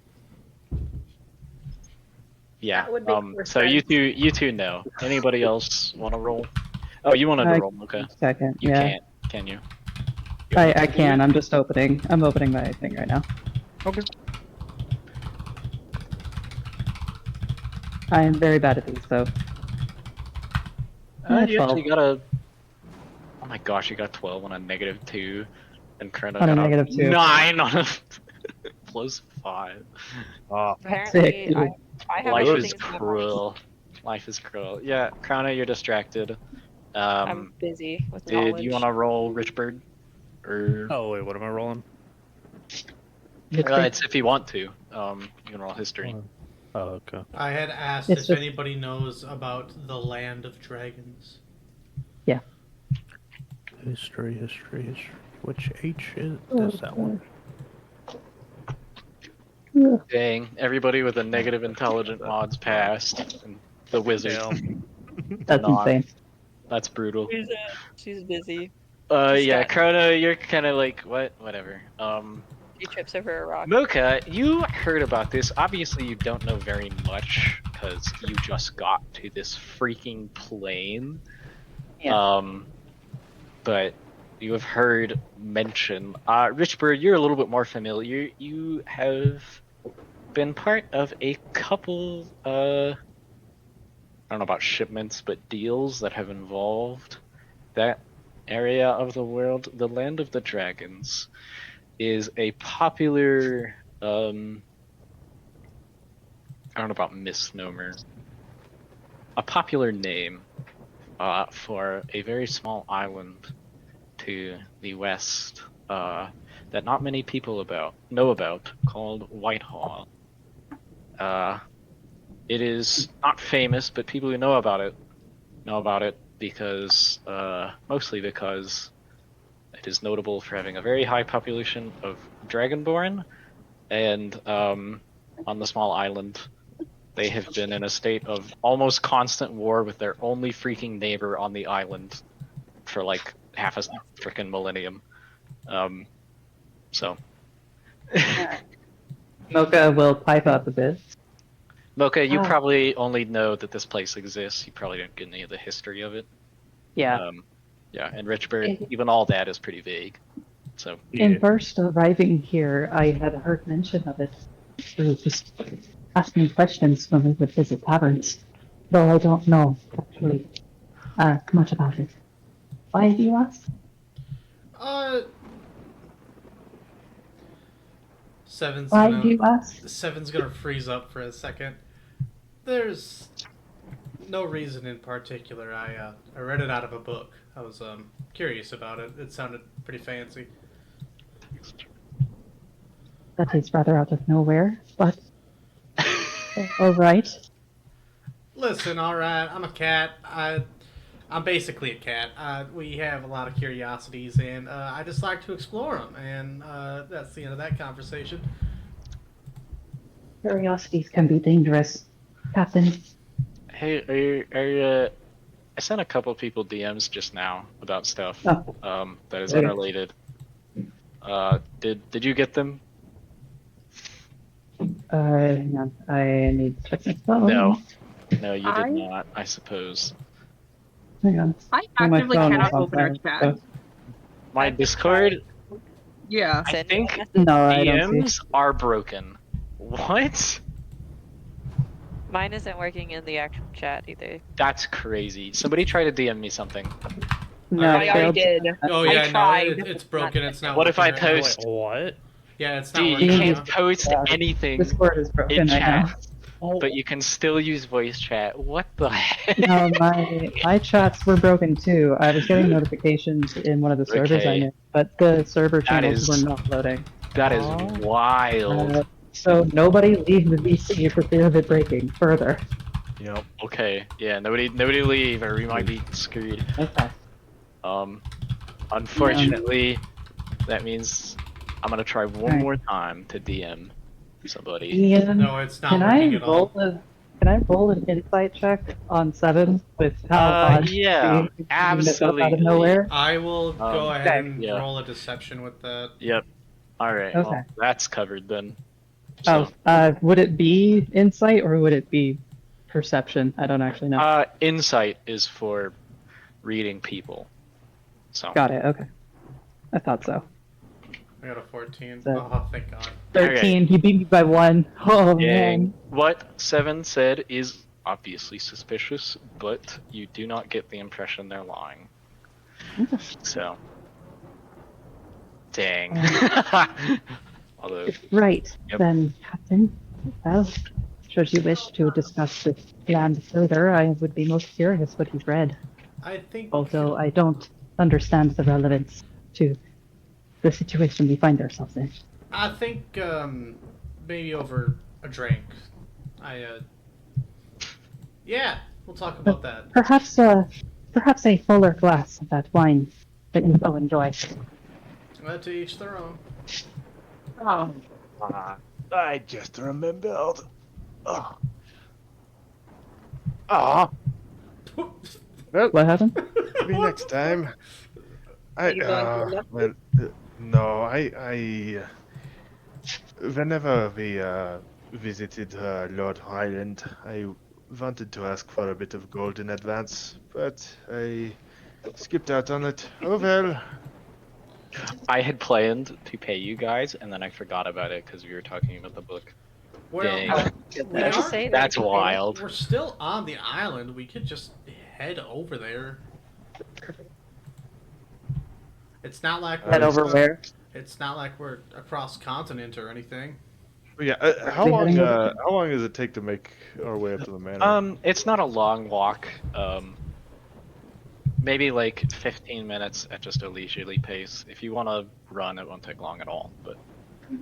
Yeah. That would make more So sense. you two know. Anybody else want to roll? Oh, you wanted to roll? Okay. Second, You yeah. can't, can you? I can, I'm just opening. I'm opening my thing right now. Okay. I am very bad at these, though. You 12. actually got a. Oh my gosh, you got 12 on a -2, and Krena On a got -2. 9 on a +5. Ah, Apparently, Sick. I have Life those is things memorized. cruel. Life is cruel. Yeah, Krona, you're distracted. I'm busy with Did knowledge. you want to roll Richbird? Or Oh wait, what am I rolling? it's if you want to. You can roll history. Oh, okay. I had asked It's if just- anybody knows about the land of dragons. History. Which H is that one? Dang, everybody with a negative intelligent mod's passed. And the wizard. That's Not. insane. That's brutal. She's busy. Yeah, Scott. Chrono, you're kind of like, what? Whatever. He trips over a rock. Mocha, you heard about this. Obviously, you don't know very much because you just got to this freaking plane. Yeah. But you have heard mention. Richbird, you're a little bit more familiar. You have been part of a couple, I don't know about shipments, but deals that have involved that area of the world. The Land of the Dragons is a popular, I don't know about misnomer, a popular name for a very small island to the west that not many people know about, called Whitehall. It is not famous, but people who know about it because mostly because it is notable for having a very high population of Dragonborn, and on the small island, they have been in a state of almost constant war with their only freaking neighbor on the island for like half a freaking millennium. So. Mocha will pipe up a bit. Mocha, you Ah. probably only know that this place exists. You probably don't get any of the history of it. Yeah. Yeah, and Richbird, even all that is pretty vague. So. In first arriving here, I had heard mention of it through just asking questions when we would visit taverns, though I don't know actually much about it. Why do you ask? Seven's Why gonna do you ask? Seven's gonna freeze up for a second. There's no reason in particular. I read it out of a book. I was curious about it. It sounded pretty fancy. That is rather out of nowhere, but all right. Listen, all right. I'm a cat. I'm basically a cat. We have a lot of curiosities, and I just like to explore them. And that's the end of that conversation. Curiosities can be dangerous, Captain. Hey, are you, I sent a couple people DMs just now about stuff that is Okay. unrelated. Did you get them? Hang on. I need to check my phone. No, you did not. I suppose. Hang on. I Oh, my actively phone is cannot on open our silent, chat. so- My Discord, Yeah. I think No, I don't see. DMs are broken. What? Mine isn't working in the actual chat either. That's crazy. Somebody try to DM me something. No, I it already failed. did. Oh I yeah, no, tried. it's broken. It's not. What if I working right now. post? What? Yeah, it's not Dude, working. you right can't now. post Yeah. anything Discord is in broken right chat, now. but you can still use voice chat. What the heck? No, my chats were broken too. I was getting notifications in one of the servers Okay. I'm in, but the server That channels is- were not loading. That is wild. So nobody leave the VC for fear of it breaking further. Yep. Okay. Yeah. Nobody leave, or we might be screwed. Okay. Unfortunately, that means I'm gonna try one Right. more time to DM somebody. Ian, No, it's not can working I at all. roll an insight check on 7 with how odd Yeah, she missed up out of absolutely. nowhere? I will go ahead okay. and Yeah. roll a deception with that. Yep. All right. Okay. Well, that's covered then. So, Would it be insight or would it be perception? I don't actually know. insight is for reading people. So. Got it. Okay. I thought so. I got a 14. So- Oh, thank God. 13. He beat me by 1. Oh Dang. man. What Seven said is obviously suspicious, but you do not get the impression they're lying. So. Dang. Although, Right. Yep. Then, Captain. Well, should you wish to discuss this plan further, I would be most curious what he's read. I think. Although I don't understand the relevance to the situation we find ourselves in. I think maybe over a drink. Yeah, we'll talk about that. Perhaps a fuller glass of that wine that you so enjoy. To each their own. Oh. I just remembered. Oh. Ah. What happened? Maybe next time. I You going to the well, no, whenever we visited Lord Highland, I wanted to ask for a bit of gold in advance, but I skipped out on it. Oh well. I had planned to pay you guys, and then I forgot about it because we were talking about the book. Well, Dang. we Let's are. say that That's you can pay us. wild. We're still on the island. We could just head over there. It's not like Head we're. over where? It's not like we're across continent or anything. Yeah, Where are they heading over? how long does it take to make our way up to the manor? It's not a long walk. Maybe like 15 minutes at just a leisurely pace. If you want to run, it won't take long at all. But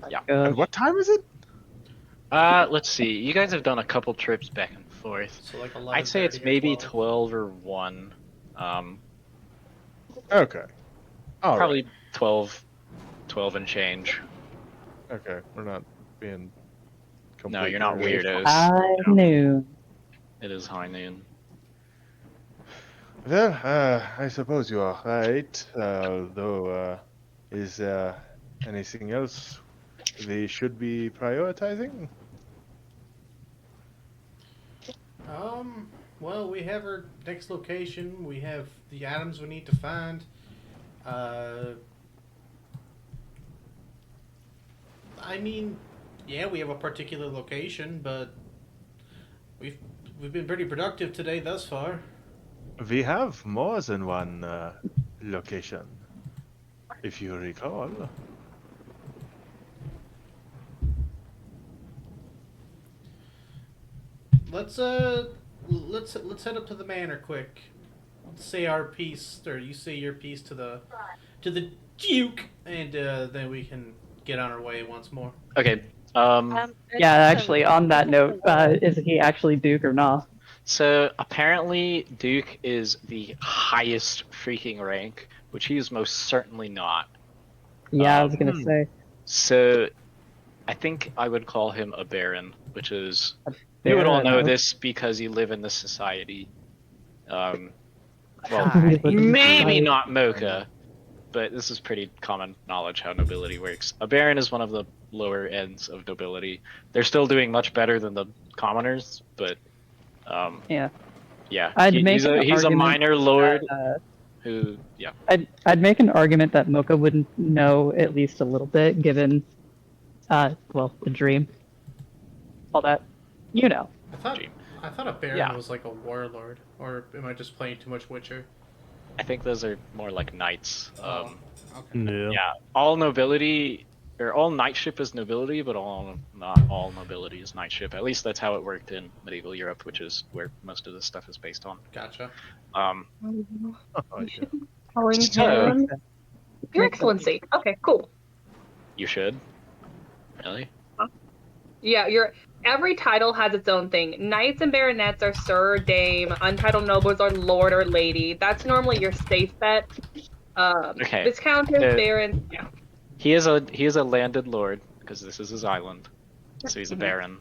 yeah. And what time is it? Let's see. You guys have done a couple trips back and forth. So like 11:30 I'd say it's or maybe 12. 12 or 1. Okay. All right. Probably 12 and change. Okay, we're not being. No, you're not complete weirdos. I knew. It is high noon. Well, I suppose you are right. Though, is there anything else they should be prioritizing? Well, we have our next location. We have the items we need to find. I mean, yeah, we have a particular location, but we've been pretty productive today thus far. We have more than one location, if you recall. Let's head up to the manor quick. Let's say our piece, or you say your piece to the Duke, and then we can get on our way once more. Okay. Yeah, actually, on that note, is he actually Duke or not? So apparently Duke is the highest freaking rank, which he is most certainly not. Yeah, I was gonna say. So I think I would call him a baron, which is you would all know this because you live in this society. Well, maybe not Mocha, but this is pretty common knowledge how nobility works. A baron is one of the lower ends of nobility. They're still doing much better than the commoners, but Yeah. yeah, He's a minor lord who, yeah. I'd make an argument that Mocha wouldn't know at least a little bit, given, well, the dream, all that, you know. I thought a baron was like a warlord, or am I just playing too much Witcher? I think those are more like knights. Okay. Yeah, all nobility, or all knightship is nobility, but not all nobility is knightship. At least that's how it worked in medieval Europe, which is where most of this stuff is based on. Gotcha. Calling So- him Your Excellency. Okay, cool. You should. Really? Yeah, every title has its own thing. Knights and baronets are sir, dame. Untitled nobles are lord or lady. That's normally your safe bet. Okay. Viscountess, baron. Yeah. He is a landed lord because this is his island, so he's a baron.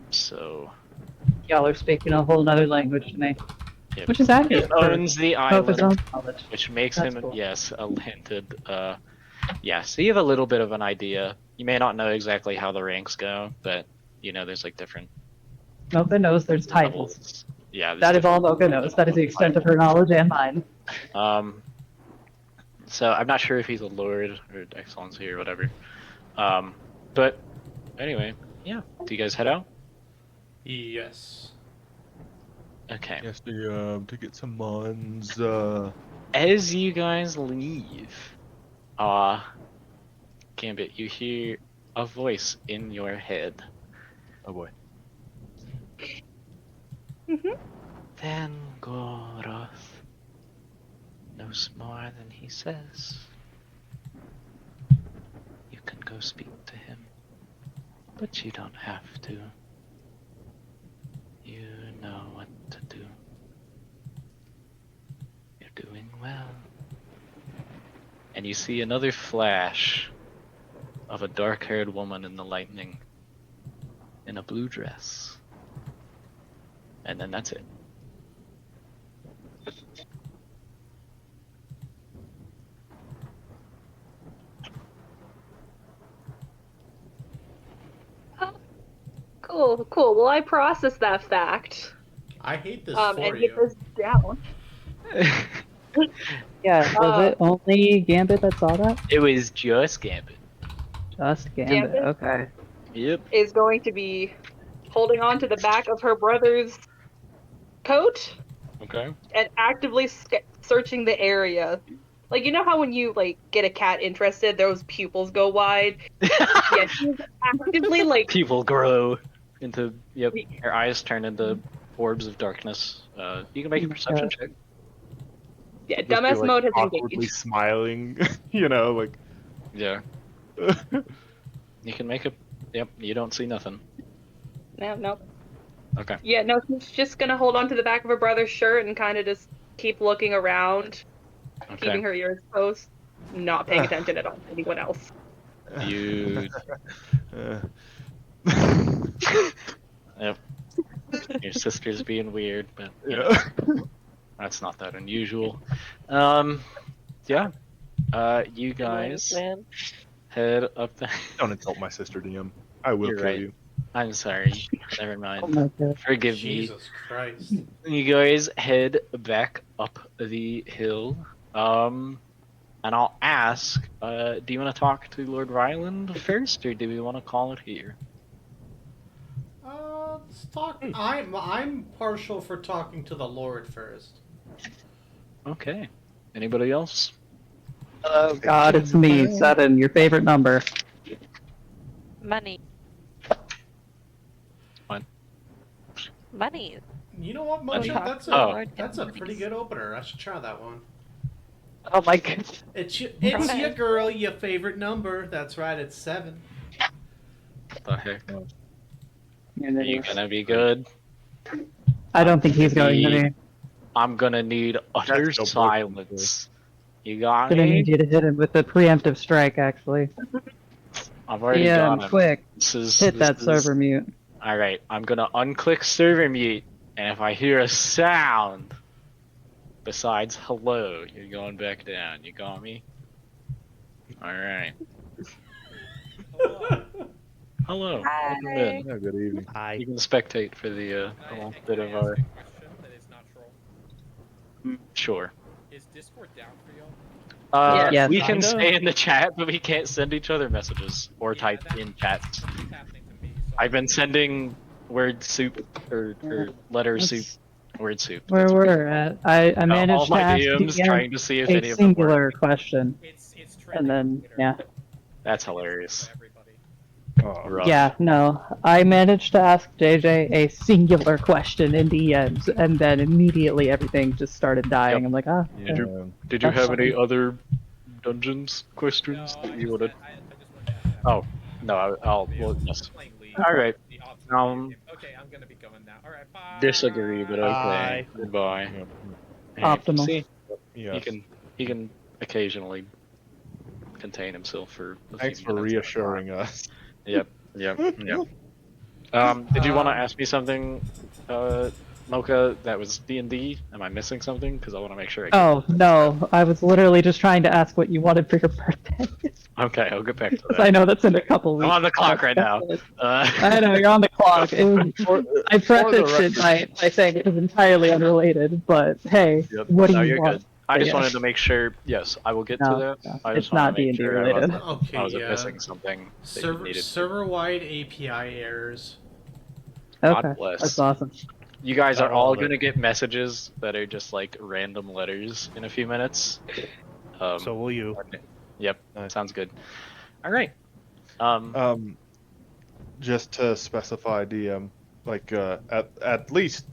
So Y'all are speaking a whole nother language to me. yeah, Which is accurate. He owns the Mocha's own island, knowledge. which makes That's him cool. a landed. Yeah, so you have a little bit of an idea. You may not know exactly how the ranks go, but you know there's like different Mocha knows there's titles. levels. Yeah, That is all Mocha knows. That is the extent of her knowledge and mine. So I'm not sure if he's a lord or excellency or whatever. But anyway, yeah. Do you guys head out? Yes. Okay. Yes, to get some mons. As you guys leave, Gambit, you hear a voice in your head. Oh boy. Then Goroth knows more than he says. You can go speak to him, but you don't have to. You know what to do. You're doing well. And you see another flash of a dark-haired woman in the lightning in a blue dress. And then that's it. Cool, cool. Well, I process that fact. I hate this And for get you. this down. Yeah, was it only Gambit that saw that? It was just Gambit. Just Gambit, Gambit? okay. Yep. Is going to be holding on to the back of her brother's coat Okay. and actively searching the area. Like, you know how when you, like, get a cat interested, those pupils go wide? Yeah, she's actively, like... People grow into, yep, her eyes turn into orbs of darkness. You can make a perception check. Yeah, Just be, dumbass like, mode has awkwardly engaged. smiling, you know, like. Yeah. You can make a, yep, you don't see nothing. No. Okay. Yeah, no, she's just gonna hold on to the back of her brother's shirt and kind of just keep looking around, keeping her ears closed, not paying attention at all to anyone else. You. Yep. Your sister's being weird, but you know, that's not that unusual. Yeah. You guys head up the. Don't insult my sister, DM. I will You're kill right. you. I'm sorry. Never mind. Oh my god. Forgive Jesus Christ. me. You guys head back up the hill. And I'll ask, do you want to talk to Lord Ryland first, or do we want to call it here? Let's talk. I'm partial for talking to the Lord first. Okay. Anybody else? Oh god, it's me, 7, your favorite number. Money. What? Money. You know what, Money. Mocha? That's a pretty good opener. I should try that one. Oh my god. It's your girl, your favorite number. That's right, it's 7. What the heck? Are you gonna be good? I don't think he's going to be. I'm gonna need utter That's no silence. You got Gonna me? need you to hit him with a preemptive strike, actually. I've already got him. Quick. This Hit that is... server mute. Alright, I'm gonna unclick server mute, and if I hear a sound besides hello, you're going back down. You got me? Alright. Hello. Hi. Welcome in. Yeah, good evening. Hi. You can spectate for the little bit of our. Sure. Is Discord down for y'all? Yes. We can Kinda. stay in the chat, but we can't send each other messages or type in chats. Happening to me, so I've been sending word soup or letter soup, word soup. Where we're at, I all managed to my ask DMs DM trying to see if any a of them work. singular question, it's and trending then on Twitter. yeah, That's hilarious. For everybody. Oh, Rough. yeah, no, I managed to ask JJ a singular question in DMs, and then immediately everything just started dying. Yep. I'm like, ah, yeah. Did you That's have any fine. other dungeons questions No, that I you just wanted? I just wanted to ask that. Oh, no, I'll well, The yes. playing League, All right. the optimal game. Okay, I'm gonna be going now. All right, bye. Disagree, but okay. Bye. Goodbye. Yeah. Hey, Optimal. See, Yes. he can occasionally contain himself for. A Thanks few for minutes. reassuring us. Yep. Did you want to ask me something, Mocha? That was D&D. Am I missing something? Because I want to make sure. oh no, I was literally just trying to ask what you wanted for your birthday. Okay, I'll get back to Because that. I know that's in a couple weeks. I'm on the clock right now. I know you're on the clock. It was, I prefaced it by saying it was entirely unrelated, but hey, Yep. what do No, you you're want? good. I just Yeah. wanted to make sure. Yes, I will get No, to that. no, I it's just wanted not to make D&D sure related. Okay, I wasn't yeah. missing something. That you needed. Server-wide API errors. God Okay, bless. that's awesome. You guys are Not all all of it. gonna get messages that are just like random letters in a few minutes. So will you? Yep, sounds good. All right. Just to specify, DM, like at least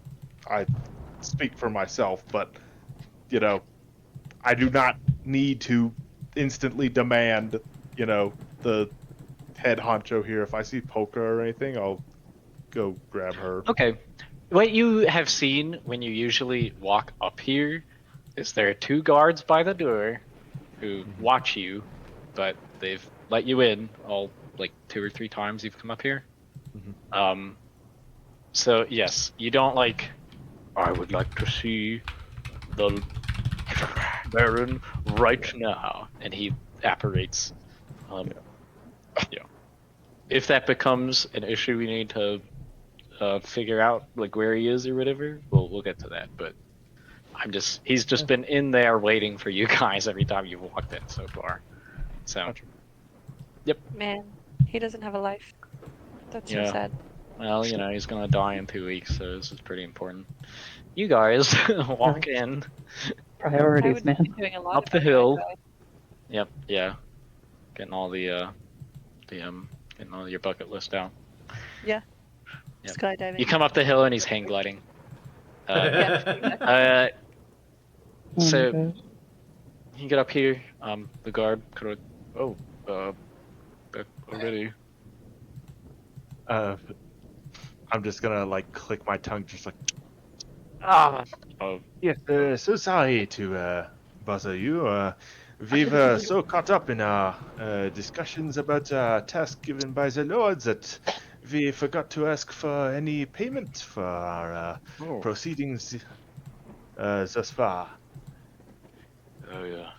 I speak for myself, but you know, I do not need to instantly demand, you know, the head honcho here. If I see Polka or anything, I'll go grab her. Okay. What you have seen when you usually walk up here is there are 2 guards by the door who watch you, but they've let you in all like 2 or 3 times you've come up here. So yes, you don't like. I would like to see the Baron right now, and he apparates. Yeah. If that becomes an issue we need to figure out like where he is or whatever, we'll get to that. But he's just been in there waiting for you guys every time you've walked in so far. So, yep. Man, he doesn't have a life. That's so Yeah. sad. Well, he's gonna die in 2 weeks, so this is pretty important. You guys walk in. I Priorities, would man. be doing a lot Up if the I hill. died. Yep. Yeah. Getting all getting all your bucket list down. Yeah. Yep. Skydiving. You come up the hill and he's hang gliding. So Okay. you get up here. The guard could. Back already. I'm just gonna like click my tongue, just like. Oh, Yes, so sorry to bother you. We've so caught up in our discussions about task given by the lords that we forgot to ask for any payment for our proceedings thus far. oh yeah.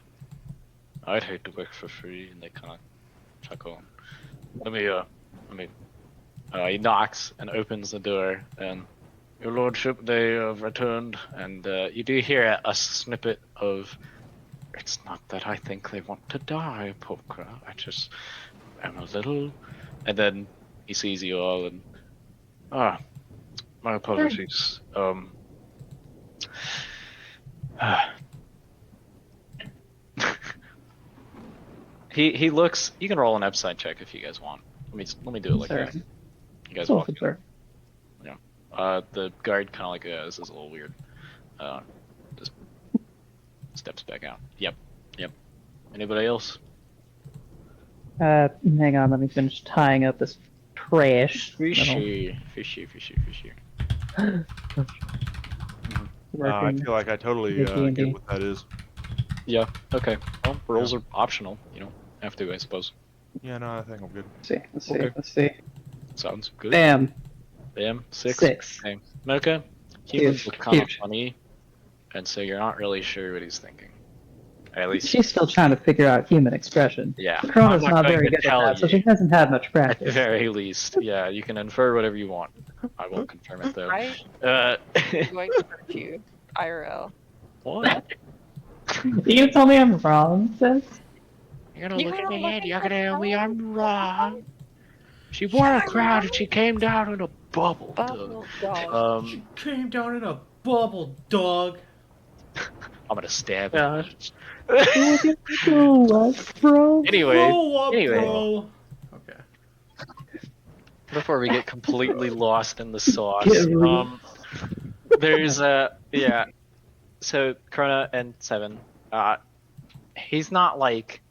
I'd hate to work for free, and they kind of chuckle. He knocks and opens the door, and your lordship, they have returned, and you do hear a snippet of, it's not that I think they want to die, Polka, I just am a little, and then he sees you all, and, my apologies, he looks, you can roll an upside check if you guys want. Let me do it like Sorry. that. You guys So walk in. sorry. The guard kind of like, this is a little weird. Just steps back out. Yep. Anybody else? Hang on, let me finish tying up this trash. Fishy. I Working. feel like I totally D&D. get what that is. Yeah. Okay. Well, rolls are optional. You don't have to, I suppose. Yeah, no, I think I'm good. Let's see. Sounds good. Bam. 6. 6. Okay. Mocha, humans Huge, look kind of huge. funny, and so you're not really sure what he's thinking. At least, She's still trying to figure out human expression. yeah. Chrona's I'm not going very to good at tell that, so you. she hasn't had much At the practice. very least, yeah. You can infer whatever you want. I won't confirm it though. I'm going to hurt you, IRL. What? You tell me I'm wrong, sis? You're gonna look at me and you're gonna tell me I'm wrong. She wore a crown and she came down in a bubble. Bubble dog. She came down in a bubble, dog. I'm gonna stab Yeah. him. What, bro? Anyway, Grow up, bro. Okay. before we get completely lost in the sauce, Get real. there's yeah. So Krona and Seven, he's not like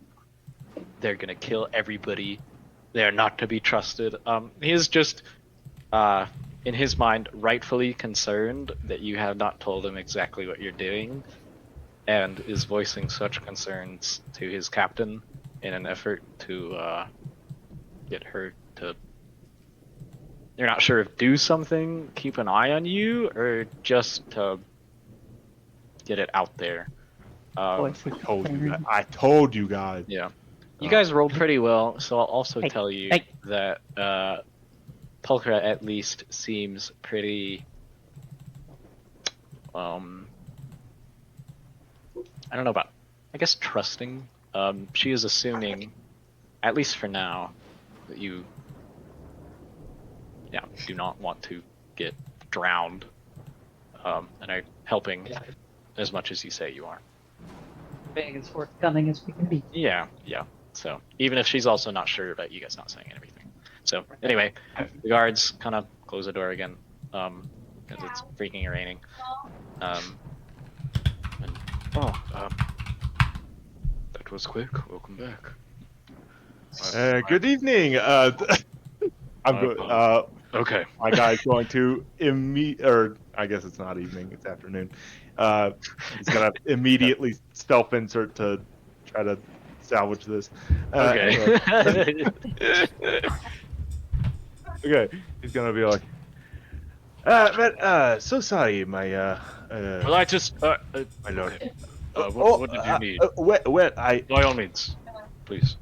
they're gonna kill everybody. They're not to be trusted. He is just, in his mind, rightfully concerned that you have not told him exactly what you're doing, and is voicing such concerns to his captain in an effort to get her to. You're not sure if do something, keep an eye on you, or just to get it out there. I told you guys. Yeah. You guys rolled pretty well, so I'll also tell you hey. that Pulchra at least seems pretty. I don't know about. I guess trusting. She is assuming, at least for now, that you. Yeah, do not want to get drowned, and are helping as much as you say you are. Being as forthcoming as we can be. Yeah. So even if she's also not sure about you guys not saying anything. So anyway, the guards kind of close the door again, because it's freaking raining. That was quick. Welcome back. Good evening. I'm good. Okay. My guy's going to or I guess it's not evening, it's afternoon. He's gonna immediately stealth insert to try to salvage this. Okay. Anyway. Okay. He's gonna be like, so sorry, my Well, I just my lord. What did you need? Well, By all means, please.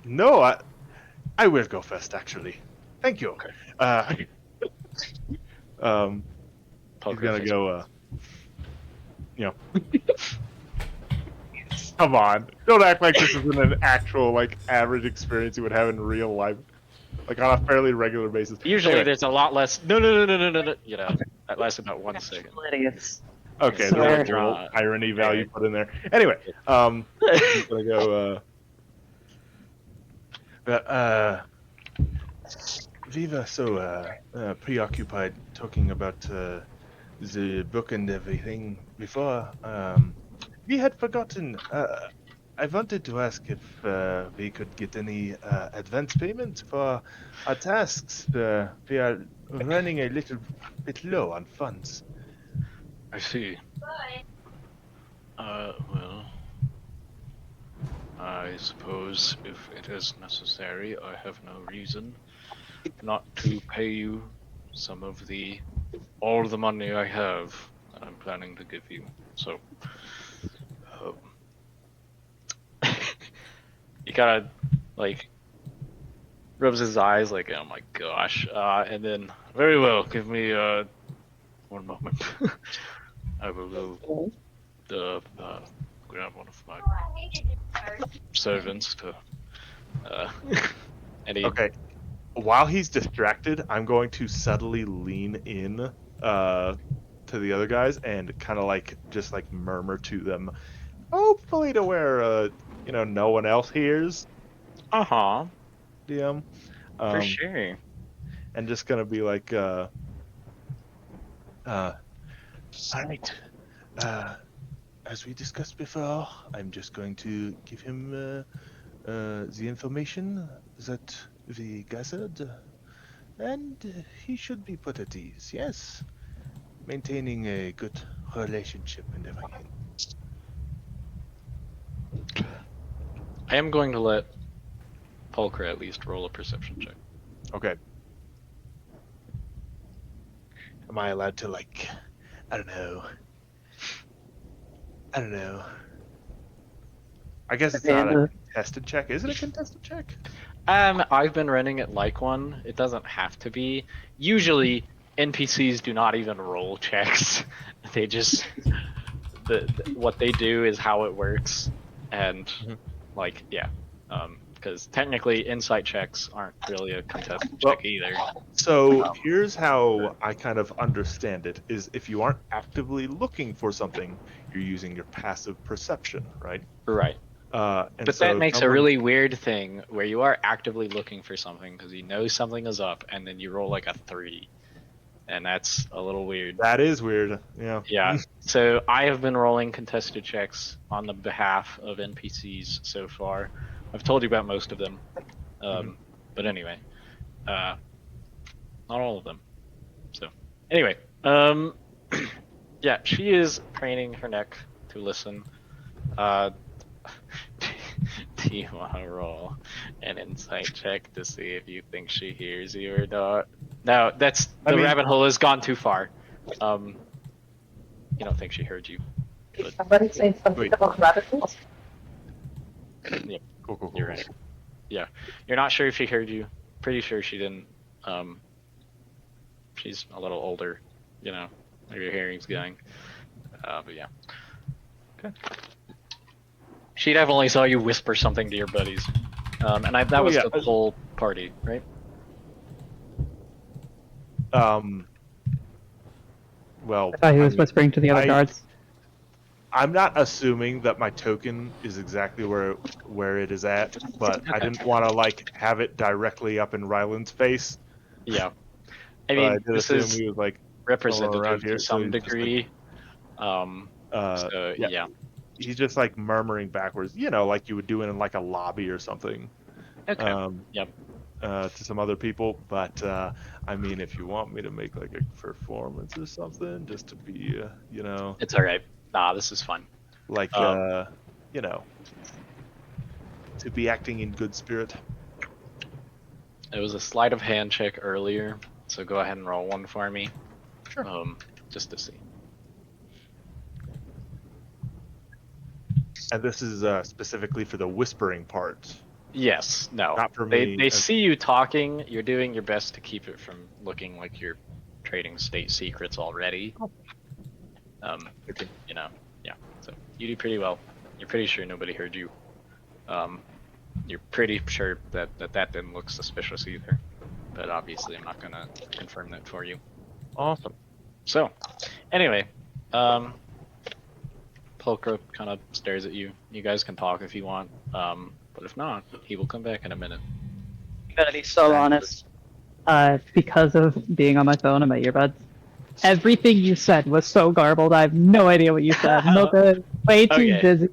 no, I will go first, actually. Thank you. Okay. He's Poker gonna face. go. You know. Come on! Don't act like this isn't an actual like average experience you would have in real life, like on a fairly regular basis. Usually Anyway, there's a lot less. No. You know, that lasts about 1 second. Idiots. okay, So, there's a Swear. little irony value put in there. Anyway, he's gonna go. We were so preoccupied talking about the book and everything before. We had forgotten. I wanted to ask if we could get any advance payment for our tasks. We are running a little bit low on funds. I see. Well, I suppose if it is necessary, I have no reason not to pay you some of all the money I have that I'm planning to give you. So, he kind of like rubs his eyes, like, oh my gosh, and then very well, give me 1 moment. I will go grab one of my servants to and he Okay. While he's distracted, I'm going to subtly lean in to the other guys and kind of like just like murmur to them, hopefully to where no one else hears. DM. for sure. And just gonna be like, all right. As we discussed before, I'm just going to give him the information that we gathered, and he should be put at ease. Yes, maintaining a good relationship and everything. I am going to let Pulcher at least roll a perception check. Okay. Am I allowed to I don't know. I guess it's not a contested check. Is it a contested check? I've been running it like one. It doesn't have to be. Usually, NPCs do not even roll checks. They just what they do is how it works, and because technically insight checks aren't really a contested check either. So here's how I kind of understand it: is if you aren't actively looking for something, you're using your passive perception, right? Right. But that makes a really weird thing where you are actively looking for something because you know something is up, and then you roll like a 3, and that's a little weird. That is weird. Yeah. Yeah. So I have been rolling contested checks on the behalf of NPCs so far. I've told you about most of them, but anyway, not all of them. So anyway, yeah, she is craning her neck to listen. Do you want to roll an insight check to see if you think she hears you or not? No, the rabbit hole has gone too far. You don't think she heard you? But... Somebody say something about rabbit holes. Yeah, cool. You're right. Yeah, you're not sure if she heard you. Pretty sure she didn't. She's a little older, maybe her hearing's going. But yeah. Okay. She definitely saw you whisper something to your buddies, and that was the whole party, right? Well, I thought he was whispering to the other guards. I'm not assuming that my token is exactly where it is at, but I didn't want to have it directly up in Ryland's face. Yeah, I mean, this is he was representative here, to some degree. Yeah. He's just murmuring backwards, like you would do in a lobby or something. Okay. Yep. To some other people, but I mean, if you want me to make a performance or something, just to be, it's all right. Nah, this is fun. To be acting in good spirit. It was a sleight of hand check earlier, so go ahead and roll one for me. Sure. Just to see. And this is specifically for the whispering part. Yes. No. Not for me. They see you talking. You're doing your best to keep it from looking like you're trading state secrets already. You know, yeah. So you do pretty well. You're pretty sure nobody heard you. You're pretty sure that didn't look suspicious either. But obviously, I'm not gonna confirm that for you. Awesome. So, anyway, Polkro kind of stares at you. You guys can talk if you want, but if not, he will come back in a minute. I'm gonna be so honest. Because of being on my phone and my earbuds, everything you said was so garbled. I have no idea what you said. Mocha is way too busy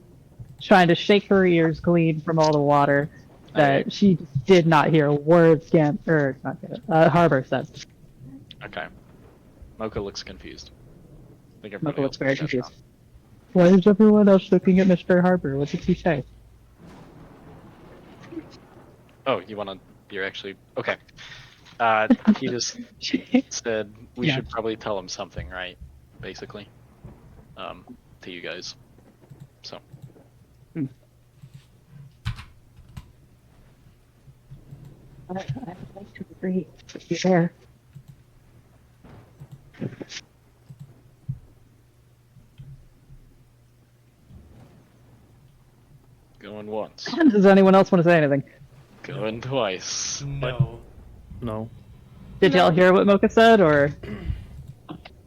trying to shake her ears clean from all the water that she just did not hear words Harbor said. Okay. Mocha looks confused. Mocha looks very confused. Why is everyone else looking at Mr. Harbor? What did he say? Oh, you're actually okay. He just said we should probably tell him something, right? Basically, to you guys. So. I would like to agree with you there. Going once. Does anyone else want to say anything? Going twice. No. No. Did y'all hear what Mocha said, or?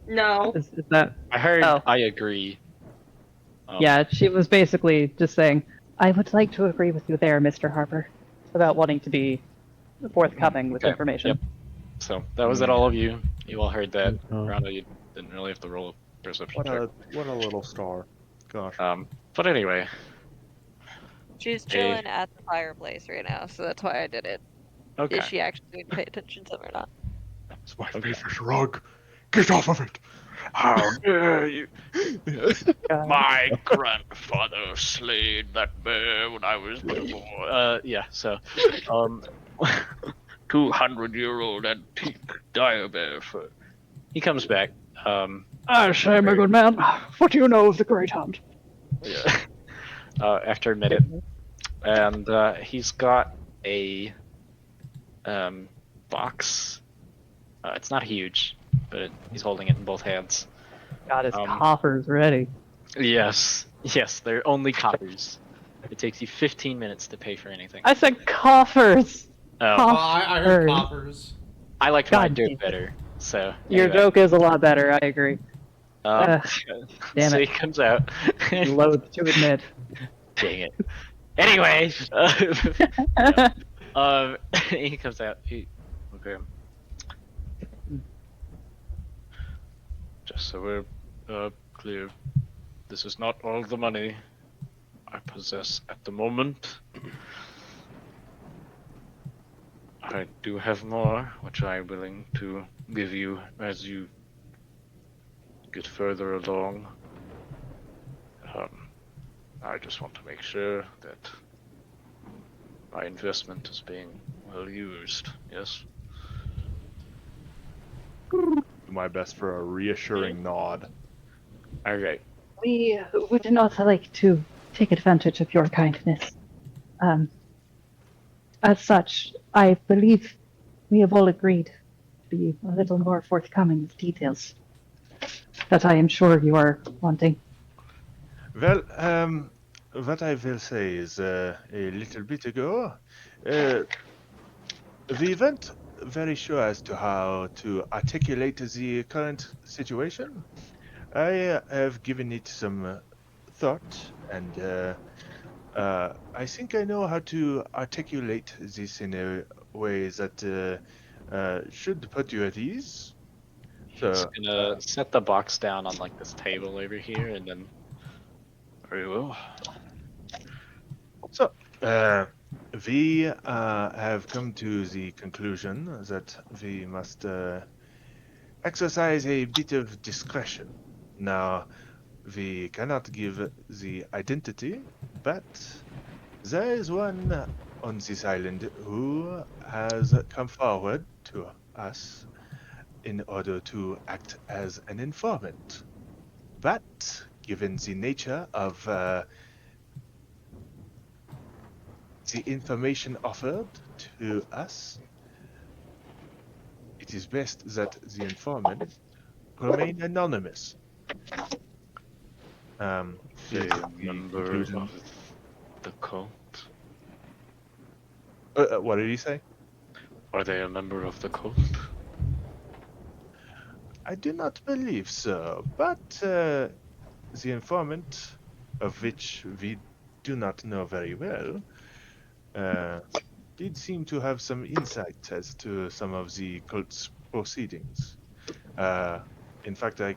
No. Is that? I heard. Oh. I agree. Yeah, she was basically just saying, "I would like to agree with you there, Mr. Harper," about wanting to be forthcoming with information. Yep. So that was it, all of you. You all heard that. Rhonda, you didn't really have to roll a perception check. What a little star. Gosh. But anyway. She's chilling at the fireplace right now, so that's why I did it. Okay. Is she actually going to pay attention to him or not? It's my favorite rug. Get off of it. How dare you? My grandfather slayed that bear when I was but a boy. Yeah, so, 200-year-old antique dire bear fur. He comes back. I say, my good man, what do you know of the Great Hunt? Yeah. After a minute, and he's got a box. It's not huge, but he's holding it in both hands. Got his coffers ready. Yes, they're only coppers. It takes you 15 minutes to pay for anything. I said coffers. Oh, I heard coppers. I like my joke better. So your joke is a lot better. I agree. Damn it. So he comes out. Loath to admit. Dang it. Anyway, he comes out. Okay. Just so we're clear, this is not all the money I possess at the moment. I do have more, which I'm willing to give you as you get further along. I just want to make sure that my investment is being well used, yes? Do my best for a reassuring nod. Alright. We would not like to take advantage of your kindness. As such, I believe we have all agreed to be a little more forthcoming with details that I am sure you are wanting. Well, what I will say is a little bit ago, we weren't very sure as to how to articulate the current situation. I have given it some thought, and I think I know how to articulate this in a way that should put you at ease. He's gonna set the box down on like this table over here, and then very well. So, we have come to the conclusion that we must exercise a bit of discretion. Now, we cannot give the identity, but there is one on this island who has come forward to us in order to act as an informant. But, given the nature of the information offered to us, it it is best that the informant remain anonymous. They Here's a the member conclusion. of the cult? What did he say? Are they a member of the cult? I do not believe so, but the informant, of which we do not know very well, did seem to have some insight as to some of the cult's proceedings. In fact, I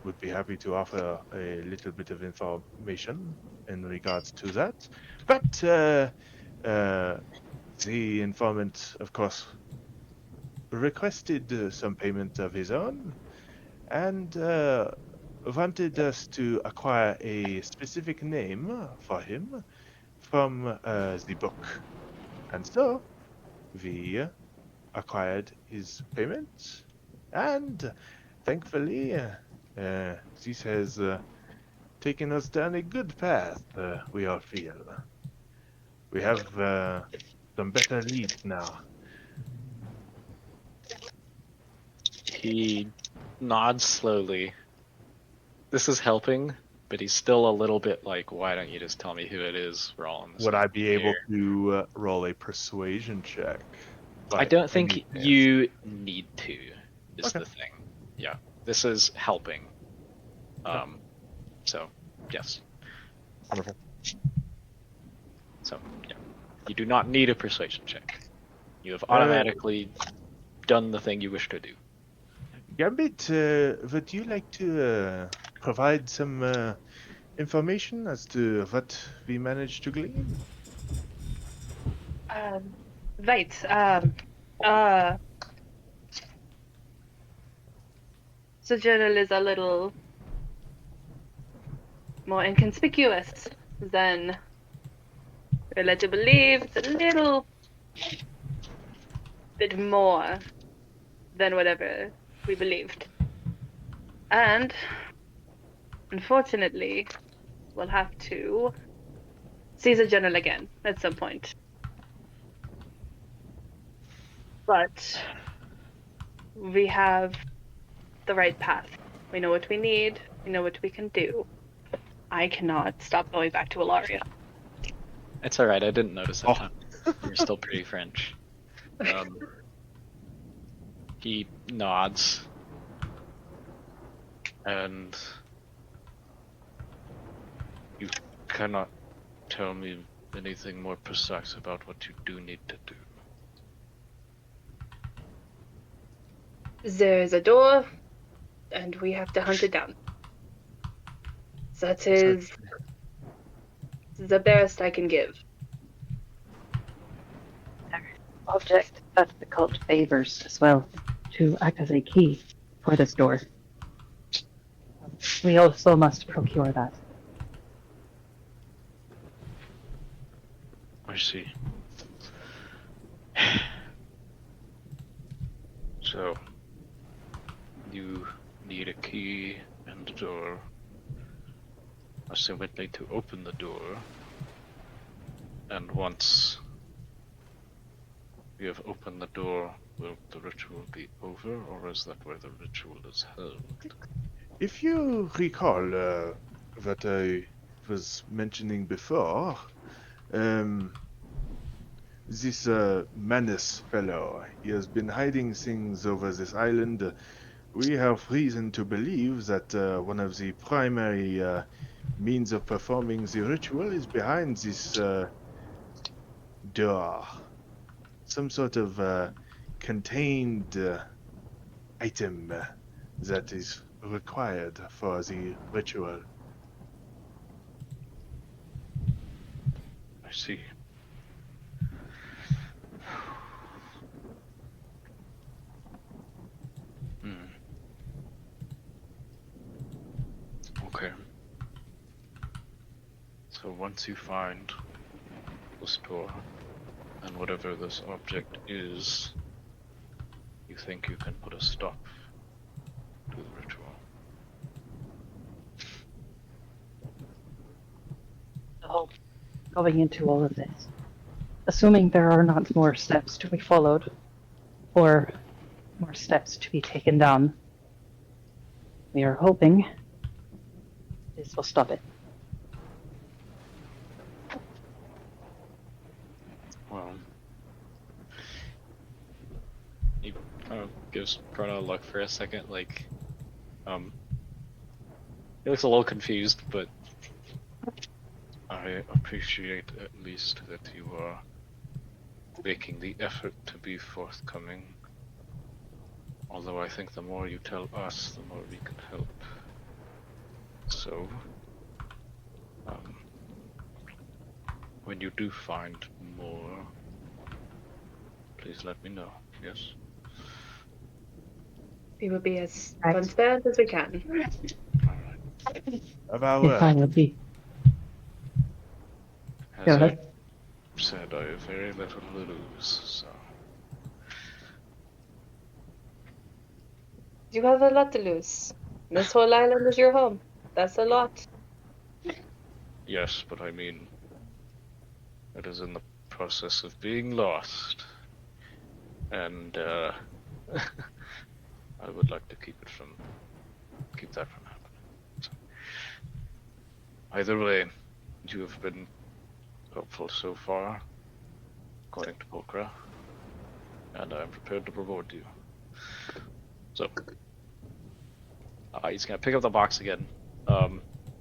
would be happy to offer a little bit of information in regards to that. But the informant, of course, requested some payment of his own and wanted us to acquire a specific name for him from the book. And so we acquired his payment, and thankfully, this has taken us down a good path, we all feel. We have some better leads now. He nods slowly. This is helping, but he's still a little bit like, why don't you just tell me who it is? We're all on the Would same I be able here. to roll a persuasion check? I by don't any think chance? you need to, is Okay. the thing. Yeah, this is helping. Okay. So, yes. Wonderful. So, yeah. You do not need a persuasion check. You have automatically done the thing you wish to do. Gambit, would you like to provide some information as to what we managed to glean? Right. The journal is a little more inconspicuous than we're led to believe. It's a little bit more than whatever we believed. And unfortunately, we'll have to see the journal again at some point. But we have the right path. We know what we need. We know what we can do. I cannot stop going back to Ilaria. It's alright, I didn't notice that time. You're still pretty French. He nods. And you cannot tell me anything more precise about what you do need to do. There's a door, and we have to hunt it down. That is the best I can give. Object that the cult favors as well to act as a key for this door. We also must procure that. I see. So, you need a key and a door. Assumedly to open the door. And once we have opened the door, will the ritual be over, or is that where the ritual is held? If you recall what I was mentioning before, this Manus fellow, he has been hiding things over this island. We have reason to believe that one of the primary means of performing the ritual is behind this door. Some sort of contained item that is required for the ritual. I see. Okay. So once you find this door and whatever this object is, you think you can put a stop to the ritual. So, going into all of this, assuming there are not more steps to be followed, or more steps to be taken down. We are hoping this will stop it. Well, he kind of gives Chrono a look for a second, like, he looks a little confused, but I appreciate at least that you are making the effort to be forthcoming. Although I think the more you tell us, the more we can help. So, when you do find more, please let me know, yes? We will be as transparent as we can. About If I would be. As Go I ahead. said, I have very little to lose, so... You have a lot to lose. This whole island is your home. That's a lot. Yes, but I mean, it is in the process of being lost. And, I would like to keep that from happening. So, either way, you have been helpful so far, according to Pokra, and I am prepared to reward you. So, he's gonna pick up the box again.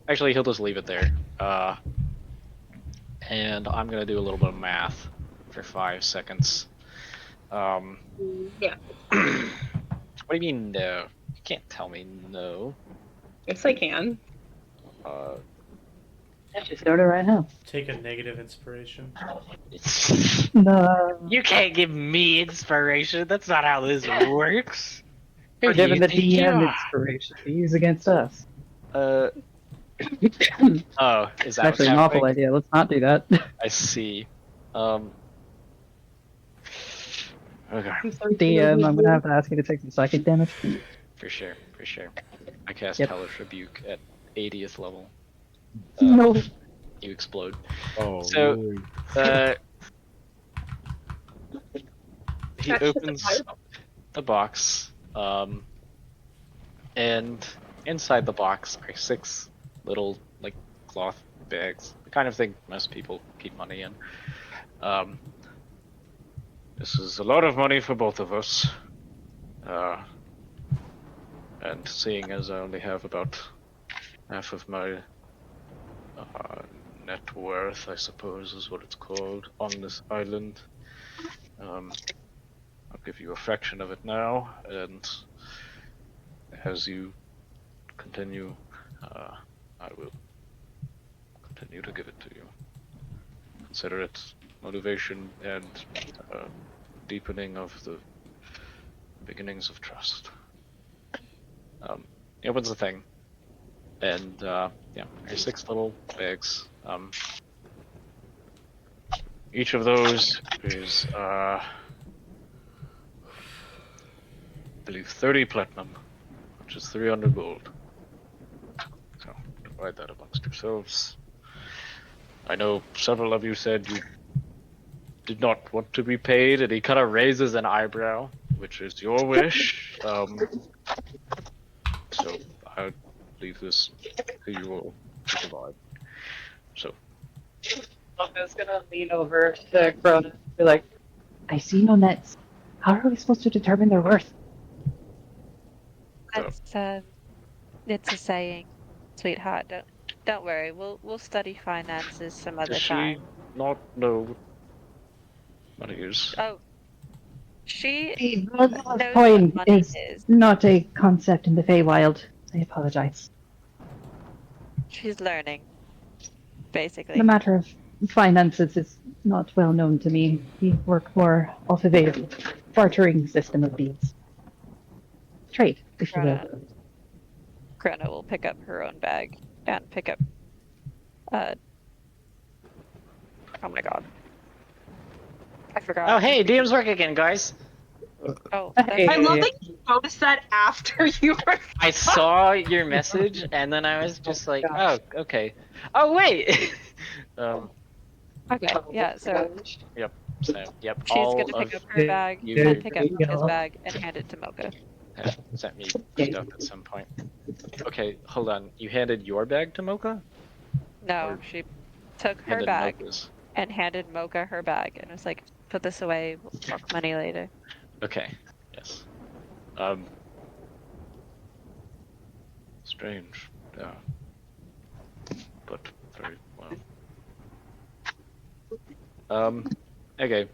Actually, he'll just leave it there. And I'm gonna do a little bit of math for 5 seconds. Yeah. What do you mean no? You can't tell me no. Yes, I can. Just start it right now. Take a negative inspiration. No. You can't give me inspiration. That's not how this works. We're Who do giving you the think you DM are? inspiration to use against us. Oh, is that Actually, an awful idea. Let's not do that. I see. Okay. DM, I'm gonna have to ask you to take some psychic damage. For sure, for sure. I cast Yep. Hellish Rebuke at 80th level. No. You explode. Oh, So, no. He That's just a opens fireball. the box, and inside the box are 6 little, like, cloth bags. The kind of thing most people keep money in. This is a lot of money for both of us. And seeing as I only have about half of my net worth, I suppose is what it's called, on this island, I'll give you a fraction of it now, and as you continue, I will continue to give it to you. Consider it motivation and deepening of the beginnings of trust. He opens the thing, and yeah, there's 6 little bags. Each of those is, I believe, 30 platinum, which is 300 gold. So divide that amongst yourselves. I know several of you said you did not want to be paid, and he kind of raises an eyebrow, which is your wish. So I leave this to you all to provide. So I was gonna lean over to Crone and be like, I see no nets. How are we supposed to determine their worth? That's it's a saying, sweetheart. Don't worry. We'll study finances some other does she time. not know what money is? Oh, she The knows what coin money is not a concept in the Feywild. I apologize. She's learning, basically. The matter of finances is not well known to me. We work more off of a bartering system of beads. Trade, if you will. Krona will pick up her own bag and pick up. Oh my god. I forgot. Oh, hey, DM's work again, guys. Oh, Hey. I love that you noticed that after you were. I saw your message, and then I was just like, oh, okay. Oh, wait! Okay, yeah, so. Yep. So, yep, She's all gonna of pick up her bag you and pick up Mocha's bag and hand it to Mocha. have sent me stuff at some point. Okay, hold on. You handed your bag to Mocha? No, Or she took her handed bag Mocha's? and handed Mocha her bag and was like, "Put this away. We'll talk money later." Okay, yes. Strange. Yeah. But very well. Okay.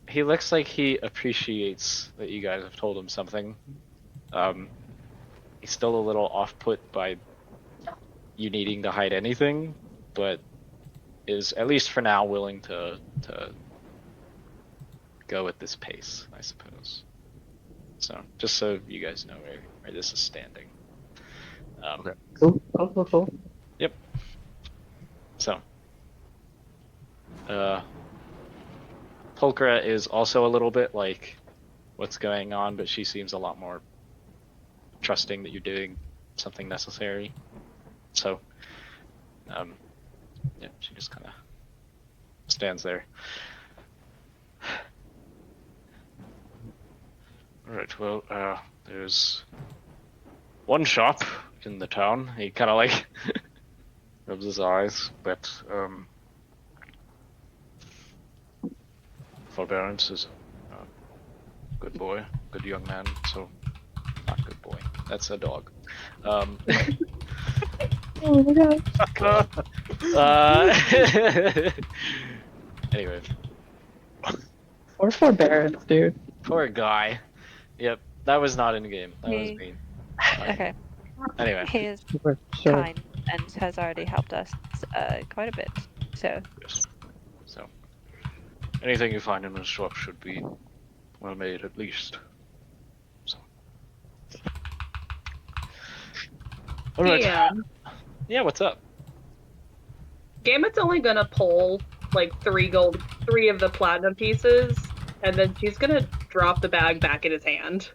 He looks like he appreciates that you guys have told him something. He's still a little off-put by you needing to hide anything, but is at least for now willing to go at this pace, I suppose. So just so you guys know where this is standing. Okay. Cool. Yep. So, Pulchra is also a little bit like, what's going on, but she seems a lot more trusting that you're doing something necessary. So, yeah, she just kind of stands there. Alright, well, there's one shop in the town. He kind of like rubs his eyes, but Forbearance is a good boy, good young man, so not good boy. That's a dog. Oh my god. Anyway. Or forbearance, dude. Poor guy. Yep, that was not in game. That was me. Okay. Anyway. He is Sure. kind and has already helped us quite a bit. So. Yes. So, anything you find in the shop should be well made, at least. So. All right. Yeah, what's up? Gambit's only gonna pull like 3 of the platinum pieces, and then she's gonna drop the bag back in his hand.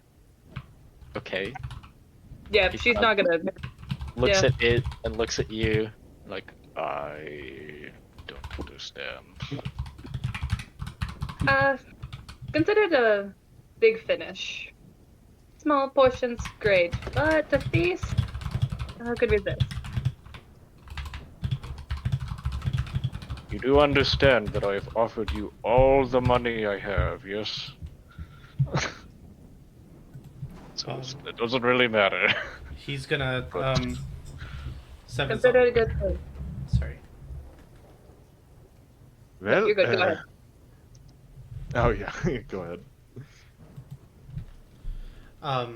Okay. Yeah, she's not gonna. Looks yeah. at it and looks at you like, I don't understand. Consider it a big finish. Small portions, great, but the feast, how could resist? You do understand that I've offered you all the money I have, yes? So it doesn't really matter. He's gonna Seven's Consider it a good thing. Sorry. Well, You're good, go ahead. Oh yeah, go ahead. All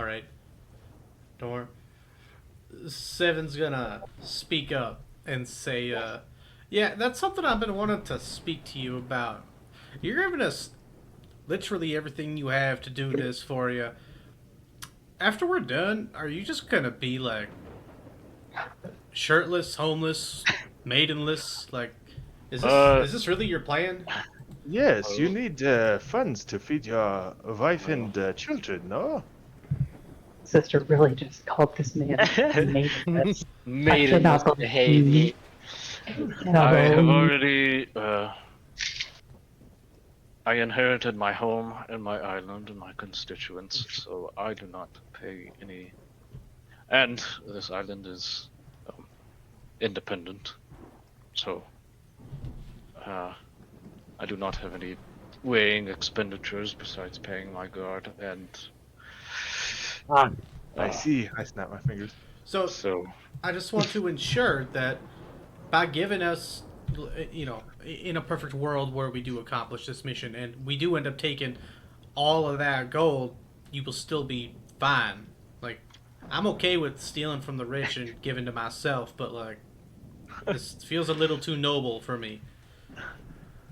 right. Don't worry. Seven's gonna speak up and say, yeah, that's something I've been wanting to speak to you about. You're giving us literally everything you have to do this for you. After we're done, are you just gonna be like shirtless, homeless, maidenless? Like, is this really your plan? Yes, you need funds to feed your wife and children, no? Sister really just called this man maidenless. Maidenless behavior. I have already, I inherited my home and my island and my constituents, so I do not pay any. And this island is independent, so I do not have any weighing expenditures besides paying my guard and. I see. I snap my fingers. So I just want to ensure that by giving us, you know, in a perfect world where we do accomplish this mission and we do end up taking all of that gold, you will still be fine. Like, I'm okay with stealing from the rich and giving to myself, but like, this feels a little too noble for me.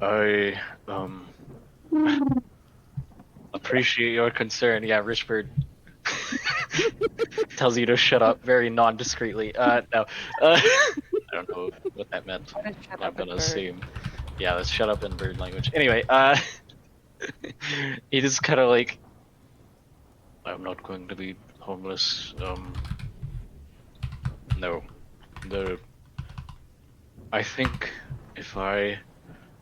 I appreciate your concern. Yeah, Richbird tells you to shut up very non-discreetly. No. I don't know what that meant. I'm gonna assume. Yeah, let's shut up in bird language. Anyway, he just kind of like, I'm not going to be homeless. No. I think if I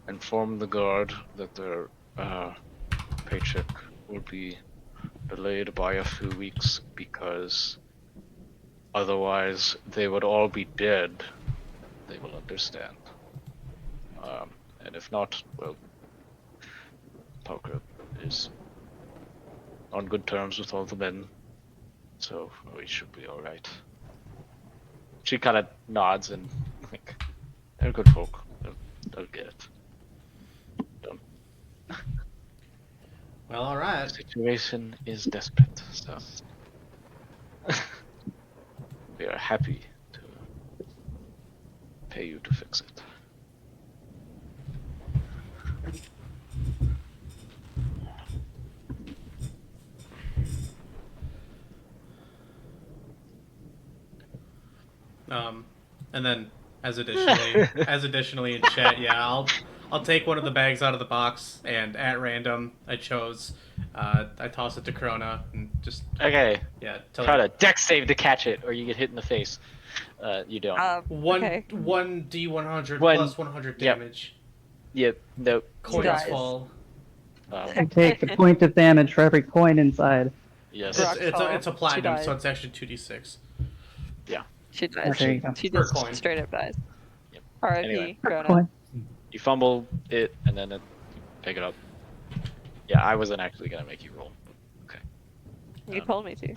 inform the guard that their paycheck will be delayed by a few weeks because otherwise they would all be dead, they will understand. And if not, well, Parker is on good terms with all the men, so we should be alright. She kind of nods and like, they're good folk. They'll get it. Don't. Well, all right. The situation is desperate, so we are happy to pay you to fix it. And then as additionally in chat, yeah, I'll take one of the bags out of the box and at random I chose, I toss it to Krona and just Okay. yeah. Try to dex save to catch it, or you get hit in the face. You don't. One D100 plus 100 damage. Yep. Nope. Coins fall. You take the point of damage for every coin inside. Yes. It's a platinum, so it's actually 2d6. Yeah. She dies. There you go. She Per just coin. straight up dies. Yep. R.I.P. Anyway. Krona. Coin. You fumble it, and then you pick it up. Yeah, I wasn't actually gonna make you roll. Okay. You told me to.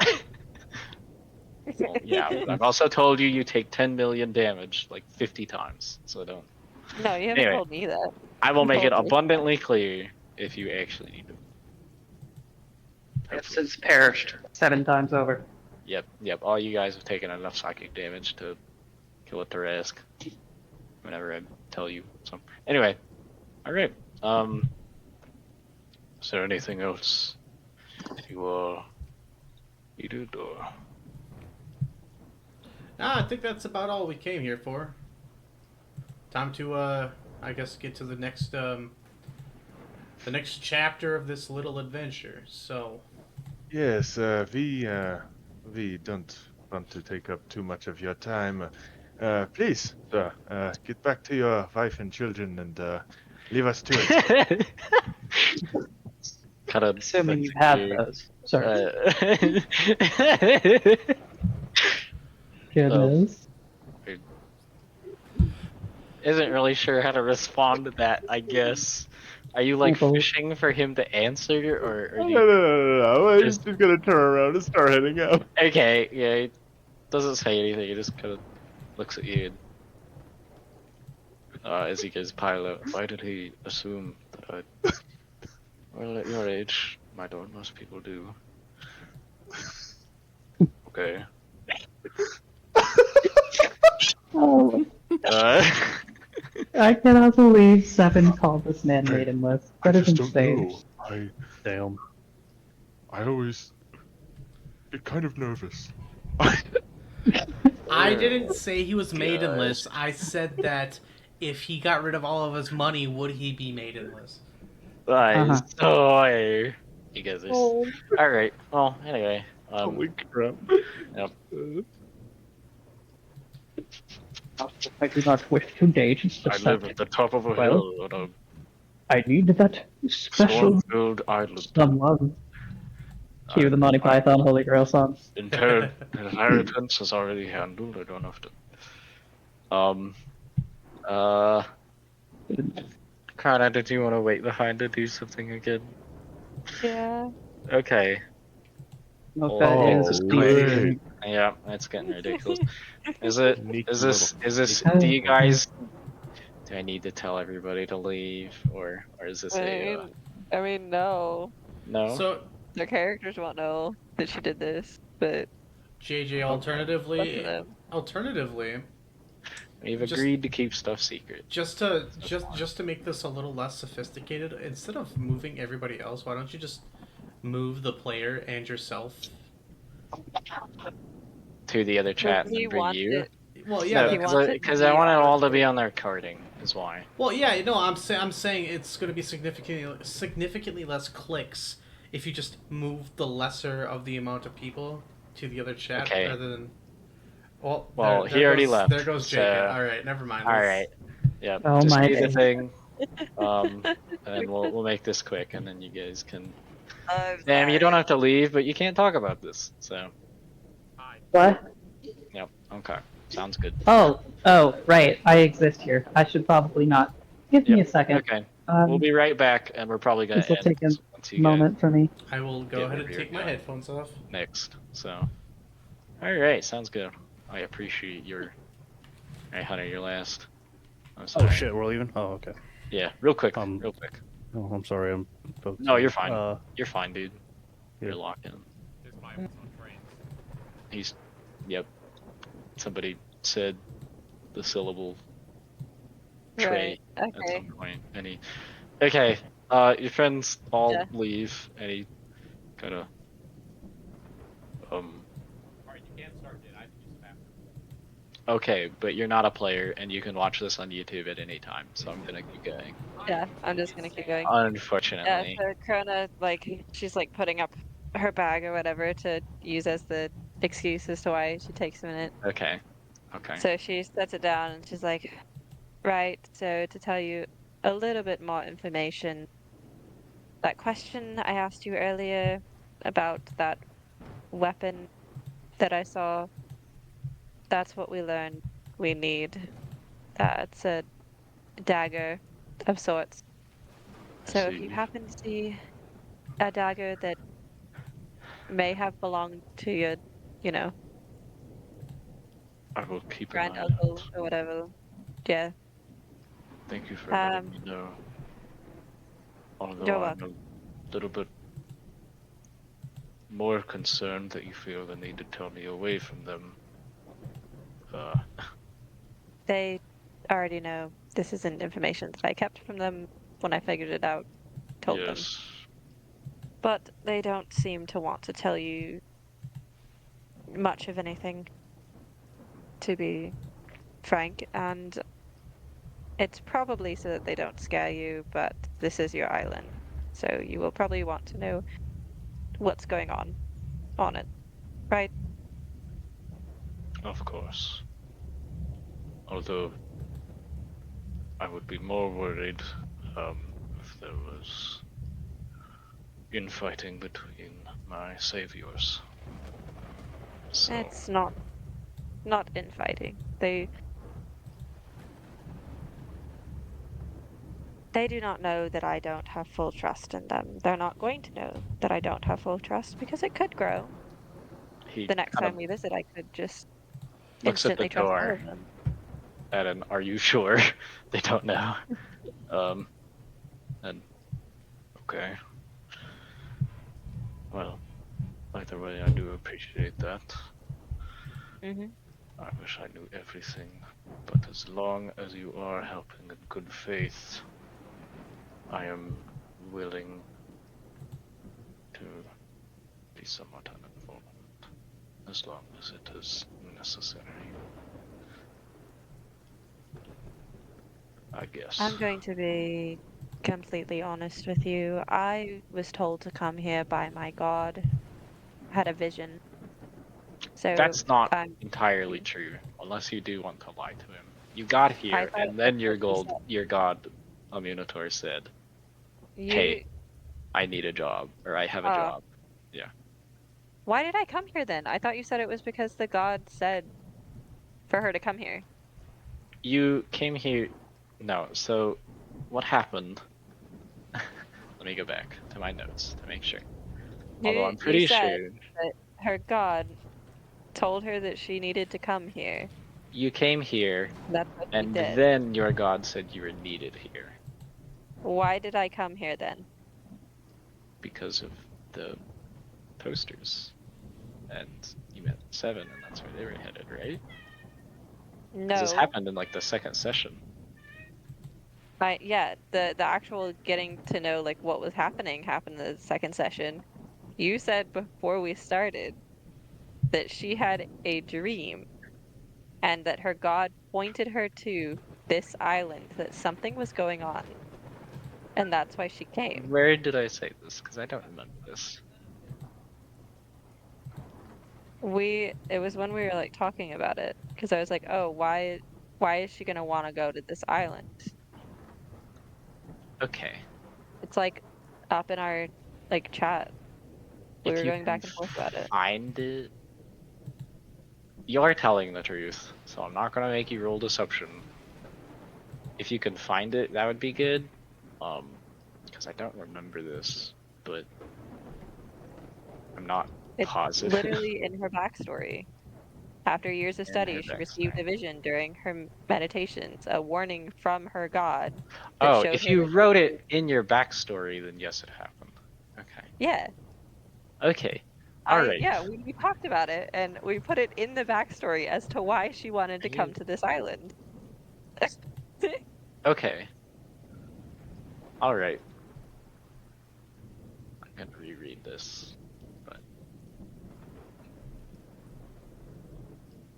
Well, yeah, but I've also told you you take 10 million damage like 50 times, so don't. No, you haven't Anyway. told me that. I will You make it told me. abundantly clear if you actually need to. Yes, it's perished 7 times over. Yep. All you guys have taken enough psychic damage to kill a Tarask. Whenever I tell you. So anyway, all right. Is there anything else you needed or? I think that's about all we came here for. Time to I guess get to the next chapter of this little adventure. So. Yes, we don't want to take up too much of your time. Please, sir, get back to your wife and children and leave us to it. Kind of. Assuming you have those. Sorry. Goodness. Isn't really sure how to respond to that, I guess. Are you like fishing for him to answer, or are you... No. I'm just gonna turn around and start heading out. Okay, yeah, he doesn't say anything, he just kind of looks at you and, as he goes pilot. Why did he assume that I'd... Well, at your age, my lord, most people do. Okay. Oh. I cannot believe 7 called this man maidenless. That is insane. Damn. I always get kind of nervous. I didn't say he was maidenless. I said that if he got rid of all of his money, would he be maidenless? So you guys are... Alright, well, anyway. Holy crap. Yep. I do not wish to date. I live at the top of a hill on a I need that special storm-filled island. someone. Cue the Monty Python Holy Grail song. Inheritance is already handled. I don't have to. Kana, did you want to wait behind to do something again? Yeah. Okay. Yeah, it's getting ridiculous. Do you guys? Do I need to tell everybody to leave, or is this I mean, no. No. So Their characters won't know that she did this, but JJ, alternatively, we've agreed to keep stuff secret. Just to make this a little less sophisticated, instead of moving everybody else, why don't you just move the player and yourself to the other chat and bring you? Well, yeah, because I want it all to be on their carding, is why. Well, yeah, no, I'm saying it's going to be significantly less clicks if you just move the lesser of the amount of people to the other chat rather than. Well, he already left. There goes JK. All right, never mind. All right. Yeah, Oh just my do the day. thing. And we'll make this quick, and then you guys can. Sam, you don't have to leave, but you can't talk about this. So. What? Yep. Okay. Sounds good. Oh, right. I exist here. I should probably not. Give me Yep. a second. Okay. We'll be right back, and we're probably gonna This will end take a once you guys moment for me. I will go get ahead wherever and you're take my going headphones off. next. So. All right. Sounds good. I appreciate your. Hey, Hunter, you're last. I'm sorry. Oh shit, we're leaving. Oh okay. Yeah. Real quick. Real quick. Oh, I'm sorry. I'm. No, you're fine. You're fine, dude. Yeah. You're locked in. He's. Yep. Somebody said the syllable tray Right. at Okay. some point. Okay. Your friends all Yeah. leave, and he kind of Alright, you can't start it. I have to use the bathroom. Okay, but you're not a player, and you can watch this on YouTube at any time. So I'm gonna keep going. Yeah, I'm just gonna keep going. Unfortunately. So Krona, she's putting up her bag or whatever to use as the excuse as to why she takes a minute. Okay. Okay. So she sets it down and she's like, right, so to tell you a little bit more information, that question I asked you earlier about that weapon that I saw, that's what we learned we need. It's a dagger of sorts. So if you see. happen to see a dagger that may have belonged to your, you know, I will keep an grand eye on uncle it. or whatever. Yeah. Thank you for letting me know. Although You're I'm welcome. a little bit more concerned that you feel the need to tell me away from them. They already know this isn't information that I kept from them when I figured it out. Told them. Yes. But they don't seem to want to tell you much of anything, to be frank, and it's probably so that they don't scare you, but this is your island. So you will probably want to know what's going on it, right? Of course. Although I would be more worried if there was infighting between my saviors. So It's not infighting. They do not know that I don't have full trust in them. They're not going to know that I don't have full trust because it could grow. he The next kind time of we visit, I could just looks at the instantly trust all door of them. at an "Are you sure?" They don't know. And okay. Well, either way, I do appreciate that. Hmm. I wish I knew everything, but as long as you are helping in good faith, I am willing to be somewhat uninvolved, as long as it is necessary. I guess. I'm going to be completely honest with you. I was told to come here by my god. I had a vision. So That's not I'm entirely true, unless you do want to lie to him. You got I here, thought and that's then what you said. your god, Amunator, said, You "Hey, I need a job, or I have a uh job." Yeah. why did I come here then? I thought you said it was because the god said for her to come here. You came here. No, so what happened? Let me go back to my notes to make sure. Although I'm You pretty said sure that her god told her that she needed to come here. you came here, That's what she and did. then your god said you were needed here Why did I come here then? because of the posters, and you met Seven, and that's where they were headed, right? 'Cause this No. happened in like the second session. Yeah, the actual getting to know like what was happening happened in the second session. You said before we started that she had a dream and that her god pointed her to this island, that something was going on, and that's why she came. Where did I say this? Because I don't remember this. It was when we were like talking about it, because I was like, oh, why Why is she gonna want to go to this island? Okay. It's like up in our like chat. We If were you going can back and forth about it. find it, you're telling the truth, so I'm not gonna make you roll deception. If you can find it, that would be good. Because I don't remember this, but I'm not It's positive. literally in her backstory. After years of In her study, she received a backstory. vision during her meditations, a warning from her god that Oh, showed if her you that wrote it in your backstory, then yes, it happened. Okay. yeah, Okay. All right. we talked about it and we put it in the backstory as to why she wanted to Are come you to this island. okay? All right. I'm gonna reread this, but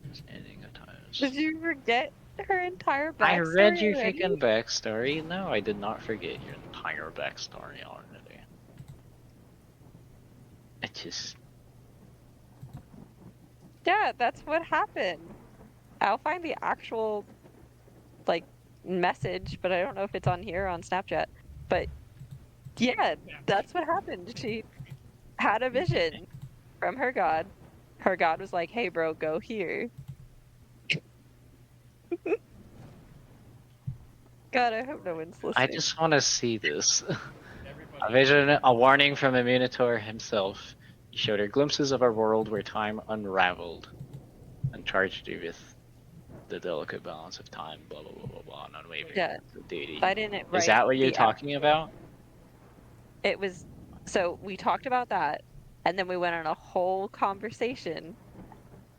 just ending at times. Did you forget her entire I read backstory your already? freaking backstory. No, I did not forget your entire backstory already. I just Yeah, that's what happened. I'll find the actual like message, but I don't know if it's on here or on Snapchat. But yeah, that's what happened. She had a vision from her god. Her god was like, "Hey, bro, go here." God, I hope no one's I listening. just want to see this. A vision, a warning from the Minotaur himself. He showed her glimpses of a world where time unraveled and charged you with the delicate balance of time, blah blah blah blah blah, and unwavering Yeah, duty. I didn't Is write that what you're the talking actual. about? It was so we talked about that, and then we went on a whole conversation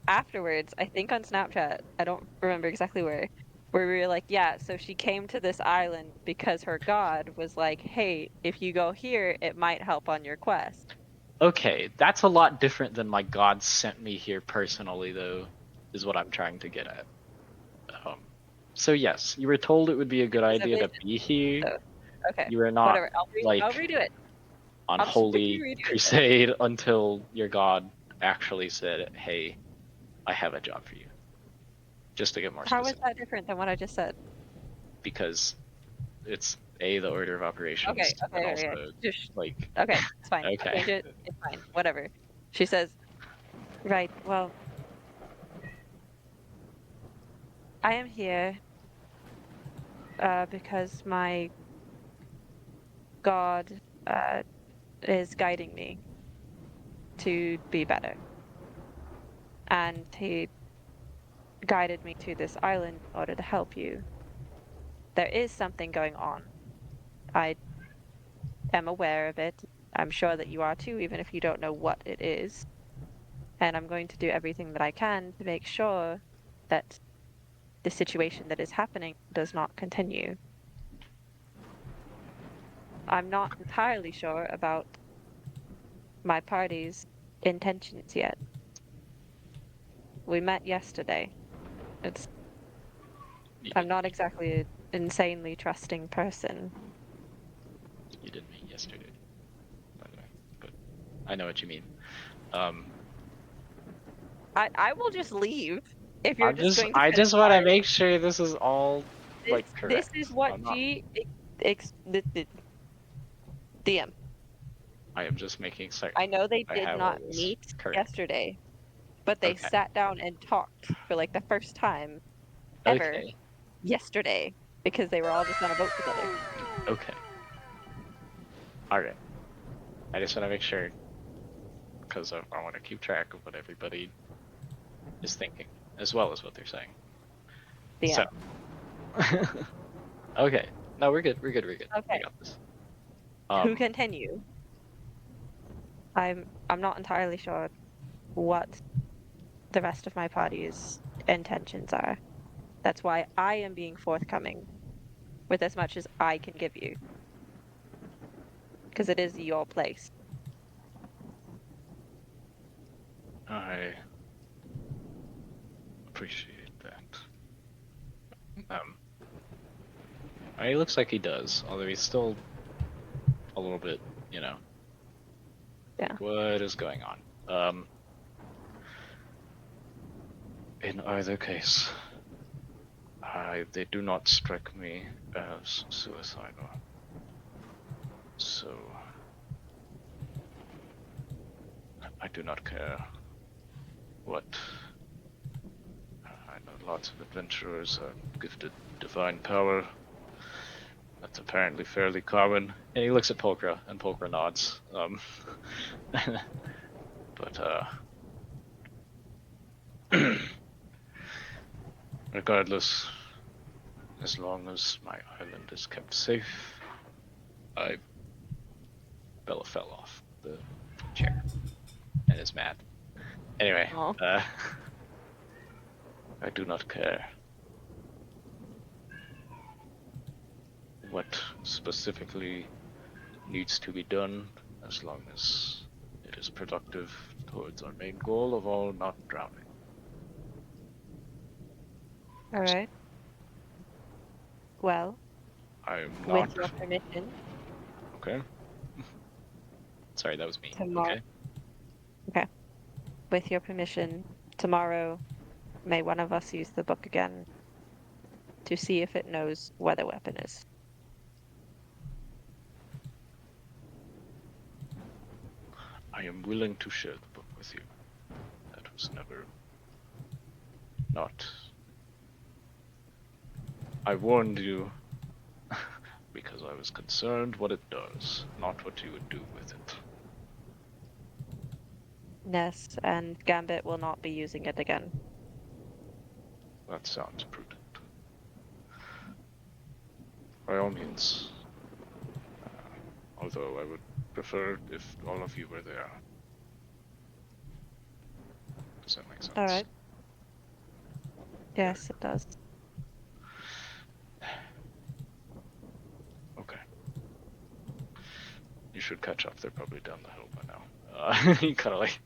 afterwards, I think on Snapchat, I don't remember exactly where we were like, yeah, so she came to this island because her god was like, hey, if you go here, it might help on your quest. Okay, that's a lot different than my god sent me here personally, though, is what I'm trying to get at. So yes, you were told it would be a good It was a idea to vision. be here. So, okay, You were not whatever. I'll like redo it. on I'll just quickly holy redo it then. crusade until your god actually said, "Hey, I have a job for you." Just to get more How is specific, that different than what I just said? because it's A, the order of operations, and Okay. also Just like okay, it's fine. I'll okay. change it. It's fine. Whatever. She says, right, well, I am here because my God is guiding me to be better. And he guided me to this island in order to help you. There is something going on. I am aware of it. I'm sure that you are too, even if you don't know what it is. And I'm going to do everything that I can to make sure that the situation that is happening does not continue. I'm not entirely sure about my party's intentions yet. We met yesterday. It's I'm not exactly an insanely trusting person. You didn't meet yesterday, by the way, but I know what you mean. Um, I will just leave if you're just going to I just want to conspire. make sure this is all like This correct. is what I'm not. G the DM. I am just making certain I know they I did have all not this meet correct. yesterday, but they Okay. sat down and talked for like the first time ever Okay. yesterday because they were all just on a boat together. Okay. All right. I just want to make sure because I want to keep track of what everybody is thinking as well as what they're saying. So. DM. Okay. No, we're good. We're good. We're good. I Okay. got this. To continue. I'm not entirely sure what the rest of my party's intentions are. That's why I am being forthcoming with as much as I can give you. Because it is your place. I appreciate that. He looks like he does, although he's still a little bit, Yeah. what is going on? In either case, They do not strike me as suicidal. So, I do not care what. I know lots of adventurers are gifted divine power. That's apparently fairly common. And he looks at Polkra, and Polkra nods. But, regardless, as long as my island is kept safe, Bella fell off the chair and is mad. Anyway, Aw. I do not care what specifically needs to be done as long as it is productive towards our main goal of all not drowning. All right. Well, I am with not. your permission, Okay. Sorry, that was me. tomorrow. Okay. With your permission, tomorrow, may one of us use the book again to see if it knows where the weapon is. I am willing to share the book with you. That was never not. I warned you because I was concerned what it does, not what you would do with it. Yes, and Gambit will not be using it again. That sounds prudent. By all means. Although I would prefer if all of you were there. Does that make sense? All right. Yes, it does. Okay. You should catch up. They're probably down the hill by now. You kind of like.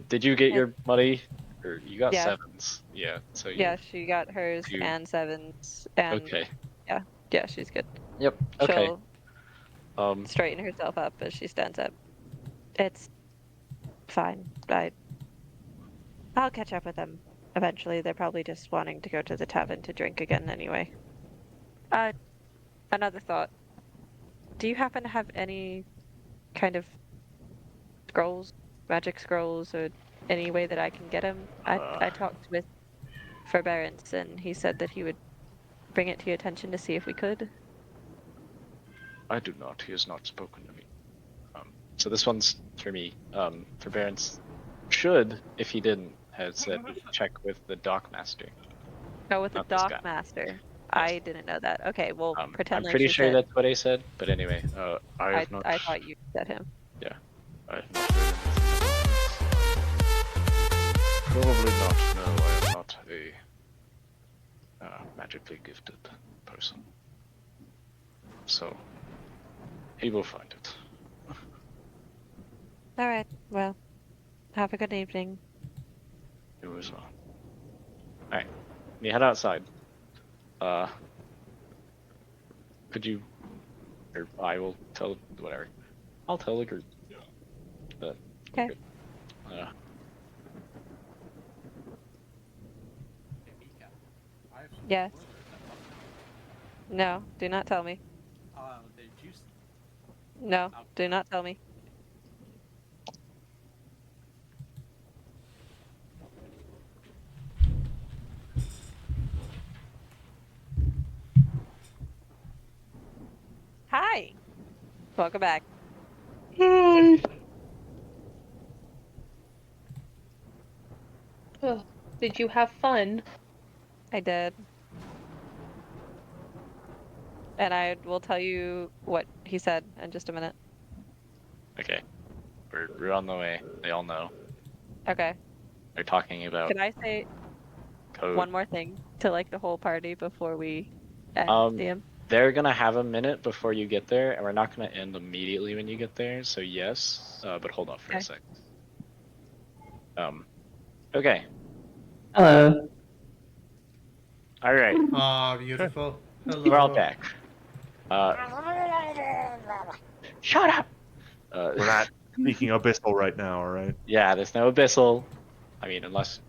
Did you get your money? Or you got Yeah. sevens? Yeah. So you. Yeah, she got hers you- and sevens, and Okay. yeah, she's good. Yep. Okay. She'll straighten herself up as she stands up. It's fine. I'll catch up with them eventually. They're probably just wanting to go to the tavern to drink again anyway. Another thought. Do you happen to have any kind of scrolls, magic scrolls, or any way that I can get them? I talked with Forbearance, and he said that he would bring it to your attention to see if we could. I do not. He has not spoken to me. So this one's for me. Forbearance should, if he didn't, have said check with the dockmaster. Oh, with the Not this guy. dock master. I didn't know that. Okay, well, pretend I'm like pretty you sure said. that's what I said. But anyway, I have not. I thought you said him. Yeah, I have not heard anything. Probably not. No, I am not a magically gifted person. So he will find it. All right. Well, have a good evening. You as well. Alright. You head outside. Could you, or I will tell, whatever. I'll tell the group. But, Okay. Yes. No, do not tell me. No, do not tell me. Hi. Welcome back. Oh, did you have fun? I did. And I will tell you what he said in just a minute. Okay. We're on the way. They all know. Okay. They're talking about Can I say code. one more thing to like the whole party before we end the They're gonna have a minute before you get there, and we're not gonna end immediately when you get there, so yes, but hold on for a sec. Okay. Hello. Alright. Ah, beautiful. Hello. We're all back. Shut up! We're not speaking abyssal right now, alright? Yeah, there's no abyssal. I mean, unless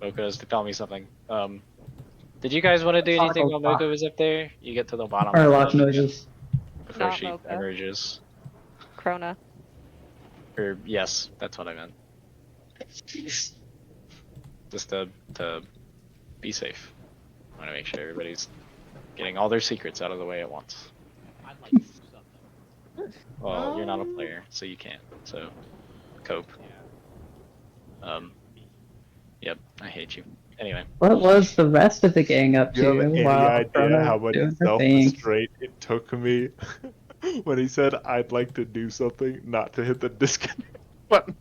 Mocha is to tell me something. Did you guys want to do anything while Horrible Mocha was up there? You get to the bottom Or a of lot of the noises. before Not she Mocha. emerges. Krona. Or yes, that's what I meant. Just to be safe. I want to make sure everybody's getting all their secrets out of the way at once. I'd like to do something. Well, you're not a player, so you can't. So, cope. Yeah. Yep, I hate you. Anyway. What was the rest of the gang up Do you have to any while idea Chrono how was much doing her thing? self-restraint it took me when he said, "I'd like to do something," not to hit the disconnect button?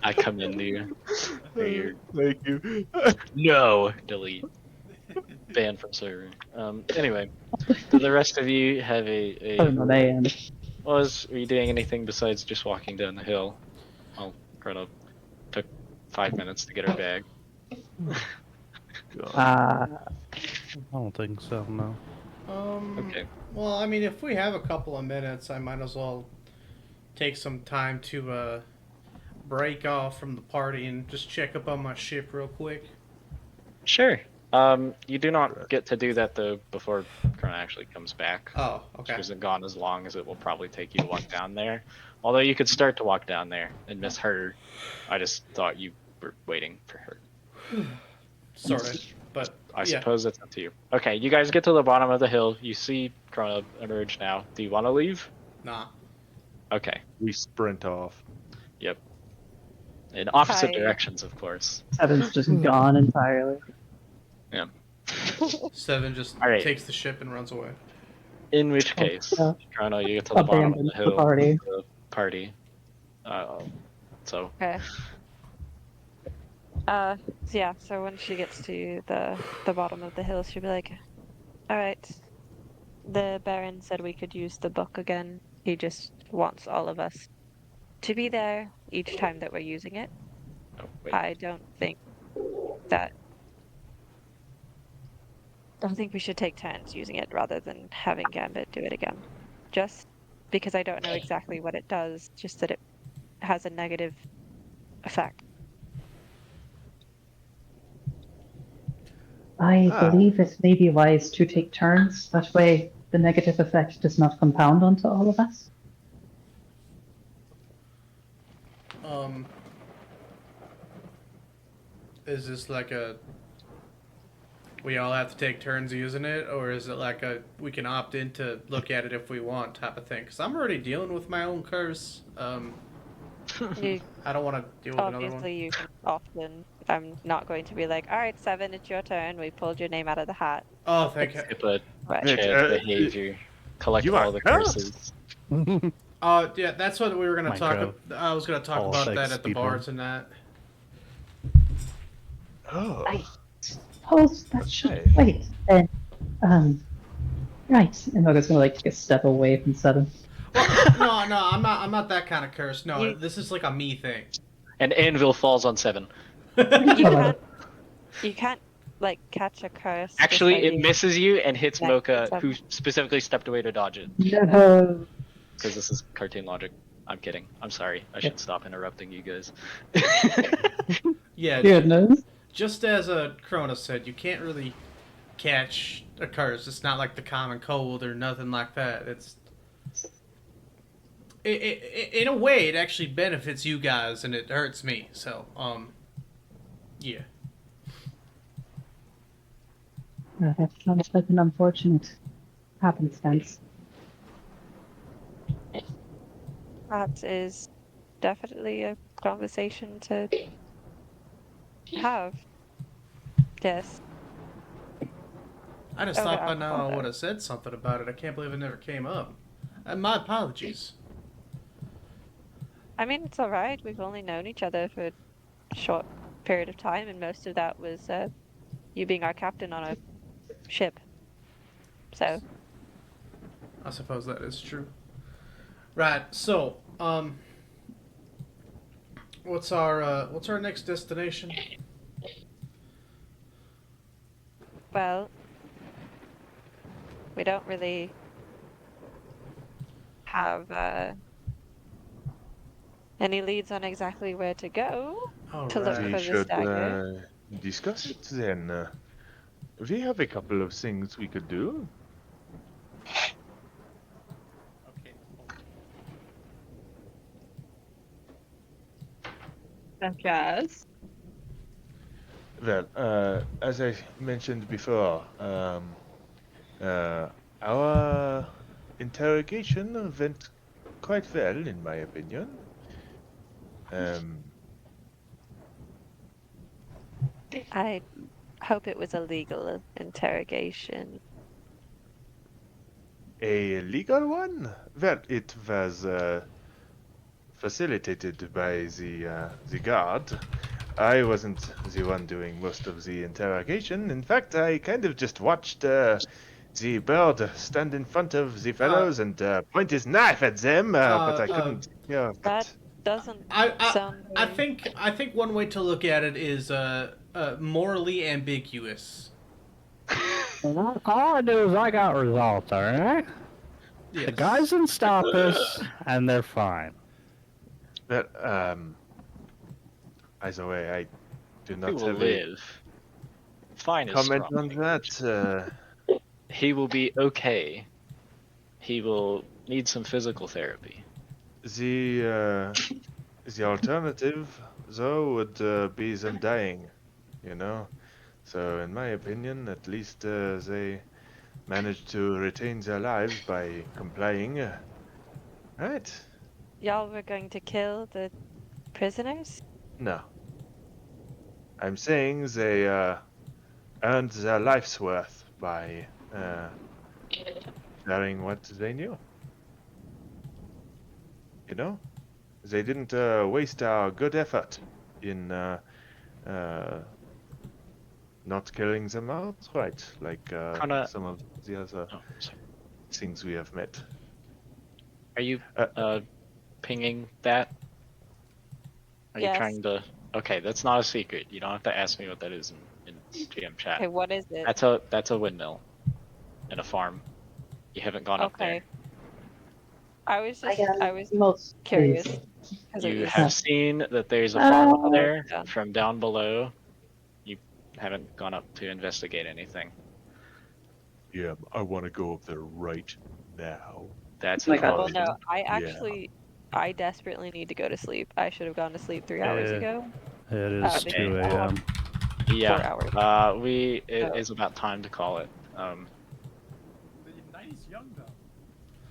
I commend you. Thank you. No! Delete. Ban from server. Anyway. Do the rest of you have a Oh no, they are you doing anything besides just walking down the hill? Well, Chrono took 5 minutes to get her bag. I don't think so, no. Okay. Well, I mean, if we have a couple of minutes, I might as well take some time to break off from the party and just check up on my ship real quick. Sure. You do not get to do that though before Chrono actually comes back. Oh, okay. She isn't gone as long as it will probably take you to walk down there. Although you could start to walk down there and miss her. I just thought you were waiting for her. Sort of, but I yeah. suppose it's up to you. Okay, you guys get to the bottom of the hill. You see Chrono emerge now. Do you want to leave? Nah. Okay. We sprint off. Yep. In opposite Hi. directions, of course. Seven's just gone entirely. Yeah. Seven just All right. takes the ship and runs away. In which case, Chrono, you get to the bottom of Abandons the the hill. party. The party. So. Okay. Yeah, so when she gets to the bottom of the hill, she'll be like, alright, the Baron said we could use the book again. He just wants all of us to be there each time that we're using it. Oh, wait. I don't think we should take turns using it rather than having Gambit do it again. Just because I don't know exactly what it does, just that it has a negative effect. I believe it may be wise to take turns. That way, the negative effect does not compound onto all of us. Is this like a we all have to take turns using it, or is it like a we can opt in to look at it if we want type of thing? Because I'm already dealing with my own curse. You, I don't want to deal with another one. obviously, you can often. I'm not going to be like, all right, Seven, it's your turn. We pulled your name out of the hat. Oh, thank you. Skip a Right. shared behavior. Collect you all are the cursed. curses. Yeah, that's what we were gonna talk. Minecraft. I was gonna talk All about sex that at the people. bars and that. Oh. I suppose that should wait. Then, right. And Moga's gonna like take a step away from Seven. Well, no, I'm not that kind of curse. No, You- this is like a me thing. And Anvil falls on 7. You can't like catch a curse. just Actually, by it being- misses you and hits Yeah, Mocha, it's, who specifically stepped away to dodge it. No. Because this is cartoon logic. I'm kidding. I'm sorry. I should stop interrupting you guys. Yeah, Goodness. just as Cronus said, you can't really catch a curse. It's not like the common cold or nothing like that. It's in a way, it actually benefits you guys and it hurts me. So, yeah. That sounds like an unfortunate happenstance. That is definitely a conversation to have. Yes. I just Oh, thought yeah, by now I okay. would have said something about it. I can't believe it never came up. And my apologies. I mean, it's all right. We've only known each other for a short period of time, and most of that was you being our captain on a ship. So, I suppose that is true. Right. So, what's our next destination? well, we don't really have any leads on exactly where to go All to look right. for the dagger. discuss it then. We have a couple of things we could do. Yes. Well, as I mentioned before, our interrogation went quite well, in my opinion. I hope it was a legal interrogation. A legal one? Well, it was facilitated by the guard. I wasn't the one doing most of the interrogation. In fact, I kind of just watched the bird stand in front of the fellows and point his knife at them, but I couldn't hear. That doesn't I sound I very... think one way to look at it is morally ambiguous. All I do is I got results, alright? Yes. The guys didn't stop us, and they're fine. But either way, I do He not will have a live. Fine is comment strong on language. that. He will be okay. He will need some physical therapy. The alternative, though, would be them dying, you know? So, in my opinion, at least they managed to retain their lives by complying. Right? Y'all were going to kill the prisoners? No. I'm saying they earned their life's worth by sharing what they knew. You know? They didn't waste our good effort in not killing them outright, like Kinda... some of the other Oh, sorry. things we have met. Are you Uh, pinging that? Are you Yes. trying to... Okay, that's not a secret. You don't have to ask me what that is in GM chat. Okay, what is it? That's a windmill and a farm. You haven't gone up there. Okay. I was most curious. please. 'Cause it You was... have seen that there's a farm up there done. from down below. You haven't gone up to investigate anything. Yeah, I want to go up there right now. That's My a God. Well, no, problem. I actually, I desperately need to go to sleep. I should have gone to sleep 3 hours Yeah. ago. It is because 2 I have a.m. 4 Yeah. hours. It So- is about time to call it.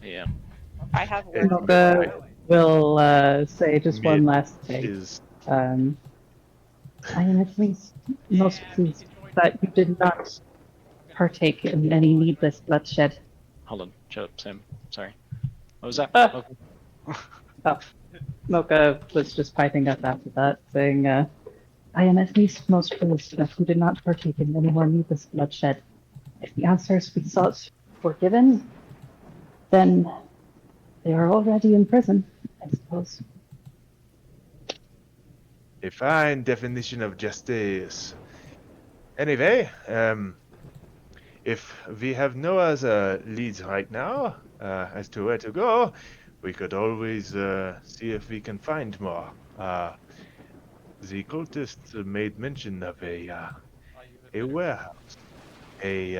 Yeah. I have It- work. Mocha will say just one Mid last thing. is I am at least most pleased that you did not partake in any needless bloodshed. Hold on. Shut up, Sam. Sorry. What was that? Ah. Okay. Oh, Mocha was just piping up after that, saying, I am at least most pleased that you did not partake in any more needless bloodshed. If the answers we sought were given, then they are already in prison, I suppose. a fine definition of justice. Anyway, if we have no other leads right now as to where to go, we could always see if we can find more. The cultists made mention of a warehouse. Hey,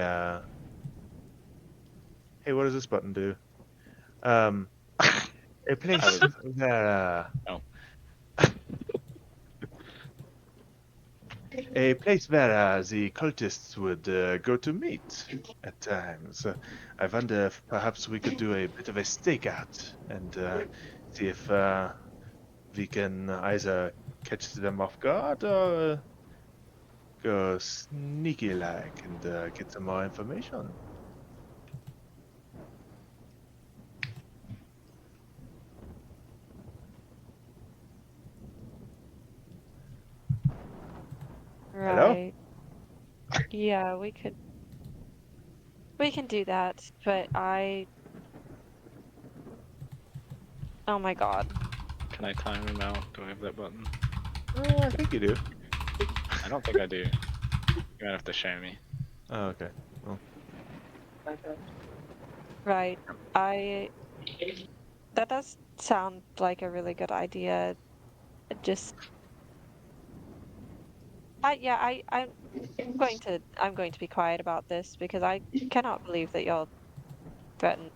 what does this button do? A place where Oh. a place where the cultists would go to meet at times. I wonder if perhaps we could do a bit of a stakeout and see if we can either catch them off guard or go sneaky like and get some more information. Hello? Right. Yeah, we could. We can do that, but oh my god. Can I time him out? Do I have that button? I think you do. I don't think I do. You're gonna have to show me. Oh, okay. Well, Right. That does sound like a really good idea. Just I'm going to be quiet about this because I cannot believe that y'all threaten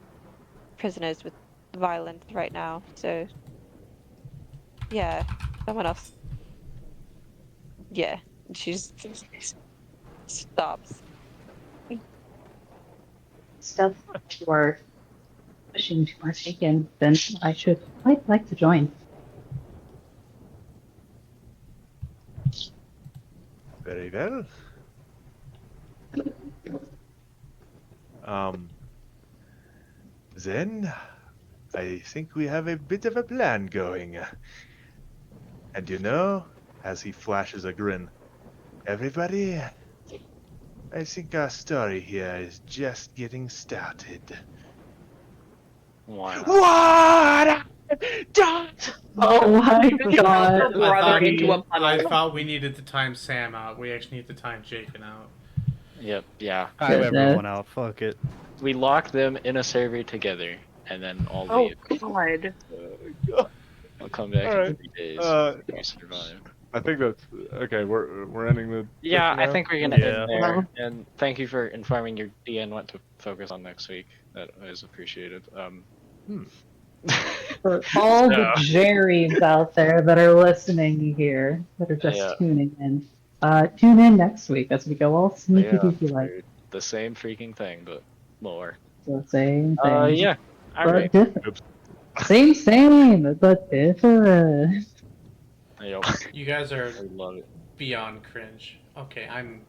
prisoners with violence right now. So yeah, someone else. Yeah, she's stops. Stuff you are wishing to partake in, then I should quite like to join. Very well. Um, then I think we have a bit of a plan going. And you know, as he flashes a grin, everybody, I think our story here is just getting started. Why not? What? Oh my god. Her brother into a I puddle. thought we needed to time Sam out. We actually need to time Jacob out. Yep, yeah. Time Goodness. everyone out. Fuck it. We lock them in a server together, and then all Oh leave. God. I'll come back in Alright. 3 days. if you survive. I think that's okay. We're ending the. Yeah, session I now? think we're gonna Yeah. end there. And thank you for informing your DN what to focus on next week. That is appreciated. For all the So- Jerrys out there that are listening here, that are just Yeah. tuning in, tune in next week as we go all sneaky Yeah, deaky like for the same freaking thing, but more. the same thing. Yeah. But Alright. different. Same, but different. Yep. You guys are I love it. beyond cringe. Okay, I'm